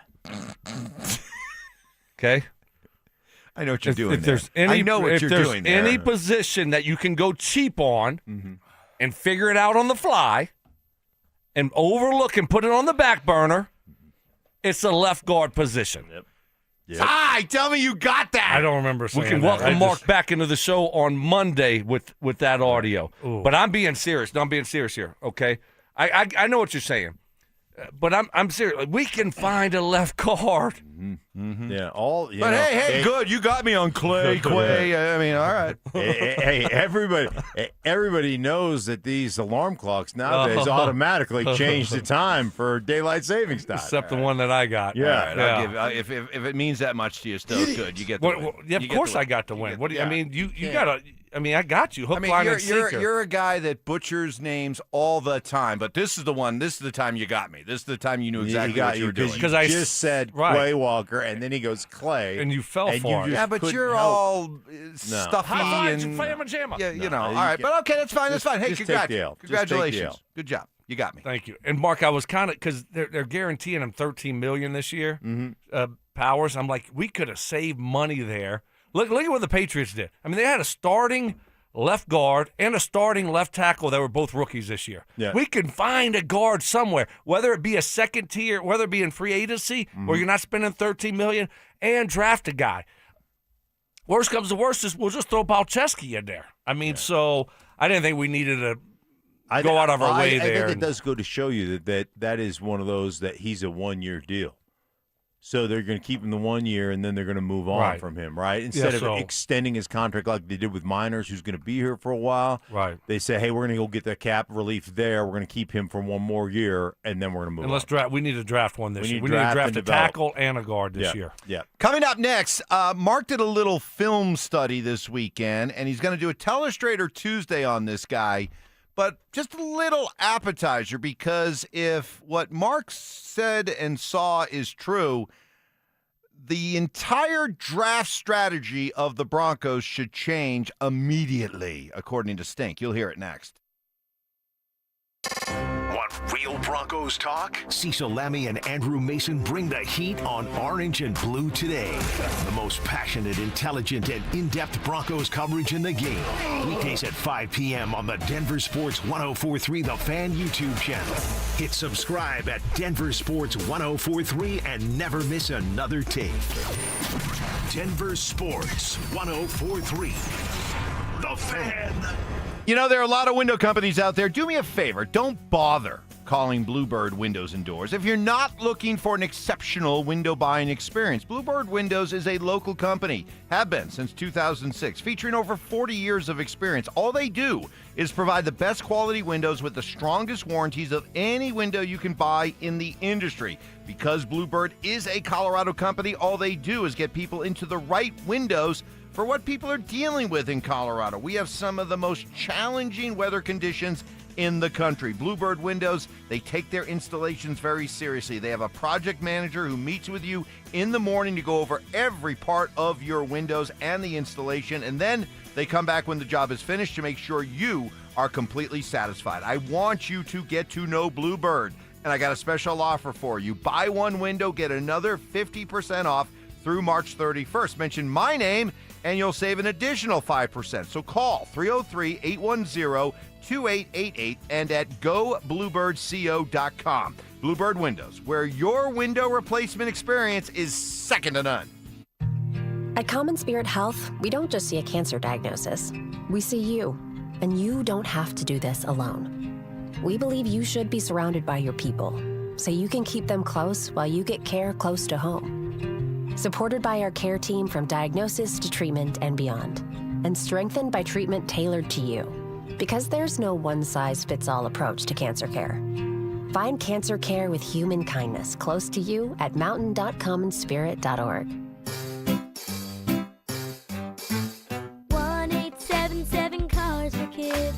Okay? I know what you're doing. Any position that you can go cheap on and figure it out on the fly and overlook and put it on the back burner, it's a left guard position. Yep. Tell me you got that. I don't remember saying that. We can welcome Mark back into the show on Monday with that audio. Ooh. But I'm being serious. No, I'm being serious here, okay? I know what you're saying. But I'm serious. We can find a left guard. Mm-hmm. Yeah, but hey, good. You got me on Quay. I mean, all right. hey, everybody knows that these alarm clocks nowadays automatically change the time for daylight savings time. Except the one that I got. Yeah. Right, if it means that much to you, still good. You get the win. Of course, I got the win. What do you? I mean, you got to. I mean, I got you. Hook, line, and sinker. You're a guy that butchers names all the time, but this is the one. This is the time you got me. This is the time you knew exactly what you were doing. Because I just said Clay Walker, and then he goes Clay, and you fell for it. Yeah, but you're all stuffy and pajama. Yeah, you know. All right, but okay, that's fine. That's fine. Hey, congratulations. Good job. You got me. Thank you. And Mark, I was kind of because they're guaranteeing him $13 million this year. Powers. I'm like, we could have saved money there. Look at what the Patriots did. I mean, they had a starting left guard and a starting left tackle that were both rookies this year. Yeah. We can find a guard somewhere, whether it be a second tier, whether it be in free agency, or you're not spending $13 million, and draft a guy. Worst comes to worst is we'll just throw Balcheski in there. I mean, so I didn't think we needed to go out of our way there. I think it does go to show you that is one of those that he's a one-year deal. So they're going to keep him the 1 year, and then they're going to move on from him, right? Instead of extending his contract like they did with Miners, who's going to be here for a while. Right. They say, hey, we're going to go get the cap relief there. We're going to keep him for one more year, and then we're going to move on. Let's draft. We need to draft one this year. We need to draft a tackle and a guard this year. Yeah. Coming up next, Mark did a little film study this weekend, and he's going to do a Telestrator Tuesday on this guy. But just a little appetizer, because if what Mark said and saw is true, the entire draft strategy of the Broncos should change immediately, according to Stink. You'll hear it next. Want real Broncos talk? Cecil Lammy and Andrew Mason bring the heat on Orange and Blue today. The most passionate, intelligent, and in-depth Broncos coverage in the game. Weekdays at 5 p.m. on the Denver Sports 104.3 The Fan YouTube channel. Hit subscribe at Denver Sports 104.3 and never miss another take. Denver Sports 104.3 The Fan. You know, there are a lot of window companies out there. Do me a favor. Don't bother calling Bluebird Windows and Doors if you're not looking for an exceptional window buying experience. Bluebird Windows is a local company, have been since 2006, featuring over 40 years of experience. All they do is provide the best quality windows with the strongest warranties of any window you can buy in the industry. Because Bluebird is a Colorado company, all they do is get people into the right windows for what people are dealing with in Colorado. We have some of the most challenging weather conditions in the country. Bluebird Windows, they take their installations very seriously. They have a project manager who meets with you in the morning to go over every part of your windows and the installation, and then they come back when the job is finished to make sure you are completely satisfied. I want you to get to know Bluebird, and I got a special offer for you. Buy one window, get another 50% off through March 31st. Mention my name, and you'll save an additional 5%. So call 303-810-2888 and at gobluebirdco.com. Bluebird Windows, where your window replacement experience is second to none. At Common Spirit Health, we don't just see a cancer diagnosis. We see you, and you don't have to do this alone. We believe you should be surrounded by your people, so you can keep them close while you get care close to home. Supported by our care team from diagnosis to treatment and beyond, and strengthened by treatment tailored to you. Because there's no one-size-fits-all approach to cancer care. Find cancer care with human kindness close to you at mountain.commonspirit.org. 1-877 Cars for Kids.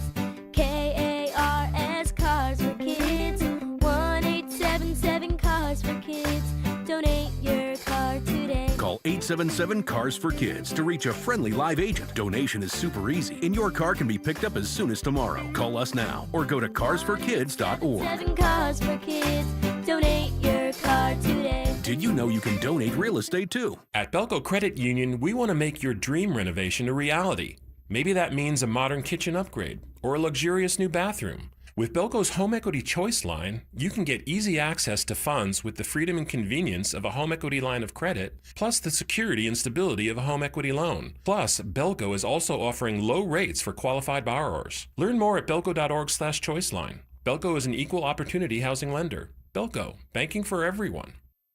KARS Cars for Kids. 1-877 Cars for Kids. Donate your car today. Call 877 Cars for Kids to reach a friendly live agent. Donation is super easy, and your car can be picked up as soon as tomorrow. Call us now or go to carsforkids.org. 7 Cars for Kids. Donate your car today. Did you know you can donate real estate too? At Belco Credit Union, we want to make your dream renovation a reality. Maybe that means a modern kitchen upgrade or a luxurious new bathroom. With Belco's Home Equity Choice line, you can get easy access to funds with the freedom and convenience of a home equity line of credit, plus the security and stability of a home equity loan. Plus, Belco is also offering low rates for qualified borrowers. Learn more at belco.org/choiceline. Belco is an equal opportunity housing lender. Belco, banking for everyone.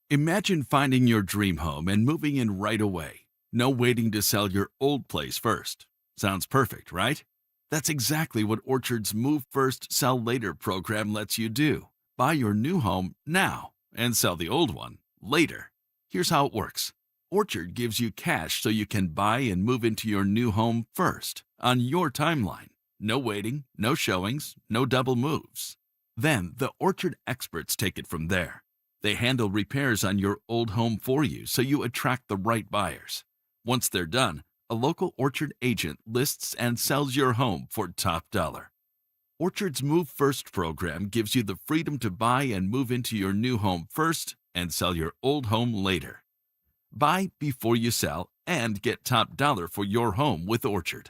Imagine finding your dream home and moving in right away. No waiting to sell your old place first. Sounds perfect, right? That's exactly what Orchard's Move First, Sell Later program lets you do. Buy your new home now and sell the old one later. Here's how it works. Orchard gives you cash so you can buy and move into your new home first, on your timeline. No waiting, no showings, no double moves. Then the Orchard experts take it from there. They handle repairs on your old home for you so you attract the right buyers. Once they're done, a local Orchard agent lists and sells your home for top dollar. Orchard's Move First program gives you the freedom to buy and move into your new home first and sell your old home later. Buy before you sell and get top dollar for your home with Orchard.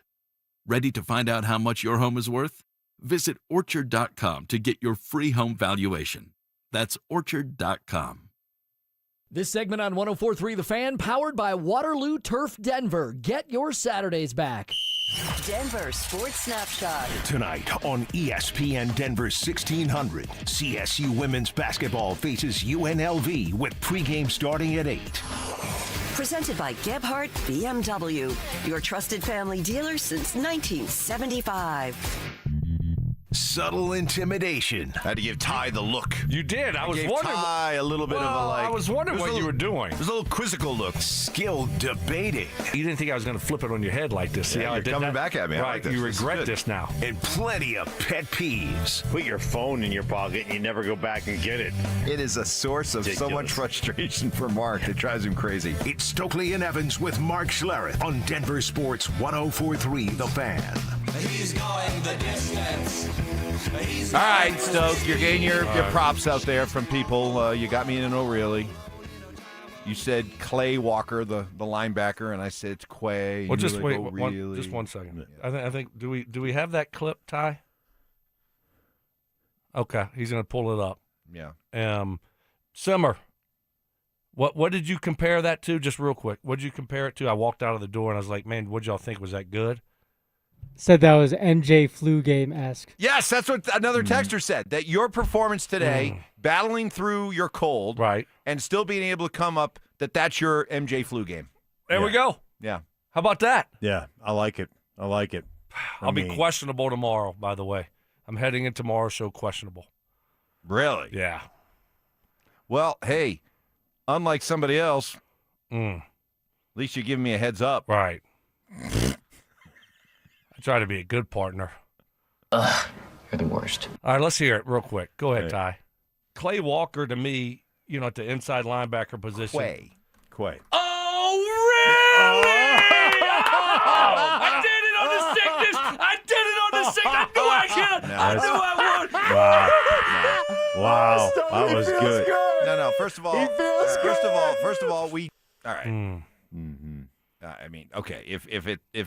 Ready to find out how much your home is worth? Visit Orchard.com to get your free home valuation. That's Orchard.com. This segment on 104.3 The Fan, powered by Waterloo Turf Denver. Get your Saturdays back. Denver Sports Snapshot. Tonight on ESPN Denver 1600, CSU women's basketball faces UNLV with pregame starting at 8. Presented by Gebhardt BMW, your trusted family dealer since 1975. Subtle intimidation. Had to give Ty the look. You did. I was gave wondering. Ty a little bit of a like. I was wondering what you were doing. It was a little quizzical look. Skill debating. You didn't think I was going to flip it on your head like this. See Yeah, how I you're did coming that? back at me. I Right. like this. You This is regret good. this now. And plenty of pet peeves. Put your phone in your pocket and you never go back and get it. It is a source of so much frustration for Mark. It drives him crazy. It's Stokley and Evans with Mark Schlereth on Denver Sports 104.3 The Fan. He's going the distance. All right, Stoke, you're getting your props out there from people. You got me in an O'Reilly. You said Clay Walker, the linebacker, and I said it's Quay. Well, just like, wait, O'Reilly. just 1 second. I think do we have that clip, Ty? Okay, he's going to pull it up. Yeah. Simmer. What did you compare that to? Just real quick. What did you compare it to? I walked out of the door and I was like, man, what'd y'all think? Was that good? Said that was NJ flu game-esque. Yes, that's what another texter said, that your performance today, battling through your cold, right, and still being able to come up, that's your MJ flu game. There we go. Yeah. How about that? Yeah, I like it. I like it. I'll be questionable tomorrow, by the way. I'm heading in tomorrow's show questionable. Really? Yeah. Well, hey, unlike somebody else, at least you're giving me a heads up. Right. I try to be a good partner. Ugh, you're the worst. All right, let's hear it real quick. Go ahead, Ty. Clay Walker, to me, at the inside linebacker position. Quay. Oh, really? I did it on the sickness. I did it on the sickness. I knew I could. I knew I would. Wow. That was good. No. First of all, we. All right. Mm-hmm. I mean, okay. If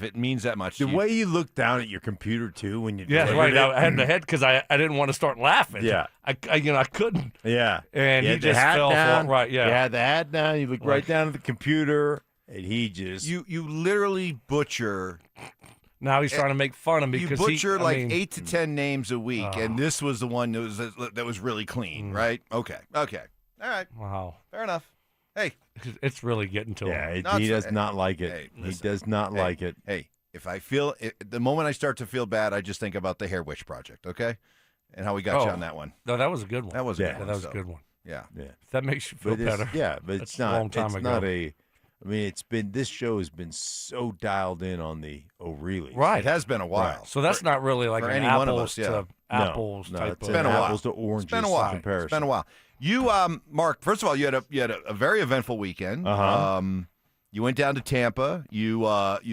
it means that much, The way you look down at your computer too when you Yeah, right. I had the head because I didn't want to start laughing. Yeah. I couldn't. Yeah. And You he had the just hat fell down. for it. Right. Yeah. You had the hat down. You look right down at the computer, and he just you literally butcher. Now he's trying to make fun of me You because butcher 8 to 10 names a week, and this was the one that was really clean, right? Okay. All right. Wow. Fair enough. Hey, it's really getting to him. Yeah, he does not like it. Hey, He listen. does not like it. Hey, if I feel the moment I start to feel bad, I just think about the Hair Witch Project, okay, and how we got you on that one. No, that was a good one. That was a good one. That was so, a good one. Yeah. If that makes you feel But it's- better. Yeah, but That's it's not. a long time it's ago. not a. I mean, this show has been so dialed in on the O'Reilly. Right. It has been a while. So that's not really like for an any one of apples us, yeah. to apples No, type it's of. an been a while. apples to oranges It's been a while. comparison. It's been a while. You, Mark. First of all, you had a very eventful weekend. Uh-huh. You went down to Tampa. You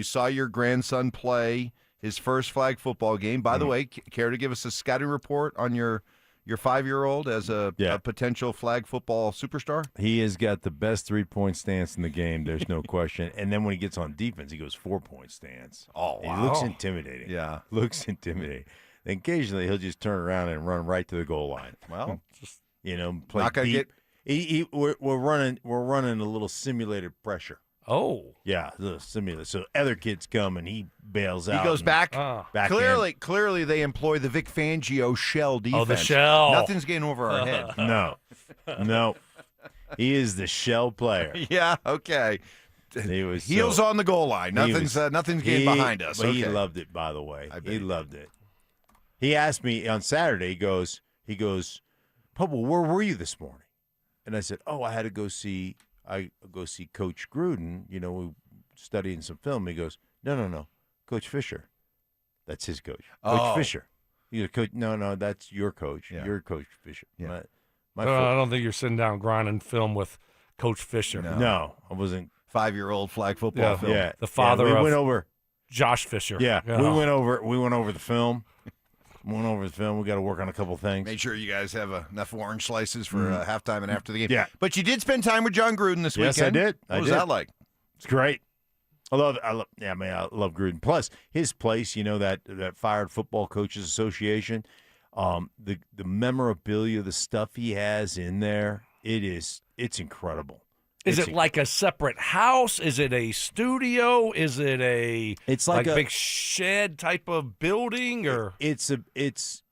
saw your grandson play his first flag football game. By the way, care to give us a scouting report on your 5-year-old as a potential flag football superstar? He has got the best 3-point stance in the game. There's no question. And then when he gets on defense, he goes 4-point stance. Oh, He wow. looks intimidating. Yeah. Looks intimidating. Then occasionally he'll just turn around and run right to the goal line. Well, just play not gonna deep. We're running a little simulated pressure. Oh. Yeah, a little simulated. So other kids come and he bails out. He goes and back. back Clearly, they employ the Vic Fangio shell defense. Oh, the shell. Nothing's getting over our head. in. No. He is the shell player. Yeah. Okay. He was Heels on the goal line. Nothing's getting behind us. But he Okay. loved it, by the way. I bet He he did. loved it. He asked me on Saturday. He goes, Papa, where were you this morning? And I said, I had to go see I go see Coach Gruden, we studying some film. He goes, no, Coach Fisher. That's his coach. Coach Fisher. He goes, Coach, no, that's your coach. Yeah. You're Coach Fisher. Yeah. I don't think you're sitting down grinding film with Coach Fisher. No, I wasn't. 5-year-old flag football film. Yeah, the father we of went over Josh Fisher. Yeah, we went over the film. We got to work on a couple things. Made sure you guys have enough orange slices for halftime and after the game. Yeah, but you did spend time with John Gruden this weekend. Yes, I did. What was that like? It's great. I love Gruden. Plus, his place, that fired football coaches association, the memorabilia, the stuff he has in there, it's incredible. Is it like a separate house? Is it a studio? Is it It's like a big shed type of building, or it's in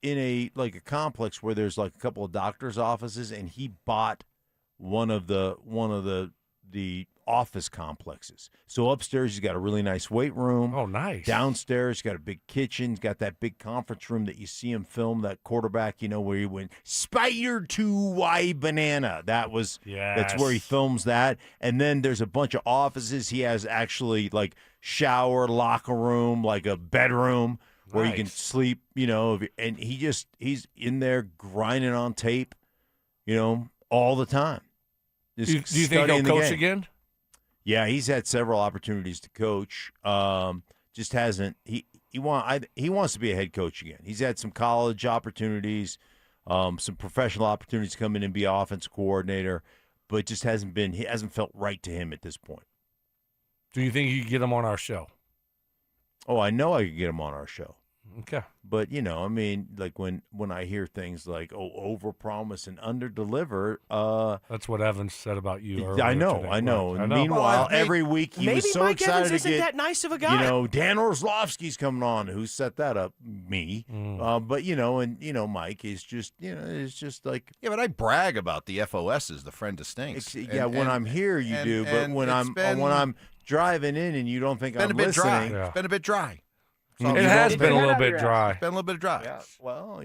a complex where there's like a couple of doctors' offices, and he bought one of the office complexes. So upstairs he's got a really nice weight room. Oh, nice. Downstairs he's got a big kitchen. He's got that big conference room that you see him film that quarterback, where he went spider to wide banana. That's where he films that. And then there's a bunch of offices. He has actually like shower, locker room, like a bedroom where you can sleep, and he's in there grinding on tape, all the time. Do you think he'll coach again? Yeah, he's had several opportunities to coach. Just hasn't. He wants to be a head coach again. He's had some college opportunities, some professional opportunities to come in and be offensive coordinator, but just hasn't been. He hasn't felt right to him at this point. Do you think you could get him on our show? Oh, I know I could get him on our show. Okay. But, like when I hear things like, overpromise and underdeliver. That's what Evans said about you earlier I know. today. I know. I And know. meanwhile, every week he was so Mike excited Evans to isn't get, that nice of a guy. Dan Orlovsky's coming on. Who set that up? Me. But, Mike is just, it's just like. Yeah, but I brag about the FOSs, the friend to stinks. When I'm here, you do. But when I'm driving in and you don't think I'm listening. Dry. It's been a bit dry. It has been a little bit dry. It's been a little bit dry. Yeah, well,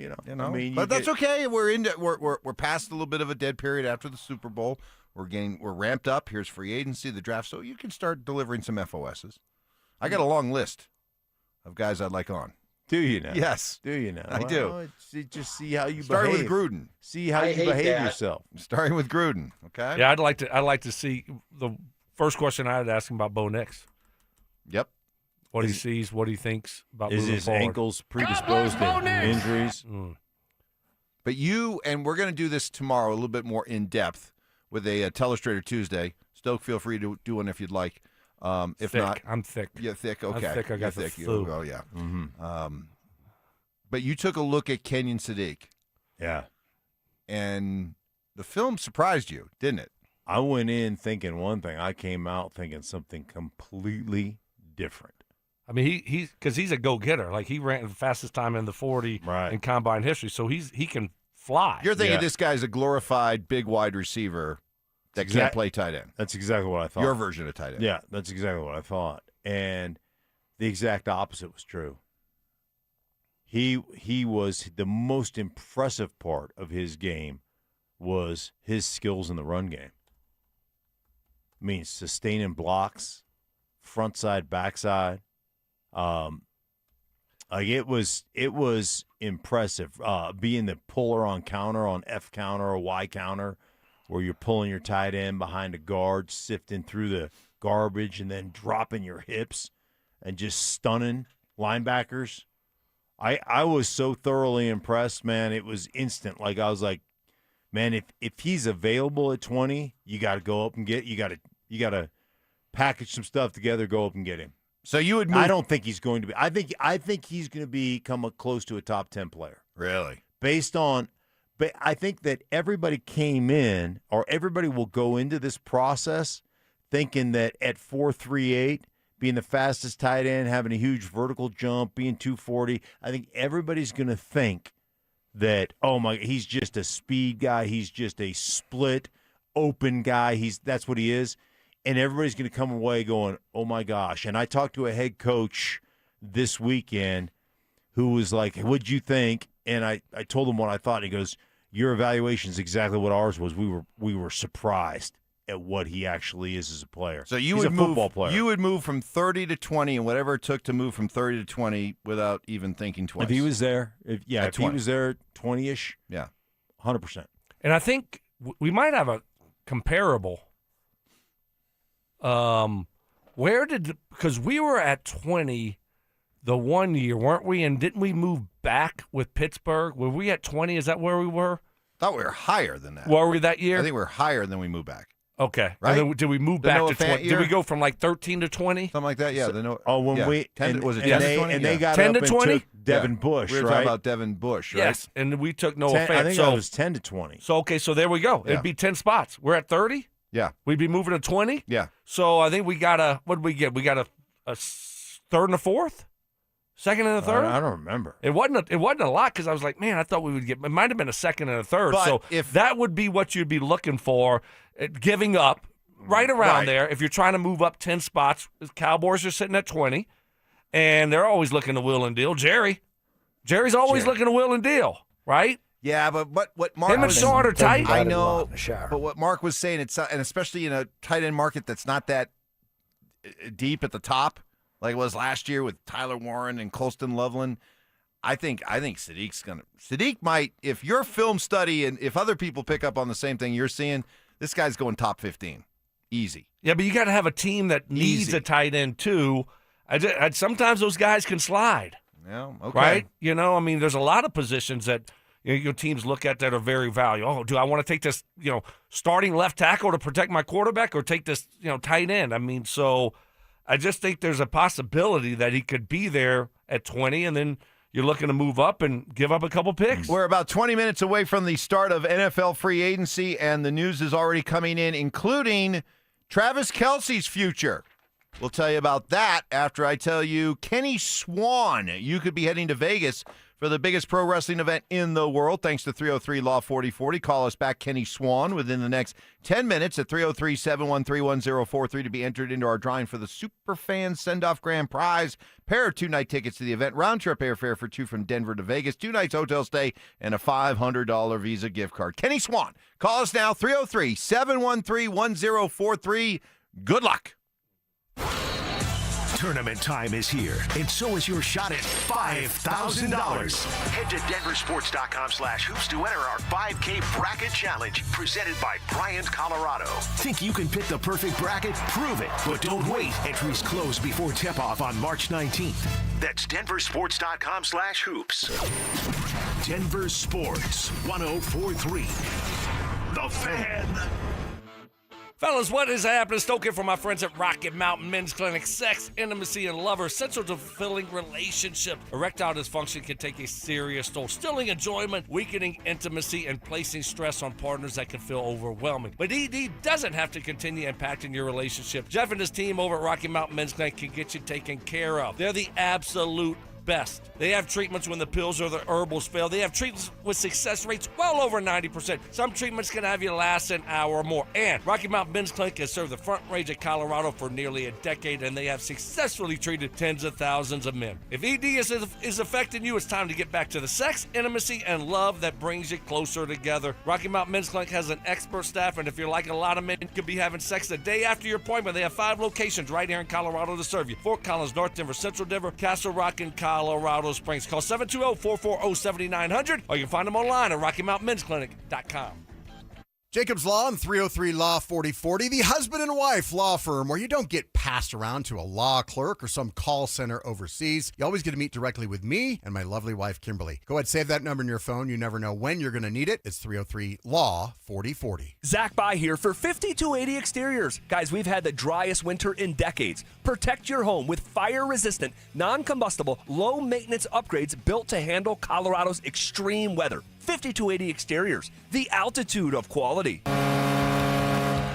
but that's okay. We're past a little bit of a dead period after the Super Bowl. We're ramped up. Here's free agency, the draft, so you can start delivering some FOSs. I got a long list of guys I'd like on. Do you now? Yes. Do you now? I do. Just see how you Starting behave. with Gruden. See how you behave yourself. Starting with Gruden. Okay. Yeah, I'd like to see the first question I had to ask him about Bo Nix. Yep. What he sees, what he thinks about is moving his forward. ankles predisposed to injuries? But and we're going to do this tomorrow a little bit more in depth with a Telestrator Tuesday. Stoke, feel free to do one if you'd like. If thick. not, I'm thick. Yeah, thick. Okay, I'm thick. I got the flu. Oh yeah. Mm-hmm. But you took a look at Kenyon Sadiq. Yeah. And the film surprised you, didn't it? I went in thinking one thing. I came out thinking something completely different. I mean, because he's a go-getter. Like, he ran the fastest time in the 40 in combine history, so he can fly. You're thinking this guy's a glorified big wide receiver that can't play tight end. That's exactly what I thought. Your version of tight end. Yeah, that's exactly what I thought. And the exact opposite was true. He was the most impressive part of his game was his skills in the run game. I mean, sustaining blocks, front side, backside. It was impressive. Being the puller on counter, on F counter or Y counter, where you're pulling your tight end behind a guard, sifting through the garbage, and then dropping your hips and just stunning linebackers. I was so thoroughly impressed, man. It was instant. Like, I was like, man, if he's available at 20, you got to go up and you got to package some stuff together, go up and get him. So you would move. I don't think he's going to be. I think he's going to become close to a top 10 player. Really? But I think that everybody came in, or everybody will go into this process thinking that at 4.38, being the fastest tight end, having a huge vertical jump, being 240, I think everybody's going to think that, oh my, he's just a speed guy, he's just a split open guy. That's what he is. And everybody's going to come away going, oh, my gosh. And I talked to a head coach this weekend who was like, what'd you think? And I told him what I thought. And he goes, your evaluation is exactly what ours was. We were surprised at what he actually is as a player. So you He's would a football player. You would move from 30 to 20 and whatever it took to move from 30 to 20 without even thinking twice. If he was there, if he 20. was there 20-ish, yeah, 100%. And I think we might have a comparable. Because we were at 20 the one year, weren't we? And didn't we move back with Pittsburgh? Were we at 20? Is that where we were? Thought we were higher than that. Were we that year? I think we were higher than we moved back. Okay. Right? And then did we move The back Noah to Fant 20? Did year? we go from like 13 to 20? Something like that, yeah. We 10 was it 10 and to they, 20? and they Yeah. got 10 up to and 20? took Devin Yeah. Bush, We were right? talking about Devin Bush, right? Yes, and we took Noah 10, Fant. I think so it was 10 to 20. So there we go. Yeah. It'd be 10 spots. We're at 30? Yeah. We'd be moving to 20? Yeah. So I think we got what did we get? We got a third and a fourth? Second and a third? I don't remember. It wasn't a lot because I was like, man, I thought we would get. It might have been a second and a third. But so if that would be what you'd be looking for, giving up right around Right. there. If you're trying to move up 10 spots, the Cowboys are sitting at 20, and they're always looking to wheel and deal. Jerry's always looking to wheel and deal, right? Yeah, but what Mark Him and was Sean are tight. I know, but what Mark was saying, and especially in a tight end market that's not that deep at the top, like it was last year with Tyler Warren and Colston Loveland. I think Sadiq might, if your film study and if other people pick up on the same thing you're seeing, this guy's going top 15, easy. Yeah, but you got to have a team that needs a tight end too. Sometimes those guys can slide. Yeah, okay. Right? You know, I mean, there's a lot of positions that your teams look at that are very valuable. Oh, do I want to take this, starting left tackle to protect my quarterback or take this, tight end? I mean, so I just think there's a possibility that he could be there at 20 and then you're looking to move up and give up a couple picks. We're about 20 minutes away from the start of NFL free agency, and the news is already coming in, including Travis Kelce's future. We'll tell you about that after I tell you Kenny Swan. You could be heading to Vegas for the biggest pro wrestling event in the world, thanks to 303 Law 4040. Call us back, Kenny Swan, within the next 10 minutes at 303-713-1043 to be entered into our drawing for the Superfan Send-Off Grand Prize. Pair of 2-night tickets to the event, round-trip airfare for 2 from Denver to Vegas, 2 nights hotel stay, and a $500 Visa gift card. Kenny Swan, call us now, 303-713-1043. Good luck. Tournament time is here, and so is your shot at $5,000. Head to DenverSports.com/hoops to enter our 5K Bracket Challenge, presented by Bryant, Colorado. Think you can pick the perfect bracket? Prove it, but don't wait. Entries close before tip-off on March 19th. That's DenverSports.com/hoops. Denver Sports 104.3. The Fan. Fellas, what is happening? Stoking for my friends at Rocky Mountain Men's Clinic. Sex, intimacy, and love are essential to fulfilling relationships. Erectile dysfunction can take a serious toll, stilling enjoyment, weakening intimacy, and placing stress on partners that can feel overwhelming. But ED doesn't have to continue impacting your relationship. Jeff and his team over at Rocky Mountain Men's Clinic can get you taken care of. They're the absolute best. They have treatments when the pills or the herbals fail. They have treatments with success rates well over 90%. Some treatments can have you last an hour or more. And Rocky Mountain Men's Clinic has served the Front Range of Colorado for nearly a decade, and they have successfully treated tens of thousands of men. If ED is affecting you, it's time to get back to the sex, intimacy, and love that brings you closer together. Rocky Mountain Men's Clinic has an expert staff, and if you're like a lot of men, you could be having sex the day after your appointment. They have 5 locations right here in Colorado to serve you. Fort Collins, North Denver, Central Denver, Castle Rock, and Colorado Springs. Call 720-440-7900, or you can find them online at RockyMountainMen'sClinic.com. Jacob's Law and 303 Law 4040, the husband and wife law firm where you don't get passed around to a law clerk or some call center overseas. You always get to meet directly with me and my lovely wife, Kimberly. Go ahead, save that number in your phone. You never know when you're going to need it. It's 303 Law 4040. Zach By here for 5280 Exteriors. Guys, we've had the driest winter in decades. Protect your home with fire-resistant, non-combustible, low-maintenance upgrades built to handle Colorado's extreme weather. 5280 Exteriors, the altitude of quality.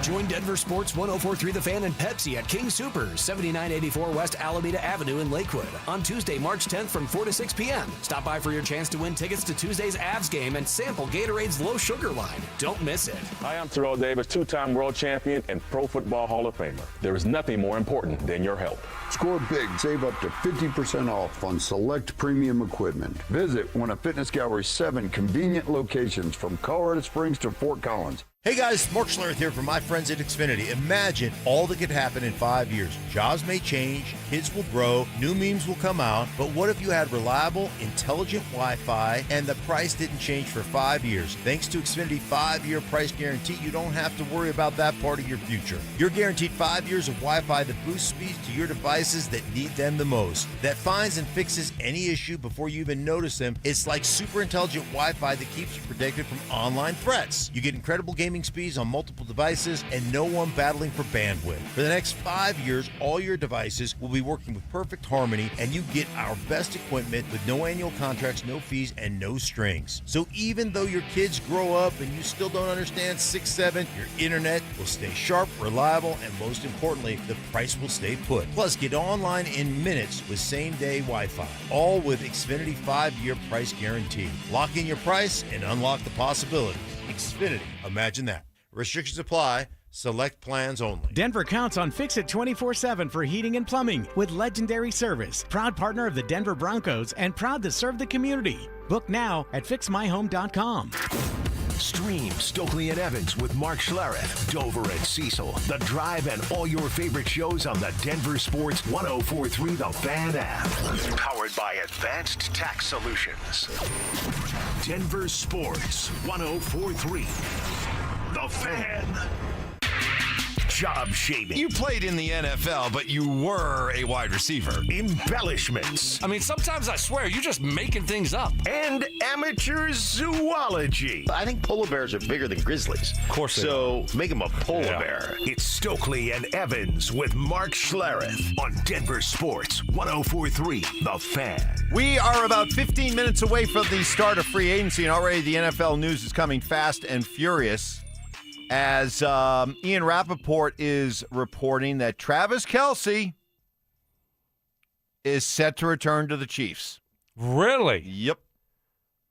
Join Denver Sports 104.3 The Fan and Pepsi at King Soopers, 7984 West Alameda Avenue in Lakewood on Tuesday, March 10th from 4 to 6 p.m. Stop by for your chance to win tickets to Tuesday's Avs game and sample Gatorade's low sugar line. Don't miss it. Hi, I'm Terrell Davis, 2-time world champion and Pro Football Hall of Famer. There is nothing more important than your help. Score big, save up to 50% off on select premium equipment. Visit one of Fitness Gallery's 7 convenient locations from Colorado Springs to Fort Collins. Hey guys, Mark Schlereth here from my friends at Xfinity. Imagine all that could happen in 5 years. Jobs may change, kids will grow, new memes will come out, but what if you had reliable, intelligent Wi-Fi and the price didn't change for 5 years? Thanks to Xfinity 5-year price guarantee, you don't have to worry about that part of your future. You're guaranteed 5 years of Wi-Fi that boosts speeds to your devices that need them the most, that finds and fixes any issue before you even notice them. It's like super intelligent Wi-Fi that keeps you protected from online threats. You get incredible gaming speeds on multiple devices and no one battling for bandwidth. For the next 5 years, all your devices will be working with perfect harmony, and you get our best equipment with no annual contracts, no fees, and no strings. So even though your kids grow up and you still don't understand 6-7, your internet will stay sharp, reliable, and most importantly, the price will stay put. Plus, get online in minutes with same-day Wi-Fi, all with Xfinity 5-year price guarantee. Lock in your price and unlock the possibilities. Xfinity. Imagine that. Restrictions apply. Select plans only. Denver counts on Fix-It 24/7 for heating and plumbing with legendary service. Proud partner of the Denver Broncos and proud to serve the community. Book now at fixmyhome.com. Stream Stokley and Evans with Mark Schlereth, Dover and Cecil, The Drive, and all your favorite shows on the Denver Sports 104.3 The Fan app. Powered by Advanced Tax Solutions. Denver Sports 104.3 The Fan. Job shaming. You played in the NFL, but you were a wide receiver. Embellishments. I mean, sometimes I swear you're just making things up. And amateur zoology. I think polar bears are bigger than grizzlies. Of course they So make them a polar bear. It's Stokley and Evans with Mark Schlereth on Denver Sports 104.3 The Fan. We are about 15 minutes away from the start of free agency, and already the NFL news is coming fast and furious as Ian Rappaport is reporting that Travis Kelce is set to return to the Chiefs. Really? Yep.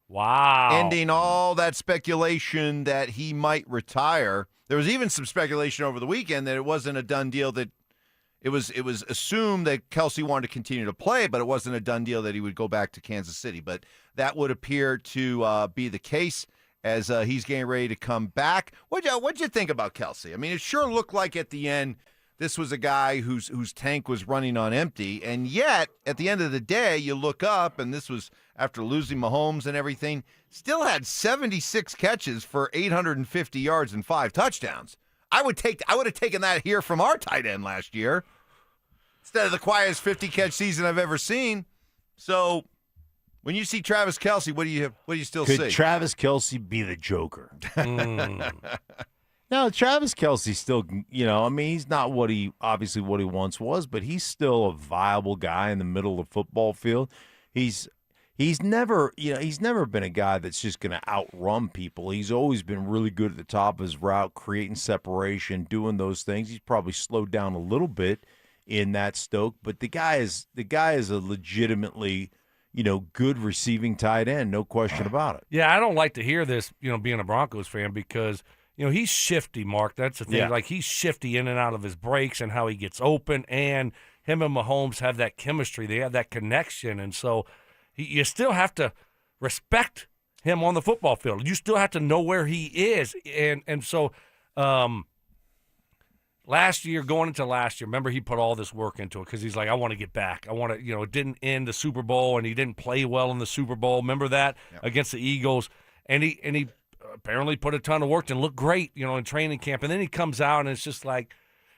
Wow. Ending all that speculation that he might retire. There was even some speculation over the weekend that it wasn't a done deal, that it was assumed that Kelce wanted to continue to play, but it wasn't a done deal that he would go back to Kansas City. But that would appear to be the case as he's getting ready to come back. What'd you think about Kelce? I mean, it sure looked like at the end this was a guy whose tank was running on empty, and yet at the end of the day, you look up, and this was after losing Mahomes and everything, still had 76 catches for 850 yards and 5 touchdowns. I would have taken that here from our tight end last year instead of the quietest 50-catch season I've ever seen. So when you see Travis Kelce, what do you still see? Could Travis Kelce be the Joker? No, Travis Kelce still, I mean, he's not what he once was, but he's still a viable guy in the middle of the football field. He's never been a guy that's just going to outrun people. He's always been really good at the top of his route, creating separation, doing those things. He's probably slowed down a little bit in that Stoke, but the guy is a legitimately good receiving tight end, no question about it. Yeah, I don't like to hear this, being a Broncos fan, because, he's shifty, Mark. That's the thing. Yeah. Like, he's shifty in and out of his breaks and how he gets open, and him and Mahomes have that chemistry. They have that connection, and so you still have to respect him on the football field. You still have to know where he is, and so going into last year, remember he put all this work into it because he's like, I want to get back. I want to, it didn't end the Super Bowl, and he didn't play well in the Super Bowl. Remember that against the Eagles, and he apparently put a ton of work and looked great, in training camp. And then he comes out, and it's just like,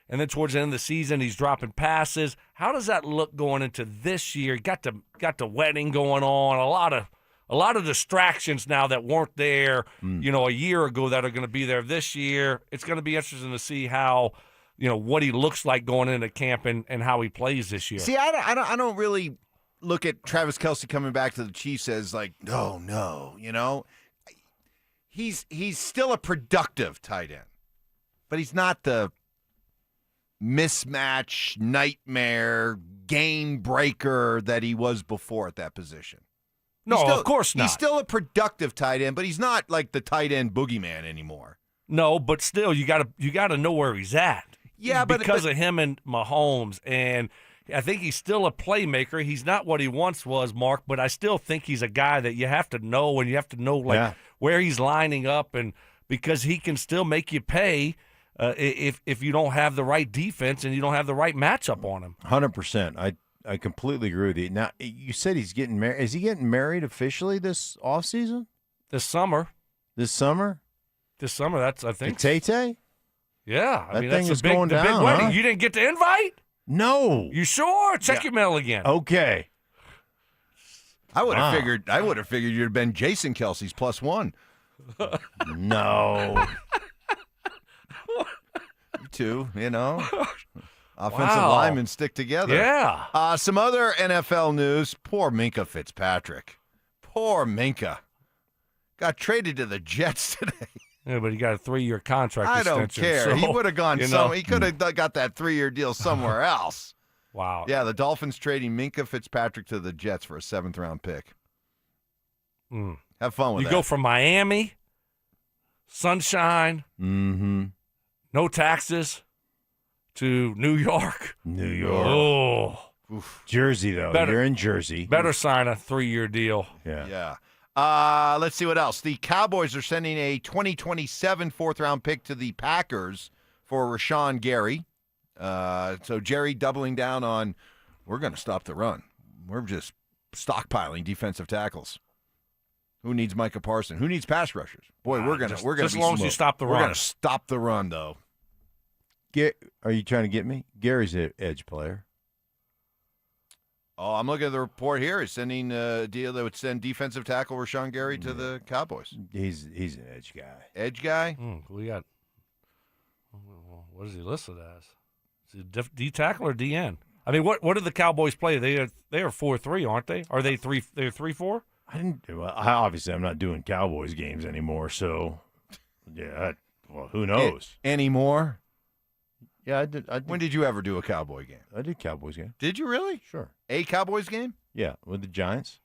and then towards the end of the season, he's dropping passes. How does that look going into this year? Got the wedding going on, a lot of distractions now that weren't there, a year ago that are going to be there this year. It's going to be interesting to see how, what he looks like going into camp and how he plays this year. See, I don't really look at Travis Kelce coming back to the Chiefs as like, no. He's still a productive tight end, but he's not the mismatch, nightmare, game breaker that he was before at that position. No, of course not. He's still a productive tight end, but he's not like the tight end boogeyman anymore. No, but still, you gotta know where he's at. Yeah, because of him and Mahomes, and I think he's still a playmaker. He's not what he once was, Mark, but I still think he's a guy that you have to know, and you have to know where he's lining up and because he can still make you pay if you don't have the right defense and you don't have the right matchup on him. 100%. I completely agree with you. Now, you said he's getting married. Is he getting married officially this offseason? This summer. This summer? This summer, that's, I think. Tay-Tay? Yeah. That mean, thing that's is going the down, big wedding. huh? You didn't get the invite? No. You sure? Check your mail again. Okay. I would have figured. I would have figured you'd have been Jason Kelsey's +1. No. You two, offensive linemen stick together. Yeah. Some other NFL news. Poor Minkah Fitzpatrick. Poor Minkah. Got traded to the Jets today. Yeah, but he got a 3-year contract I don't extension. care. So, He would have gone He could have got that 3-year deal somewhere else. Wow. Yeah, the Dolphins trading Minkah Fitzpatrick to the Jets for a 7th-round pick. Have fun with you that. go from Miami, sunshine, no taxes, to New York. New York. Oh. Jersey, though. You're in Jersey. Better sign a 3-year deal. Yeah. Let's see what else. The Cowboys are sending a 2027 4th-round pick to the Packers for Rashawn Gary. So Jerry doubling down on, we're going to stop the run. We're just stockpiling defensive tackles. Who needs Micah Parsons? Who needs pass rushers? Boy, we're gonna just be as long as you stop the We're run. gonna stop the run, though. Are you trying to get me? Gary's an edge player. Oh, I'm looking at the report here. He's sending a deal that would send defensive tackle Rashawn Gary to the Cowboys. He's an edge guy. Edge guy? We got. What is he listed as? Is he D tackle or DN? I mean, what do the Cowboys play? They are 4-3, aren't they? Are they 3? They're 3-4. Obviously, I'm not doing Cowboys games anymore. So, yeah. Well, who knows? Anymore? Yeah, I did. When did you ever do a Cowboy game? I did Cowboys game. Did you really? Sure. A Cowboys game? Yeah, with the Giants.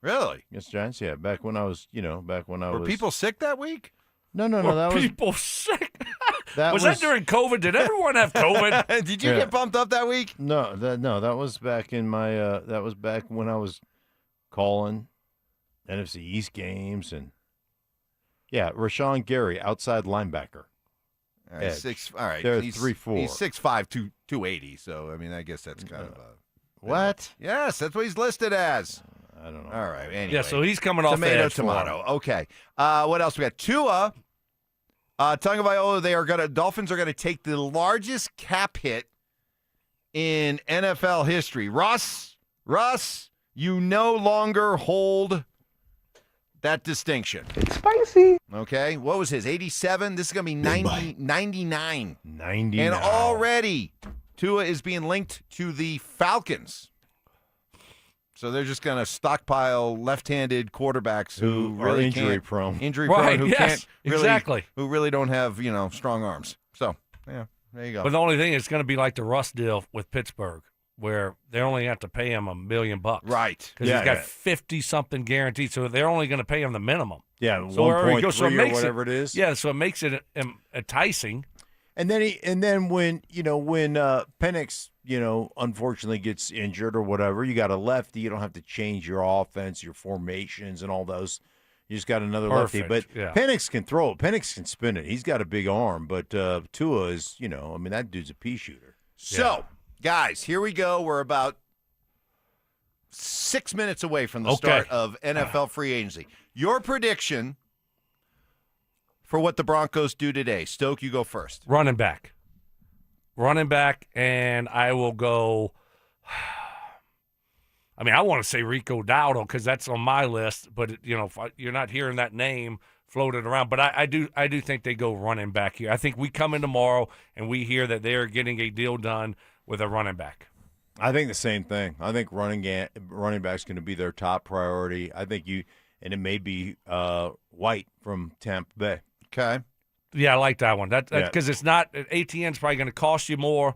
Really? Yes, Giants. Yeah, back when I was. Were people sick that week? No. That was people sick. That was that during COVID? Did everyone have COVID? Did you get bumped up that week? No, that was back in my. That was back when I was calling NFC East games and. Yeah, Rashawn Gary, outside linebacker. All right, all right. They're He's 3-4. He's 6'5", 280. So I mean, I guess that's kind of a. What? Yes, that's what he's listed as. I don't know. All right. Anyway. Yeah, so he's coming off the edge for him. Tomato. Okay. What else we got? Tua. Tagovailoa. Dolphins are gonna take the largest cap hit in NFL history. Russ, you no longer hold that distinction. It's spicy. Okay. What was his? 87? This is going to be 99. 99. And already Tua is being linked to the Falcons. So they're just going to stockpile left-handed quarterbacks who are really injury prone. Who really don't have, strong arms. So, yeah, there you go. But the only thing is, it's going to be like the Russ deal with Pittsburgh, where they only have to pay him $1 million. Right. Because he's got 50-something guaranteed, so they're only going to pay him the minimum. Yeah, so 1.3 or whatever it is. Yeah, so it makes it enticing. And then when Penix, unfortunately gets injured or whatever, you got a lefty. You don't have to change your offense, your formations, and all those. You just got another lefty. But Penix can throw it. Penix can spin it. He's got a big arm. But Tua is, that dude's a pea shooter. So, guys, here we go. We're about 6 minutes away from the start of NFL free agency. Your prediction for what the Broncos do today. Stoke, you go first. Running back, and I will go. I mean, I want to say Rico Dowdle because that's on my list, but you're not hearing that name floated around. But I do think they go running back here. I think we come in tomorrow and we hear that they are getting a deal done with a running back. I think the same thing. I think running back's going to be their top priority. I think and it may be White from Tampa Bay. Okay. Yeah, I like that one. That's because it's not ATN's probably going to cost you more.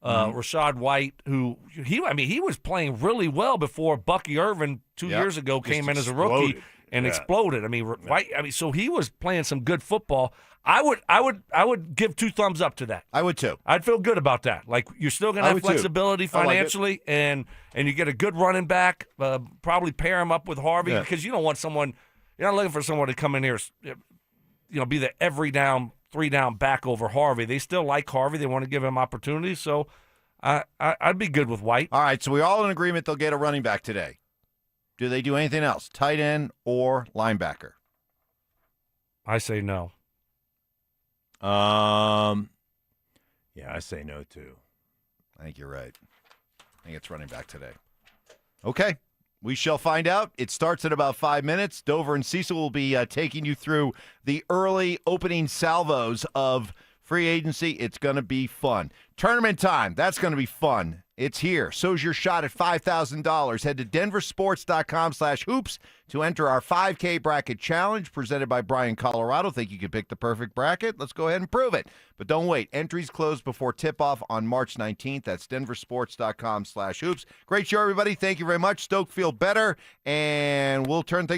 Rashad White, he was playing really well before Bucky Irvin 2 years ago came in as a rookie and exploded. I mean, White. So he was playing some good football. I would give 2 thumbs up to that. I would too. I'd feel good about that. Like you're still going to have flexibility financially, and you get a good running back. Probably pair him up with Harvey because you don't want someone. You're not looking for someone to come in here be the every down, 3-down back over Harvey. They still like Harvey. They want to give him opportunities. So I'd be good with White. All right, so we're all in agreement they'll get a running back today. Do they do anything else, tight end or linebacker? I say no. Yeah, I say no too. I think you're right. I think it's running back today. Okay, we shall find out. It starts in about 5 minutes. Dover and Cecil will be taking you through the early opening salvos of free agency. It's going to be fun. Tournament time, that's going to be fun. It's here. So's your shot at $5,000. Head to DenverSports.com/hoops to enter our 5K bracket challenge presented by Bryan, Colorado. Think you could pick the perfect bracket? Let's go ahead and prove it. But don't wait. Entries close before tip-off on March 19th. That's DenverSports.com/hoops. Great show, everybody. Thank you very much. Stoke feel better, and we'll turn things